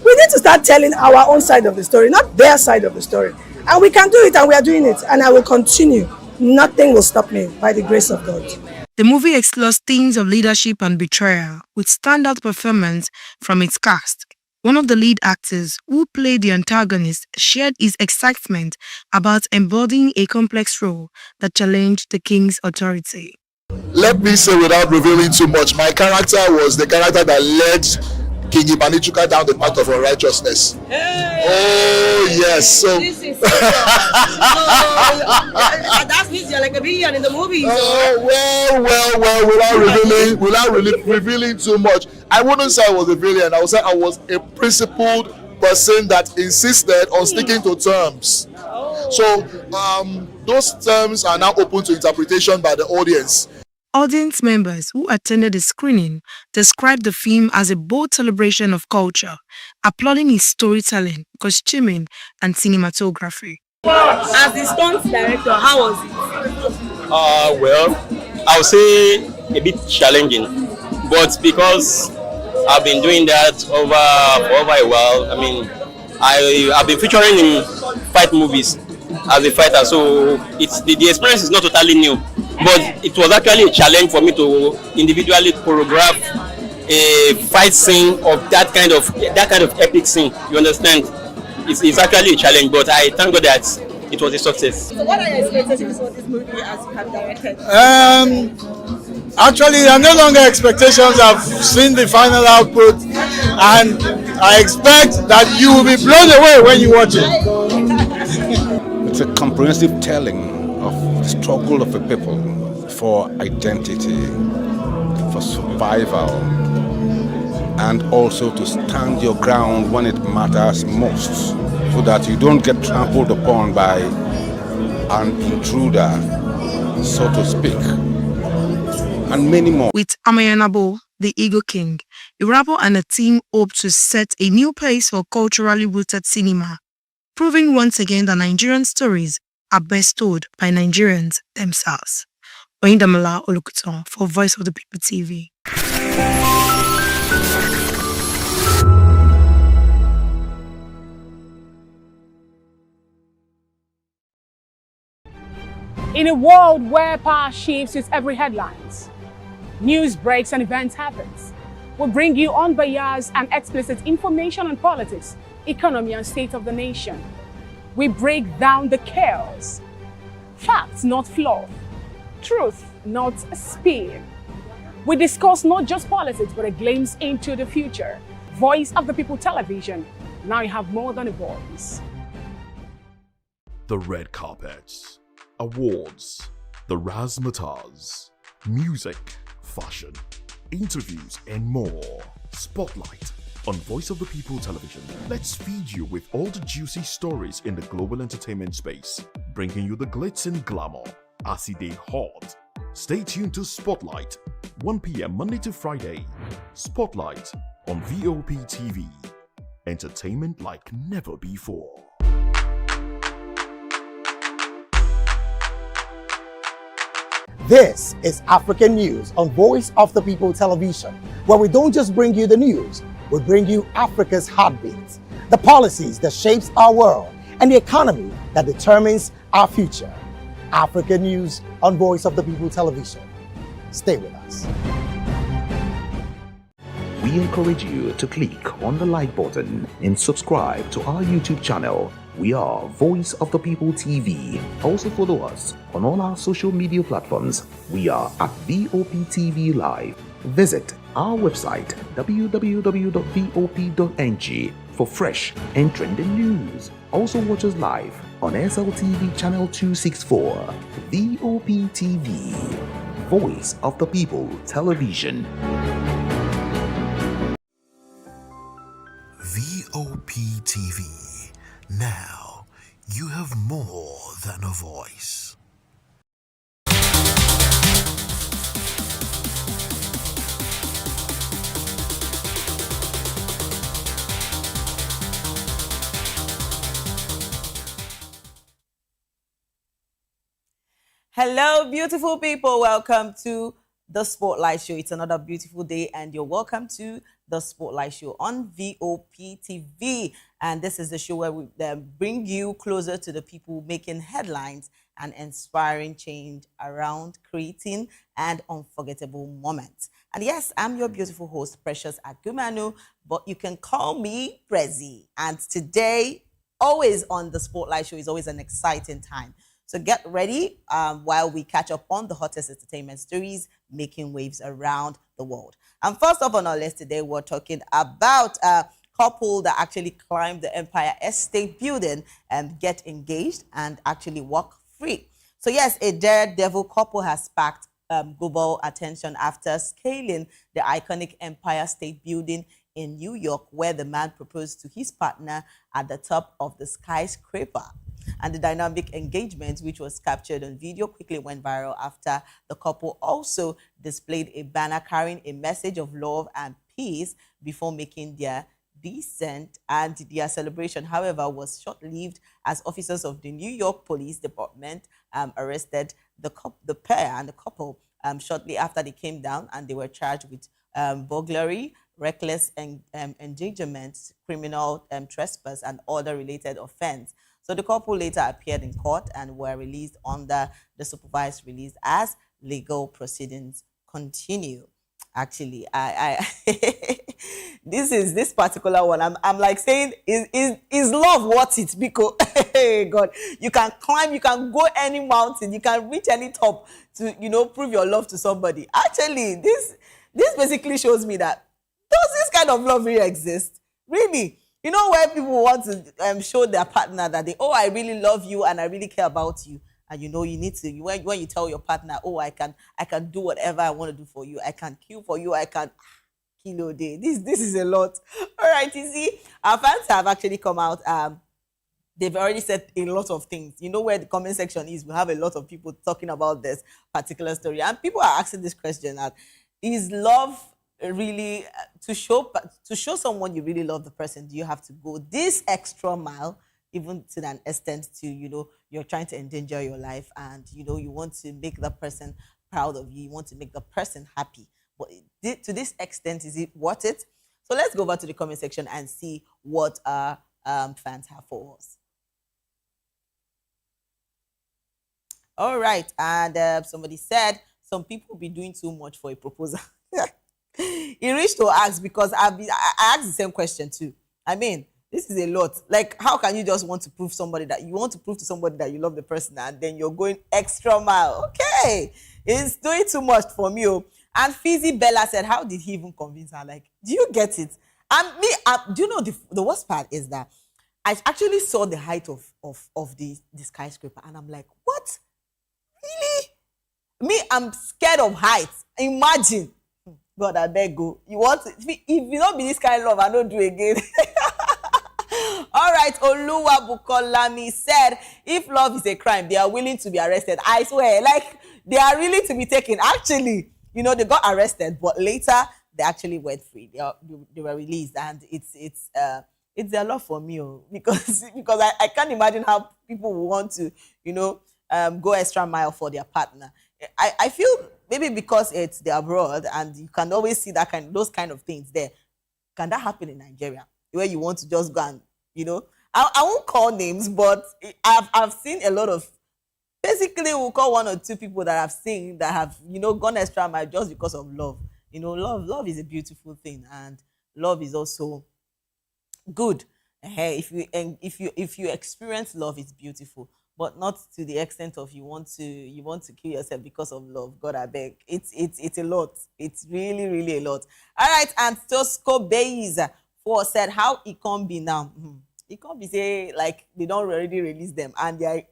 We need to start telling our own side of the story, not their side of the story. And we can do it, and we are doing it, and I will continue. Nothing will stop me by the grace of God. The movie explores themes of leadership and betrayal with standout performance from its cast. One of the lead actors who played the antagonist shared his excitement about embodying a complex role that challenged the king's authority. Let me say, without revealing too much, my character was the character that led King Imanichuka down the path of unrighteousness. Hey! Oh yes, so this is that means you're like a villain in the movie. Well, without revealing too much, I wouldn't say I was a villain. I would say I was a principled person that insisted on sticking to terms. So those terms are now open to interpretation by the audience. Audience members who attended the screening described the film as a bold celebration of culture, applauding its storytelling, costuming, and cinematography. As the stunt director, how was it? Well, I would say a bit challenging, but because I've been doing that over a while. I mean, I've been featuring in 5 movies as a fighter. So it's the experience is not totally new, but it was actually a challenge for me to individually choreograph a fight scene of that kind of epic scene. You understand? It's actually a challenge, but I thank God that it was a success. So what are your expectations for this movie as you have directed? Actually, there are no longer expectations. I've seen the final output, and I expect that you will be blown away when you watch it. It's a comprehensive telling of the struggle of a people for identity, for survival, and also to stand your ground when it matters most, so that you don't get trampled upon by an intruder, so to speak, and many more. With Amayanabo, the Eagle King, Irabo and a team hope to set a new pace for culturally rooted cinema, proving once again that Nigerian stories are best told by Nigerians themselves. Oyindamola Olukuton for Voice of the People TV. In a world where power shifts with every headlines, news breaks and events happens, we bring you unbiased and explicit information on politics, economy and state of the nation. We break down the chaos. Facts, not fluff. Truth, not spin. We discuss not just politics, but a glimpse into the future. Voice of the People Television. Now you have more than a voice. The red carpets, awards, the razzmatazz, music, fashion, interviews, and more. Spotlight on Voice of the People Television. Let's feed you with all the juicy stories in the global entertainment space, bringing you the glitz and glamour as it is hot. Stay tuned to Spotlight, 1 p.m. Monday to Friday. Spotlight on Voptv. Entertainment like never before. This is African News on Voice of the People Television, where we don't just bring you the news, we bring you Africa's heartbeats, the policies that shapes our world, and the economy that determines our future. African News on Voice of the People Television. Stay with us. We encourage you to click on the like button and subscribe to our YouTube channel. We are Voice of the People TV. Also follow us on all our social media platforms. We are at Voptv Live. Visit our website www.vop.ng for fresh and trending news. Also watch us live on SLTV channel 264. Voptv, Voice of the People Television. Voptv. Now you have more than a voice. Hello, beautiful people. Welcome to the Spotlight Show. It's another beautiful day, and you're welcome to the Spotlight Show on Voptv. And this is the show where we bring you closer to the people making headlines and inspiring change around creating an unforgettable moments. And yes, I'm your beautiful host, Precious Agumanu, but you can call me Prezi. And today, always on the Spotlight Show, is always an exciting time. So get ready while we catch up on the hottest entertainment stories making waves around the world. And first up on our list today, we're talking about a couple that actually climbed the Empire State Building and get engaged and actually walk free. So yes, a daredevil couple has sparked global attention after scaling the iconic Empire State Building in New York, where the man proposed to his partner at the top of the skyscraper. And the dynamic engagement, which was captured on video, quickly went viral after the couple also displayed a banner carrying a message of love and peace before making their descent. And their celebration, however, was short-lived as officers of the New York Police Department arrested the pair and the couple shortly after they came down, and they were charged with burglary, reckless endangerment, criminal trespass, and other related offense. So the couple later appeared in court and were released under the supervised release as legal proceedings continue. Actually, I this particular one, I'm like saying, is love worth it? Because hey God, you can climb, you can go any mountain, you can reach any top to prove your love to somebody. Actually, this basically shows me that does this kind of love really exist? Really? Where people want to show their partner that I really love you and I really care about you. And you need to, when you tell your partner, I can do whatever I want to do for you. I can kill for you. I can kilo day. This is a lot. All right, you see, our fans have actually come out. They've already said a lot of things. Where the comment section is, we have a lot of people talking about this particular story. And people are asking this question: is love really to show someone you really love the person? Do you have to go this extra mile, even to an extent to you're trying to endanger your life, and you want to make the person proud of you, you want to make the person happy, but to this extent, is it worth it? So let's go over to the comment section and see what our fans have for us. All right, and somebody said some people be doing too much for a proposal. He reached to ask, because I asked the same question too. I mean, this is a lot. Like, how can you just want to prove to somebody that you love the person, and then you're going extra mile? Okay, it's doing too much for me. And Fizzy Bella said, how did he even convince her? Like, do you get it? And me, do you know the worst part is that I actually saw the height of the skyscraper, and I'm like, what? Really? Me, I'm scared of heights. Imagine. God, I beg you. You want to, if you don't be this kind of love, I don't do again. All right, Oluwa Bukolami said, if love is a crime, they are willing to be arrested. I swear, like, they are willing to be taken. Actually, they got arrested, but later they actually went free. They were released, and it's their love for me, because I can't imagine how people will want to go extra mile for their partner. I feel maybe because it's the abroad and you can always see those kind of things there. Can that happen in Nigeria, where you want to just go and I won't call names, but I've seen a lot of, basically we'll call one or two people that I've seen that have gone extra mile just because of love. Love is a beautiful thing, and love is also good. If you experience love, it's beautiful, but not to the extent of you want to kill yourself because of love. God, I beg. It's a lot. It's really, really a lot. All right, and Tosco Bays said, how it can be now. It can't be say like they don't already release them, and they're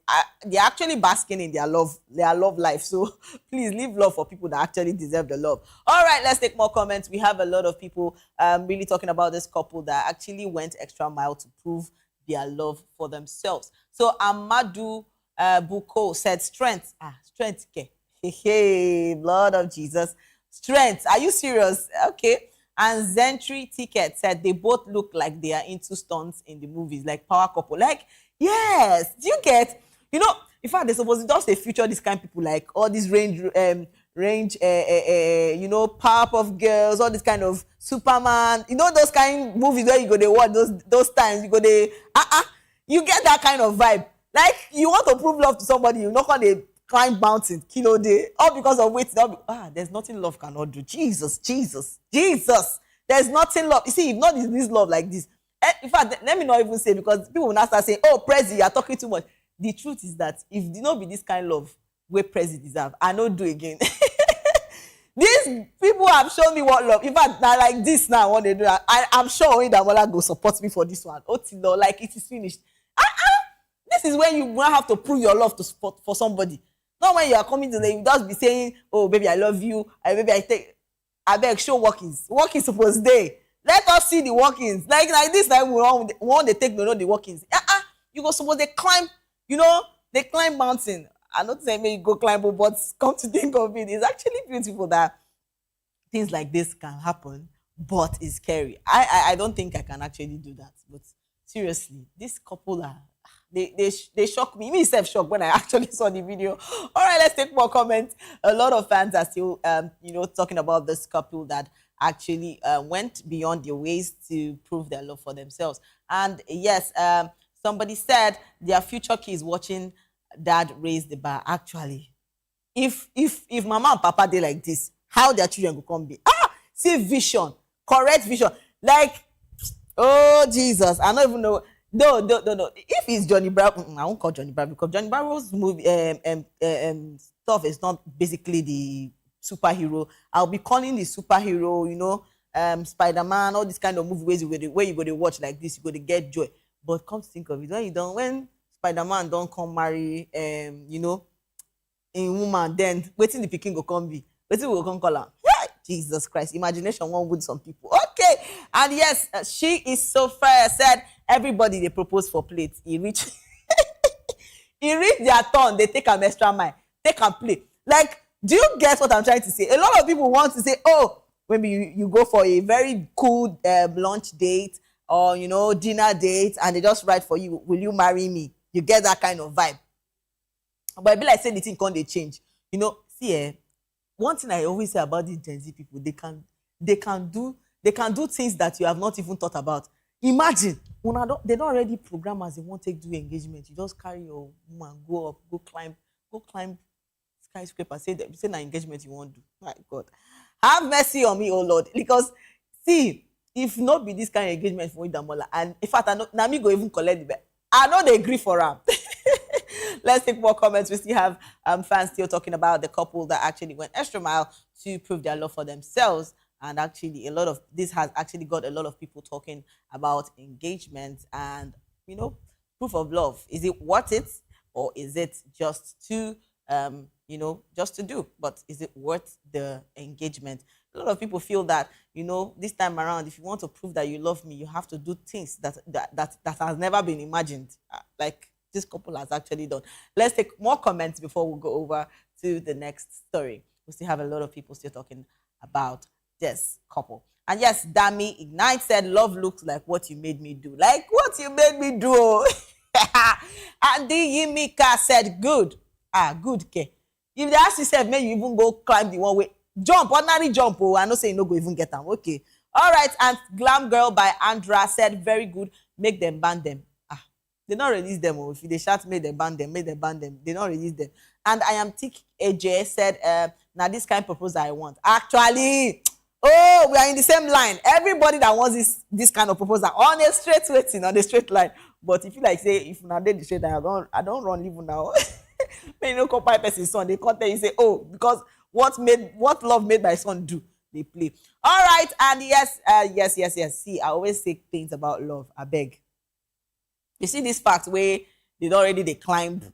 actually basking in their love life. So please leave love for people that actually deserve the love. All right, let's take more comments. We have a lot of people really talking about this couple that actually went extra mile to prove their love for themselves. So Amadou Buko said, strength. Strength. Hey, blood of Jesus. Strength. Are you serious? Okay. And Zentry Ticket said they both look like they are into stunts in the movies, like power couple. Like, yes, do you get? In fact, they're supposed to just feature this kind of people, like all these range, Powerpuff Girls, all this kind of Superman, those kind of movies where you go they watch those times, you go they you get that kind of vibe. Like, you want to prove love to somebody, you're not gonna climb mountain, kilo day, all because of weight. There's nothing love cannot do. Jesus. There's nothing love. You see, if not this love like this. In fact, let me not even say, because people will now start saying, oh, Prezi, you're talking too much. The truth is that if it did not be this kind of love where Prezi deserve, I don't do again. These people have shown me what love. In fact, now like this now, what they do, I'm sure only Damola go support me for this one. Like it is finished. This is when you won't have to prove your love for somebody. Not when you are coming to them, you just be saying, oh, baby, I love you. I beg, show workings. Workings supposed day. Let us see the workings. Like this time, we want to take the workings. You go suppose they climb, they climb mountain. I'm not saying maybe you go climb, but come to think of it, it's actually beautiful that things like this can happen, but it's scary. I don't think I can actually do that. But seriously, this couple are, they shock me. Me self shocked when I actually saw the video. All right, let's take more comments. A lot of fans are still, talking about this couple that actually went beyond their ways to prove their love for themselves. And yes, Somebody said their future kids watching dad raise the bar. Actually, if mama and papa dey like this, how their children go come be? See vision, correct vision. Like, oh Jesus, I don't even know. No. If it's Johnny Bravo, I won't call Johnny Bravo because Johnny Bravo's movie stuff is not basically the superhero. I'll be calling the superhero, Spider-Man, all this kind of movie where you go to watch like this, you go to get joy. But come to think of it, when Spider-Man don't come marry, in woman, then waiting the pikin go come be, waiting will come call her. Jesus Christ, imagination won't wound some people. Okay, and yes, she is so fair. Said everybody they propose for plates. He reach their turn. They take an extra mile, take and play. Like, do you get what I'm trying to say? A lot of people want to say, oh, maybe you go for a very cool lunch date or dinner date, and they just write for you, will you marry me? You get that kind of vibe. But it be like saying the thing can't they change. See, one thing I always say about these Gen Z people, they can do things that you have not even thought about. Imagine they don't already program as they want to do engagement. You just carry your woman, go up, go climb skyscraper, say an engagement you want to do. My God, have mercy on me, oh Lord. Because see, if not be this kind of engagement for Damola, and in fact, I me go even collect the bed. I know they agree for her. Let's take more comments. We still have fans still talking about the couple that actually went extra mile to prove their love for themselves. And actually, this has actually got a lot of people talking about engagement and, proof of love. Is it worth it, or is it just to, just to do? But is it worth the engagement? A lot of people feel that, this time around, if you want to prove that you love me, you have to do things that has never been imagined. Like this couple has actually done. Let's take more comments before we go over to the next story. We still have a lot of people still talking about this couple. And yes, Dami Ignite said, love looks like what you made me do. Like what you made me do. And Yimika said, good. Good, Ke. If they ask yourself, maybe you even go climb the one way. Jump, ordinary jump. I know say you no go even get them. Okay. All right. And Glam Girl by Andra said, very good. Make them ban them. They not release them. If they shout, make them ban them. They not release them. And I am Tick AJ said, now this kind of proposal I want. Actually, oh, we are in the same line. Everybody that wants this kind of proposal on a straight waiting, on a straight line. But if you like say, if now they the straight line, I don't run even now. May no compare person's son. They come tell you say, oh, because what love made my son do, they play. All right, and yes. See, I always say things about love. I beg. You see this fact where they climbed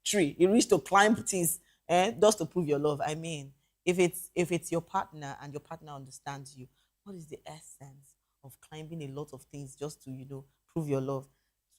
tree. You reach to climb things, just to prove your love. I mean, if it's your partner and your partner understands you, what is the essence of climbing a lot of things just to prove your love?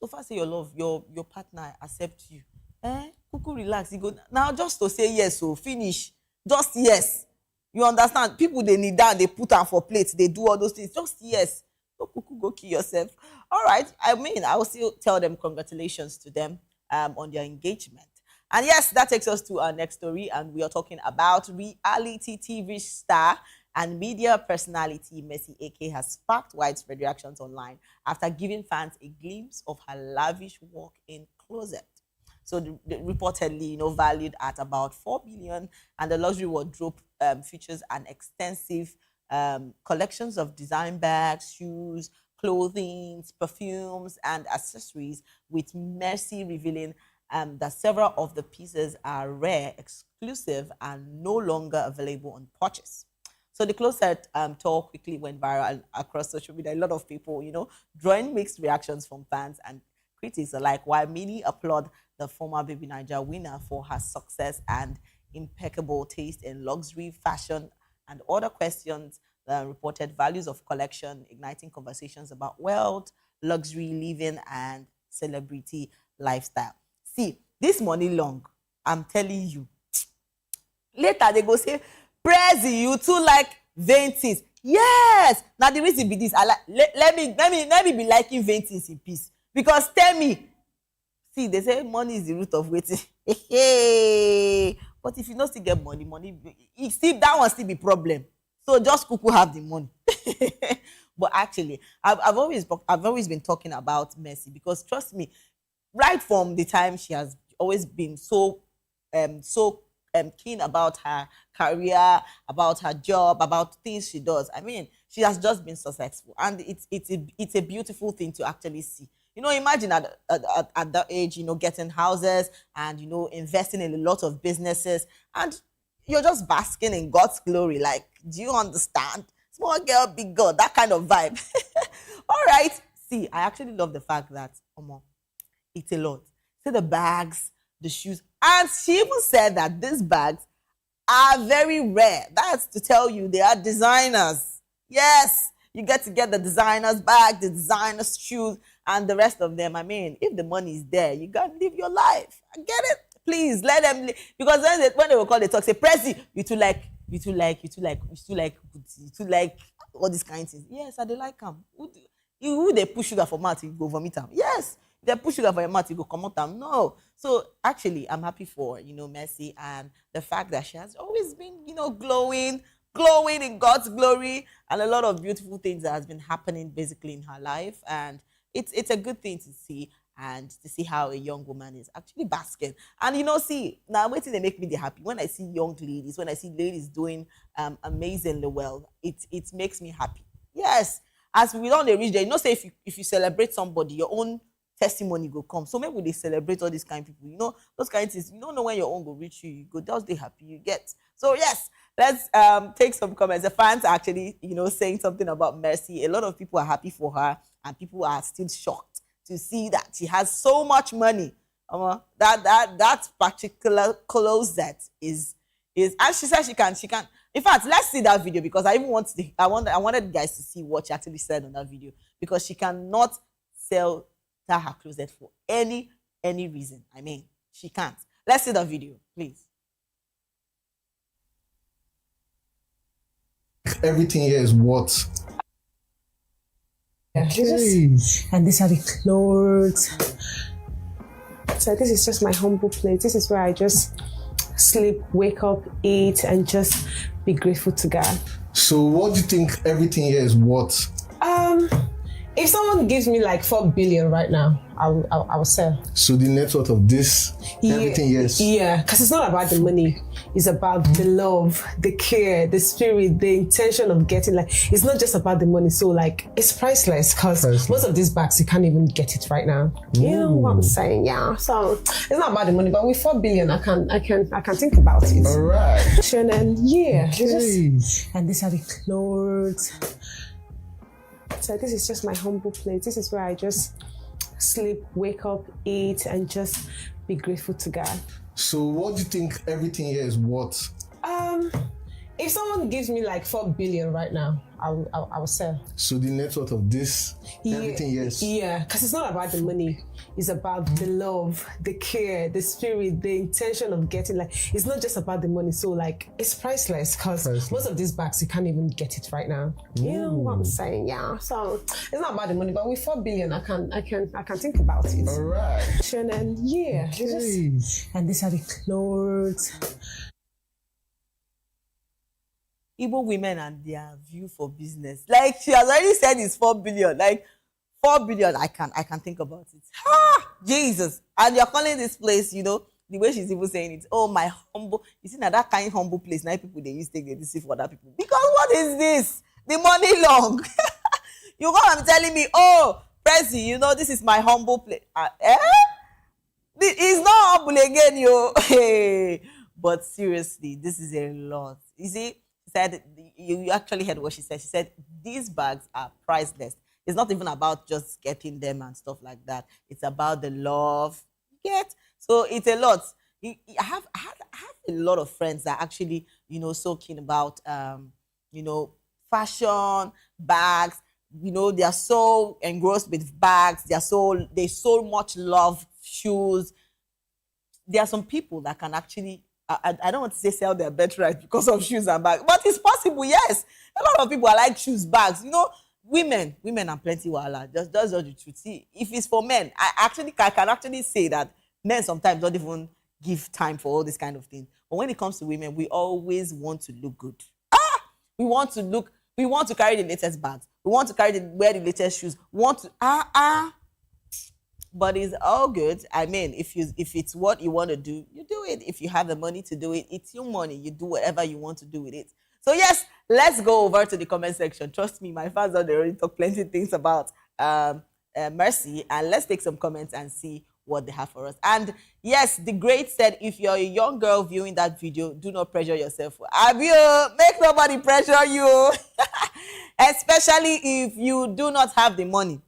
So far, say your love, your partner accepts you. Kuku relax. You go now just to say yes, so finish. Just yes. You understand? People they need that, they put on for plates, they do all those things. Just yes. Go kill yourself. All right. I mean, I will still tell them congratulations to them on their engagement. And yes, that takes us to our next story, and we are talking about reality TV star and media personality Mercy AK has sparked widespread reactions online after giving fans a glimpse of her lavish walk-in closet. So reportedly, valued at about 4 billion, and the luxury wardrobe features an extensive collections of design bags, shoes, clothing, perfumes, and accessories, with Mercy revealing that several of the pieces are rare, exclusive, and no longer available on purchase. So the closet tour quickly went viral across social media. A lot of people, drawing mixed reactions from fans and critics alike, while many applaud the former Baby Niger winner for her success and impeccable taste in luxury, fashion, and other questions reported values of collection, igniting conversations about wealth, luxury living, and celebrity lifestyle. See, this money long, I'm telling you. Later they go say, Prezi, you too like vain things. Yes. Now the reason be this. Let me be liking vain things in peace. Because tell me, see, they say money is the root of waiting. But if you don't still get money, that one still be problem. So just kuku have the money. But actually, I've always been talking about Mercy because trust me, right from the time she has always been so keen about her career, about her job, about things she does. I mean, she has just been successful, and it's a beautiful thing to actually see. You know, imagine at that age, you know, getting houses and you know investing in a lot of businesses, and you're just basking in God's glory. Like, do you understand? Small girl, big girl, that kind of vibe. All right. See, I actually love the fact that it's a lot. See the bags, the shoes, and she even said that these bags are very rare. That's to tell you they are designers. Yes, you get to get the designer's bag, the designer's shoes, and the rest of them. I mean, if the money is there, you gotta live your life. I get it. Please let them live. Because when they will call the talk, say, Prezi, you too like all these kinds of things. Yes, I they like them. Who they push sugar for mouth, you go vomit them. Yes. They push sugar for your mouth, you go come out them. No. So actually, I'm happy for, you know, Mercy and the fact that she has always been, you know, glowing in God's glory, and a lot of beautiful things that has been happening basically in her life. And it's a good thing to see, and to see how a young woman is actually basking. And you know, see, now waiting they make me happy when I see young ladies, when I see ladies doing amazingly well. It makes me happy. Yes, as we don't reach there, you know, say if you celebrate somebody, your own testimony go come. So maybe they celebrate all these kind of people. You know, those kind of things. You don't know when your own go reach you. You go just stay happy. You get. So yes, let's take some comments. The fans are actually, you know, saying something about Mercy. A lot of people are happy for her, and people are still shocked to see that she has so much money. That particular closet is, and she said she can. In fact, let's see that video, because I wanted guys to see what she actually said on that video, because she cannot sell her closet for any reason. I mean, she can't. Let's see the video, please. Everything here is what? And these are the clothes. So this is just my humble place. This is where I just sleep, wake up, eat, and just be grateful to God. So what do you think everything here is what? If someone gives me like 4 billion right now, I will sell. So the net worth of this, everything, yes. Yeah, because it's not about the money. It's about the love, the care, the spirit, the intention of getting, like, it's not just about the money. So like, it's priceless, because most of these bags, you can't even get it right now. You know what I'm saying? Yeah. So it's not about the money, but with 4 billion, I can think about it. All right. And then, yeah. And these are the clothes. So this is just my humble place. This is where I just sleep, wake up, eat, and just be grateful to God. So what do you think everything here is what? If someone gives me like 4 billion right now, I will sell. So the net worth of this, everything, yes. Yeah, because it's not about the money. It's about the love, the care, the spirit, the intention of getting, like, it's not just about the money. So like, it's priceless, because most of these bags, you can't even get it right now. You know what I'm saying? Yeah. So it's not about the money, but with 4 billion, I can think about it. All right. And then, yeah. And these are the clothes. Igbo women and their view for business. Like, she has already said it's 4 billion. Like, 4 billion, I can think about it. Jesus. And you're calling this place, you know, the way she's even saying it, oh, my humble. You see, now that kind of humble place, now people, they use take the deceive for other people. Because what is this? The money long. You go and telling me, oh, Prezi, you know, this is my humble place. It's not humble again, yo. Hey. But seriously, this is a lot. You see, said, you actually heard what she said. She said these bags are priceless. It's not even about just getting them and stuff like that. It's about the love you get. So it's a lot. I have a lot of friends that actually, you know, so keen about you know, fashion, bags. You know, they are so engrossed with bags. They so much love shoes. There are some people that can actually, I don't want to say sell their birthright because of shoes and bags, but it's possible, yes. A lot of people are like shoes, bags. You know, women are plenty wahala. That's just the truth. See, if it's for men, I can actually say that men sometimes don't even give time for all this kind of thing. But when it comes to women, we always want to look good. We want to look We want to carry the latest bags. We want to wear the latest shoes. We want to but it's all good. I mean, if it's what you want to do, you do it. If you have the money to do it, it's your money. You do whatever you want to do with it. So yes, let's go over to the comment section. Trust me, my fans they already talk plenty of things about Mercy, and let's take some comments and see what they have for us. And yes, the great said, if you're a young girl viewing that video, do not pressure yourself. Make nobody pressure you, especially if you do not have the money.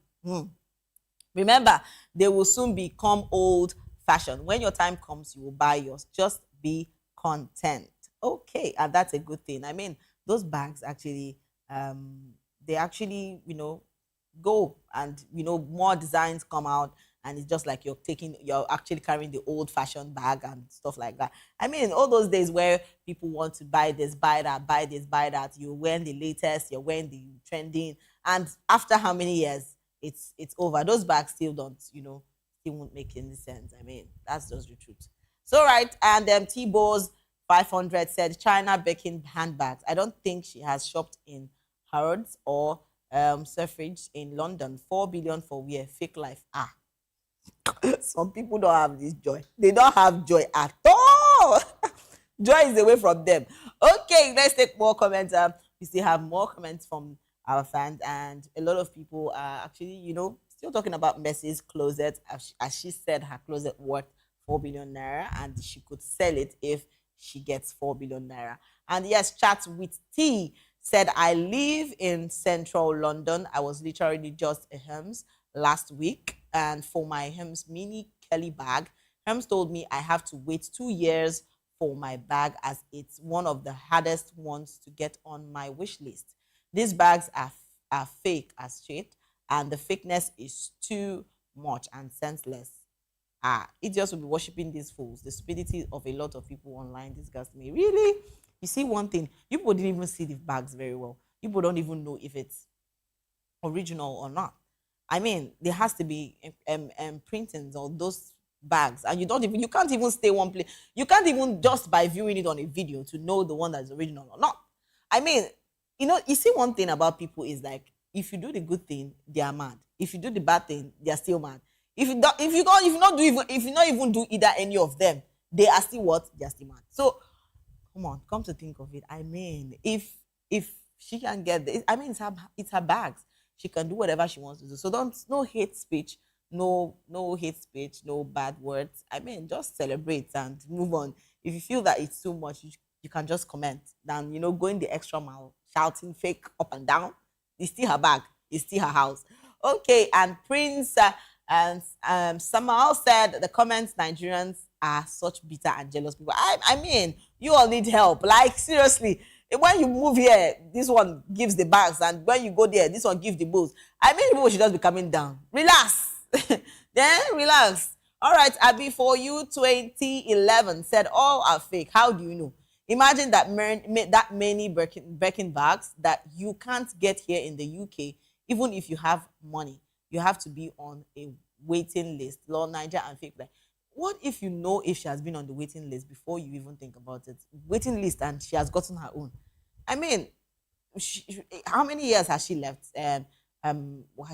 Remember, they will soon become old fashioned. When your time comes, you will buy yours. Just be content. Okay, and that's a good thing. I mean, those bags actually, they actually, go and, more designs come out, and it's just like you're actually carrying the old fashioned bag and stuff like that. I mean, all those days where people want to buy this, buy that, buy this, buy that, you're wearing the latest, you're wearing the trending, and after how many years, it's over. Those bags still don't, still won't make any sense. I mean, that's just the truth. So right, and T-Bows 500 said China baking handbags. I don't think she has shopped in Harrods or Selfridges in London. 4 billion for wear. Fake life. Some people don't have this joy. They don't have joy at all. Joy is away from them. Okay, let's take more comments. We still have more comments from our fans, and a lot of people are actually, still talking about Mercy's closet. As she said, her closet worth 4 billion naira, and she could sell it if she gets 4 billion naira. And yes, Chat with T said, I live in central London. I was literally just a Hermes last week, and for my Hermes mini Kelly bag, Hermes told me I have to wait 2 years for my bag, as it's one of the hardest ones to get on my wish list. These bags are fake as shit, and the fakeness is too much and senseless. Idiots will be worshipping these fools. The stupidity of a lot of people online disgusts me. Really? You see one thing, people didn't even see the bags very well. People don't even know if it's original or not. I mean, there has to be printings of those bags, and you can't even stay one place. You can't even just by viewing it on a video to know the one that's original or not. I mean, you see one thing about people is like, if you do the good thing, they are mad. If you do the bad thing, they are still mad. If you not even do either any of them, they are still what? They are still mad. So come to think of it. I mean, if she can get this, I mean, it's her bags. She can do whatever she wants to do. So no hate speech, no hate speech, no bad words. I mean, just celebrate and move on. If you feel that it's too much, you can just comment. Then, going the extra mile, shouting fake up and down. It's still her bag. It's still her house. Okay, and Prince and Samal said the comments, Nigerians are such bitter and jealous people. I mean, you all need help. Like, seriously. When you move here, this one gives the bags, and when you go there, this one gives the bulls. I mean, people should just be coming down. Relax. Then relax. All right, Abby, for you, 2011 said all are fake. How do you know? Imagine that many Birkin bags that you can't get here in the UK, even if you have money. You have to be on a waiting list. Lord Niger and fake like. What if you know if she has been on the waiting list before you even think about it? Waiting list, and she has gotten her own. I mean, how many years has she left? Has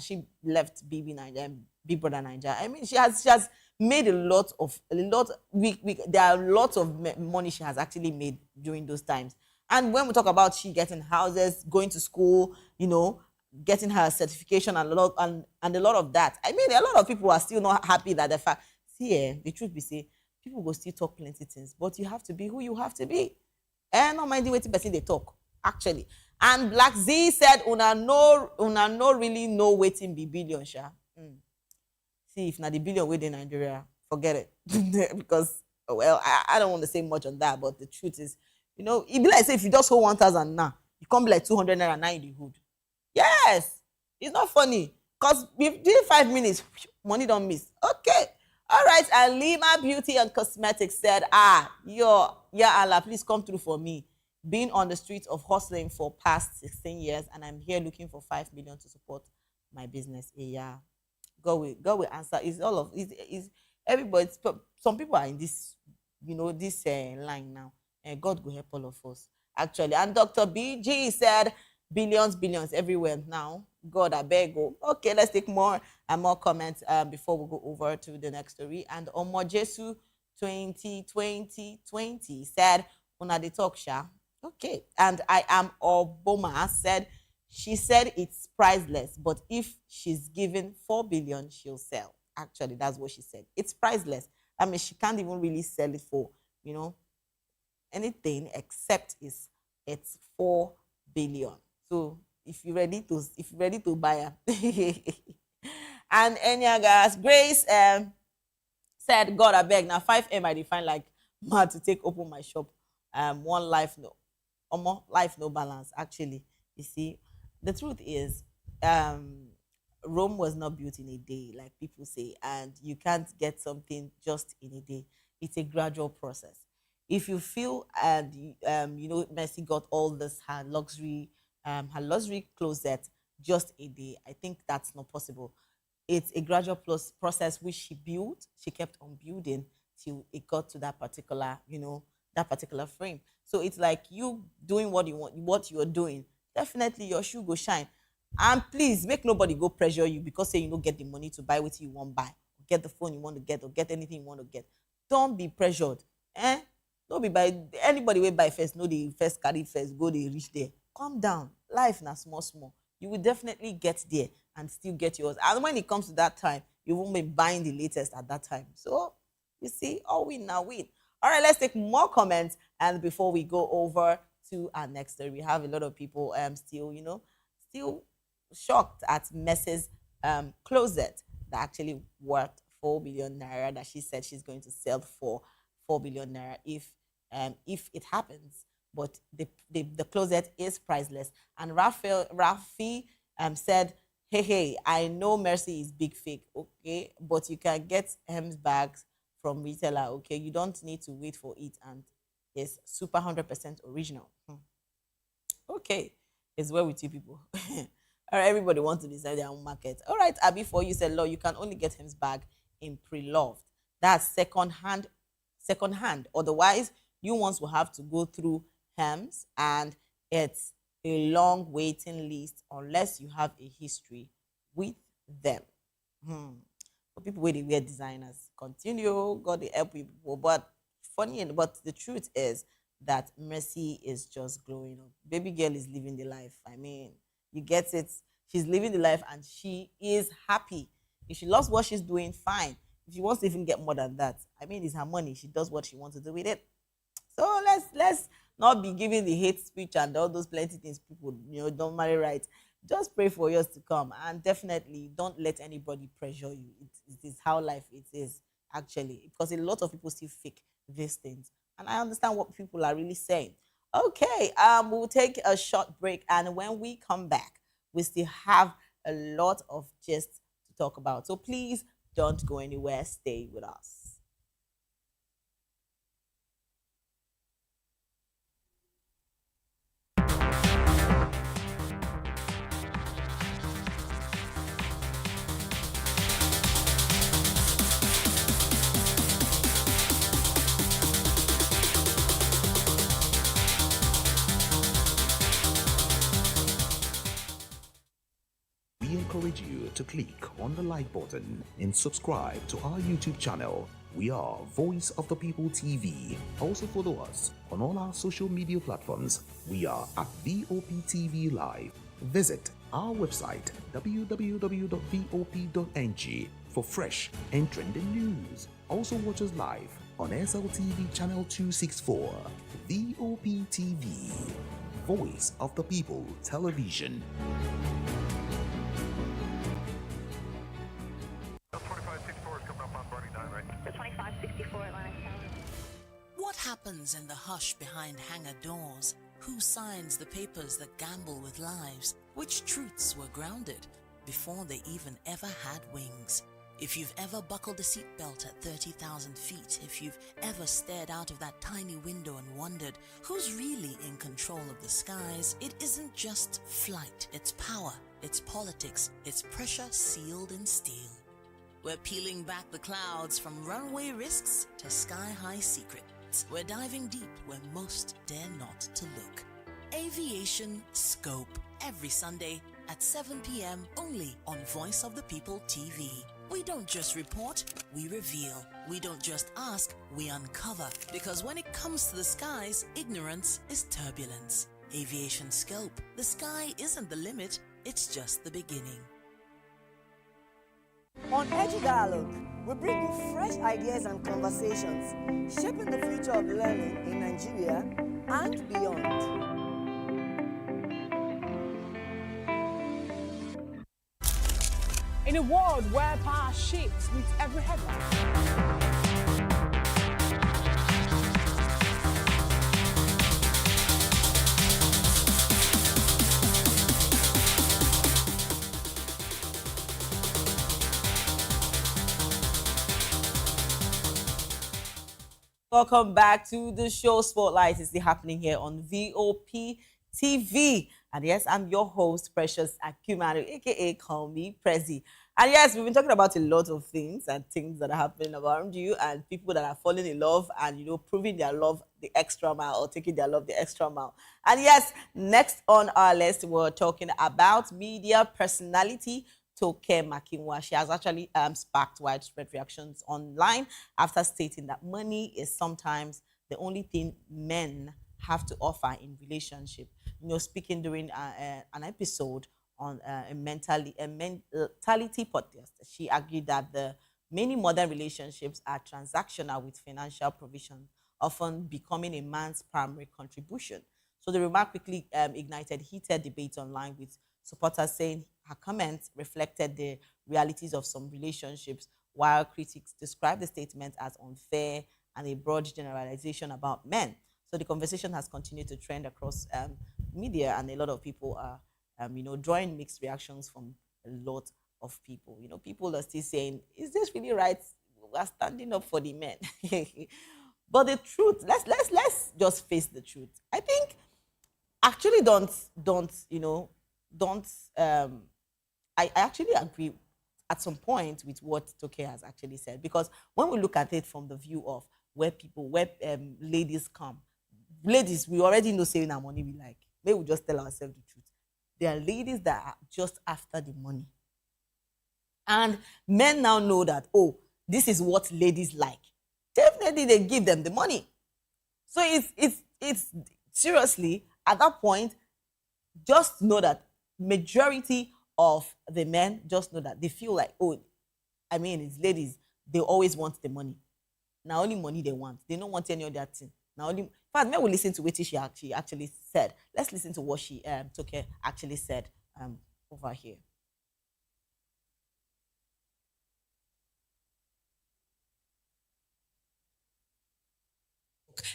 she left Big Brother Niger? I mean, she has made a lot. There are lots of money she has actually made during those times. And when we talk about she getting houses, going to school, getting her certification and a lot of that. I mean, a lot of people are still not happy that the fact. See, the truth be say, people will still talk plenty things, but you have to be who you have to be. And not mind the way person they talk, actually. And Black Z said, una no really know waiting be billion, sha. See, if not the billion within Nigeria, forget it. Because, well, I don't want to say much on that, but the truth is, it be like, say, if you just hold 1,000 now, you come be like 200 naira now in the hood. Yes, it's not funny. Because within 5 minutes, money don't miss. Okay. All right, and Lima Beauty and Cosmetics said, yeah, Allah, please come through for me. Been on the streets of hustling for past 16 years, and I'm here looking for 5 million to support my business. Yeah, God will answer. It's all of is everybody. Some people are in this, this line now, and God will help all of us actually. And Dr. BG said, billions everywhere now. God, I beg you. Okay, let's take more and more comments before we go over to the next story. And Omo Jesu 2020 said, "Una the talk sha." Okay, and I am Oboma said, she said it's priceless, but if she's given 4 billion, she'll sell. Actually, that's what she said. It's priceless. I mean, she can't even really sell it for, anything except it's 4 billion. So if you're ready to buy her. And Enyagas Grace said, God, I beg now 5M I define like mad to take open my shop. One life life no balance. Actually, you see, the truth is, Rome was not built in a day, like people say, and you can't get something just in a day. It's a gradual process. If you feel and Mercy got all this her luxury closet just a day, I think that's not possible. It's a gradual process which she built. She kept on building till it got to that particular frame. So it's like you doing what you want, what you are doing. Definitely your shoe go shine. And please make nobody go pressure you because say you don't get the money to buy what you want to buy, get the phone you want to get, or get anything you want to get. Don't be pressured. Don't be by anybody way buy first. No, the first carry first, go they reach there. Calm down. Life na small. You will definitely get there and still get yours. And when it comes to that time, you won't be buying the latest at that time. So you see, all win now win. All right, let's take more comments. And before we go over to our next story, we have a lot of people still shocked at Mess's closet that actually worth 4 billion naira that she said she's going to sell for 4 billion naira if it happens. But the closet is priceless. And Rafi said, hey, I know Mercy is big fake, okay, but you can get Hems bags from retailer, okay? You don't need to wait for it, and it's super 100% original. Okay, it's well with you people. All right, everybody wants to design their own market. All right, Abby, for you said, Lord, you can only get Hems bag in pre-loved. That's second hand. Otherwise, you ones will have to go through Hems, and it's a long waiting list unless you have a history with them. For people where they wear designers, continue, God they help you people. But the truth is that Mercy is just glowing up. Baby girl is living the life. I mean, you get it. She's living the life and she is happy. If she loves what she's doing, fine. If she wants to even get more than that, I mean, it's her money. She does what she wants to do with it. So let's not be giving the hate speech and all those plenty things people don't marry right. Just pray for yours to come, and definitely don't let anybody pressure you. It is how life it is actually, because a lot of people still fake these things, and I understand what people are really saying. Okay, we'll take a short break, and when we come back, we still have a lot of gist to talk about. So please don't go anywhere. Stay with us. We encourage you to click on the like button and subscribe to our YouTube channel. We are Voice of the People TV. Also follow us on all our social media platforms. We are at Voptv Live. Visit our website www.vop.ng for fresh and trending news. Also watch us live on SLTV channel 264. Voptv, Voice of the People Television. What happens in the hush behind hangar doors? Who signs the papers that gamble with lives? Which truths were grounded before they even ever had wings? If you've ever buckled a seatbelt at 30,000 feet, if you've ever stared out of that tiny window and wondered who's really in control of the skies, it isn't just flight, it's power, it's politics, it's pressure sealed in steel. We're peeling back the clouds from runway risks to sky-high secrets. We're diving deep where most dare not to look. Aviation Scope every Sunday at 7 p.m. only on Voice of the People TV. We don't just report, we reveal. We don't just ask, we uncover. Because when it comes to the skies, ignorance is turbulence. Aviation scope. The sky isn't the limit, it's just the beginning. On Edgy Dialogue, we bring you fresh ideas and conversations, shaping the future of learning in Nigeria and beyond. In a world where power shifts with every headline. Welcome back to the show. Spotlight is still happening here on VOP TV. And yes, I'm your host, Precious Akumanu, aka Call Me Prezi. And yes, we've been talking about a lot of things and things that are happening around you and people that are falling in love and, you know, proving their love the extra mile or taking their love the extra mile. And yes, next on our list, we're talking about media personality Toke Makinwa. She has actually sparked widespread reactions online after stating that money is sometimes the only thing men have to offer in relationship. You know, speaking during an episode on a mentality podcast, she argued that the many modern relationships are transactional with financial provision often becoming a man's primary contribution. So the remark quickly ignited heated debate online, with supporters saying her comments reflected the realities of some relationships, while critics described the statement as unfair and a broad generalization about men. So the conversation has continued to trend across media, and a lot of people are, drawing mixed reactions from a lot of people. You know, people are still saying, "Is this really right? We're standing up for the men." But the truth, let's just face the truth. I think actually I actually agree at some point with what Toke has actually said, because when we look at it from the view of where ladies come, ladies, we already know saving our money we like. Maybe we just tell ourselves the truth. There are ladies that are just after the money. And men now know that, oh, this is what ladies like. Definitely they give them the money. So it's seriously, at that point, just know that majority of the men just know that they feel like, oh, I mean, it's ladies, they always want the money. Now only money they want. They don't want any other thing. Now only, in fact, men will listen to what she actually said. Let's listen to what she Toke actually said over here.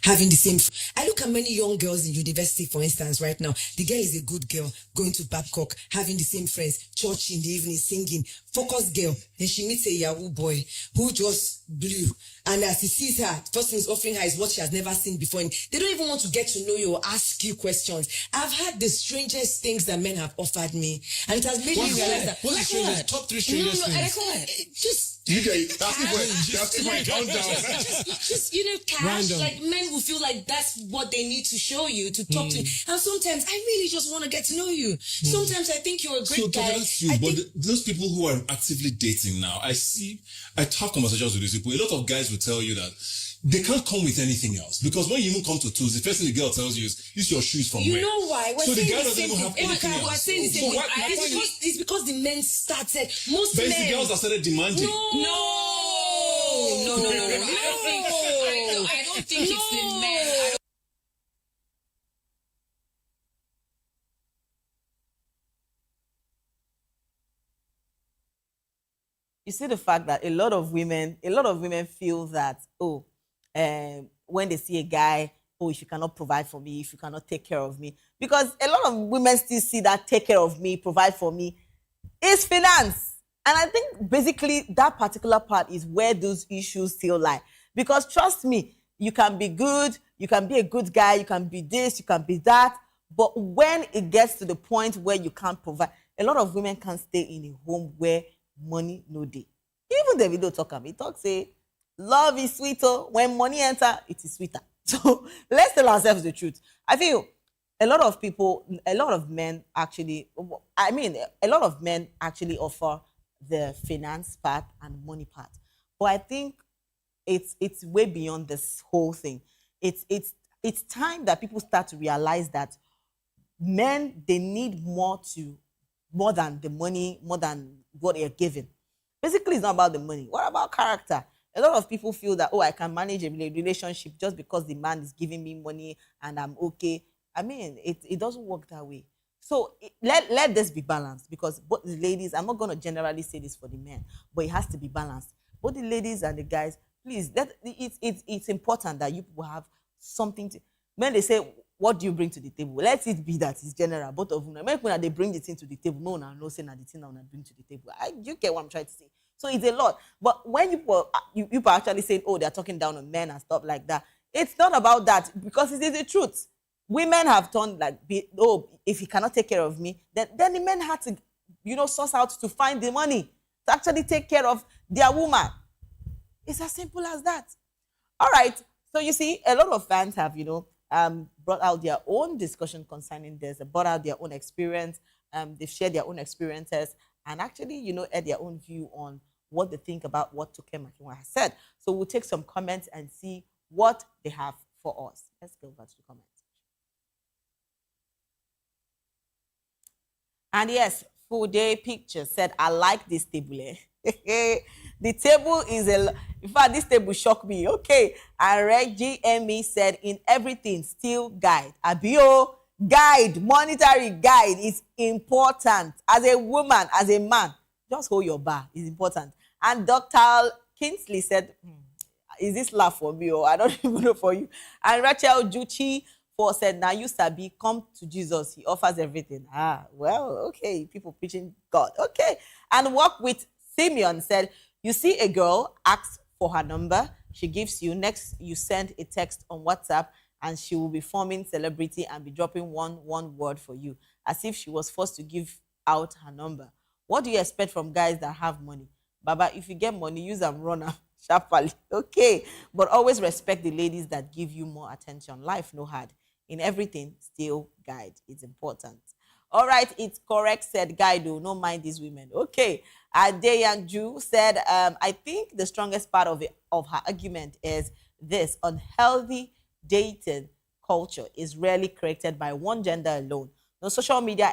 Having the same. I look at many young girls in university, for instance, right now. The girl is a good girl, going to Babcock, having the same friends, church in the evening, singing, focused girl. Then she meets a Yahoo boy who just blew. And as he sees her, first thing he's offering her is what she has never seen before. And they don't even want to get to know you or ask you questions. I've had the strangest things that men have offered me. And it has made me realize that. What's the strangest? Top 3 strangest things? Just. You get it. That's my countdown. Just, cash. Like, men will feel like that's what they need to show you, to talk to you. And sometimes I really just want to get to know you. Sometimes I think you're a great guy. Those people who are actively dating now, I have conversations with these people. A lot of guys will tell you that they can't come with anything else, because when you even come to tools, the first thing the girl tells you is, use your shoes from where? You know why? So the guy doesn't even have anything else. We're saying the same thing. It's because the men started. Most men. Men. It's the girls that started demanding. No. I don't think it's the men. You see the fact that a lot of women feel that, when they see a guy, oh, if you cannot provide for me, if you cannot take care of me, because a lot of women still see that take care of me, provide for me, is finance. And I think basically that particular part is where those issues still lie. Because trust me, you can be good, you can be a good guy, you can be this, you can be that, but when it gets to the point where you can't provide, a lot of women can't stay in a home where money no dey. Even the video talk say, love is sweeter. When money enter, it is sweeter. So let's tell ourselves the truth. I feel a lot of people, a lot of men actually, I mean, a lot of men actually offer the finance part and money part. But I think it's way beyond this whole thing. It's time that people start to realize that men, they need more than the money, more than what they're given. Basically, it's not about the money. What about character? A lot of people feel that, oh, I can manage a relationship just because the man is giving me money and I'm okay. I mean, it doesn't work that way. So let this be balanced, because both the ladies, I'm not going to generally say this for the men, but it has to be balanced. Both the ladies and the guys, please, it's important that you people have something to. When they say, what do you bring to the table? Let it be that it's general. Both of them. When they bring the thing to the table, no saying that the thing I want to bring to the table. You get what I'm trying to say? So it's a lot. But when you people actually saying, oh, they're talking down on men and stuff like that, it's not about that, because it is the truth. Women have turned like, oh, if he cannot take care of me, then the men had to, source out to find the money to actually take care of their woman. It's as simple as that. All right. So you see, a lot of fans have, brought out their own discussion concerning this. They brought out their own experience. They've shared their own experiences and actually, add their own view on what they think about what Toke Makinwa has said. So we'll take some comments and see what they have for us. Let's go over to the comments. And yes, Full Day Picture said, I like this table. The table is in fact, this table shocked me. Okay. And Reggie GME said, in everything, still guide. Abio, guide, monetary guide is important. As a woman, as a man, just hold your bar. It's important. And Dr. Kingsley said, is this laugh for me or I don't even know for you? And Rachel Juchi said, now you sabi, come to Jesus. He offers everything. Well, okay. People preaching God. Okay. And Walk with Simeon said, you see a girl, ask for her number. She gives you. Next, you send a text on WhatsApp and she will be forming celebrity and be dropping one word for you, as if she was forced to give out her number. What do you expect from guys that have money? Baba, if you get money, use them runner sharply. Okay. But always respect the ladies that give you more attention. Life no hard. In everything, still guide. It's important. All right, it's correct, said Guide. Do not mind these women. Okay. Adeyang Ju said, I think the strongest part of her argument is this: unhealthy dating culture is rarely created by one gender alone. No, social media,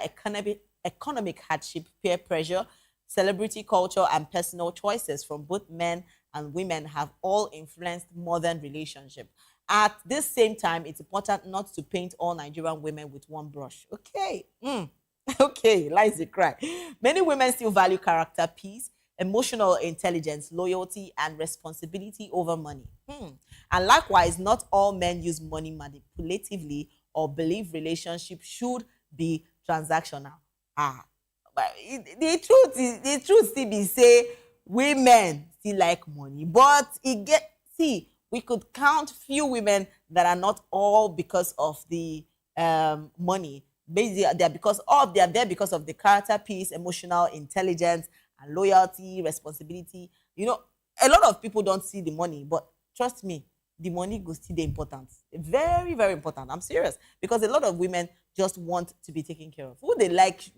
economic hardship, peer pressure, celebrity culture, and personal choices from both men and women have all influenced modern relationships. At this same time, it's important not to paint all Nigerian women with one brush. Okay. Okay, lies they cry. Many women still value character, peace, emotional intelligence, loyalty, and responsibility over money. And likewise, not all men use money manipulatively or believe relationships should be transactional. But the truth still be say women still like money, but we could count few women that are not all because of the money. Basically, they're there because of the character, peace, emotional intelligence, and loyalty, responsibility. A lot of people don't see the money, but trust me, the money goes still the important. Very, very important. I'm serious, because a lot of women just want to be taken care of. Who they like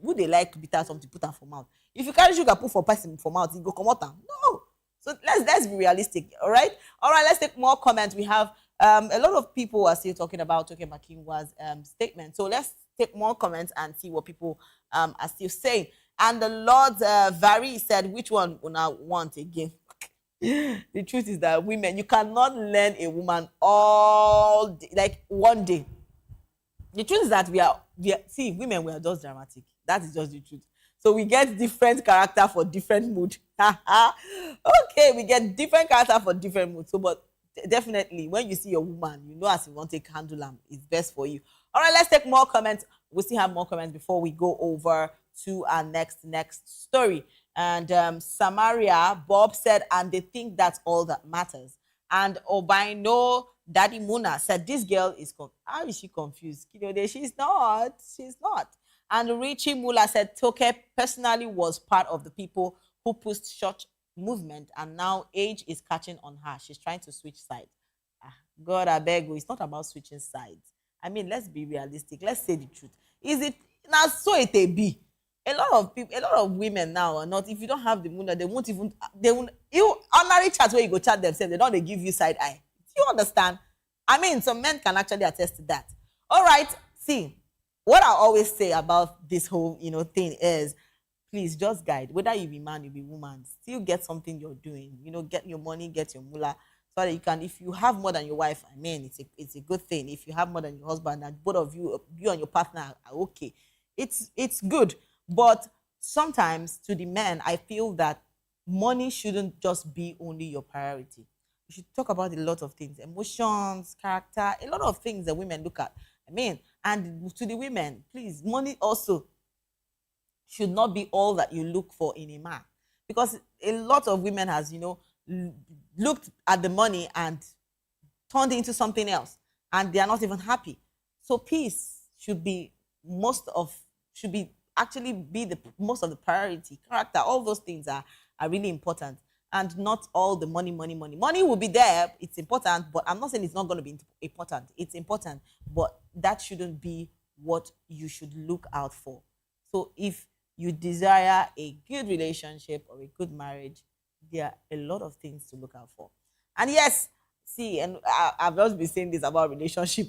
bitter something to put her for mouth. If you carry sugar put for person for mouth, it go come out. No. So let's be realistic. All right. Let's take more comments. We have a lot of people are still talking about Toke Makinwa's statement. So let's take more comments and see what people are still saying. And the Lord Vary said, which one will I want again? The truth is that women, you cannot learn a woman all day, like one day. The truth is that women, we are just dramatic. That is just the truth. So we get different character for different mood. Okay, we get different character for different mood. So, but definitely, when you see your woman, as you want to handle them, it's best for you. All right, let's take more comments. We still have more comments before we go over to our next story. And Samaria, Bob said, and they think that's all that matters. And Obaino Daddy Muna said, this girl is how is she confused? She's not. And Richie Mula said, Toke personally was part of the people who pushed such movement, and now age is catching on her. She's trying to switch sides. God, I beg you, it's not about switching sides. I mean, let's be realistic. Let's say the truth. Is it now so it a be? A lot of people, a lot of women now are not. If you don't have the moon, they won't even. They won't. You ordinary chat where you go chat themselves. They don't. They give you side eye. Do you understand? I mean, some men can actually attest to that. All right. See, what I always say about this whole thing is, please just guide. Whether you be man, you be woman, still get something you're doing. Get your money, get your moolah, so that you can. If you have more than your wife, I mean, it's a good thing. If you have more than your husband, and both of you and your partner are okay, it's good. But sometimes to the men, I feel that money shouldn't just be only your priority. You should talk about a lot of things, emotions, character, a lot of things that women look at. I mean, and to the women, please, money also should not be all that you look for in a man. Because a lot of women has, looked at the money and turned into something else, and they are not even happy. So peace should be actually be the most of the priority. Character, all those things are really important, and not all the money. Money will be there. It's important, but I'm not saying it's not going to be important. It's important, but that shouldn't be what you should look out for. So if you desire a good relationship or a good marriage, there are a lot of things to look out for. And yes, see, and I've just been saying this about relationship,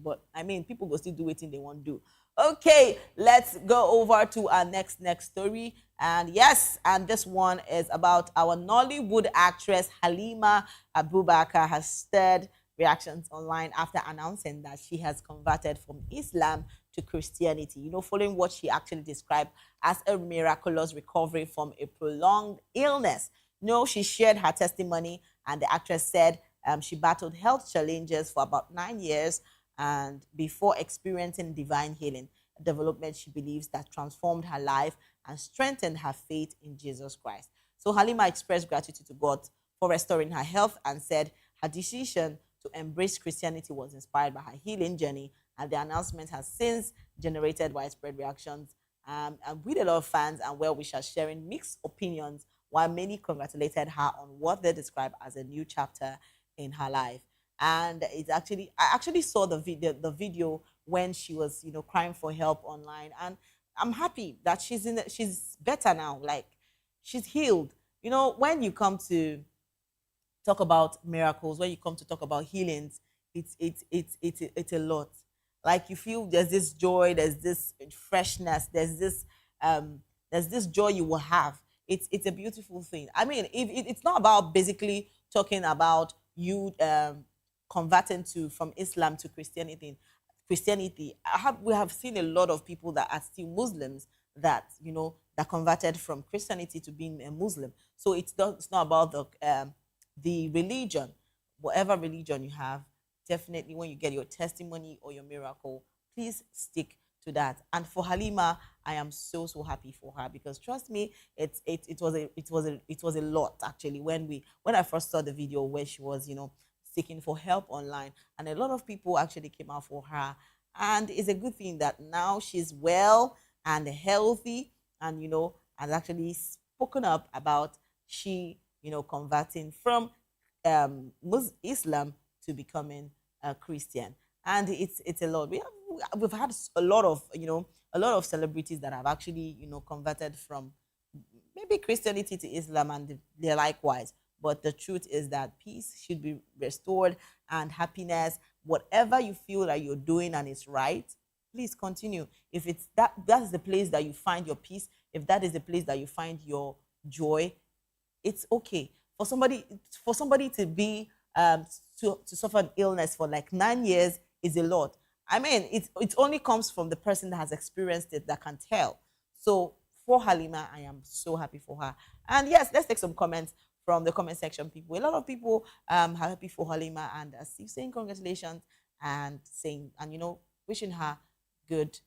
but I mean, people go still do what they want to do. Okay, let's go over to our next story. And yes, and this one is about our Nollywood actress Halima Abubakar has stirred reactions online after announcing that she has converted from Islam to Christianity, following what she actually described as a miraculous recovery from a prolonged illness. She shared her testimony, and the actress said she battled health challenges for about 9 years and before experiencing divine healing, a development she believes that transformed her life and strengthened her faith in Jesus Christ. So Halima expressed gratitude to God for restoring her health and said her decision to embrace Christianity was inspired by her healing journey, and the announcement has since generated widespread reactions and with a lot of fans and well-wishers sharing mixed opinions, while many congratulated her on what they describe as a new chapter in her life. And I actually saw the video when she was, crying for help online, and I'm happy that she's better now. Like, she's healed. When you come to talk about miracles, when you come to talk about healings, it's a lot. Like, you feel there's this joy, there's this freshness, there's this joy you will have. It's a beautiful thing. I mean, it's not about basically talking about you converting from Islam to Christianity. We have seen a lot of people that are still Muslims that that converted from Christianity to being a Muslim. So it's not about the religion. Whatever religion you have, definitely when you get your testimony or your miracle, please stick to that. And for Halima, I am so happy for her, because trust me, it was a lot actually when I first saw the video where she was seeking for help online, and a lot of people actually came out for her, and it's a good thing that now she's well and healthy, and has actually spoken up about she converting from Islam to becoming a Christian. And it's a lot. We've had a lot of celebrities that have actually converted from maybe Christianity to Islam, and they're likewise. But the truth is that peace should be restored, and happiness, whatever you feel that you're doing and it's right, please continue. If it's that's the place that you find your peace, if that is the place that you find your joy, it's okay. For somebody to be to suffer an illness for like 9 years is a lot. I mean, it only comes from the person that has experienced it that can tell. So for Halima, I am so happy for her. And yes, let's take some comments from the comment section, people. A lot of people are happy for Halima and are still saying congratulations and wishing her good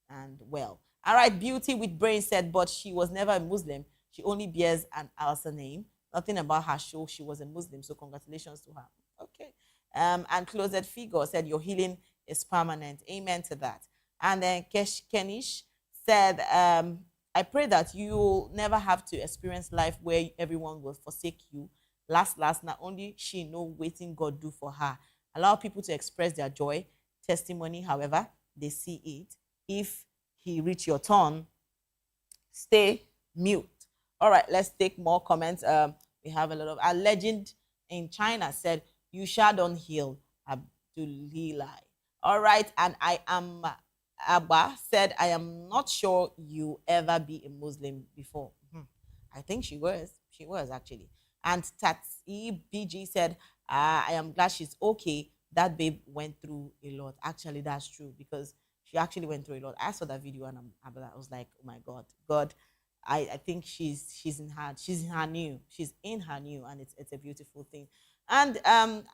and well. All right, Beauty with Brain said, but she was never a Muslim. She only bears an Alsa name. Nothing about her show she was a Muslim, so congratulations to her. Okay. And Closet Figure said, your healing is permanent. Amen to that. And then Kenish said, I pray that you'll never have to experience life where everyone will forsake you. Last, not only she know waiting God do for her. Allow people to express their joy. testimony, however they see it. If he reach your turn, stay mute. All right, let's take more comments. We have a lot of... A legend in China said, "You shall don't heal, Abdulilai." All right, and I am... Abba said, "I am not sure you ever be a Muslim before." I think she was. She was, actually. And Tatsi BG said, "I am glad she's okay. That babe went through a lot." Actually, that's true, because she actually went through a lot. I saw that video and I was like, oh my God. I think she's in her new, and it's a beautiful thing. And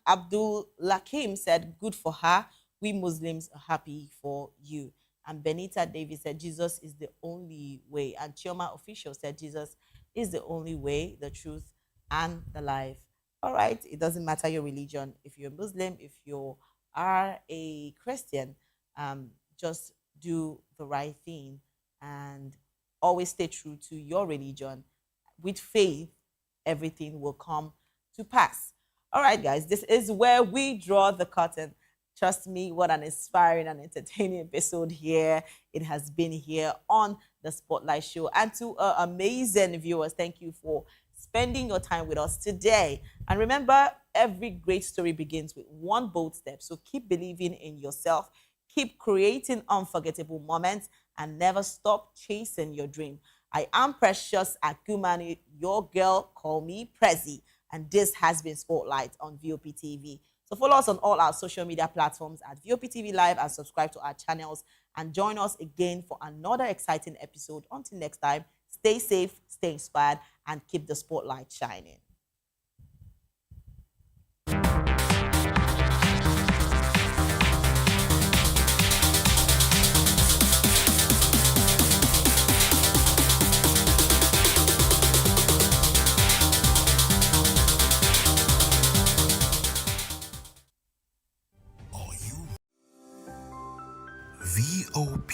Abdul Lakim said, "Good for her. We Muslims are happy for you." And Benita Davis said, "Jesus is the only way." And Chioma Official said, "Jesus is the only way, the truth, and the life." All right, it doesn't matter your religion. If you're a Muslim, if you are a Christian, just do the right thing and always stay true to your religion. With faith, everything will come to pass. All right, guys, this is where we draw the curtain. Trust me, what an inspiring and entertaining episode here it has been here on the Spotlight Show. And to our amazing viewers, thank you for spending your time with us today. And remember, every great story begins with one bold step. So keep believing in yourself, keep creating unforgettable moments, and never stop chasing your dream. I am Precious Akumani, your girl. Call me Prezi. And this has been Spotlight on Voptv. So follow us on all our social media platforms at Voptv Live and subscribe to our channels. And join us again for another exciting episode. Until next time, stay safe, stay inspired, and keep the spotlight shining.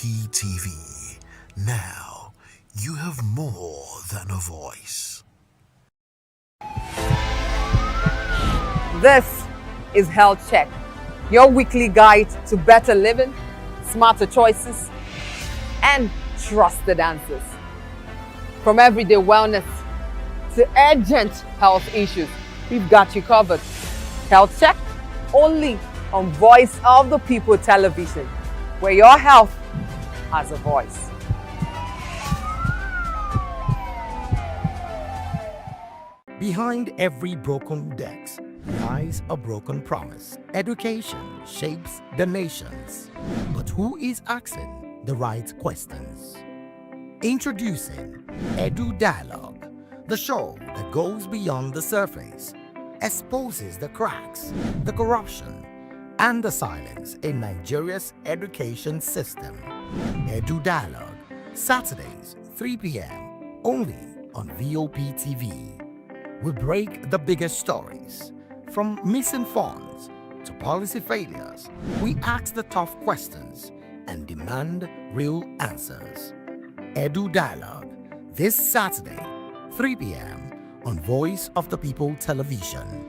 Voptv. Now you have more than a voice. This is Health Check, your weekly guide to better living, smarter choices, and trusted answers. From everyday wellness to urgent health issues, we've got you covered. Health Check, only on Voice of the People television, where your health has a voice. Behind every broken desk lies a broken promise. Education shapes the nations. But who is asking the right questions? Introducing Edu Dialogue, the show that goes beyond the surface, exposes the cracks, the corruption, and the silence in Nigeria's education system. Edu Dialogue, Saturdays, 3 p.m., only on Voptv. We break the biggest stories, from missing funds to policy failures. We ask the tough questions and demand real answers. Edu Dialogue, this Saturday, 3 p.m. on Voice of the People television.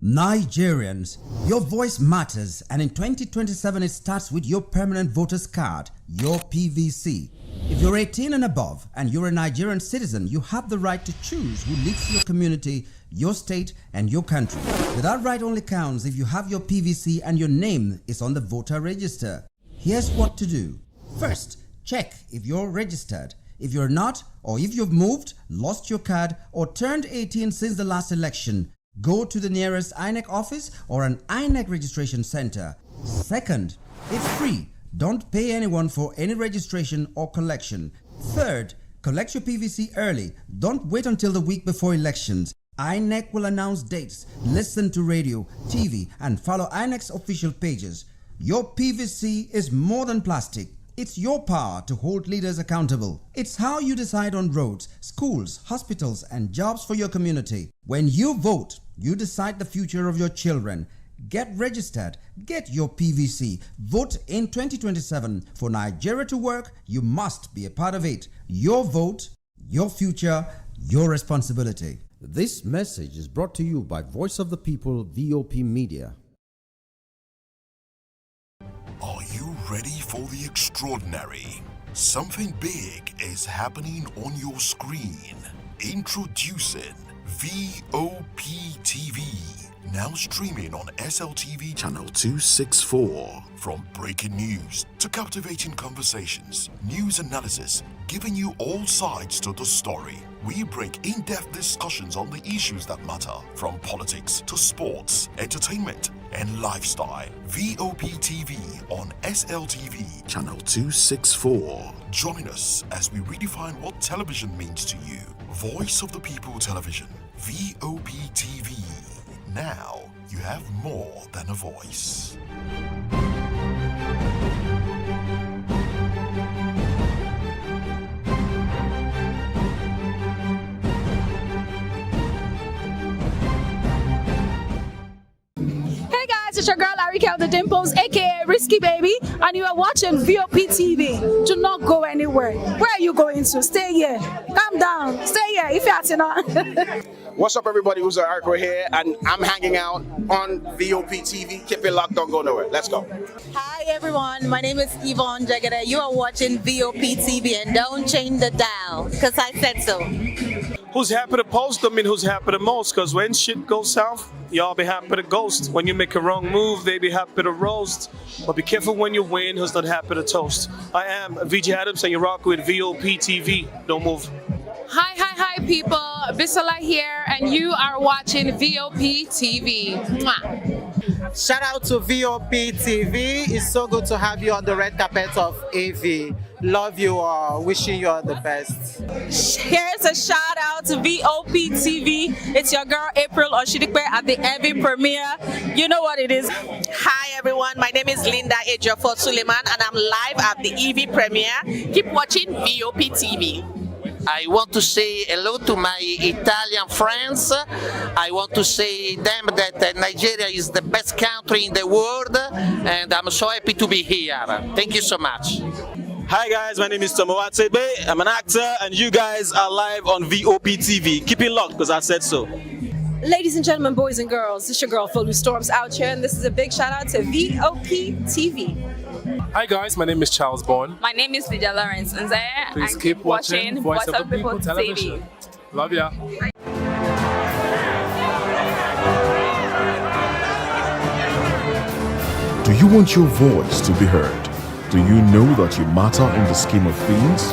Nigerians, your voice matters, and in 2027 it starts with your permanent voters card, your PVC. If you're 18 and above and you're a Nigerian citizen, you have the right to choose who leads your community, your state, and your country. But that right only counts if you have your PVC and your name is on the voter register. Here's what to do. First, check if you're registered. If you're not, or if you've moved, lost your card, or turned 18 since the last election, go to the nearest INEC office or an INEC registration center. Second, it's free. Don't pay anyone for any registration or collection. Third, collect your PVC early. Don't wait until the week before elections. INEC will announce dates. Listen to radio, TV, and follow INEC's official pages. Your PVC is more than plastic. It's your power to hold leaders accountable. It's how you decide on roads, schools, hospitals, and jobs for your community. When you vote, you decide the future of your children. Get registered. Get your PVC. Vote in 2027. For Nigeria to work, you must be a part of it. Your vote, your future, your responsibility. This message is brought to you by Voice of the People, VOP Media. Are you ready for the extraordinary? Something big is happening on your screen. Introducing Voptv. Now streaming on SLTV channel 264. From breaking news to captivating conversations, news analysis, giving you all sides to the story. We break in-depth discussions on the issues that matter, from politics to sports, entertainment, and lifestyle. Voptv on SLTV channel 264. Join us as we redefine what television means to you. Voice of the People Television, Voptv. Now you have more than a voice. It's your girl Arika the Dimples, aka Risky Baby, and you are watching Voptv. Do not go anywhere. Where are you going to? Stay here. Calm down. Stay here if you're not. What's up, everybody? Who's Ariko here, and I'm hanging out on Voptv. Keep it locked, don't go nowhere. Let's go. Hi everyone, my name is Yvonne Jagada. You are watching Voptv, and don't change the dial, because I said so. Who's happy to post them and who's happy the most? Because when shit goes south, y'all be happy to ghost. When you make a wrong move, they be happy to roast. But be careful when you win, who's not happy to toast. I am VJ Adams, and you rock with Voptv. Don't move. Hi people, Bisola here, and you are watching Voptv. Mwah. Shout out to Voptv. It's so good to have you on the red carpet of AV. Love you all. Wishing you all the best. Here's a shout out to Voptv. It's your girl April Oshidikwe at the AV premiere. You know what it is. Hi everyone, my name is Linda Ejiofor Suleiman, and I'm live at the EV premiere. Keep watching Voptv. I want to say hello to my Italian friends. I want to say them that Nigeria is the best country in the world, and I'm so happy to be here. Thank you so much. Hi guys, my name is Tomo Atsebe. I'm an actor, and you guys are live on Voptv. Keep it locked, because I said so. Ladies and gentlemen, boys and girls, it's your girl Folu Storms out here, and this is a big shout out to Voptv. Hi guys, my name is Charles Bourne. My name is Lydia Lawrence Nzaya. Please keep watching Voice of the People Television. Love ya. Do you want your voice to be heard? Do you know that you matter in the scheme of things?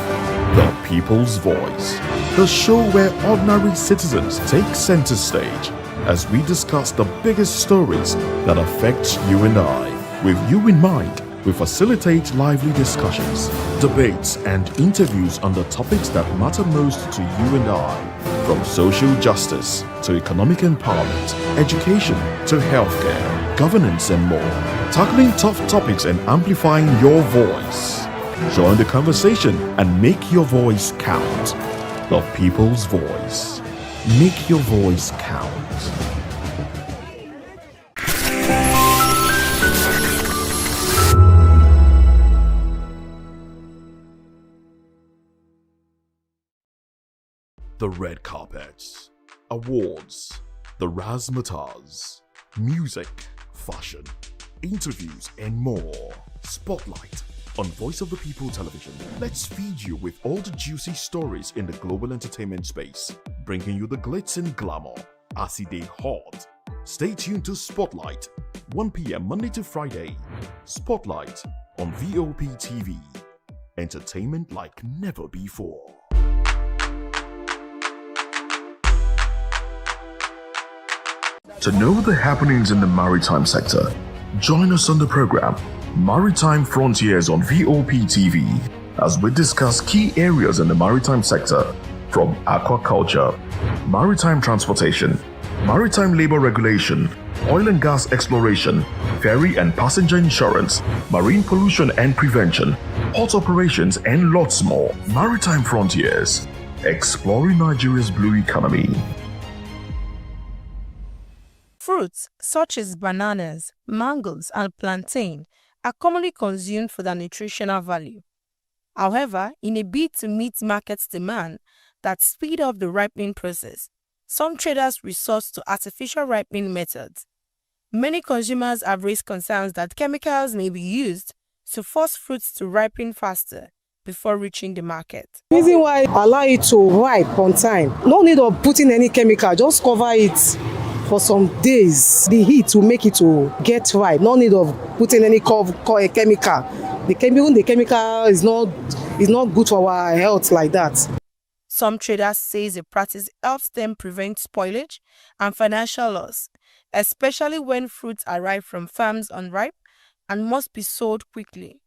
The People's Voice, the show where ordinary citizens take center stage as we discuss the biggest stories that affect you and I. With you in mind, we facilitate lively discussions, debates, and interviews on the topics that matter most to you and I. From social justice to economic empowerment, education to healthcare, governance, and more. Tackling tough topics and amplifying your voice. Join the conversation and make your voice count. The People's Voice. Make your voice count. The red carpets, awards, the razzmatazz, music, fashion, interviews, and more. Spotlight on Voice of the People Television. Let's feed you with all the juicy stories in the global entertainment space, bringing you the glitz and glamour as it is hot. Stay tuned to Spotlight, 1 p.m. Monday to Friday. Spotlight, on Voptv. Entertainment like never before. To know the happenings in the maritime sector, join us on the program Maritime Frontiers on Voptv as we discuss key areas in the maritime sector from aquaculture, maritime transportation, maritime labor regulation, oil and gas exploration, ferry and passenger insurance, marine pollution and prevention, port operations, and lots more. Maritime Frontiers, exploring Nigeria's blue economy. Fruits such as bananas, mangoes, and plantain are commonly consumed for their nutritional value. However, in a bid to meet market's demand that speed up the ripening process, some traders resort to artificial ripening methods. Many consumers have raised concerns that chemicals may be used to force fruits to ripen faster before reaching the market. The reason why I allow it to ripe on time, no need of putting any chemical, just cover it for some days. The heat will make it to get ripe, no need of putting any chemical. The chemical is not good for our health like that. Some traders say the practice helps them prevent spoilage and financial loss, especially when fruits arrive from farms unripe and must be sold quickly.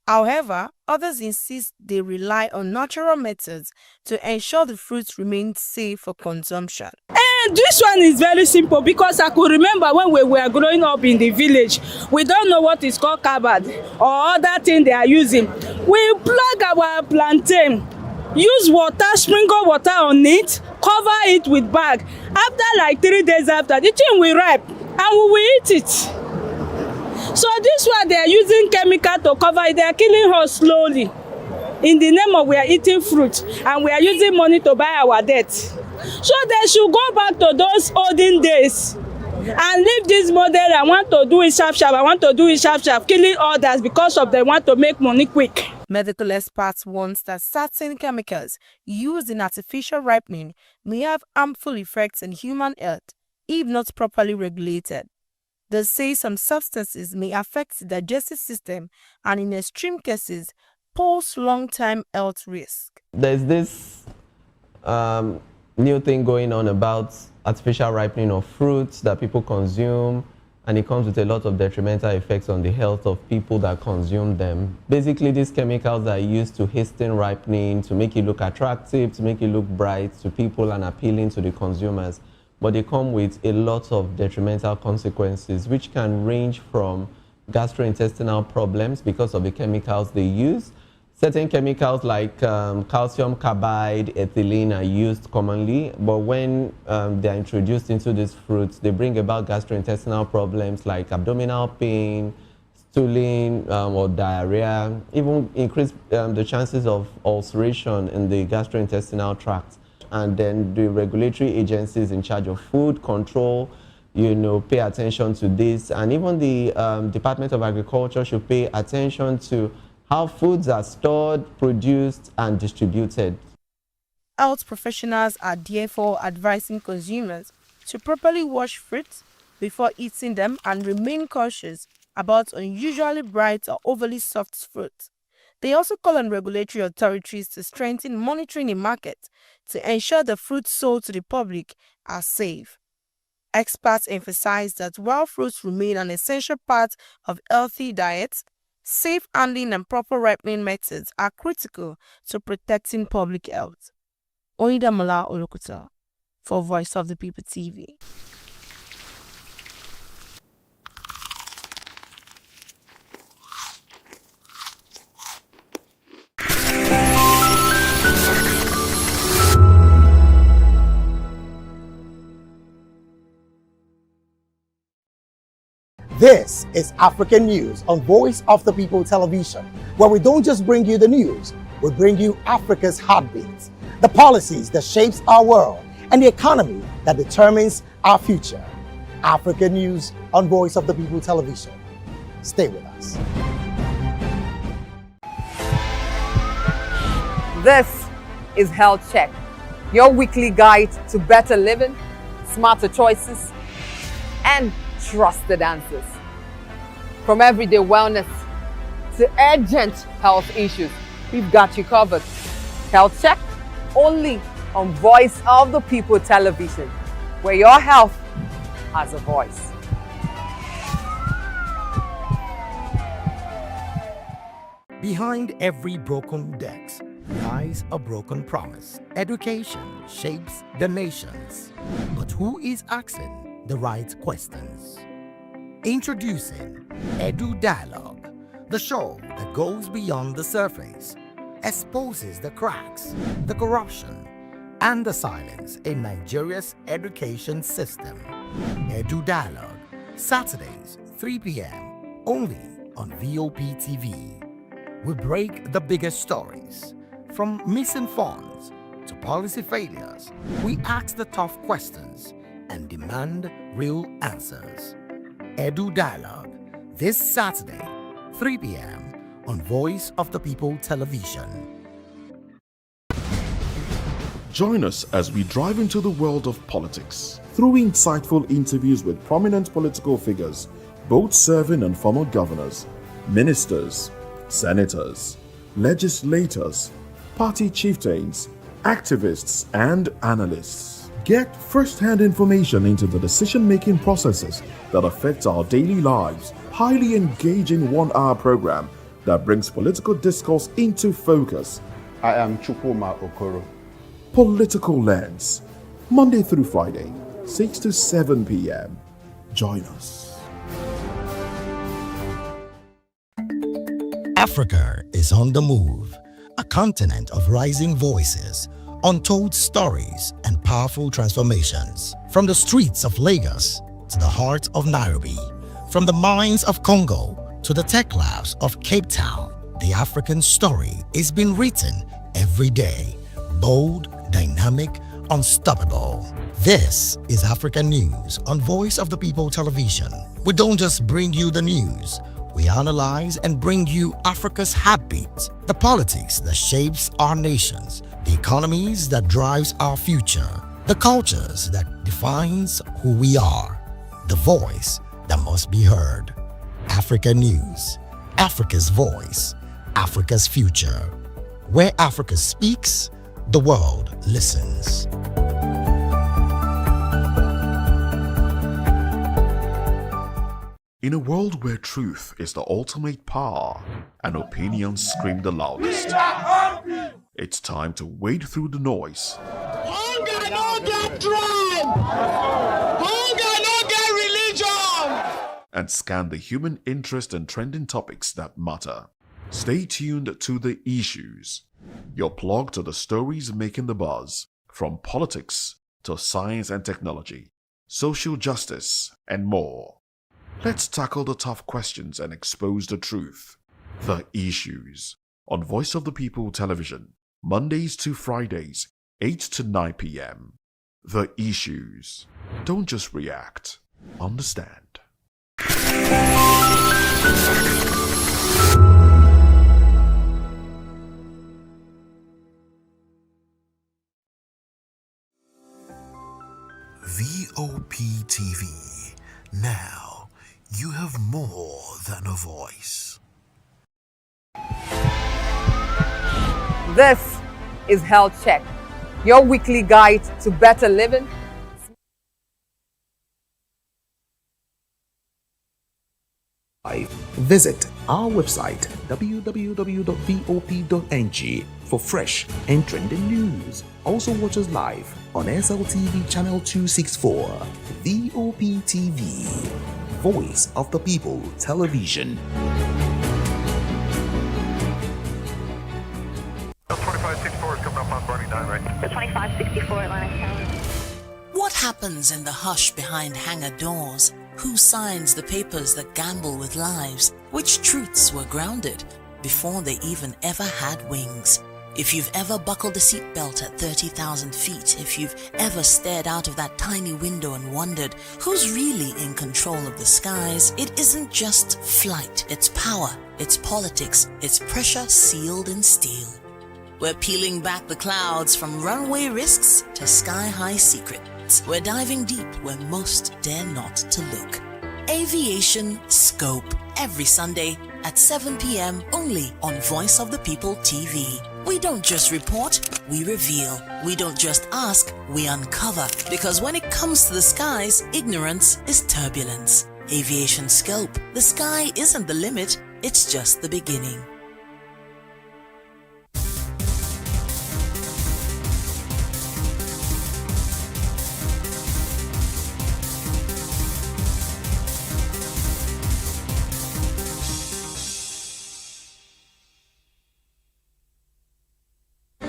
However, others insist they rely on natural methods to ensure the fruits remain safe for consumption. And this one is very simple because I could remember when we were growing up in the village, we don't know what is called carbad or other thing they are using. We plug our plantain, use water, sprinkle water on it, cover it with bag. After like 3 days after, the thing will ripe and we will eat it. So this one they are using chemical to cover it. They are killing us slowly. In the name of we are eating fruit and we are using money to buy our debt. So they should go back to those olden days and leave this model. I want to do it sharp, killing others because of they want to make money quick. Medical experts warn that certain chemicals used in artificial ripening may have harmful effects on human health if not properly regulated. They say some substances may affect the digestive system and in extreme cases pose long-term health risk. There's this new thing going on about artificial ripening of fruits that people consume, and it comes with a lot of detrimental effects on the health of people that consume them. Basically, these chemicals are used to hasten ripening, to make it look attractive, to make it look bright to people and appealing to the consumers. But they come with a lot of detrimental consequences, which can range from gastrointestinal problems because of the chemicals they use. Certain chemicals like calcium carbide, ethylene are used commonly, but when they're introduced into these fruits, they bring about gastrointestinal problems like abdominal pain, stooling or diarrhea, even increase the chances of ulceration in the gastrointestinal tract. And then the regulatory agencies in charge of food control, pay attention to this. And even the Department of Agriculture should pay attention to how foods are stored, produced, and distributed. Health professionals are therefore advising consumers to properly wash fruits before eating them and remain cautious about unusually bright or overly soft fruit. They also call on regulatory authorities to strengthen monitoring the market to ensure the fruits sold to the public are safe. Experts emphasize that while fruits remain an essential part of healthy diets, safe handling and proper ripening methods are critical to protecting public health. Oidamola Olokuta for Voice of the People TV. This is African News on Voice of the People Television, where we don't just bring you the news, we bring you Africa's heartbeat, the policies that shapes our world, and the economy that determines our future. African News on Voice of the People Television. Stay with us. This is Health Check, your weekly guide to better living, smarter choices, and trusted answers. From everyday wellness to urgent health issues, we've got you covered. Health Check only on Voice of the People television, where your health has a voice. Behind every broken desk lies a broken promise. Education shapes the nations. But who is asking the right questions? Introducing Edu Dialogue, the show that goes beyond the surface, exposes the cracks, the corruption, and the silence in Nigeria's education system. Edu Dialogue, Saturdays, 3 p.m., only on Voptv. We break the biggest stories, from missing funds to policy failures. We ask the tough questions and demand real answers. Edu Dialogue, this Saturday, 3 p.m. on Voice of the People television. Join us as we drive into the world of politics through insightful interviews with prominent political figures, both serving and former governors, ministers, senators, legislators, party chieftains, activists, and analysts. Get first-hand information into the decision-making processes that affect our daily lives. Highly engaging one-hour program that brings political discourse into focus. I am Chukwuma Okoro. Political Lens, Monday through Friday, 6 to 7 p.m. Join us. Africa is on the move, a continent of rising voices, untold stories, and powerful transformations. From the streets of Lagos to the heart of Nairobi, from the mines of Congo to the tech labs of Cape Town, the African story is being written every day. Bold, dynamic, unstoppable. This is African News on Voice of the People television. We don't just bring you the news. We analyze and bring you Africa's heartbeat, the politics that shapes our nations, the economies that drives our future, the cultures that defines who we are, the voice that must be heard. Africa News, Africa's voice, Africa's future. Where Africa speaks, the world listens. In a world where truth is the ultimate power and opinions scream the loudest, it's time to wade through the noise. Hunger no get tribe! Hunger no get religion! And scan the human interest and trending topics that matter. Stay tuned to The Issues, your plug to the stories making the buzz, from politics to science and technology, social justice, and more. Let's tackle the tough questions and expose the truth. The Issues on Voice of the People television, Mondays to Fridays, 8 to 9 p.m. The Issues. Don't just react, understand. Voptv. Now, you have more than a voice. This is Health Check, your weekly guide to better living. Visit our website www.vop.ng for fresh and trending news. Also watch us live on SLTV channel 264, Voptv, Voice of the People television. 2564 is coming up on Burning 9, right? The 2564 Atlantic Tower. What happens in the hush behind hangar doors? Who signs the papers that gamble with lives? Which truths were grounded before they even ever had wings? If you've ever buckled a seatbelt at 30,000 feet, if you've ever stared out of that tiny window and wondered who's really in control of the skies, it isn't just flight, it's power, it's politics, it's pressure sealed in steel. We're peeling back the clouds from runway risks to sky-high secrets. We're diving deep where most dare not to look. Aviation Scope, every Sunday at 7 p.m. only on Voice of the People TV. We don't just report, we reveal. We don't just ask, we uncover. Because when it comes to the skies, ignorance is turbulence. Aviation scope. The sky isn't the limit, it's just the beginning.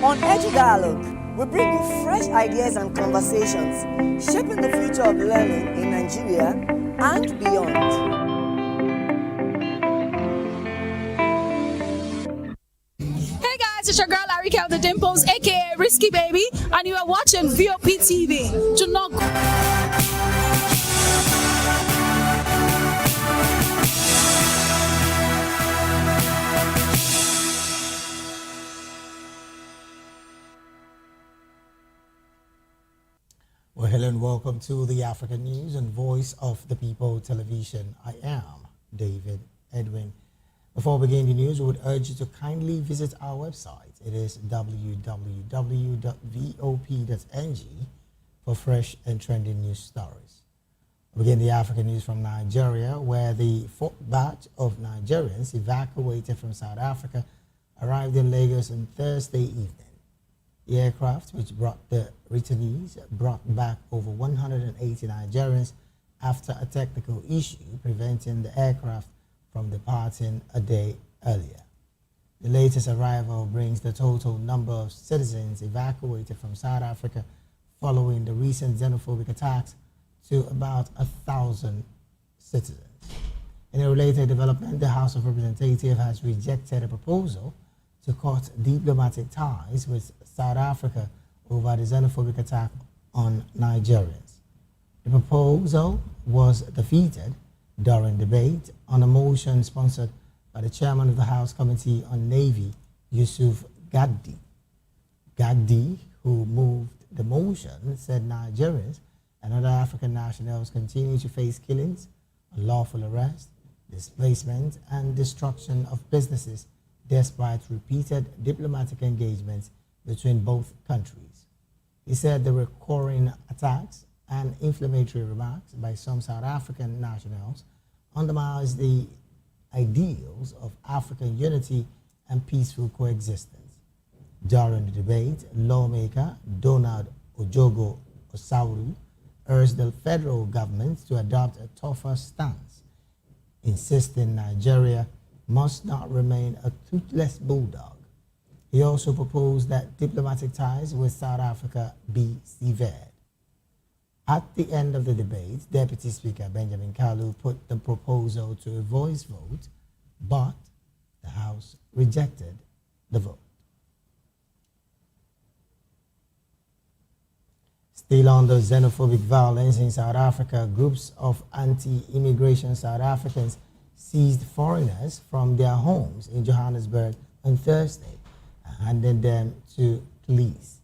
On Edgy Dialogue, we bring you fresh ideas and conversations shaping the future of learning in Nigeria and beyond. Hey guys, it's your girl Arika of the Dimples, aka Risky Baby, and you are watching Voptv. Do not Well, hello and welcome to the African News and Voice of the People television. I am David Edwin. Before we begin the news, we would urge you to kindly visit our website. It is www.vop.ng for fresh and trending news stories. We begin the African news from Nigeria, where the fourth batch of Nigerians evacuated from South Africa arrived in Lagos on Thursday evening. The aircraft, which brought the returnees, brought back over 180 Nigerians after a technical issue preventing the aircraft from departing a day earlier. The latest arrival brings the total number of citizens evacuated from South Africa following the recent xenophobic attacks to about 1,000 citizens. In a related development, the House of Representatives has rejected a proposal to cut diplomatic ties with South Africa over the xenophobic attack on Nigerians. The proposal was defeated during debate on a motion sponsored by the chairman of the House Committee on Navy, Yusuf Gagdi. Gagdi, who moved the motion, said Nigerians and other African nationals continue to face killings, unlawful arrest, displacement, and destruction of businesses despite repeated diplomatic engagements between both countries. He said the recurring attacks and inflammatory remarks by some South African nationals undermines the ideals of African unity and peaceful coexistence. During the debate, lawmaker Donald Ojogo Osauru urged the federal government to adopt a tougher stance, insisting Nigeria must not remain a toothless bulldog. He also proposed that diplomatic ties with South Africa be severed. At the end of the debate, Deputy Speaker Benjamin Kalu put the proposal to a voice vote, but the House rejected the vote. Still on the xenophobic violence in South Africa, groups of anti-immigration South Africans seized foreigners from their homes in Johannesburg on Thursday and handed them to police.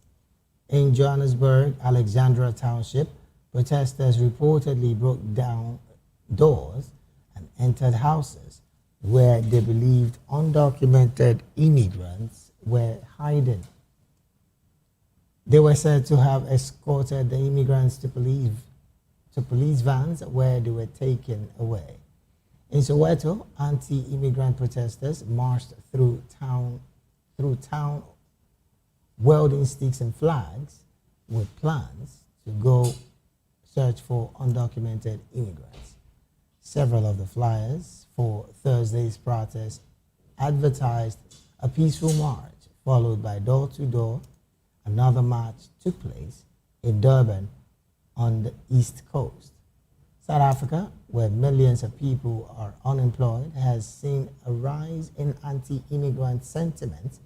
In Johannesburg, Alexandra Township, protesters reportedly broke down doors and entered houses where they believed undocumented immigrants were hiding. They were said to have escorted the immigrants to police vans where they were taken away. In Soweto, anti-immigrant protesters marched through town wielding sticks and flags with plans to go search for undocumented immigrants. Several of the flyers for Thursday's protest advertised a peaceful march followed by door-to-door. Another march took place in Durban on the East Coast. South Africa, where millions of people are unemployed, has seen a rise in anti-immigrant sentiment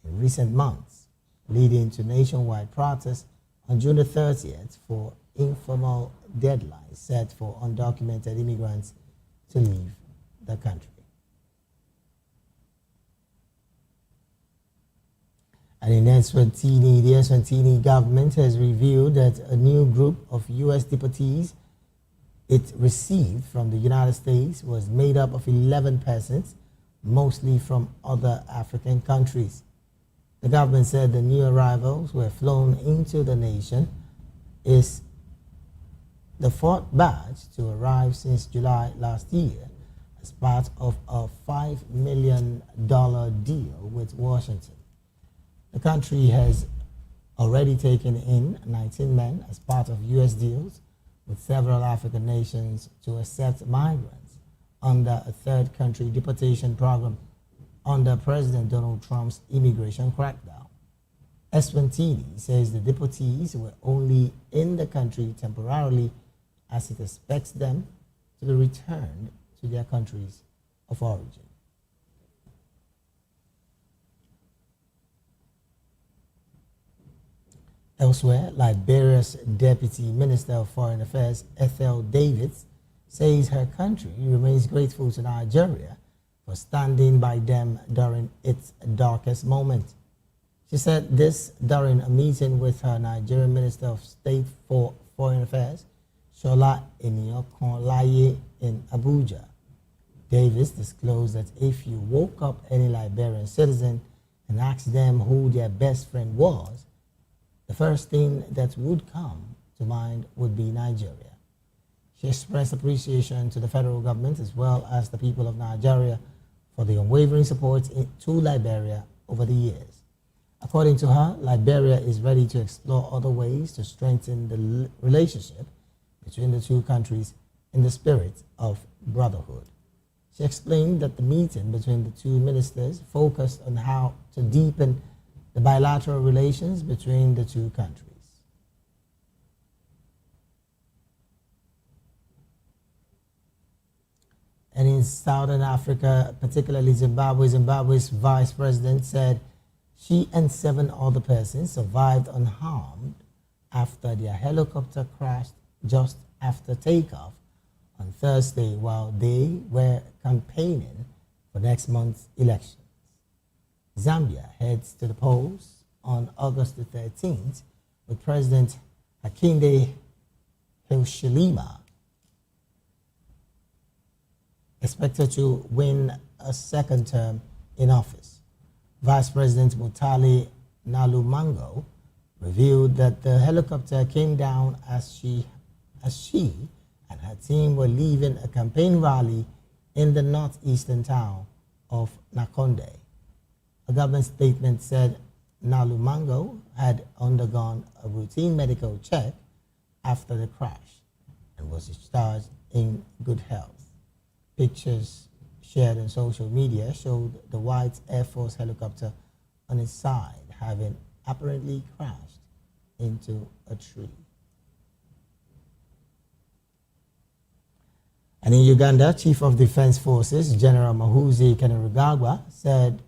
in recent months, leading to nationwide protests on June the 30th for informal deadlines set for undocumented immigrants to leave the country. And in Eswatini, the Eswatini government has revealed that a new group of U.S. deportees it received from the United States was made up of 11 persons mostly from other African countries. The government said the new arrivals were flown into the nation is the fourth batch to arrive since July last year as part of a $5 million deal with Washington. The country has already taken in 19 men as part of U.S. deals with several African nations to accept migrants under a third country deportation program under President Donald Trump's immigration crackdown. Eswatini says the deportees were only in the country temporarily as it expects them to be returned to their countries of origin. Elsewhere, Liberia's Deputy Minister of Foreign Affairs, Ethel Davids, says her country remains grateful to Nigeria for standing by them during its darkest moment. She said this during a meeting with her Nigerian Minister of State for Foreign Affairs, Shola Eniokolaye, in Abuja. Davis disclosed that if you woke up any Liberian citizen and asked them who their best friend was, the first thing that would come to mind would be Nigeria. She expressed appreciation to the federal government as well as the people of Nigeria for the unwavering support to Liberia over the years. According to her, Liberia is ready to explore other ways to strengthen the relationship between the two countries in the spirit of brotherhood. She explained that the meeting between the two ministers focused on how to deepen the bilateral relations between the two countries. And in Southern Africa, particularly Zimbabwe, Zimbabwe's vice president said she and 7 other persons survived unharmed after their helicopter crashed just after takeoff on Thursday while they were campaigning for next month's elections. Zambia heads to the polls on August the 13th with President Hakainde Hichilema expected to win a second term in office. Vice President Mutale Nalumango revealed that the helicopter came down as she and her team were leaving a campaign rally in the northeastern town of Nakonde. A government statement said Nalumango had undergone a routine medical check after the crash and was discharged in good health. Pictures shared on social media showed the White Air Force helicopter on its side having apparently crashed into a tree. And in Uganda, Chief of Defense Forces General Muhoozi Kainerugaba said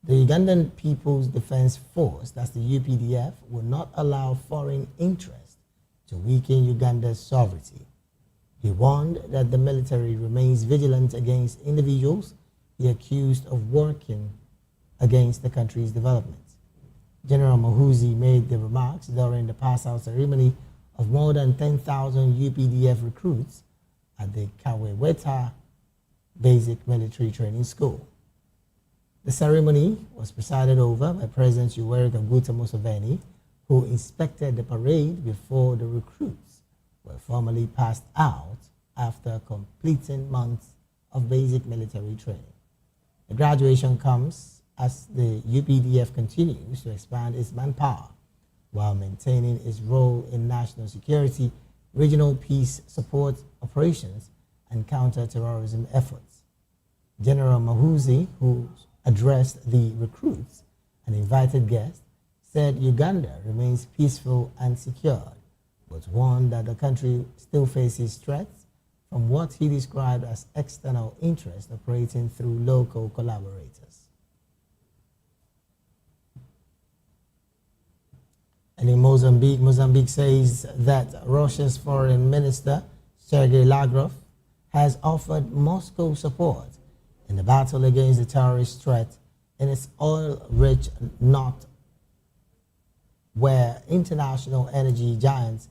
the Ugandan People's Defense Force, that's the UPDF, will not allow foreign interest to weaken Uganda's sovereignty. He warned that the military remains vigilant against individuals he accused of working against the country's development. General Muhoozi made the remarks during the pass-out ceremony of more than 10,000 UPDF recruits at the Kaweweta Basic Military Training School. The ceremony was presided over by President Yoweri Kaguta Museveni, who inspected the parade before the recruits were formally passed out after completing months of basic military training. The graduation comes as the UPDF continues to expand its manpower while maintaining its role in national security, regional peace support operations, and counter-terrorism efforts. General Muhoozi, who addressed the recruits and invited guests, said Uganda remains peaceful and secured, but warned that the country still faces threats from what he described as external interests operating through local collaborators. And in Mozambique, Mozambique says that Russia's foreign minister, Sergei Lavrov, has offered Moscow support in the battle against the terrorist threat in its oil-rich north, where international energy giants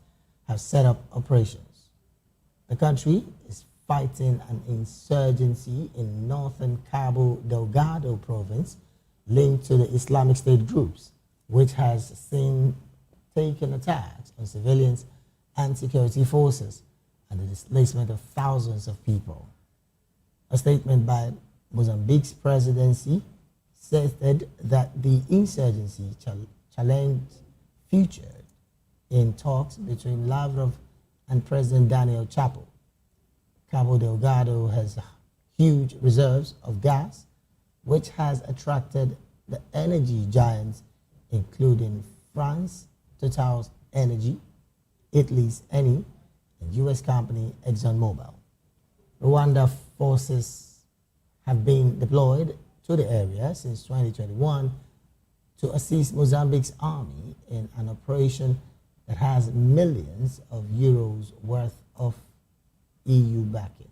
have set up operations. The country is fighting an insurgency in northern Cabo Delgado province linked to the Islamic State groups, which has since taken attacks on civilians and security forces and the displacement of thousands of people. A statement by Mozambique's presidency stated that the insurgency challenged featured in talks between Lavrov and President Daniel Chapo. Cabo Delgado has huge reserves of gas, which has attracted the energy giants, including France, Total's Energy, Italy's Eni, and U.S. company ExxonMobil. Rwanda forces have been deployed to the area since 2021 to assist Mozambique's army in an operation that has millions of euros worth of EU backing.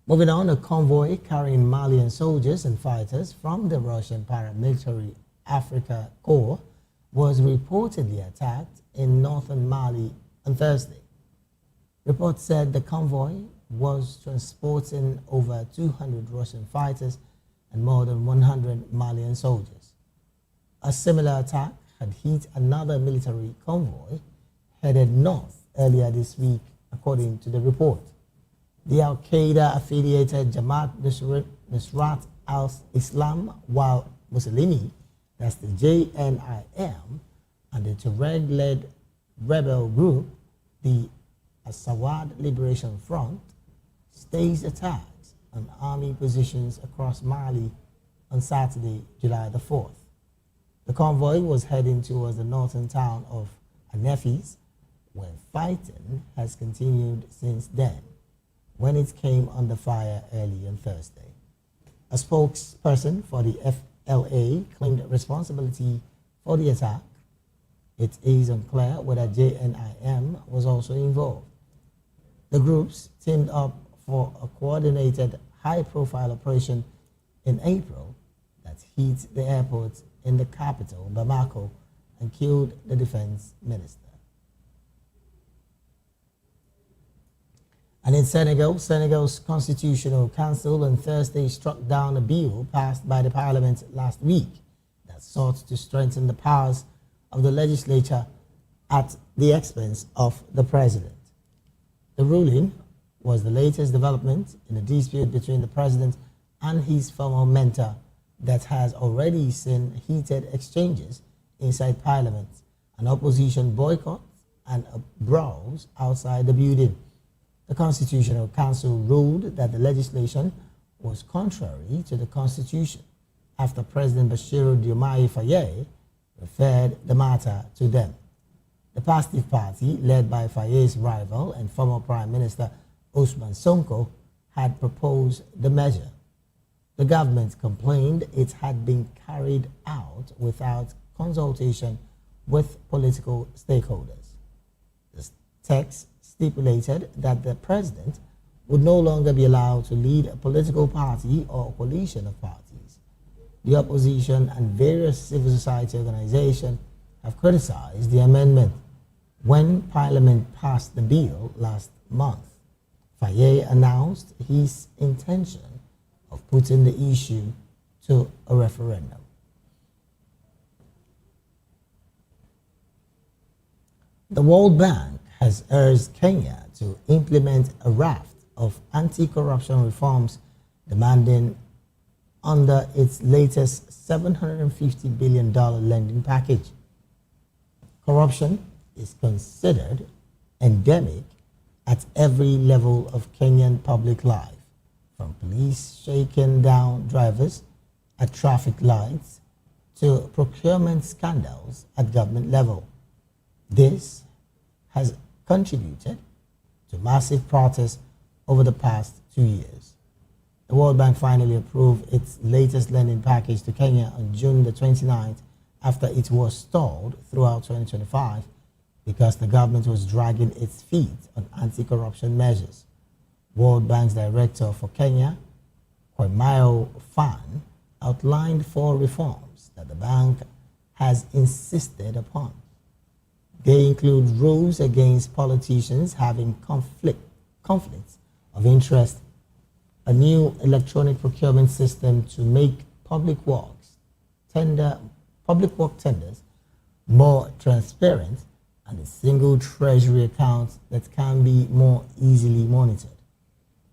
Moving on, a convoy carrying Malian soldiers and fighters from the Russian paramilitary Africa Corps was reportedly attacked in northern Mali on Thursday. Reports said the convoy was transporting over 200 Russian fighters and more than 100 Malian soldiers. A similar attack had hit another military convoy headed north earlier this week, according to the report. The Al-Qaeda-affiliated Jamaat Nusrat al-Islam wal Muslimin, that's the JNIM, and the Tuareg-led rebel group, the Asawad Liberation Front, staged attacks on army positions across Mali on Saturday, July the 4th. The convoy was heading towards the northern town of Anefis, where fighting has continued since then, when it came under fire early on Thursday. A spokesperson for the FLA claimed responsibility for the attack. It is unclear whether JNIM was also involved. The groups teamed up for a coordinated high-profile operation in April that hit the airport in the capital, Bamako, and killed the defense minister. And in Senegal, Senegal's Constitutional Council on Thursday struck down a bill passed by the parliament last week that sought to strengthen the powers of the legislature at the expense of the president. The ruling was the latest development in a dispute between the president and his former mentor that has already seen heated exchanges inside parliament, an opposition boycott, and brawls outside the building. The Constitutional Council ruled that the legislation was contrary to the Constitution after President Bassirou Diomaye Faye referred the matter to them. The Pacific Party, led by Faye's rival and former Prime Minister Ousmane Sonko, had proposed the measure. The government complained it had been carried out without consultation with political stakeholders. The text stipulated that the president would no longer be allowed to lead a political party or a coalition of parties. The opposition and various civil society organizations have criticized the amendment. When Parliament passed the bill last month, Faye announced his intention of putting the issue to a referendum. The World Bank has urged Kenya to implement a raft of anti-corruption reforms demanding under its latest $750 billion lending package. Corruption is considered endemic at every level of Kenyan public life, from police shaking down drivers at traffic lights to procurement scandals at government level. This has contributed to massive protests over the past 2 years. The World Bank finally approved its latest lending package to Kenya on June the 29th after it was stalled throughout 2025 because the government was dragging its feet on anti-corruption measures. World Bank's director for Kenya, Kwemayo Fan, outlined 4 reforms that the bank has insisted upon. They include rules against politicians having conflicts of interest, a new electronic procurement system to make public work tenders more transparent, and a single treasury account that can be more easily monitored.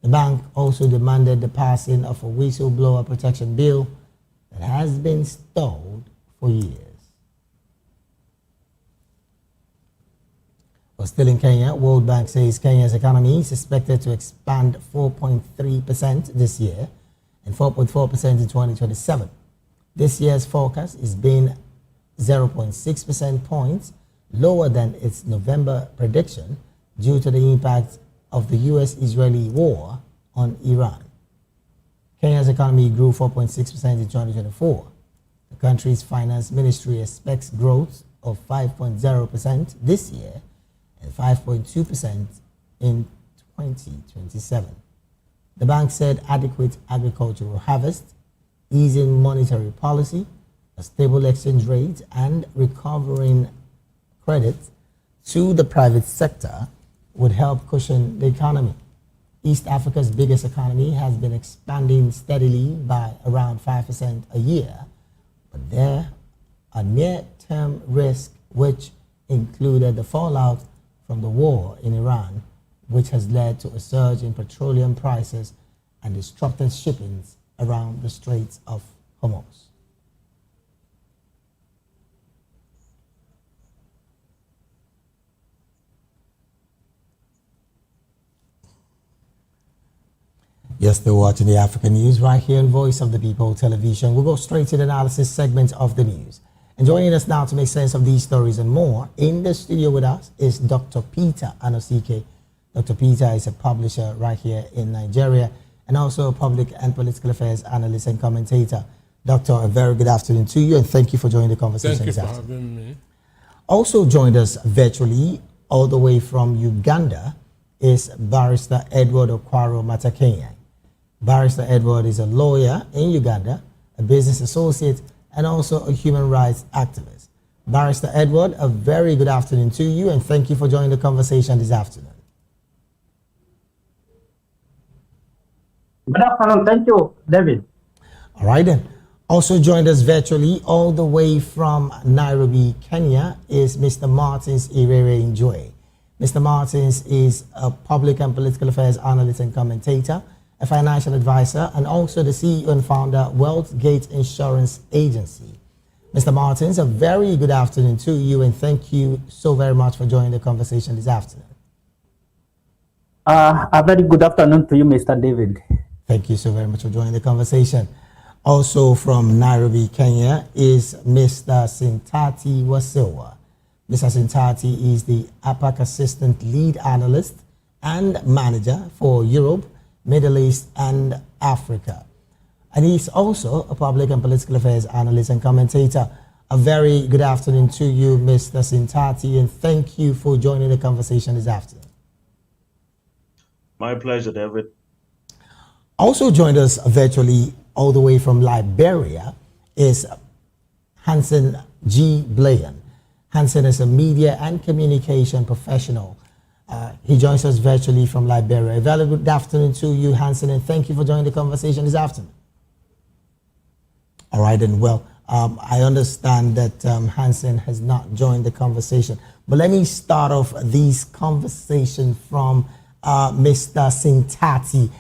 The bank also demanded the passing of a whistleblower protection bill that has been stalled for years. But still in Kenya, World Bank says Kenya's economy is expected to expand 4.3% this year and 4.4% in 2027. This year's forecast is being 0.6% points lower than its November prediction due to the impact of the US-Israeli war on Iran. Kenya's economy grew 4.6% in 2024. The country's finance ministry expects growth of 5.0% this year and 5.2% in 2027. The bank said adequate agricultural harvest, easing monetary policy, a stable exchange rate, and recovering credit to the private sector would help cushion the economy. East Africa's biggest economy has been expanding steadily by around 5% a year, but there are near-term risks which included the fallout from the war in Iran, which has led to a surge in petroleum prices and disrupted shippings around the Straits of Hormuz. You're still watching the African News right here on Voice of the People Television. We'll go straight to the analysis segment of the news. And joining us now to make sense of these stories and more, in the studio with us is Dr. Peter Anosike. Dr. Peter is a publisher right here in Nigeria and also a public and political affairs analyst and commentator. Doctor, a very good afternoon to you and thank you for joining the conversation. Thank you for having me. Also joined us virtually all the way from Uganda is Barrister Edward Okwaro Matakenya. Barrister Edward is a lawyer in Uganda, a business associate, and also a human rights activist. Barrister Edward, a very good afternoon to you, and thank you for joining the conversation this afternoon. Good afternoon. Thank you, David. All right, then. Also joined us virtually all the way from Nairobi, Kenya, is Mr. Martins Irere Njoy. Mr. Martins is a public and political affairs analyst and commentator, a financial advisor, and also the CEO and founder WealthGate Insurance Agency. Mr. Martins, a very good afternoon to you, and thank you so very much for joining the conversation this afternoon. A very good afternoon to you, Mr. David. Thank you so very much for joining the conversation. Also from Nairobi, Kenya, is Mr. Sintati Wasilwa. Mr. Sintati is the APAC Assistant Lead Analyst and Manager for Europe, Middle East, and Africa. And he's also a public and political affairs analyst and commentator. A very good afternoon to you, Mr. Sintati, and thank you for joining the conversation this afternoon. My pleasure, David. Also joined us virtually all the way from Liberia is Hansen G. Blayan. Hansen is a media and communication professional. He joins us virtually from Liberia. A very good afternoon to you, Hansen, and thank you for joining the conversation this afternoon. All right, and well, I understand that Hansen has not joined the conversation, but let me start off this conversation from Mr. Sintati.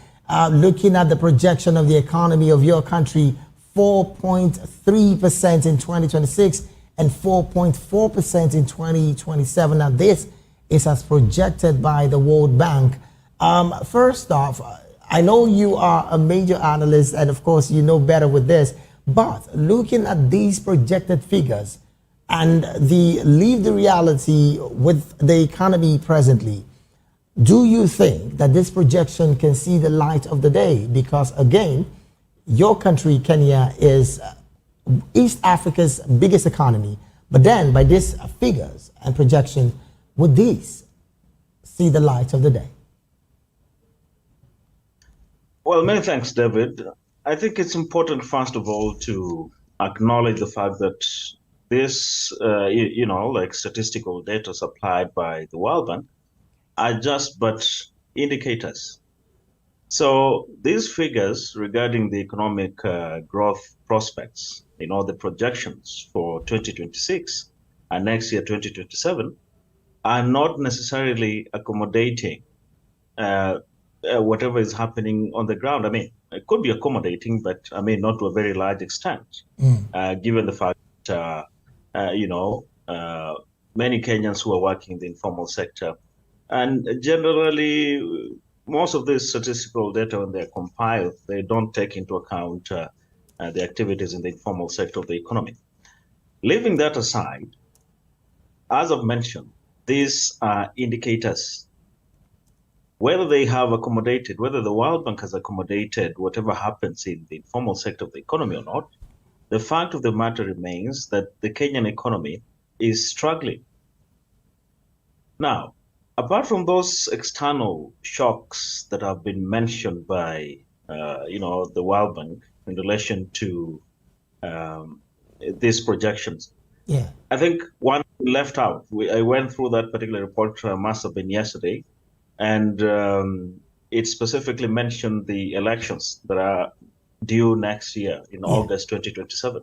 Looking at the projection of the economy of your country, 4.3% in 2026 and 4.4% in 2027. Now, this is as projected by the World Bank. First off, I know you are a major analyst and of course you know better with this, but looking at these projected figures and the reality with the economy presently, do you think that this projection can see the light of the day? Because again, your country, Kenya, is East Africa's biggest economy, but then by these figures and projection, would these see the light of the day? Well, many thanks, David. I think it's important, first of all, to acknowledge the fact that this, like statistical data supplied by the World Bank are just but indicators. So these figures regarding the economic growth prospects, the projections for 2026 and next year, 2027, are not necessarily accommodating whatever is happening on the ground. I mean, it could be accommodating, but I mean, not to a very large extent, given the fact that, many Kenyans who are working in the informal sector, and generally, most of this statistical data, when they're compiled, they don't take into account the activities in the informal sector of the economy. Leaving that aside, as I've mentioned, these are indicators. Whether they have accommodated, whether the World Bank has accommodated whatever happens in the informal sector of the economy or not, the fact of the matter remains that the Kenyan economy is struggling. Now, apart from those external shocks that have been mentioned by, the World Bank in relation to these projections, I think one left out. I went through that particular report, must have been yesterday, and it specifically mentioned the elections that are due next year in August 2027.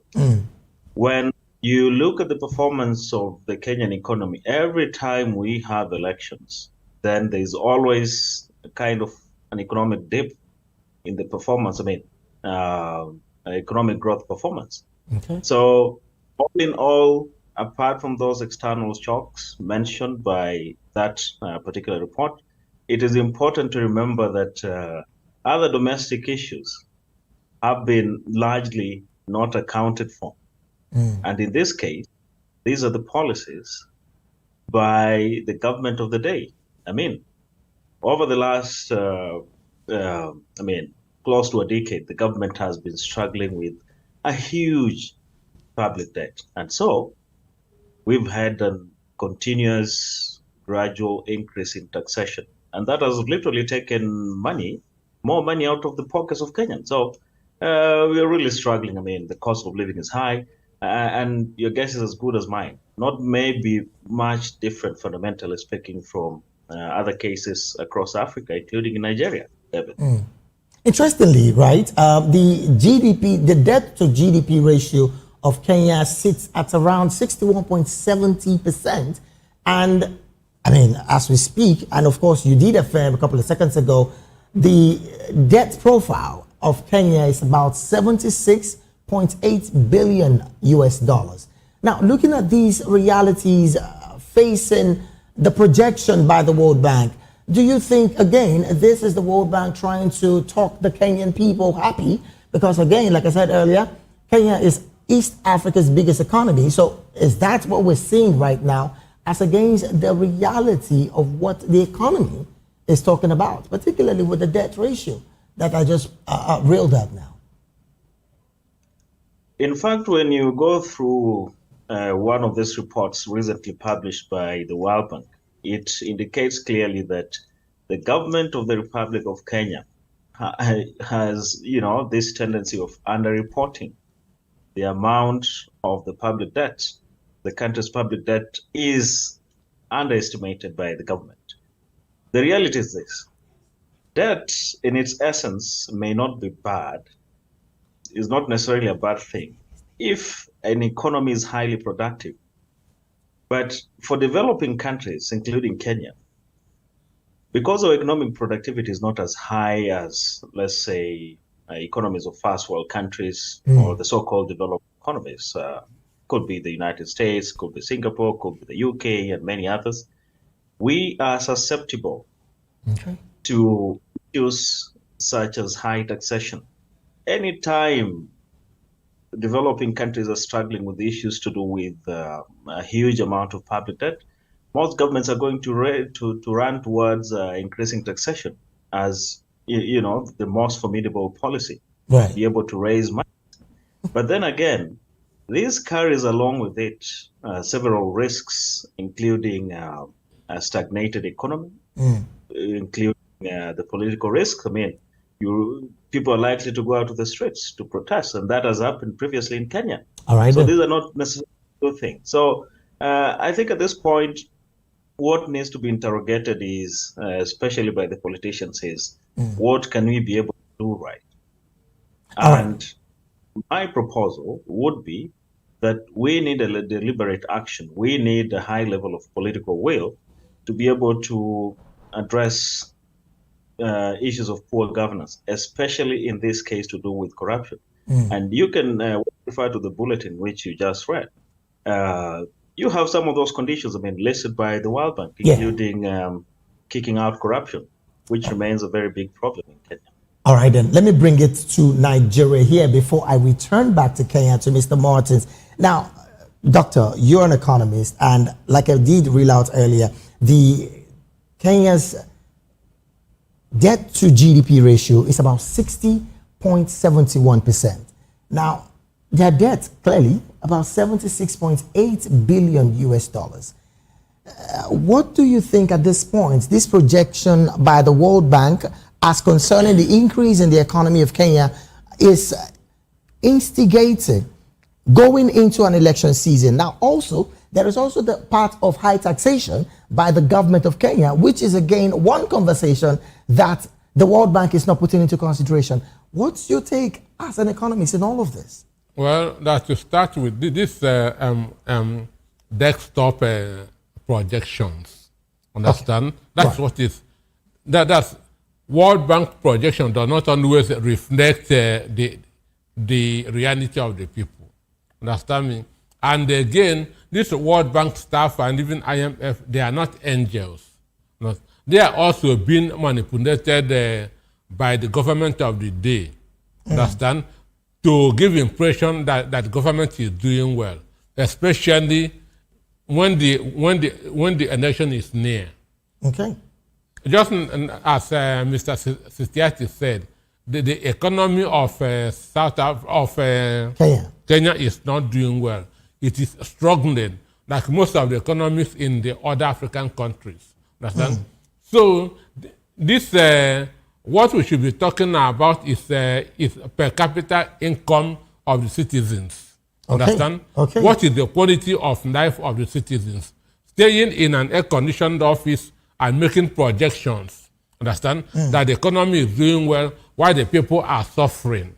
When you look at the performance of the Kenyan economy, every time we have elections, then there's always a kind of an economic dip in the performance. I mean, economic growth performance. Okay. So all in all, apart from those external shocks mentioned by that particular report, it is important to remember that other domestic issues have been largely not accounted for. And in this case, these are the policies by the government of the day. I mean, over the last, close to a decade, the government has been struggling with a huge public debt. And so we've had a continuous gradual increase in taxation. And that has literally taken more money out of the pockets of Kenyans. So we're really struggling. I mean, the cost of living is high, and your guess is as good as mine. Not maybe much different, fundamentally speaking, from other cases across Africa, including in Nigeria. Interestingly, right, the debt to GDP ratio of Kenya sits at around 61.70%. And I mean, as we speak, and of course, you did affirm a couple of seconds ago, the debt profile of Kenya is about 76.8 billion US dollars. Now, looking at these realities facing the projection by the World Bank, do you think, again, this is the World Bank trying to talk the Kenyan people happy? Because again, like I said earlier, Kenya is East Africa's biggest economy. So is that what we're seeing right now as against the reality of what the economy is talking about, particularly with the debt ratio that I just reeled out now? In fact, when you go through one of these reports recently published by the World Bank, it indicates clearly that the government of the Republic of Kenya has, this tendency of underreporting the amount of the public debt. The country's public debt is underestimated by the government. The reality is this: debt in its essence may not be bad, is not necessarily a bad thing if an economy is highly productive. But for developing countries, including Kenya, because our economic productivity is not as high as, let's say, economies of first world countries or the so-called developed economies, could be the United States, could be Singapore, could be the UK, and many others, we are susceptible to issues such as high taxation. Anytime developing countries are struggling with issues to do with a huge amount of public debt, most governments are going to run towards increasing taxation as the most formidable policy, right, be able to raise money. But then again, this carries along with it several risks, including a stagnated economy, including the political risk. I mean, people are likely to go out to the streets to protest, and that has happened previously in Kenya. All right. So these are not necessarily good thing. So I think at this point, what needs to be interrogated is, especially by the politicians, is what can we be able to do right? And my proposal would be that we need a deliberate action. We need a high level of political will to be able to address issues of poor governance, especially in this case to do with corruption. And you can refer to the bulletin which you just read. You have some of those conditions, listed by the World Bank, including kicking out corruption, which remains a very big problem in Kenya. All right, then let me bring it to Nigeria here before I return back to Kenya to Mr. Martins. Now, Doctor, you're an economist, and like I did reel out earlier, the Kenya's debt to GDP ratio is about 60.71%. Now, their debt clearly about 76.8 billion US dollars. What do you think at this point, this projection by the World Bank as concerning the increase in the economy of Kenya is instigating going into an election season? Now, also, there is also the part of high taxation by the government of Kenya, which is again one conversation that the World Bank is not putting into consideration. What's your take as an economist in all of this? Well, to start with, this desktop projections, understand? Okay. That's what is, that's World Bank projection does not always reflect the reality of the people, understand me? And again, this World Bank staff and even IMF, they are not angels. They are also being manipulated by the government of the day, understand? To give impression that government is doing well, especially when the election is near. Okay. Just as Mr. Sistiati said, the economy of Kenya is not doing well. It is struggling, like most of the economies in the other African countries. Understand? So this what we should be talking about is per capita income of the citizens. Understand? Okay. What is the quality of life of the citizens? Staying in an air-conditioned office and making projections, understand, that the economy is doing well while the people are suffering,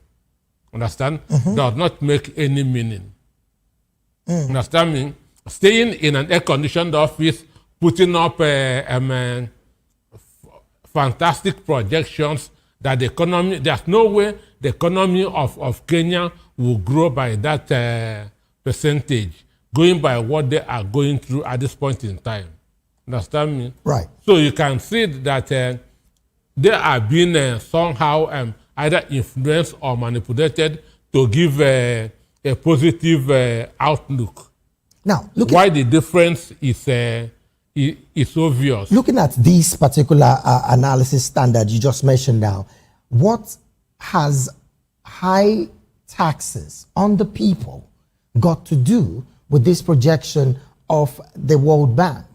understand, does not make any meaning. Understand me? Staying in an air-conditioned office, putting up fantastic projections that the economy, there's no way the economy of Kenya will grow by that percentage, going by what they are going through at this point in time. Understand me? Right. So you can see that they are being somehow either influenced or manipulated to give a positive outlook. Now, why the difference is obvious. Looking at this particular analysis standard you just mentioned now, what has high taxes on the people got to do with this projection of the World Bank?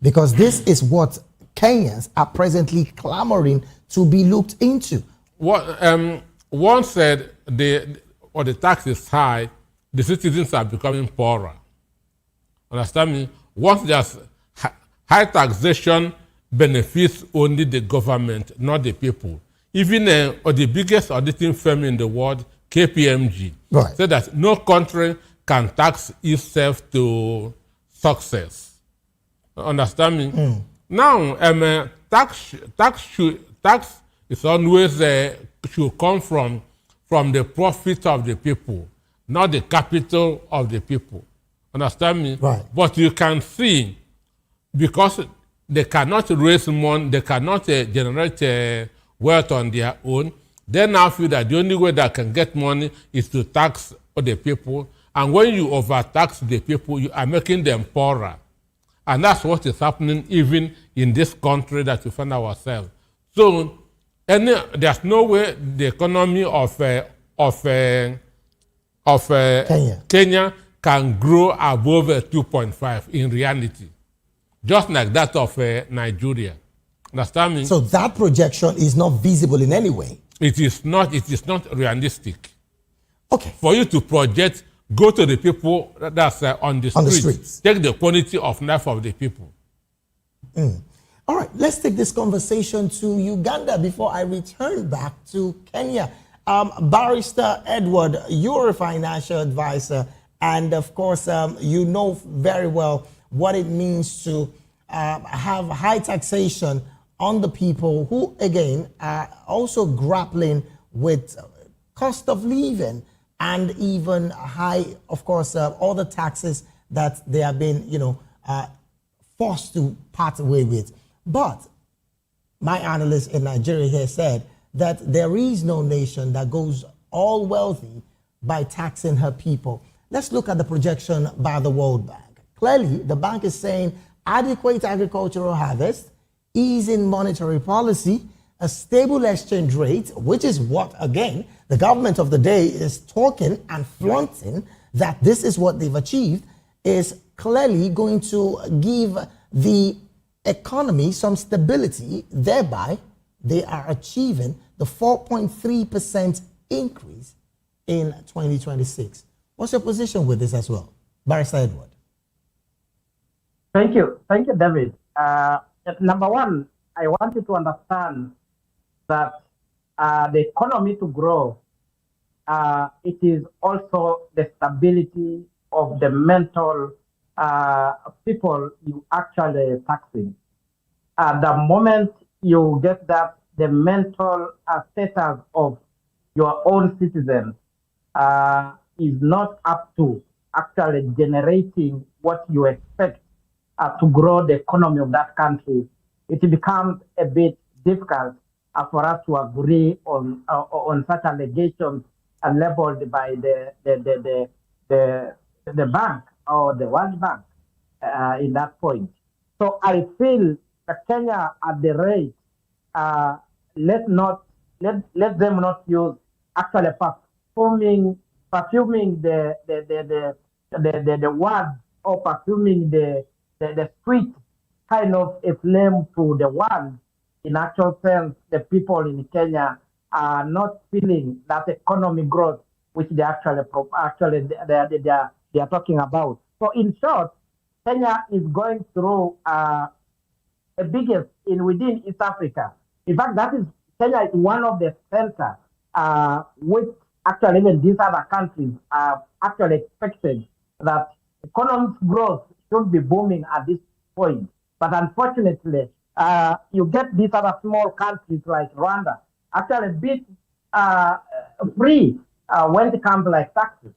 Because this is what Kenyans are presently clamoring to be looked into. One said the tax is high, the citizens are becoming poorer. Understand me? Once there's high taxation benefits only the government, not the people. Even the biggest auditing firm in the world, KPMG, said that no country can tax itself to success. Understand me? Now, tax is always should come from the profit of the people, not the capital of the people. Understand me? Right. But you can see, because they cannot raise money, they cannot generate wealth on their own, they now feel that the only way they can get money is to tax the people. And when you overtax the people, you are making them poorer. And that's what is happening even in this country that we find ourselves. So there's no way the economy of Kenya can grow above 2.5 in reality, just like that of Nigeria. Understand me? So that projection is not visible in any way. It is not realistic. Okay. For you to project go to the people that's on the On streets. the streets. Take the quality of life of the people. All right, let's take this conversation to Uganda before I return back to Kenya. Barrister Edward, you're a financial advisor, and of course, you know very well what it means to have high taxation on the people who, again, are also grappling with cost of living and even high, of course, all the taxes that they have been, forced to part away with. But my analyst in Nigeria here said that there is no nation that goes all wealthy by taxing her people. Let's look at the projection by the World Bank. Clearly, the bank is saying adequate agricultural harvest, ease in monetary policy, a stable exchange rate, which is what, again, the government of the day is talking and flaunting that this is what they've achieved, is clearly going to give the economy some stability. Thereby, they are achieving the 4.3% increase in 2026. What's your position with this as well? Barrister Edward. Thank you, David. Number one, I want you to understand that the economy to grow, it is also the stability of the mental people you actually taxing. The moment you get that the mental status of your own citizens is not up to actually generating what you expect to grow the economy of that country, it becomes a bit difficult for us to agree on such allegations labeled by the bank or the World Bank in that point. So I feel that Kenya at the rate, let them not use actually perfuming the word or perfuming the sweet kind of a flame to the world. In actual sense, the people in Kenya are not feeling that economic growth which they actually they are talking about. So in short, Kenya is going through a biggest within East Africa. In fact, Kenya is one of the centers which actually even these other countries are actually expected that economic growth should be booming at this point. But unfortunately, you get these other small countries like Rwanda actually a bit free when it comes to like taxes.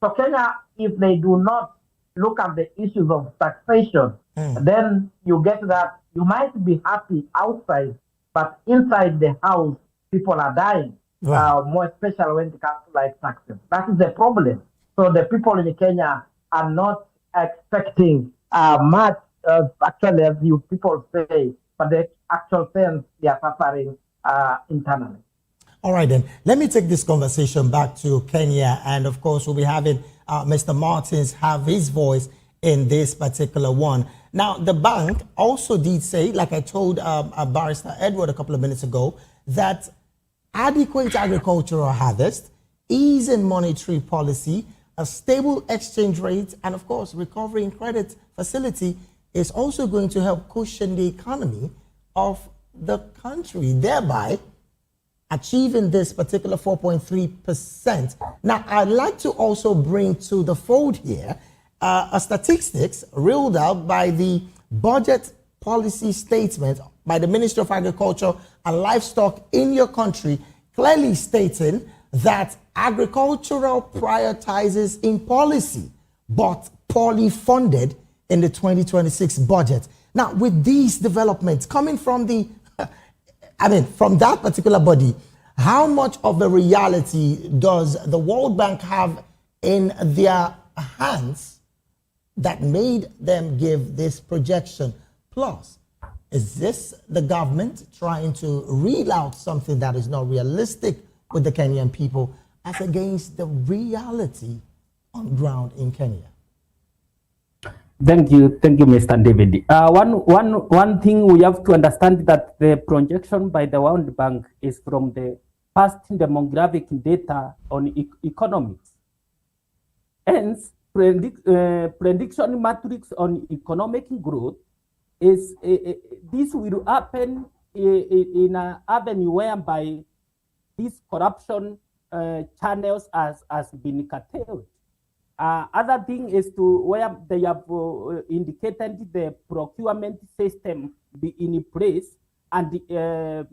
So Kenya, if they do not look at the issues of taxation, then you get that you might be happy outside, but inside the house, people are dying. Right. More especially when it comes to like taxes. That is the problem. So the people in Kenya are not expecting much, actually, as you people say, but the actual sense they are suffering internally. All right, then. Let me take this conversation back to Kenya. And of course, we'll be having Mr. Martins have his voice in this particular one. Now, the bank also did say, like I told Barrister Edward a couple of minutes ago, that adequate agricultural harvest, ease in monetary policy, a stable exchange rate, and of course, recovery and credit facility is also going to help cushion the economy of the country, thereby achieving this particular 4.3%. Now, I'd like to also bring to the fold here a statistics reeled out by the budget policy statement by the Ministry of Agriculture and Livestock in your country, clearly stating that agricultural prioritizes in policy, but poorly funded in the 2026 budget. Now, with these developments coming from from that particular body, how much of a reality does the World Bank have in their hands that made them give this projection? Plus, is this the government trying to reel out something that is not realistic with the Kenyan people as against the reality on ground in Kenya? Thank you, Mr. David. One thing we have to understand that the projection by the World Bank is from the past demographic data on economics. Hence, prediction matrix on economic growth is this will happen in an avenue whereby these corruption channels has been curtailed. Other thing is to where they have indicated the procurement system be in place, and the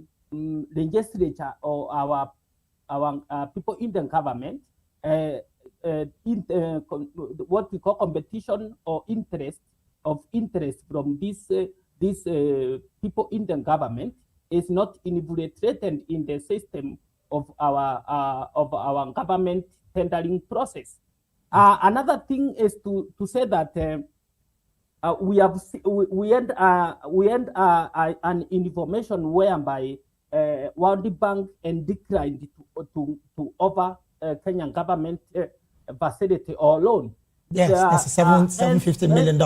legislature or our people in the government what we call competition or interest from these people in the government is not infiltrated in the system of our government tendering process. Another thing is to say that we had an information whereby World Bank and declined to offer Kenyan government facility or loan. Yes, that's $750 million.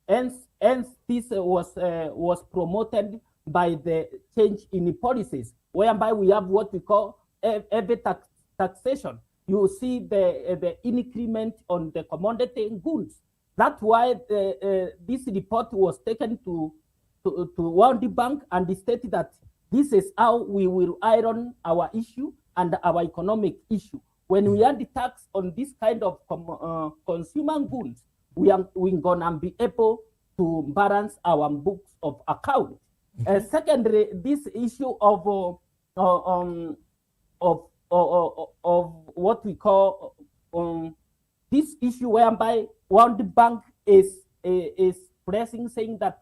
Hence, this was promoted by the change in policies, whereby we have what we call heavy taxation. You see the increment on the commodity goods. That's why this report was taken to World Bank, and they stated that this is how we will iron our issue and our economic issue. When we add the tax on this kind of consumer goods, we're gonna be able to balance our books of account. Secondly, this issue of what we call this issue whereby World Bank is pressing, saying that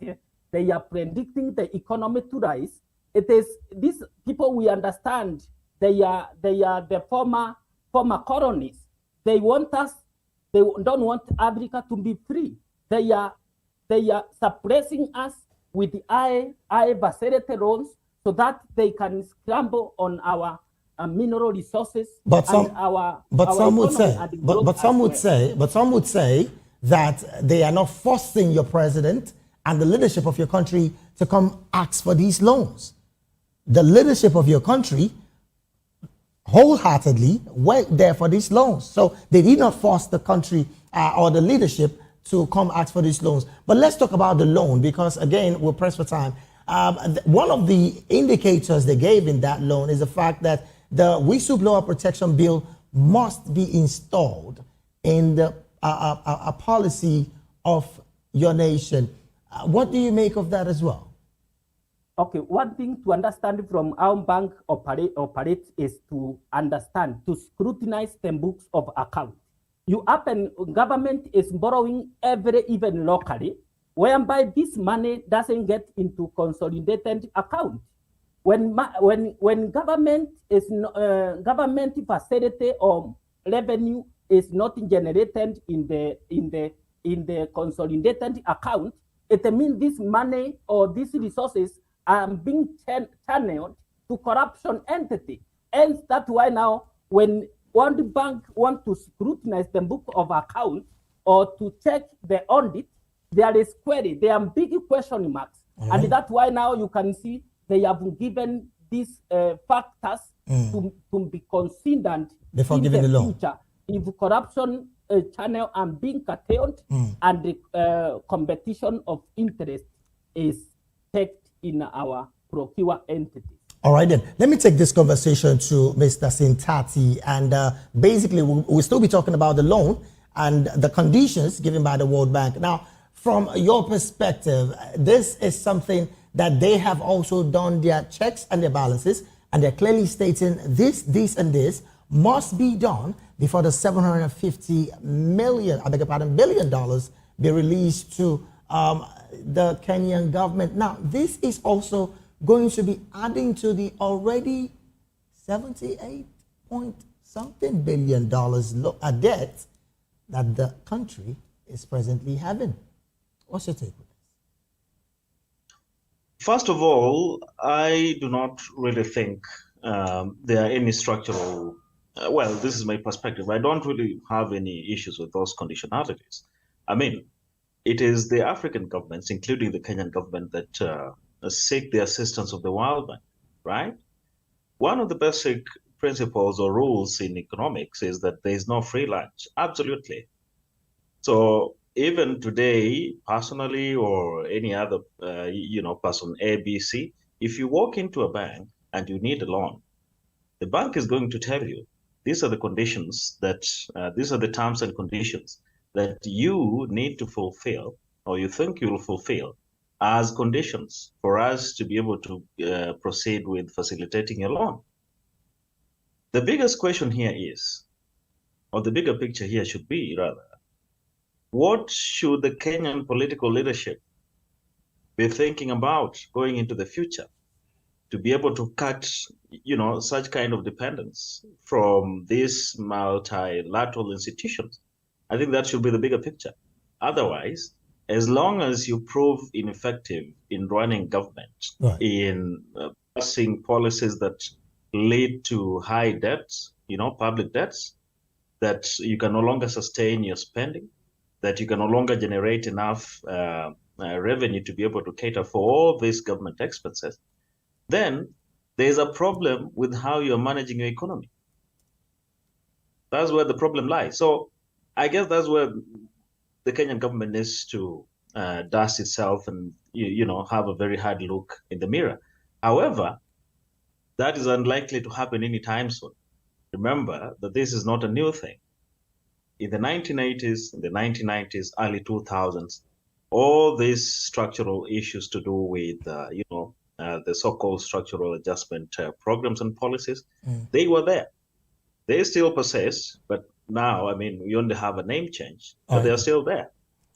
they are predicting the economy to rise. It is these people, we understand they are the former colonies. They want us. They don't want Africa to be free. They are suppressing us with the high facility loans so that they can scramble on our mineral resources. But some would say that they are not forcing your president and the leadership of your country to come ask for these loans. The leadership of your country wholeheartedly went there for these loans. So they did not force the country or the leadership to come ask for these loans. But let's talk about the loan, because again, we're pressed for time. One of the indicators they gave in that loan is the fact that the whistleblower protection bill must be installed in the policy of your nation. What do you make of that as well? Okay, one thing to understand from how bank operates is to understand, to scrutinize the books of account. You happen, government is borrowing even locally, whereby this money doesn't get into consolidated account. When government is government facility or revenue is not generated in the consolidated account, it means this money or these resources are being channeled to corruption entity. And that's why now when World Bank want to scrutinize the book of account or to check the audit, there is query, there are big question marks. Right. And that's why now you can see they have given these factors to be considered before in giving the loan. future. If corruption channel are being curtailed and the competition of interest is checked in our procure entity. All right, then. Let me take this conversation to Mr. Sintati, and basically we'll still be talking about the loan and the conditions given by the World Bank. Now, from your perspective, this is something that they have also done their checks and their balances, and they're clearly stating this, and this must be done before the $750 million, billion dollars be released to the Kenyan government. Now, this is also going to be adding to the already 78 point something billion dollars debt that the country is presently having. What's your take with this? First of all, I do not really think there are any structural, well, this is my perspective. I don't really have any issues with those conditionalities. I mean, it is the African governments, including the Kenyan government, that seek the assistance of the World Bank, right? One of the basic principles or rules in economics is that there is no free lunch. Absolutely. So even today, personally or any other, person A, B, C, if you walk into a bank and you need a loan, the bank is going to tell you these are the conditions that these are the terms and conditions that you need to fulfill or you think you will fulfill as conditions for us to be able to proceed with facilitating a loan. The biggest question here is, or the bigger picture here should be rather, what should the Kenyan political leadership be thinking about going into the future to be able to cut, such kind of dependence from these multilateral institutions? I think that should be the bigger picture. Otherwise, as long as you prove ineffective in running government, in passing policies that lead to high debts, public debts, that you can no longer sustain your spending, that you can no longer generate enough revenue to be able to cater for all these government expenses, then there's a problem with how you're managing your economy. That's where the problem lies. So I guess that's where the Kenyan government needs to dust itself and have a very hard look in the mirror. However, that is unlikely to happen anytime soon. Remember that this is not a new thing. In the 1980s, in the 1990s, early 2000s, all these structural issues to do with, the so-called structural adjustment programs and policies, they were there. They still persist, but now, we only have a name change, but they are still there.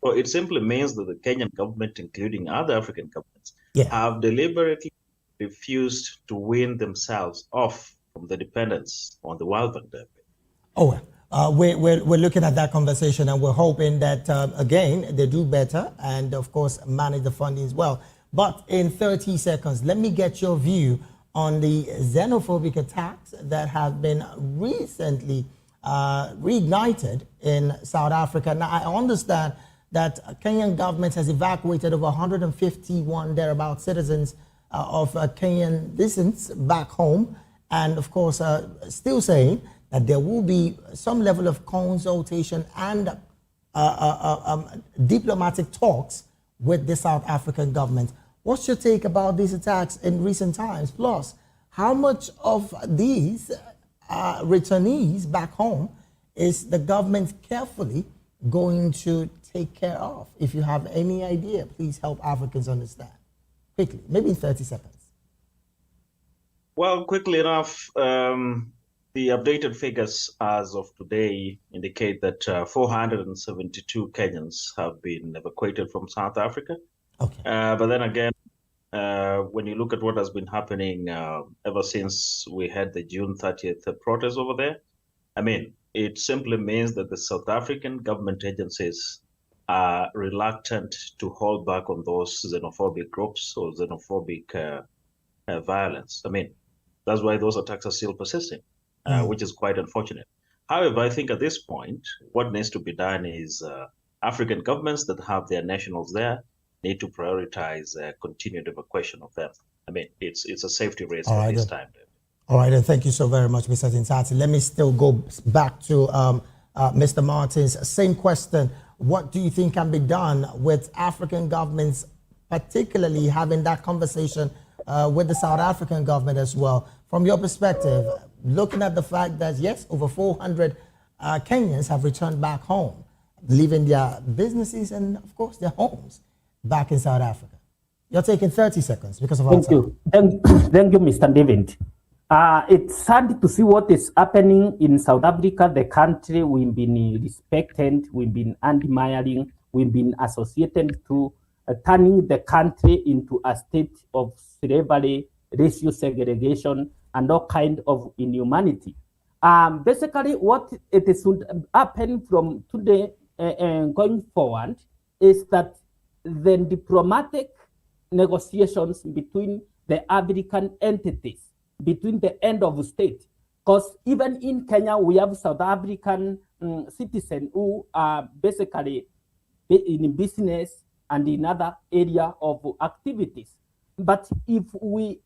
So it simply means that the Kenyan government, including other African governments, have deliberately refused to wean themselves off from the dependence on the World Bank. We're looking at that conversation, and we're hoping that, again, they do better and, of course, manage the funding as well. But in 30 seconds, let me get your view on the xenophobic attacks that have been recently reignited in South Africa. Now, I understand that Kenyan government has evacuated over 151 thereabout citizens of Kenyan descent back home, and of course, still saying that there will be some level of consultation and diplomatic talks with the South African government. What's your take about these attacks in recent times? Plus, how much of these returnees back home is the government carefully going to take care of? If you have any idea, please help Africans understand. Quickly, maybe in 30 seconds. Well, quickly enough, the updated figures as of today indicate that 472 Kenyans have been evacuated from South Africa. Okay. But then again, when you look at what has been happening ever since we had the June 30th protest over there, it simply means that the South African government agencies are reluctant to hold back on those xenophobic groups or xenophobic violence. That's why those attacks are still persisting, which is quite unfortunate. However, I think at this point, what needs to be done is African governments that have their nationals there need to prioritize continued evacuation of them. It's a safety risk at this time. All right, and thank you so very much, Mr. Tinsati. Let me still go back to Mr. Martins. Same question. What do you think can be done with African governments, particularly having that conversation with the South African government as well? From your perspective, looking at the fact that, yes, over 400 Kenyans have returned back home, leaving their businesses and, of course, their homes back in South Africa. You're taking 30 seconds because of our time. Thank you, Mr. David. It's sad to see what is happening in South Africa, the country we've been respected, we've been admiring, we've been associated to turning the country into a state of slavery, racial segregation, and all kind of inhumanity. Basically, what it should happen from today going forward is that the diplomatic negotiations between the African entities, between the end of the state, because even in Kenya, we have South African citizens who are basically in business and in other area of activities. But if we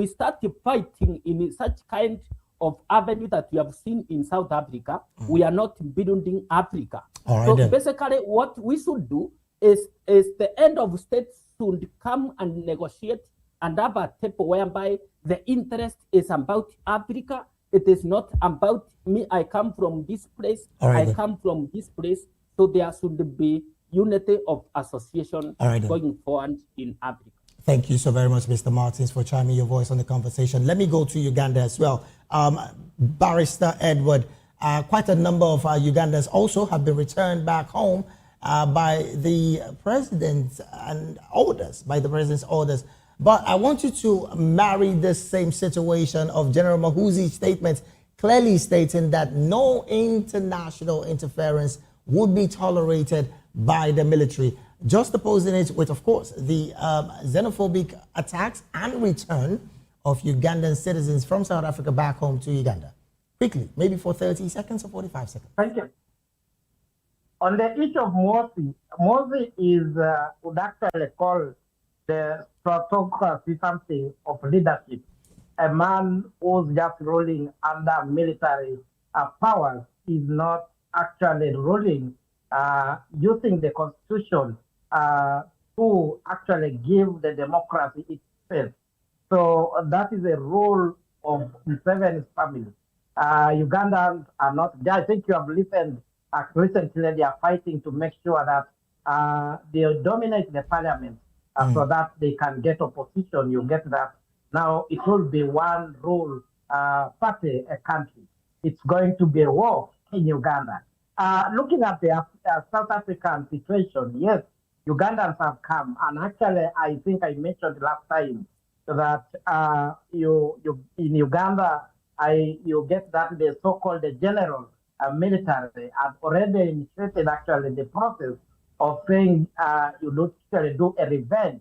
start fighting in such kind of avenue that we have seen in South Africa, we are not building Africa. All right, so then. basically, what we should do is the end of states should come and negotiate and have a table whereby the interest is about Africa. It is not about me. I come from this place. All right, I then. come from this place. So there should be unity of association All right, then. going forward in Africa. Thank you so very much, Mr. Martins, for chiming your voice on the conversation. Let me go to Uganda as well. Barrister Edward, quite a number of Ugandans also have been returned back home by the president's orders. But I want you to marry this same situation of General Mahuzi's statements clearly stating that no international interference would be tolerated by the military, just opposing it with, of course, the xenophobic attacks and return of Ugandan citizens from South Africa back home to Uganda. Quickly, maybe for 30 seconds or 45 seconds. Thank you. On the issue of Morsi is would actually call the stratocracy something of leadership. A man who's just ruling under military powers is not actually ruling using the constitution to actually give the democracy its space. So that is a role of Museveni's family. Ugandans are not. I think you have listened. Recently, they are fighting to make sure that they dominate the parliament so that they can get opposition. You get that. Now it will be one rule party, a country. It's going to be a war in Uganda. Looking at the South African situation, yes, Ugandans have come, and actually, I think I mentioned last time that you in Uganda, you get that the so-called general military have already initiated actually the process of saying you actually do a revenge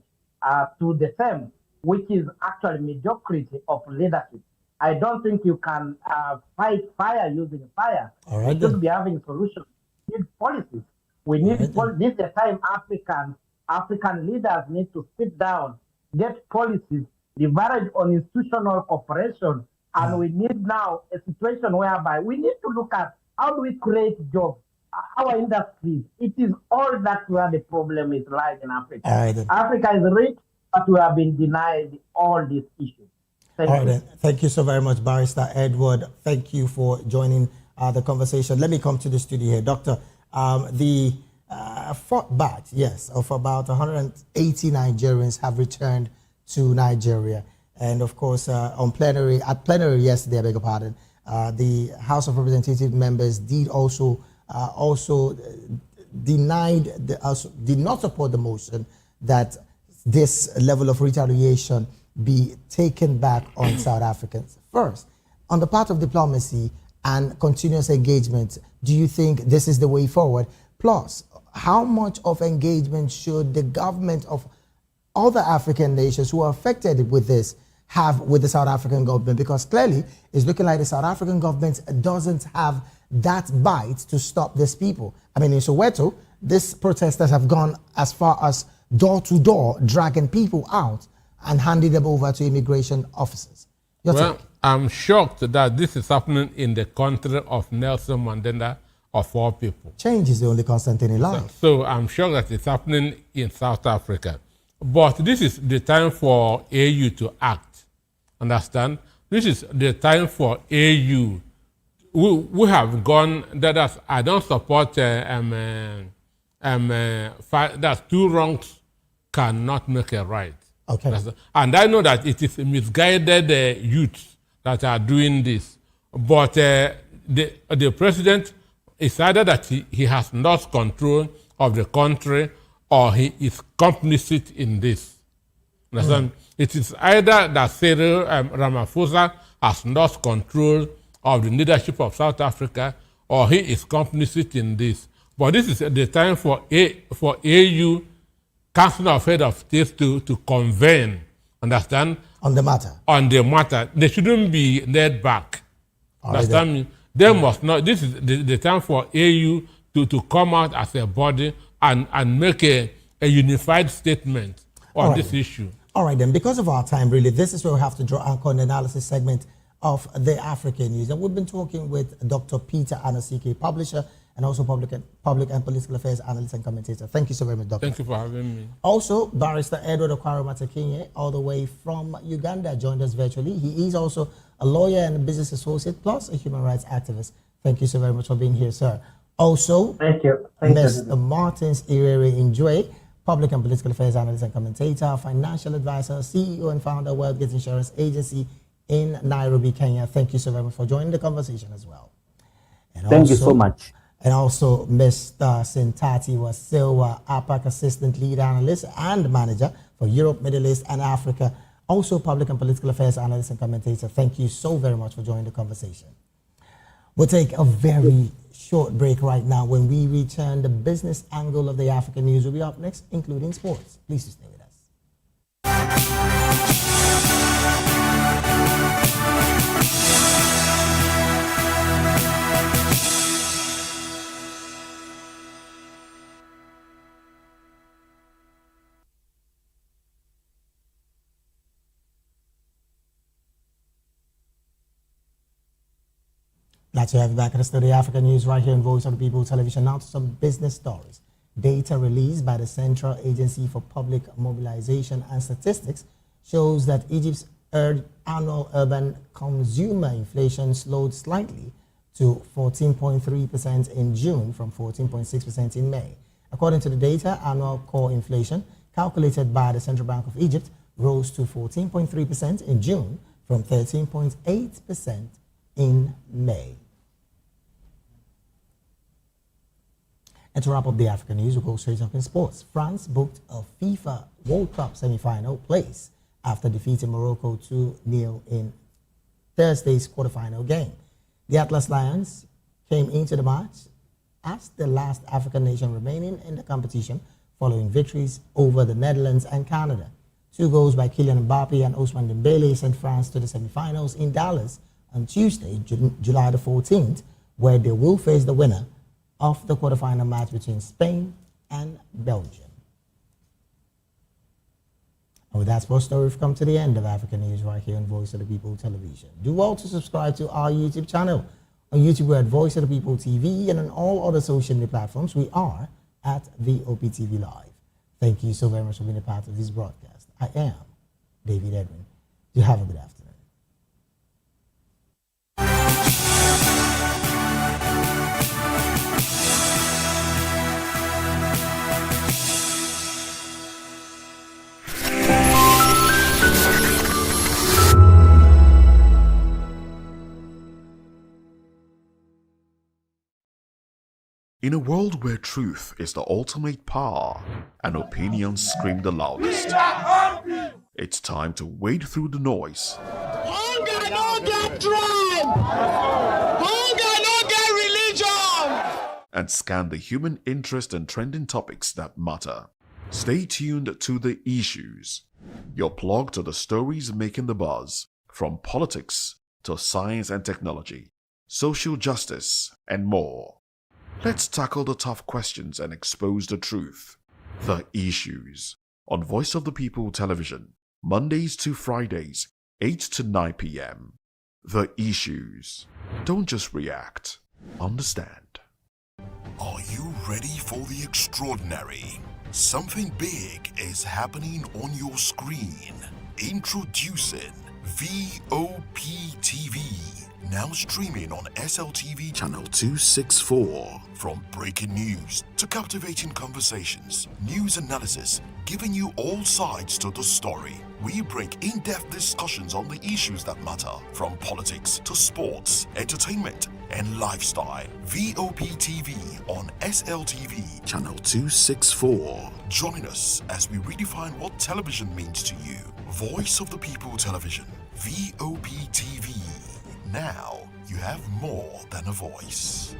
to the same, which is actually mediocrity of leadership. I don't think you can fight fire using fire. All right, we should be having solutions. We need policies. We need this is the time African leaders need to sit down, get policies, leverage on institutional cooperation, and we need now a situation whereby we need to look at how do we create jobs. Our industries, it is all that where the problem is lying in Africa. Right, Africa is rich, but we have been denied all these issues. Thank you. Thank you so very much, Barrister Edward. Thank you for joining the conversation. Let me come to the studio here. Doctor, the fourth batch, yes, of about 180 Nigerians have returned to Nigeria. And of course, at plenary yesterday, I beg your pardon, the House of Representative members did also did not support the motion that this level of retaliation be taken back on South Africans. First, on the part of diplomacy and continuous engagement, do you think this is the way forward? Plus, how much of engagement should the government of other African nations who are affected with this have with the South African government? Because clearly it's looking like the South African government doesn't have that bite to stop these people. I mean, in Soweto, these protesters have gone as far as door to door, dragging people out and handing them over to immigration officers. Well, I'm shocked that this is happening in the country of Nelson Mandela, of all people. Change is the only constant in life. So I'm sure that it's happening in South Africa. But this is the time for AU to act. Understand? This is the time for AU. We have gone, I don't support that two wrongs cannot make a right. Okay. And I know that it is misguided youths that are doing this. But the president is either that he has lost control of the country or he is complicit in this. Understand? It is either that Cyril Ramaphosa has lost control of the leadership of South Africa or he is complicit in this. But this is the time for AU, Council of Head of States, to convene, understand? On the matter. On the matter. They shouldn't be led back. Understand me? They must not. This is the time for AU to come out as a body and make a unified statement on this issue. All right, then, because of our time, really, this is where we have to draw anchor on the analysis segment of the African news. And we've been talking with Dr. Peter Anasike, publisher and also public and political affairs analyst and commentator. Thank you so very much, Doctor. Thank you for having me. Also, Barrister Edward Okwaro Matakinye, all the way from Uganda, joined us virtually. He is also a lawyer and a business associate, plus a human rights activist. Thank you so very much for being here, sir. Also, thank you. Mr. Martins Irere Njue, public and political affairs analyst and commentator, financial advisor, CEO and founder of WealthGate Insurance Agency in Nairobi, Kenya. Thank you so very much for joining the conversation as well. And Thank you so much. And also Mr. Sintati Wasilwa, APAC Assistant Lead Analyst and Manager for Europe, Middle East and Africa, also public and political affairs analyst and commentator. Thank you so very much for joining the conversation. We'll take a very short break right now. When we return, the business angle of the African news will be up next, including sports. Please stay with us. Glad to have you back at the studio. African News right here on Voice of the People Television. Now to some business stories. Data released by the Central Agency for Public Mobilization and Statistics shows that Egypt's annual urban consumer inflation slowed slightly to 14.3% in June from 14.6% in May. According to the data, annual core inflation calculated by the Central Bank of Egypt rose to 14.3% in June from 13.8% in May. And to wrap up the African news, we'll go straight up in sports. France booked a FIFA World Cup semi-final place after defeating Morocco 2-0 in Thursday's quarterfinal game. The Atlas Lions came into the match as the last African nation remaining in the competition following victories over the Netherlands and Canada. 2 goals by Kylian Mbappe and Ousmane Dembele sent France to the semi-finals in Dallas on Tuesday, July the 14th, where they will face the winner of the quarterfinal match between Spain and Belgium. And with that sports story, we've come to the end of African News right here on Voice of the People Television. Do well to subscribe to our YouTube channel. On YouTube, we're at Voice of the People TV, and on all other social media platforms, we are at Voptv Live. Thank you so very much for being a part of this broadcast. I am David Edwin. You have a good afternoon. In a world where truth is the ultimate power and opinions scream the loudest, it's time to wade through the noise. Hunger no get tribe! Hunger no get religion! And scan the human interest and trending topics that matter. Stay tuned to The Issues, your plug to the stories making the buzz, from politics to science and technology, social justice, and more. Let's tackle the tough questions and expose the truth. The Issues on Voice of the People Television, Mondays to Fridays, 8 to 9 p.m. The Issues. Don't just react, understand. Are you ready for the extraordinary? Something big is happening on your screen. Introducing Voptv. Now streaming on SLTV channel 264. From breaking news to captivating conversations, news analysis, giving you all sides to the story. We bring in-depth discussions on the issues that matter, from politics to sports, entertainment, and lifestyle. Voptv on SLTV channel 264. Join us as we redefine what television means to you. Voice of the People Television, Voptv. Now you have more than a voice.